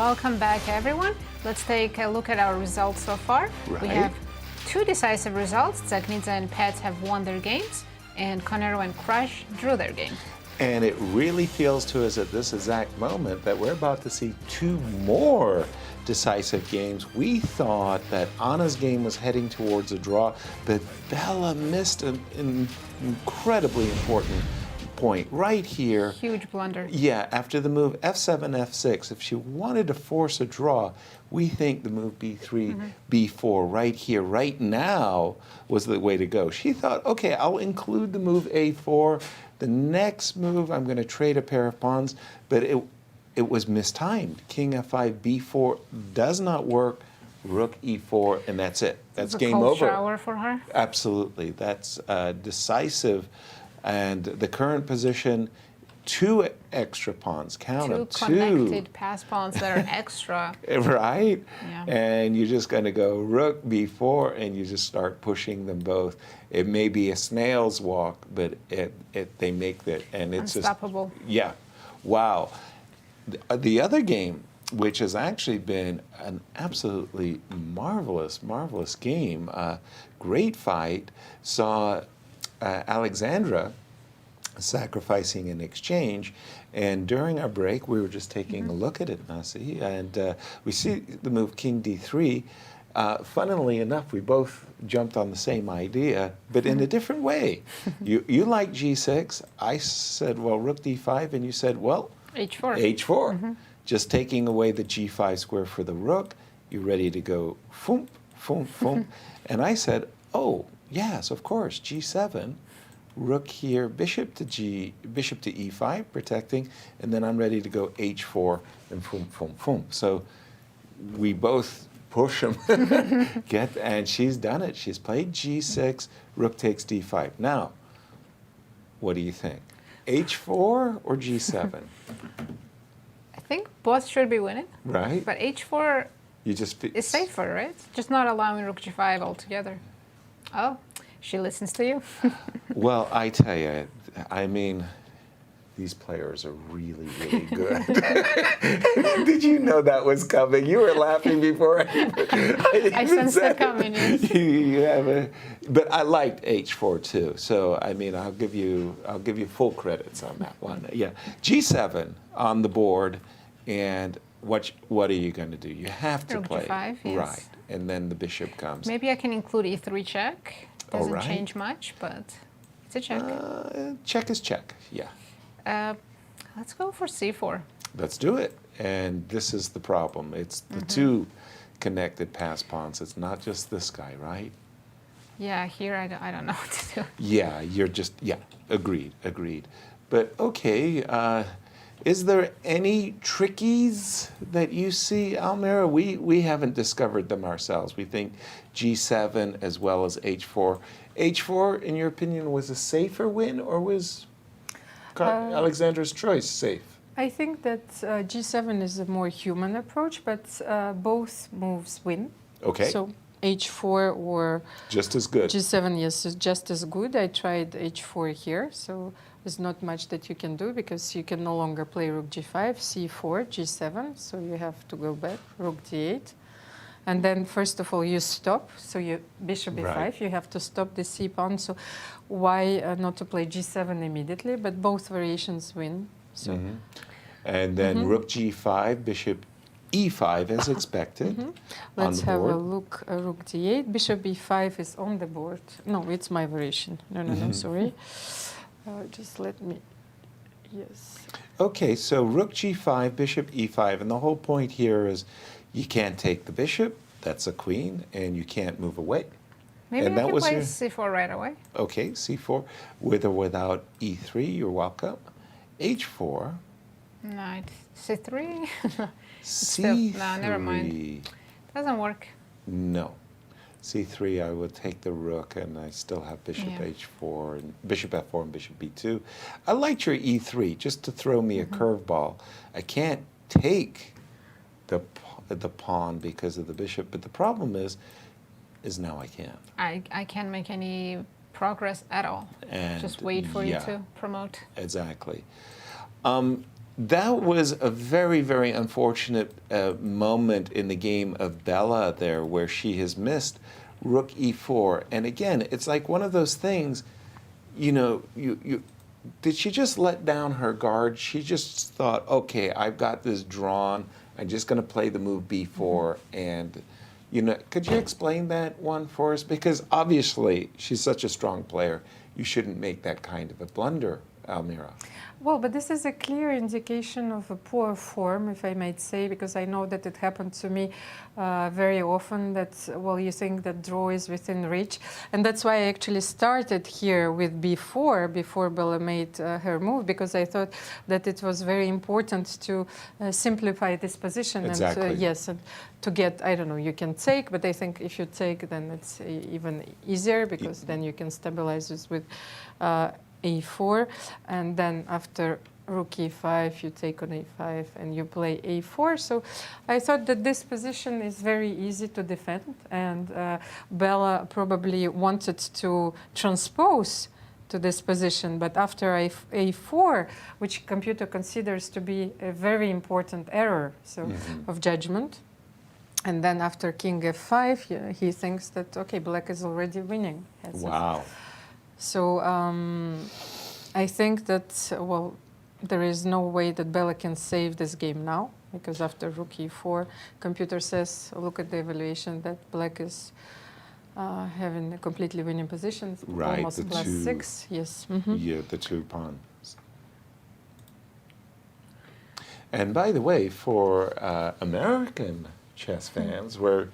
Welcome back, everyone. Let's take a look at our results so far. Right. We have 2 decisive results. Dzagnidze and Paehtz have won their games, and Koneru and Krush drew their game. And it really feels to us at this exact moment that we're about to see 2 more decisive games. We thought that Anna's game was heading towards a draw, but Bella missed an incredibly important point right here. Huge blunder. Yeah, after the move f7, f6, if she wanted to force a draw, we think the move b3, b4 right here, right now, was the way to go. She thought, okay, I'll include the move a4. The next move, I'm going to trade a pair of pawns, but it was mistimed. King f5, b4 does not work. Rook e4, and that's it. That's game over. It's a cold shower for her. Absolutely. That's decisive. And the current position, 2 extra pawns. Count them. 2 connected pass pawns that are extra. Right? Yeah. And you're just going to go rook b4, and you just start pushing them both. It may be a snail's walk, but they make that, and it's unstoppable. Just, yeah. Wow. The other game, which has actually been an absolutely marvelous, marvelous game, great fight, saw Alexandra sacrificing in exchange. And during our break, we were just taking a look at it, Nasi, and we see the move king d3. Funnily enough, we both jumped on the same idea, but in a different way. You like g6. I said, well, rook d5, and you said, well, h4. h4. Just taking away the g5 square for the rook. You're ready to go foom, foom, foom. And I said, oh, yes, of course, g7. Rook here, bishop to e5, protecting, and then I'm ready to go h4 and foom, foom, foom. So we both push him, and she's done it. She's played g6, rook takes d5. Now, what do you think? h4 or g7? I think both should be winning. Right. But h4 is safer, right? Just not allowing rook g5 altogether. Oh, she listens to you. Well, I tell you, I mean, these players are really, really good. Did you know that was coming? You were laughing before I sensed it coming. Yes. But I liked h4 too. So I mean, I'll give you full credits on that one. Yeah, g7 on the board, and what are you going to do? You have to Rook play g5, yes. right, and then the bishop comes. Maybe I can include e3 check. Doesn't right. change much, but it's a check. Check is check. Yeah. Let's go for c4. Let's do it. And this is the problem. It's the 2 connected pass pawns. It's not just this guy, right? Yeah, here I don't know what to do. Yeah, agreed. But okay, is there any trickies that you see, Almira? We haven't discovered them ourselves. We think g7 as well as h4. h4, in your opinion, was a safer win, or was Alexandra's choice safe? I think that g7 is a more human approach, but both moves win. Okay. So h4 or just as good. g7, yes, is just as good. I tried h4 here, so there's not much that you can do because you can no longer play rook g5, c4, g7, so you have to go back, rook d8. And then, first of all, you stop. So you bishop b5, right. You have to stop the c pawn. So why not to play g7 immediately? But both variations win. So. And then rook g5, bishop e5 as expected. Let's on the have board. a look. Rook d8, bishop b5 is on the board. No, it's my variation. No, sorry. Just let me. Yes. Okay, so rook g5, bishop e5, and the whole point here is you can't take the bishop, that's a queen, and you can't move away. Maybe and I can play c4 right away. Okay, c4, with or without e3, you're welcome. h4. No, it's c3. c3. No, never mind. Doesn't work. No. c3, I would take the rook, and I still have bishop h4, and bishop f4, and bishop b2. I liked your e3, just to throw me a curveball. I can't take the pawn because of the bishop, but the problem is now I can. I can't make any progress at all. And just wait for you to promote. Exactly. That was a very, very unfortunate moment in the game of Bella there, where she has missed rook e4. And again, it's like one of those things, you know, did she just let down her guard? She just thought, okay, I've got this drawn. I'm just going to play the move b4. And, you know, could you explain that one for us? Because obviously she's such a strong player. You shouldn't make that kind of a blunder, Almira. Well, but this is a clear indication of a poor form, if I might say, because I know that it happened to me very often that, well, you think that draw is within reach. And that's why I actually started here with b4 before Bella made her move, because I thought that it was very important to simplify this position. Exactly. And yes, and to get, I don't know, you can take, but I think if you take, then it's even easier, because then you can stabilize this with a4, and then after rook e5 you take on a5 and you play a4. So I thought that this position is very easy to defend, and Bella probably wanted to transpose to this position, but after a4, which computer considers to be a very important error of judgment, and then after king f5 he thinks that, okay, black is already winning. Wow. So I think that, well, there is no way that Bella can save this game now, because after rook e4, computer says, look at the evaluation, that black is having a completely winning position, right, almost plus 6. Yes. Mm-hmm. Yeah, the 2 pawns. And by the way, for American chess fans, where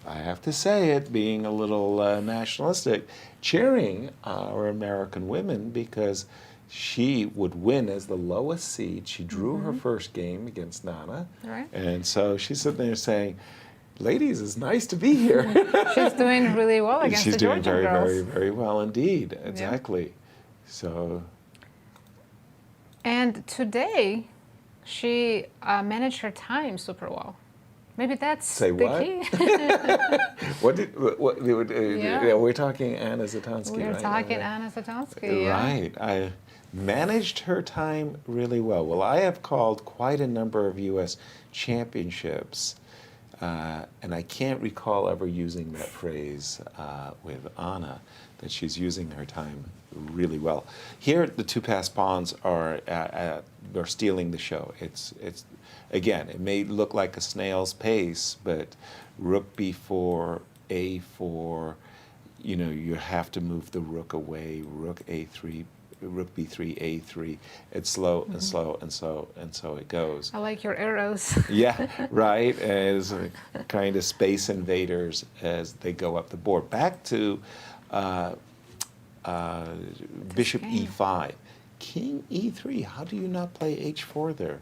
I have to say it, being a little nationalistic, cheering our American women, because she would win as the lowest seed. She drew her first game against Nana. Right. And so she's sitting there saying, ladies, it's nice to be here. She's doing really well against She's the doing Georgian very, girls. very, very well indeed. Exactly. So. And today, she managed her time super well. Maybe that's Say the what? key. Yeah, we're talking Anna Zatonskih, We're right? talking Anna Zatonskih, yeah. Right. I managed her time really well. Well, I have called quite a number of U.S. championships, and I can't recall ever using that phrase with Anna, that she's using her time really well. Here, the 2 passed pawns are stealing the show. It's again, it may look like a snail's pace, but rook b4, a4, you know, you have to move the rook away, rook a3, rook b3, a3. It's slow and slow and so it goes. I like your arrows. Yeah, right, as kind of space invaders as they go up the board. Back to bishop e5. King e3, how do you not play h4 there?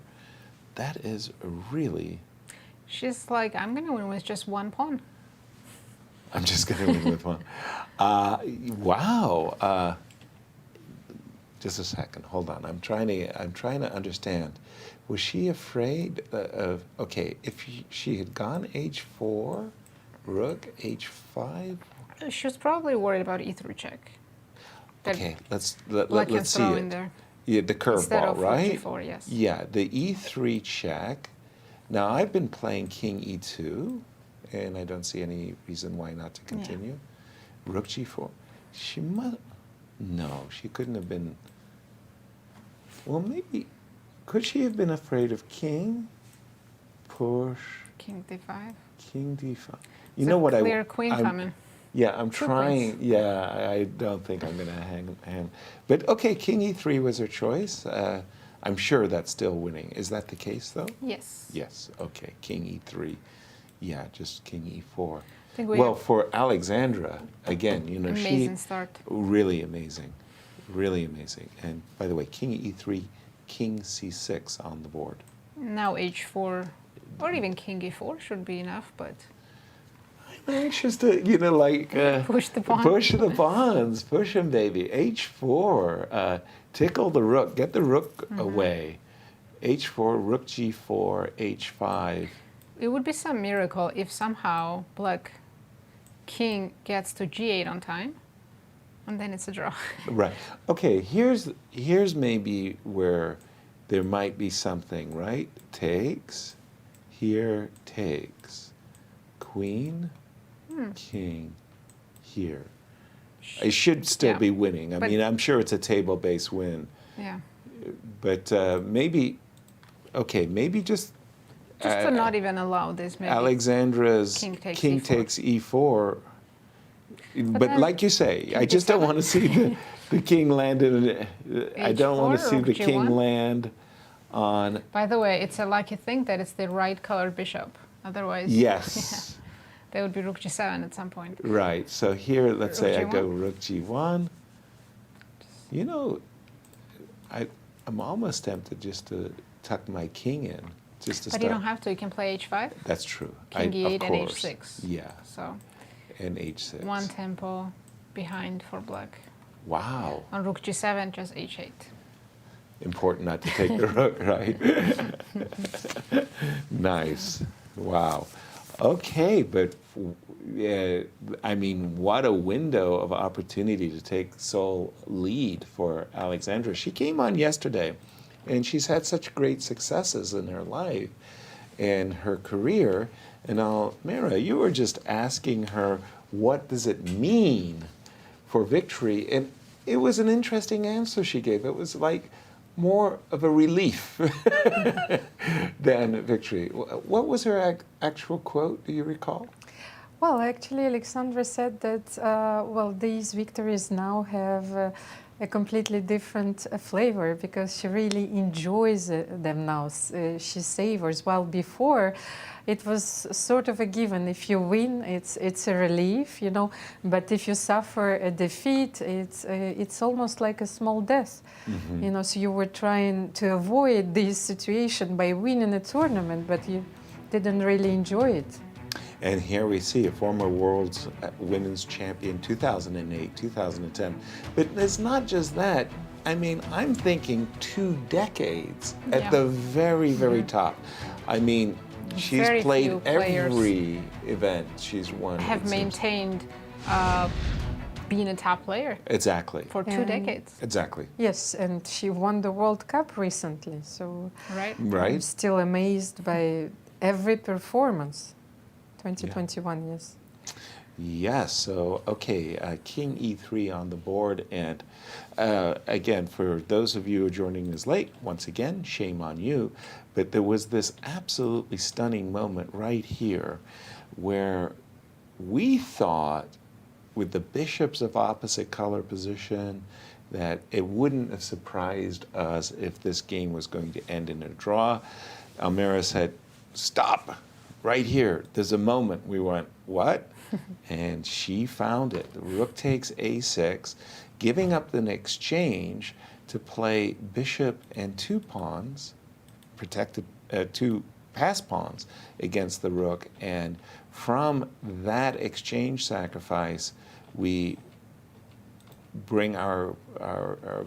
That is really... She's like, I'm going to win with just 1 pawn. I'm just going to win with 1. Wow. Just a second. Hold on. I'm trying to understand. Was she afraid of... Okay, if she had gone h4, rook h5... She was probably worried about e3 check. Okay, let's see throw it. in there. Yeah, the curveball, right? G4, yes. Yeah, the e3 check. Now, I've been playing king e2, and I don't see any reason why not to continue. Yeah. Rook g4. She must... No, she couldn't have been... Well, maybe... Could she have been afraid of king? Push... King d5. King d5. You know what clear queen coming. Yeah, I'm trying. Yeah, I don't think I'm going to hang. But okay, king e3 was her choice. I'm sure that's still winning. Is that the case, though? Yes. Yes. Okay, king e3. Yeah, just king e4. Well, for Alexandra, again, you know, amazing start. Really amazing, really amazing. And by the way, king e3, king c6 on the board. Now h4, or even king e4 should be enough, but. I'm anxious to, you know, like... push the pawn. Push the pawns. Push them, baby. h4. Tickle the rook. Get the rook away. h4, rook g4, h5. It would be some miracle if somehow black king gets to g8 on time, and then it's a draw. Right. Okay, here's maybe where there might be something, right? Takes, here, takes. Queen, king, here. I should still be winning. I mean, I'm sure it's a table-based win. Yeah. But maybe just to not even allow this. Maybe Alexandra's king takes e4. But like you say, I just don't want to see the king land in. I don't want to see the king land on. By the way, it's a lucky thing that it's the right colored bishop. Otherwise, yes, there would be rook g7 at some point. Right. So here, let's say I go rook g1. You know, I'm almost tempted just to tuck my king in, just to But you don't have to. You can play h5. That's true. King e8 of and course. h6. Yeah. So. And h6. One tempo behind for black. Wow. On rook g7, just h8. Important not to take the rook, right? Nice. Wow. Okay, but I mean, what a window of opportunity to take sole lead for Alexandra. She came on yesterday, and she's had such great successes in her life and her career. And Almira, you were just asking her, what does it mean for victory? And it was an interesting answer she gave. It was like more of a relief than victory. What was her actual quote? Do you recall? Well, actually, Alexandra said that, these victories now have a completely different flavor because she really enjoys them now. She savors. While before, it was sort of a given. If you win, it's a relief, you know. But if you suffer a defeat, it's almost like a small death, you know. So you were trying to avoid this situation by winning a tournament, but you didn't really enjoy it. And here we see a former world's women's champion, 2008, 2010. But it's not just that. I mean, I'm thinking 2 decades at the very, very top. I mean, she's Very played few players every event she's won. Have maintained being a top player. Exactly. For 2 decades. Exactly. Yes, and she won the World Cup recently. So I'm Right. still amazed by every performance. 2021, yes. Yes, so, okay, King e3 on the board, and again, for those of you who are joining us late, once again, shame on you, but there was this absolutely stunning moment right here where we thought, with the bishops of opposite color position, that it wouldn't have surprised us if this game was going to end in a draw. Almira said, stop! Right here, there's a moment. We went, what? And she found it. The rook takes a6, giving up an exchange to play bishop and 2 pawns, protected 2 pass pawns against the rook. And from that exchange sacrifice, we bring our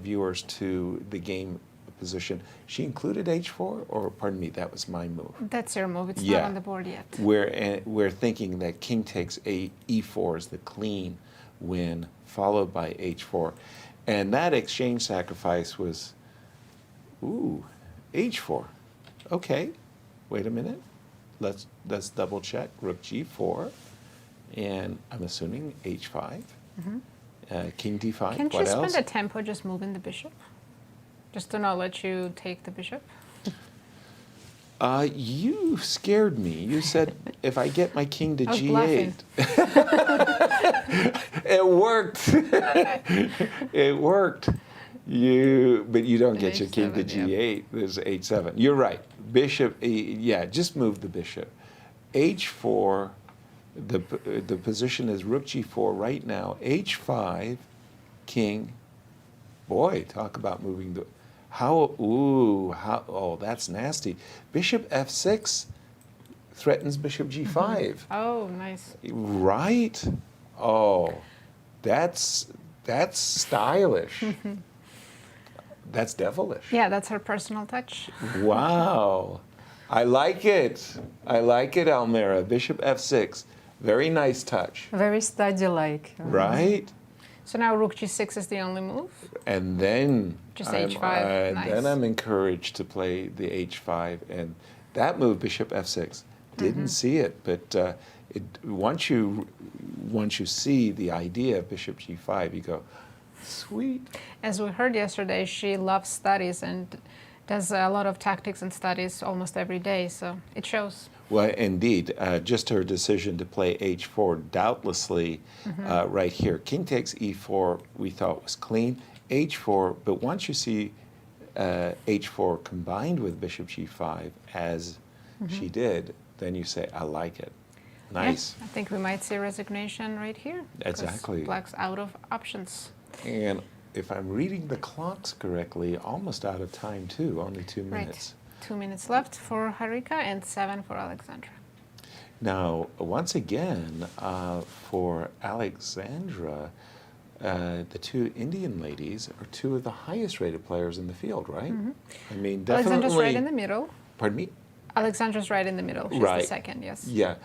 viewers to the game position. She included h4, or pardon me, that was my move. That's your move. It's not on the board yet. We're thinking that king takes e4 is the clean win, followed by h4, and that exchange sacrifice was, h4. Okay, wait a minute. Let's double check. Rook g4, and I'm assuming h5. King d5. Can't what you else? spend a tempo just moving the bishop? Just to not let you take the bishop? You scared me. You said if I get my king to g8. It worked. It worked. But you don't get your king to g8. There's h7. You're right. Bishop, just move the bishop. h4, the position is rook g4 right now. h5, king. Boy, talk about moving the... that's nasty. Bishop f6 threatens bishop g5. Oh, nice. Right? Oh, that's stylish. That's devilish. Yeah, that's her personal touch. Wow. I like it. I like it, Almira. Bishop f6. Very nice touch. Very study-like. Right? So now rook g6 is the only move. And then Just h5, nice. Then I'm encouraged to play the h5, and that move, bishop f6, didn't see it, but once you see the idea of bishop g5, you go, sweet. As we heard yesterday, she loves studies and does a lot of tactics and studies almost every day, so it shows. Well, indeed, just her decision to play h4, doubtlessly right here. King takes e4, we thought was clean. h4, but once you see h4 combined with bishop g5, as she did, then you say, I like it. Nice. Yeah, I think we might see resignation right here. Exactly. Black's out of options. And if I'm reading the clocks correctly, almost out of time too, only 2 minutes. Right. 2 minutes left for Harika and 7 for Alexandra. Now, once again, for Alexandra, the two Indian ladies are two of the highest rated players in the field, right? I mean, definitely. Alexandra's right in the middle. Pardon me? Alexandra's right in the middle. She's the second, yes. Yeah,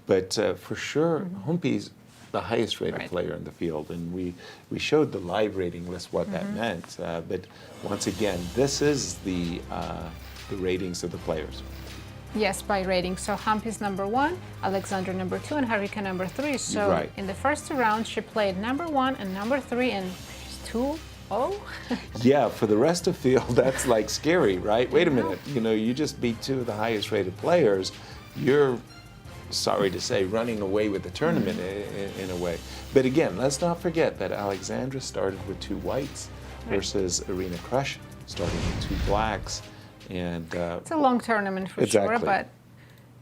but for sure, Humpy's the highest rated player in the field, and we showed the live rating list what that meant. But once again, this is the ratings of the players. Yes, by rating. So Humpy's number 1, Alexandra number 2, and Harika number 3. So in the first 2 rounds, she played number 1 and number 3, and she's 2-0. Yeah, for the rest of the field, that's like scary, right? Wait a minute, you just beat 2 of the highest rated players. You're, sorry to say, running away with the tournament in a way. But again, let's not forget that Alexandra started with 2 whites versus Irina Krush starting with 2 blacks. And it's a long tournament for sure, but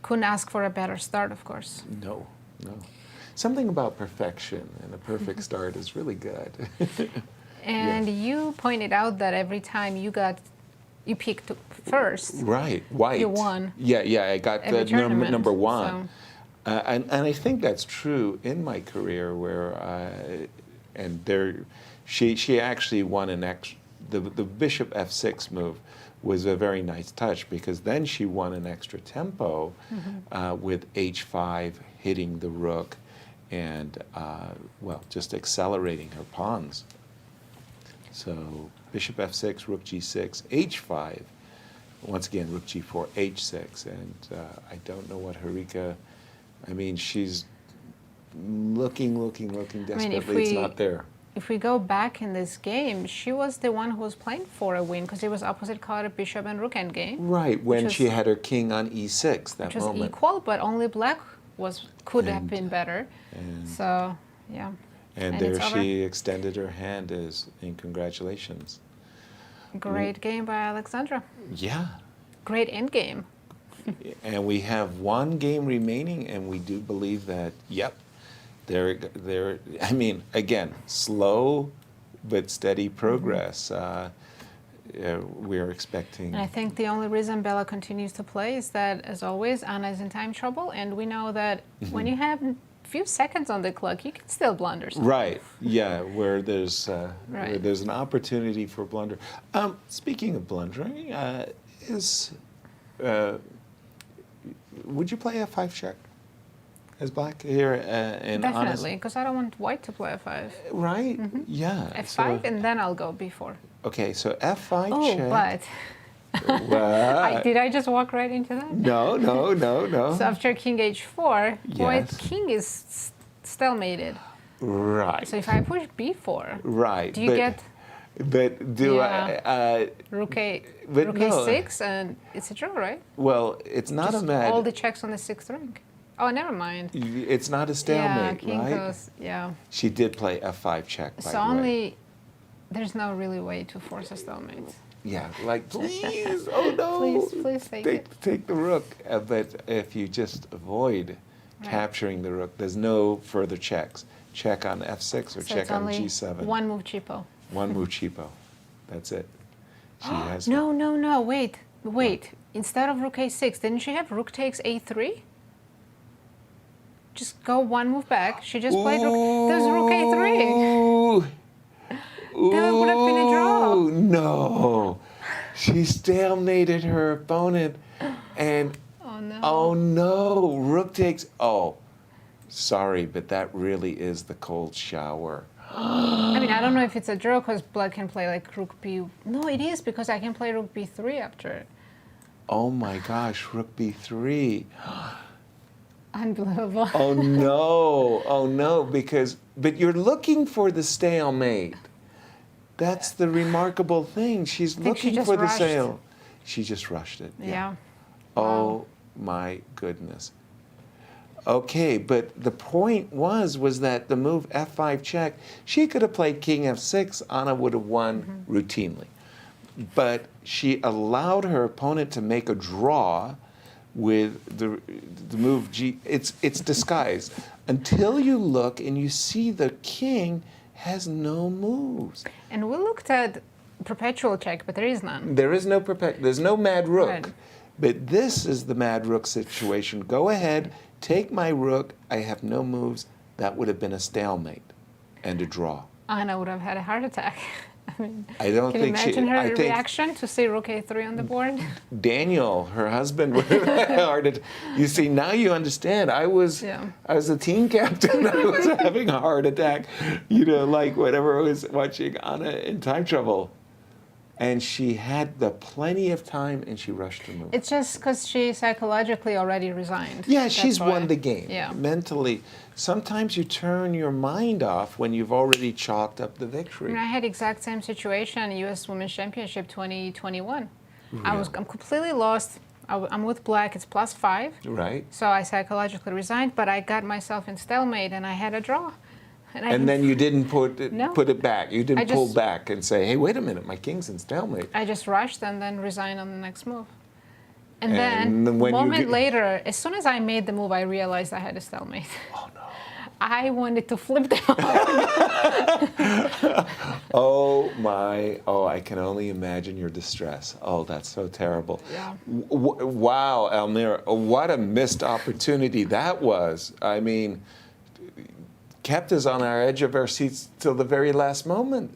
couldn't ask for a better start, of course. No. Something about perfection and a perfect start is really good. And you pointed out that every time you picked first. Right, white. You won. Yeah, I got the number 1. So. And I think that's true in my career where, she actually won the bishop f6 move was a very nice touch, because then she won an extra tempo with h5 hitting the rook and, just accelerating her pawns. So bishop f6, rook g6, h5, once again rook g4, h6, and I don't know what Harika, I mean, she's looking desperately, it's not there. If we go back in this game, she was the one who was playing for a win, because it was opposite card, bishop and rook endgame. Right, when she had her king on e6 that which was moment. equal, but only black could have been better. So, yeah. And there she extended her hand in congratulations. Great game by Alexandra. Yeah. Great end game. And we have 1 game remaining, and we do believe that, I mean, again, slow but steady progress. We're expecting. And I think the only reason Bella continues to play is that, as always, Anna is in time trouble, and we know that when you have a few seconds on the clock, you can still blunder. Right. Yeah. Where there's an opportunity for blunder. Speaking of blundering, would you play f5 check as black here? Definitely, because I don't want white to play f5. Right. Yeah. f5, and then I'll go b4. Okay. So f5 check. But. Did I just walk right into that? No. So after king h4, white king is stalemated. Right. So if I push b4, right. Do you get? But do I? Rook a6, and it's a draw, right? Well, it's not just a mad. all the checks on the 6th ring. Oh, never mind. It's not a stalemate, king right? goes, She did play f5 check. By the way. There's no really way to force a stalemate. Yeah, like please, oh no, please take the rook. But if you just avoid capturing the rook, there's no further checks. Check on f6 or check on g7. 1 move cheapo. 1 move cheapo. That's it. She has. No. Wait. Instead of rook a6, didn't she have rook takes a3? Just go 1 move back. She just played rook. There's rook a3. That would have been a draw. No. She stalemated her opponent, and oh no, rook takes. Oh, sorry, but that really is the cold shower. I mean, I don't know if it's a draw because black can play like rook b. No, it is because I can play rook b3 after. Oh my gosh, rook b3. Unbelievable. Oh no, but you're looking for the stalemate. That's the remarkable thing. She's looking for the sale. She just rushed it. Yeah. Oh my goodness. Okay, but the point was that the move f5 check, she could have played king f6, Anna would have won routinely. But she allowed her opponent to make a draw with the move G. It's disguised until you look and you see the king has no moves. And we looked at perpetual check, but there is none. There is no there's no mad rook. Right. But this is the mad rook situation. Go ahead, take my rook. I have no moves. That would have been a stalemate and a draw. Anna would have had a heart attack. I mean, I don't can think you imagine her think reaction to see rook a3 on the board? Daniel, her husband, would have had a heart attack. You see, now you understand. I was a team captain. I was having a heart attack. You know, like whenever I was watching Anna in Time Trouble. And she had the plenty of time, and she rushed her move. It's just because she psychologically already resigned. Yeah, That's she's why. won the game. Yeah. Mentally. Sometimes you turn your mind off when you've already chalked up the I victory. mean, I had exact same situation, U.S. Women's Championship 2021. I'm completely lost. I'm with black. It's +5. Right. So I psychologically resigned, but I got myself in stalemate, and I had a draw. And then you didn't put it back. You didn't pull just- back and say, hey, wait a minute, my king's in stalemate. I just rushed and then resigned on the next move. And And then when a you moment get- later, as soon as I made the move, I realized I had a stalemate. Oh no. I wanted to flip them out. Oh, I can only imagine your distress. Oh, that's so terrible. Yeah. Wow, Almira, what a missed opportunity that was. I mean, kept us on our edge of our seats till the very last moment.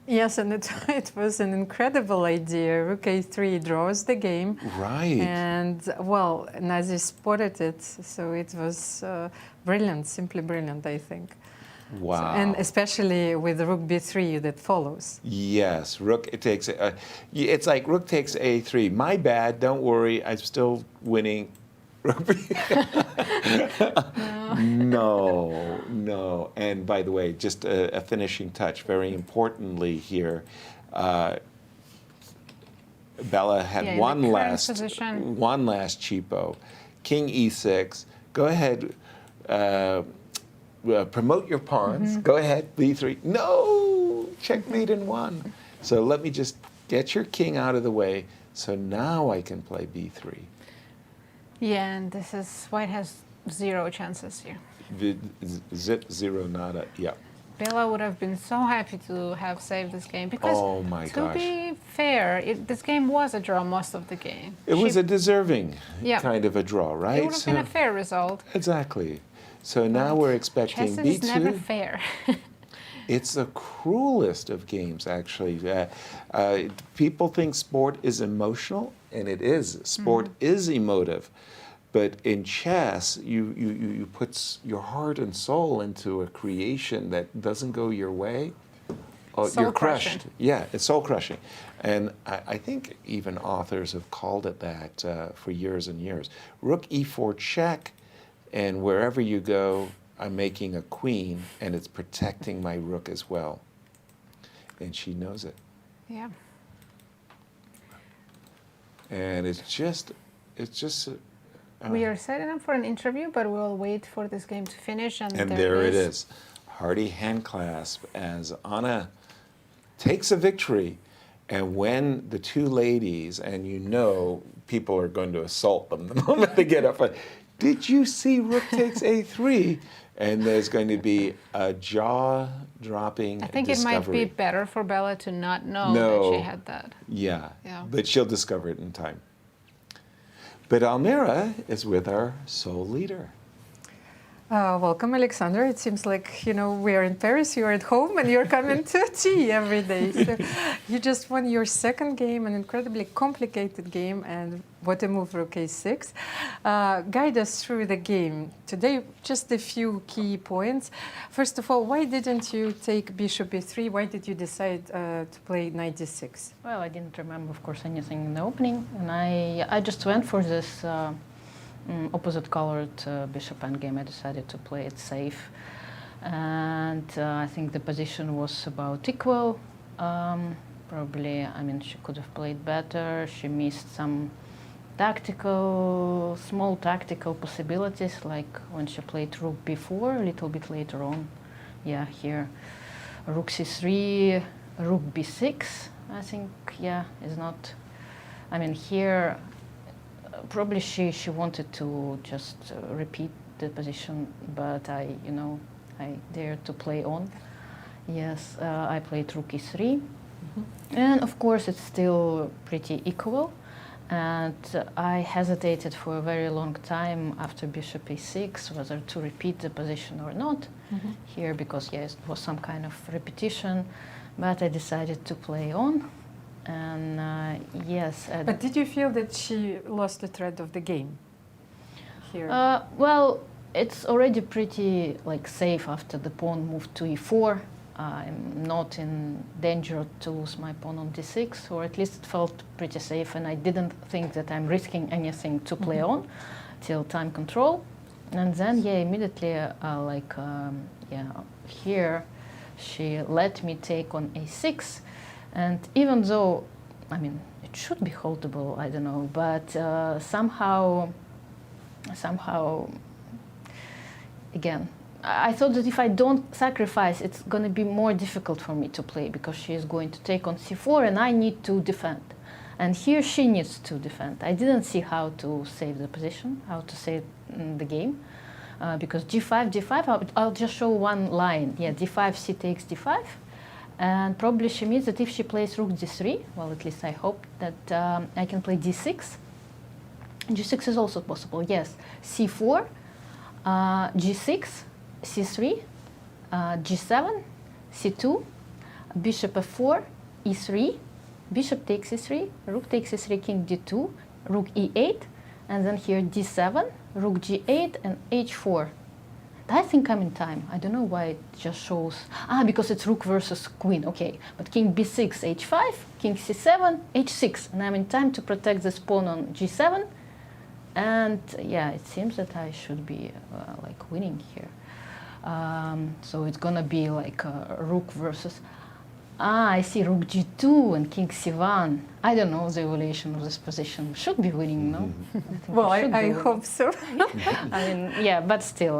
Yes, and it was an incredible idea. Rook a3 draws the game. Right. And, well, Nazi spotted it, so it was brilliant, simply brilliant, I think. Wow. And especially with rook b3 that follows. Yes, rook it takes. It's like rook takes a3. My bad. Don't worry. I'm still winning. No. And by the way, just a finishing touch. Very importantly here, Bella had one last cheapo. King e6. Go ahead. Promote your pawns. Go ahead, b3. No, checkmate in one. So let me just get your king out of the way. So now I can play b3. Yeah, and this is white has 0 chances here. Zip, zero, nada. Yeah. Bella would have been so happy to have saved this game because, to be fair, this game was a draw most of the game. It was a deserving kind of a draw, right? It would have been a fair result. Exactly. So now we're expecting chess b2. is never fair. It's the cruelest of games, actually. People think sport is emotional, and it is. Sport is emotive. But in chess, you put your heart and soul into a creation that doesn't go your way. Oh, you're crushed. Yeah, it's soul crushing. And I think even authors have called it that for years and years. Rook e4 check, and wherever you go, I'm making a queen, and it's protecting my rook as well. And she knows it. Yeah. And it's just. We are setting up for an interview, but we'll wait for this game to finish. And there it is. Hearty hand clasp as Anna takes a victory. And when the two ladies, and you know people are going to assault them the moment they get up, did you see rook takes a3? And there's going to be a jaw-dropping I think discovery. it might be better for Bella to not know that she had that. Yeah, but she'll discover it in time. But Almira is with our soul leader. Welcome, Alexandra. It seems like, we are in Paris, you're at home, and you're coming to tea every day. So you just won your second game, an incredibly complicated game, and what a move, rook a6. Guide us through the game. Today, just a few key points. First of all, why didn't you take bishop e3? Why did you decide to play knight d6? Well, I didn't remember, of course, anything in the opening, and I just went for this opposite colored bishop endgame. I decided to play it safe, and I think the position was about equal. Probably, she could have played better. She missed some small tactical possibilities, like when she played rook b4 a little bit later on. Yeah, here, rook c3, rook b6, I think, is not, here, probably she wanted to just repeat the position, but I dared to play on. Yes, I played rook e3, and of course it's still pretty equal. And I hesitated for a very long time after bishop a6 whether to repeat the position or not here, because it was some kind of repetition, but I decided to play on. And yes. But did you feel that she lost the thread of the game here? Well, it's already pretty safe after the pawn moved to e4. I'm not in danger to lose my pawn on d6, or at least it felt pretty safe, and I didn't think that I'm risking anything to play on till time control. And then, immediately, here, she let me take on a6. And even though, it should be holdable, I don't know, but somehow, again, I thought that if I don't sacrifice, it's going to be more difficult for me to play, because she is going to take on c4 and I need to defend. And here she needs to defend. I didn't see how to save the position, how to save the game, because g5, d5, I'll just show one line. Yeah, d5, c takes d5. And probably she means that if she plays rook d3, well, at least I hope that I can play d6. G6 is also possible, yes. c4, g6, c3, g7, c2, bishop f4, e3, bishop takes e3, rook takes e3, king d2, rook e8, and then here d7, rook g8, and h4. I think I'm in time. I don't know why it just shows. Because it's rook versus queen. Okay, but king b6, h5, king c7, h6, and I'm in time to protect this pawn on g7. And it seems that I should be winning here. So it's gonna be rook versus. I see rook g2 and king c1. I don't know the evaluation of this position. Should be winning, no? Well, I hope so. But still.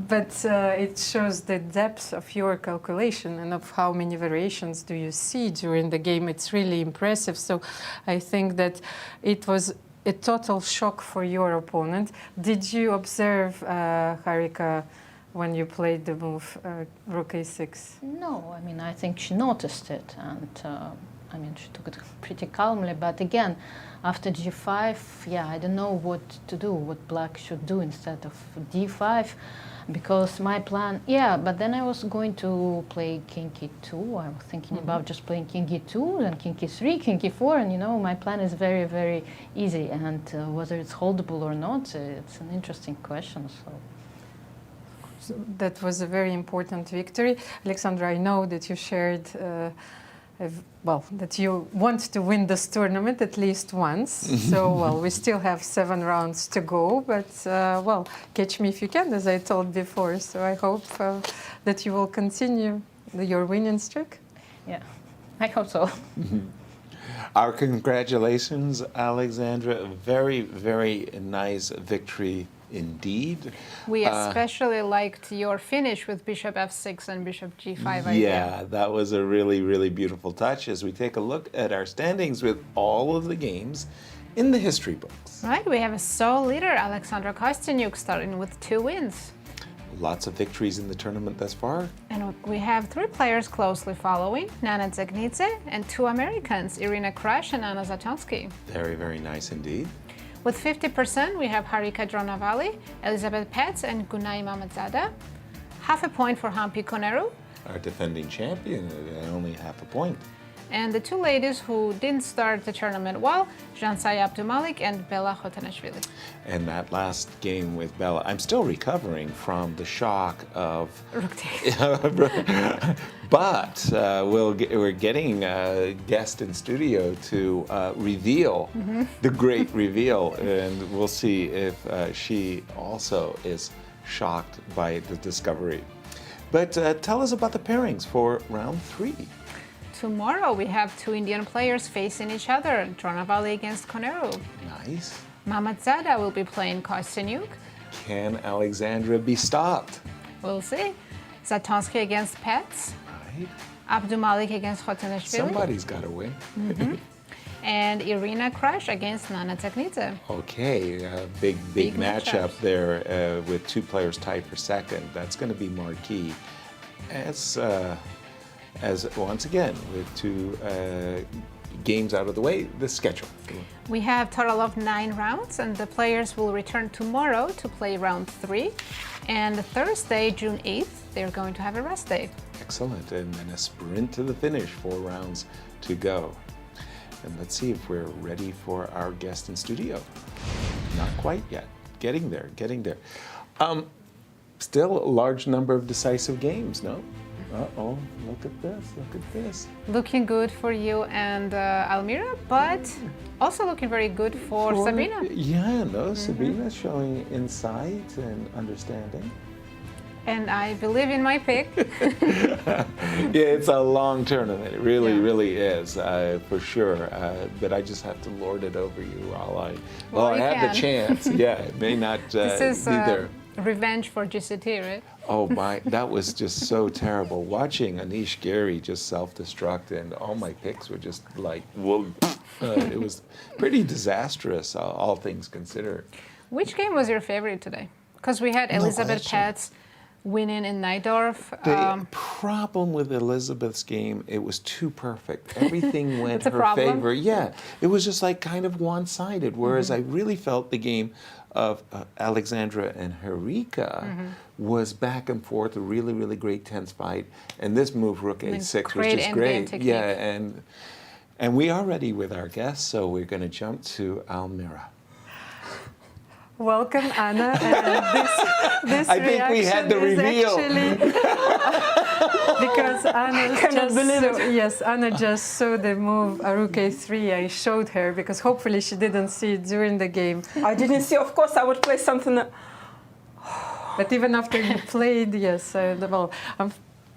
But it shows the depth of your calculation and of how many variations do you see during the game. It's really impressive. So I think that it was a total shock for your opponent. Did you observe Harika when you played the move rook a6? No, I think she noticed it, and she took it pretty calmly. But again, after g5, I don't know what to do, what black should do instead of d5, because my plan, but then I was going to play king e2. I was thinking about just playing king e2, then king e3, king e4, and my plan is very, very easy, and whether it's holdable or not, it's an interesting question. So that was a very important victory. Alexandra, I know that you shared, that you want to win this tournament at least once. So, we still have 7 rounds to go, but, catch me if you can, as I told before. So I hope that you will continue your winning streak. Yeah, I hope so. Our congratulations, Alexandra. A very, very nice victory indeed. We especially liked your finish with bishop f6 and bishop g5 idea. Yeah, that was a really, really beautiful touch as we take a look at our standings with all of the games in the history books. Right, we have a sole leader, Alexandra Kosteniuk, starting with 2 wins. Lots of victories in the tournament thus far. And we have 3 players closely following, Nana Dzagnidze, and 2 Americans, Irina Krush and Zatonskih. Very, very nice indeed. With 50%, we have Harika Dronavalli, Elisabeth Paehtz, and Gunay Mammadzada. Half a point for Humpy Koneru. Our defending champion, only half a point. And the two ladies who didn't start the tournament well, Zhansaya Abdumalik and Bella Khotenashvili. And that last game with Bella, I'm still recovering from the shock of... But we're getting a guest in studio to reveal the great reveal, and we'll see if she also is shocked by the discovery. But tell us about the pairings for round 3. Tomorrow we have two Indian players facing each other, Dronavalli against Koneru. Nice. Mammadzada will be playing Kosteniuk. Can Alexandra be stopped? We'll see. Zatonskih against Paehtz. Right. Abdumalik against Khotenashvili. Somebody's got to win. And Irina Krush against Dzagnidze. Okay, big matchup there with two players tied for second. That's going to be marquee. As once again, with two games out of the way, the schedule. We have a total of 9 rounds, and the players will return tomorrow to play round 3. And Thursday, June 8th, they're going to have a rest day. Excellent, and then a sprint to the finish, 4 rounds to go. And let's see if we're ready for our guest in studio. Not quite yet. Getting there. Still a large number of decisive games, no? Uh-oh, look at this. Looking good for you and Almira, but also looking very good for Sabina. Yeah, no, Sabina's showing insight and understanding. And I believe in my pick. Yeah, it's a long tournament. It really is, for sure. But I just have to lord it over you while I have the chance. Yeah, it may not this is, be there. Revenge for GCT, right? Oh my, that was just so terrible. Watching Anish Gary just self-destruct and all my picks were just like, whoa. It was pretty disastrous, all things considered. Which game was your favorite today? Because we had Elisabeth Paehtz winning in Najdorf. The problem with Elisabeth's game, it was too perfect. Everything went her favor. Yeah, it was just like kind of one-sided, whereas I really felt the game of Alexandra and Harika was back and forth, a really great tense fight. And this move, Rook A6, was just great. Yeah, and we are ready with our guests, so we're going to jump to Almira. Welcome, Anna. And this I think we had the reveal. Because Anna just saw the move Rook A3. I showed her because hopefully she didn't see it during the game. I didn't see. Of course, I would play something. But even after you played, yes, Rook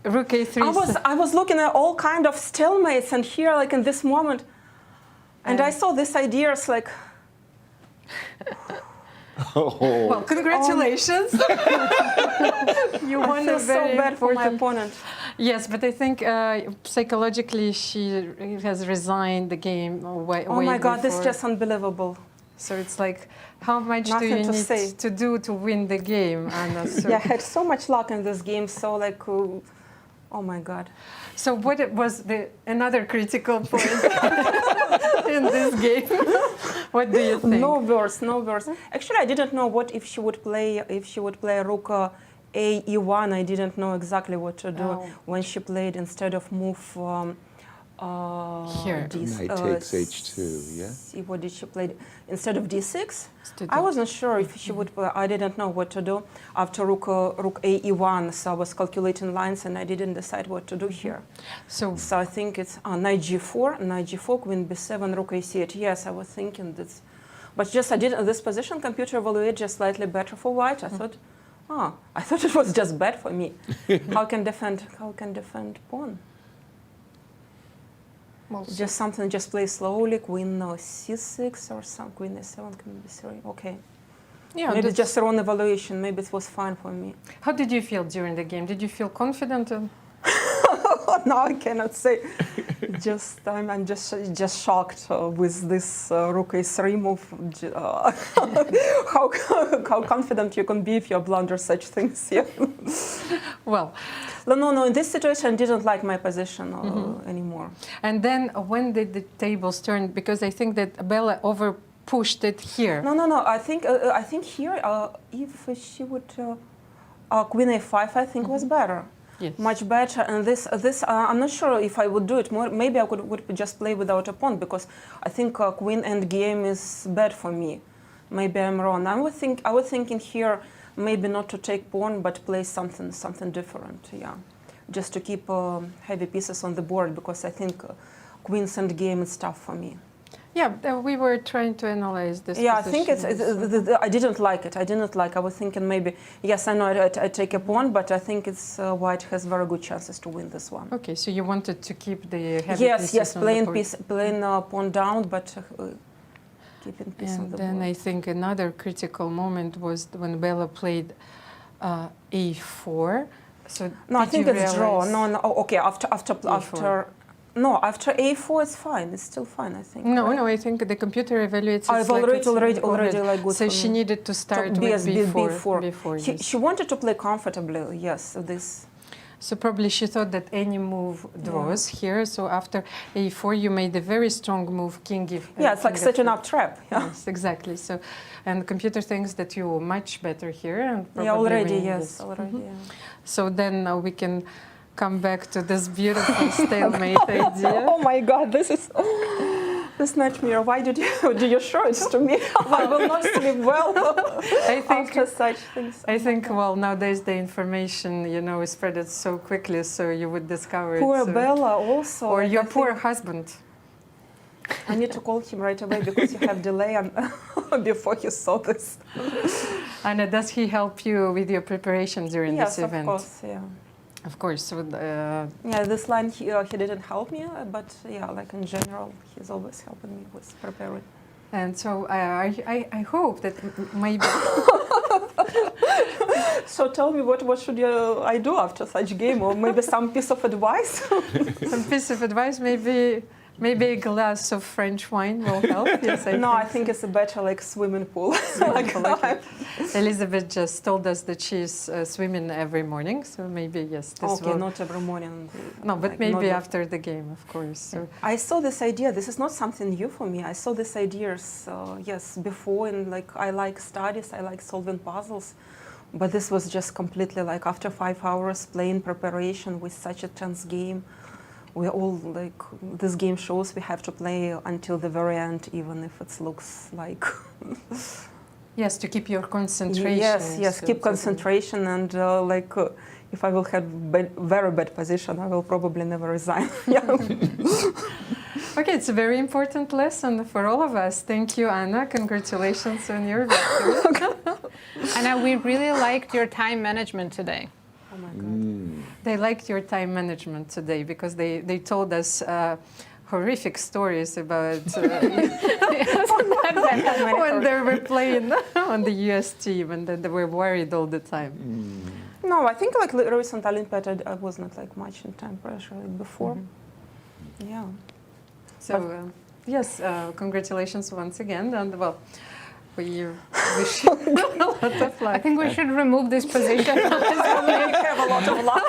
A3. I was looking at all kind of stalemates, and here, like in this moment, and I saw this idea. It's like. Well, congratulations! You won a very so bad for my opponent. Yes, but I think psychologically she has resigned the game. Oh my God, this is just unbelievable. So it's like, how much do you need to do to win the game, Anna? So yeah, I had so much luck in this game. So like, oh my God. So what was another critical point in this game? What do you think? No verse. Actually, I didn't know what if she would play Rook A E1. I didn't know exactly what to do when she played instead of move. Here. Knight takes H2. Yeah. What did she play instead of D6? I wasn't sure if she would play. I didn't know what to do after Rook A E1. So I was calculating lines and I didn't decide what to do here. So I think it's Knight G4, Queen B7, Rook A8. Yes, I was thinking this, but just I did this position. Computer evaluate just slightly better for White. I thought, I thought it was just bad for me. How can defend pawn? Well, just play slowly, Queen C6 or some Queen A7, Queen B3. Okay. Yeah, maybe just wrong evaluation. Maybe it was fine for me. How did you feel during the game? Did you feel confident? No, I cannot say. I'm just shocked with this Rook A3 move. How confident you can be if you blunder such things? Yeah. Well, no. In this situation, I didn't like my position anymore. And then when did the tables turn? Because I think that Bella pushed it here. No. I think here, if she would Queen A5, I think was better. Yes. Much better. And this I'm not sure if I would do it more. Maybe I would just play without a pawn, because I think Queen Endgame is bad for me. Maybe I'm wrong. I was thinking here maybe not to take pawn, but play something different. Yeah, just to keep heavy pieces on the board, because I think Queen's Endgame is tough for me. Yeah, we were trying to analyze this. Yeah, I think I didn't like it. I was thinking maybe, yes, I know I take a pawn, but I think it's White has very good chances to win this one. Okay, so you wanted to keep the heavy pieces yes, on playing the board. playing pawn down, but keeping piece on And the then board. I think another critical moment was when Bella played A4. So No, I did think you it's draw. realize- No. Oh, okay, after No, after A4 it's fine. It's still fine, I think. No, right? no, I think the computer evaluates I've it already like good So for she me. needed to start So with before. before yes. She wanted to play comfortably, yes, this. So probably she thought that any move draws here. So after A4, you made a very strong move, king give. Yeah, it's like king setting F4. up trap. Yeah. Yes, exactly. So, and the computer thinks that you were much better here, and probably Yeah, already, winning yes, this. already. Yeah. So then we can come back to this beautiful stalemate idea. Oh my God, this is this nightmare. Why did you show it to me? I will not sleep well I think after such things. I think well nowadays the information is spread so quickly, so you would discover Poor it. So, Bella also. or like, your I poor think husband. I need to call him right away because you have delay before he saw this. Anna, does he help you with your preparation during Yes, this of event? course, yeah. Of course. So, Yeah, this line he didn't help me, but yeah, like in general, he's always helping me with preparing. and so I hope that maybe. So tell me, what should I do after such game, or maybe some piece of advice? Some piece of advice, maybe a glass of French wine will help. Yes, I think it's a better like swimming pool. Elizabeth just told us that she's swimming every morning, so maybe yes, this Okay, will. not every morning. No, but like, maybe not after the game, of course. So. I saw this idea. This is not something new for me. I saw this ideas, yes, before, and like I like studies, I like solving puzzles. But this was just completely like after 5 hours playing preparation with such a tense game. We all like this game shows we have to play until the very end, even if it looks like. Yes, to keep your concentration. Yes, keep concentration, and if I will have very bad position, I will probably never resign. Yeah. Okay, it's a very important lesson for all of us. Thank you, Anna. Congratulations on your victory. Anna, we really liked your time management today. Oh my God. They liked your time management today because they told us horrific stories about when they were playing on the US team, and then they were worried all the time. No, I think like recent Olympiad, I was not like much in time pressure like before. Yeah. So yes, congratulations once again, and well, we wish you a lot of luck. I think we should remove this position. Have a lot of luck.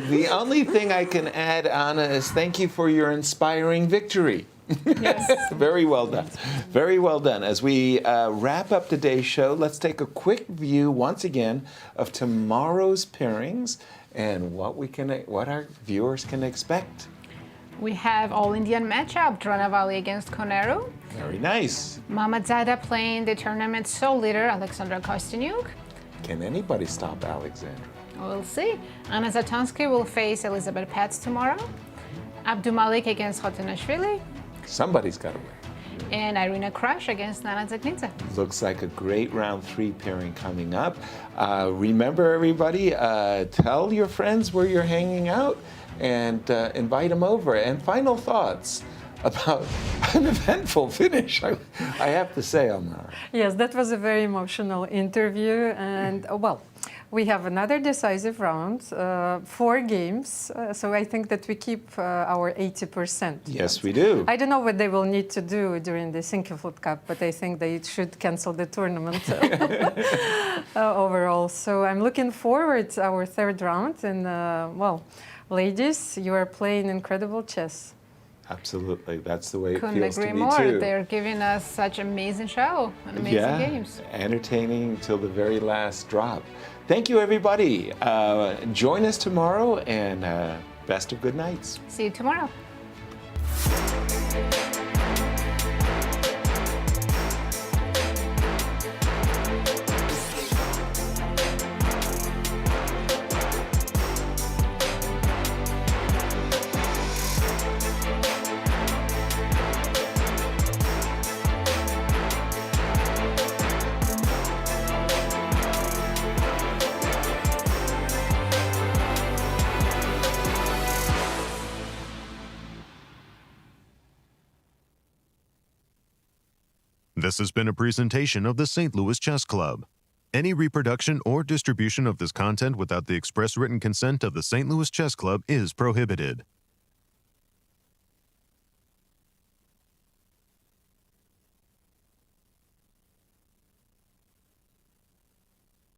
The only thing I can add, Anna, is thank you for your inspiring victory. Yes. Very well done. Very well done. As we wrap up today's show, let's take a quick view once again of tomorrow's pairings and what our viewers can expect. We have all-Indian matchup, Dronavalli against Koneru. Very nice. Mammadzada playing the tournament sole leader, Alexandra Kosteniuk. Can anybody stop Alexandra? We'll see. Anna Zatonskih will face Elisabeth Paehtz tomorrow. Abdumalik against Khotenashvili. Somebody's got to win. And Irina Krush against Nana Dzagnidze. Looks like a great round 3 pairing coming up. Remember, everybody, tell your friends where you're hanging out and invite them over. And final thoughts about an eventful finish, I have to say, Almira. Yes, that was a very emotional interview, and well, we have another decisive round, 4 games, so I think that we keep our 80%. Yes, we do. I don't know what they will need to do during the Incr Cup, but I think they should cancel the tournament overall. So I'm looking forward to our 3rd round, and well, ladies, you are playing incredible chess. Absolutely. That's the way it Couldn't feels agree to me more. too. They're giving us such amazing show and amazing games. Entertaining till the very last drop. Thank you, everybody. Join us tomorrow, and best of good nights. See you tomorrow. This has been a presentation of the St. Louis Chess Club. Any reproduction or distribution of this content without the express written consent of the St. Louis Chess Club is prohibited.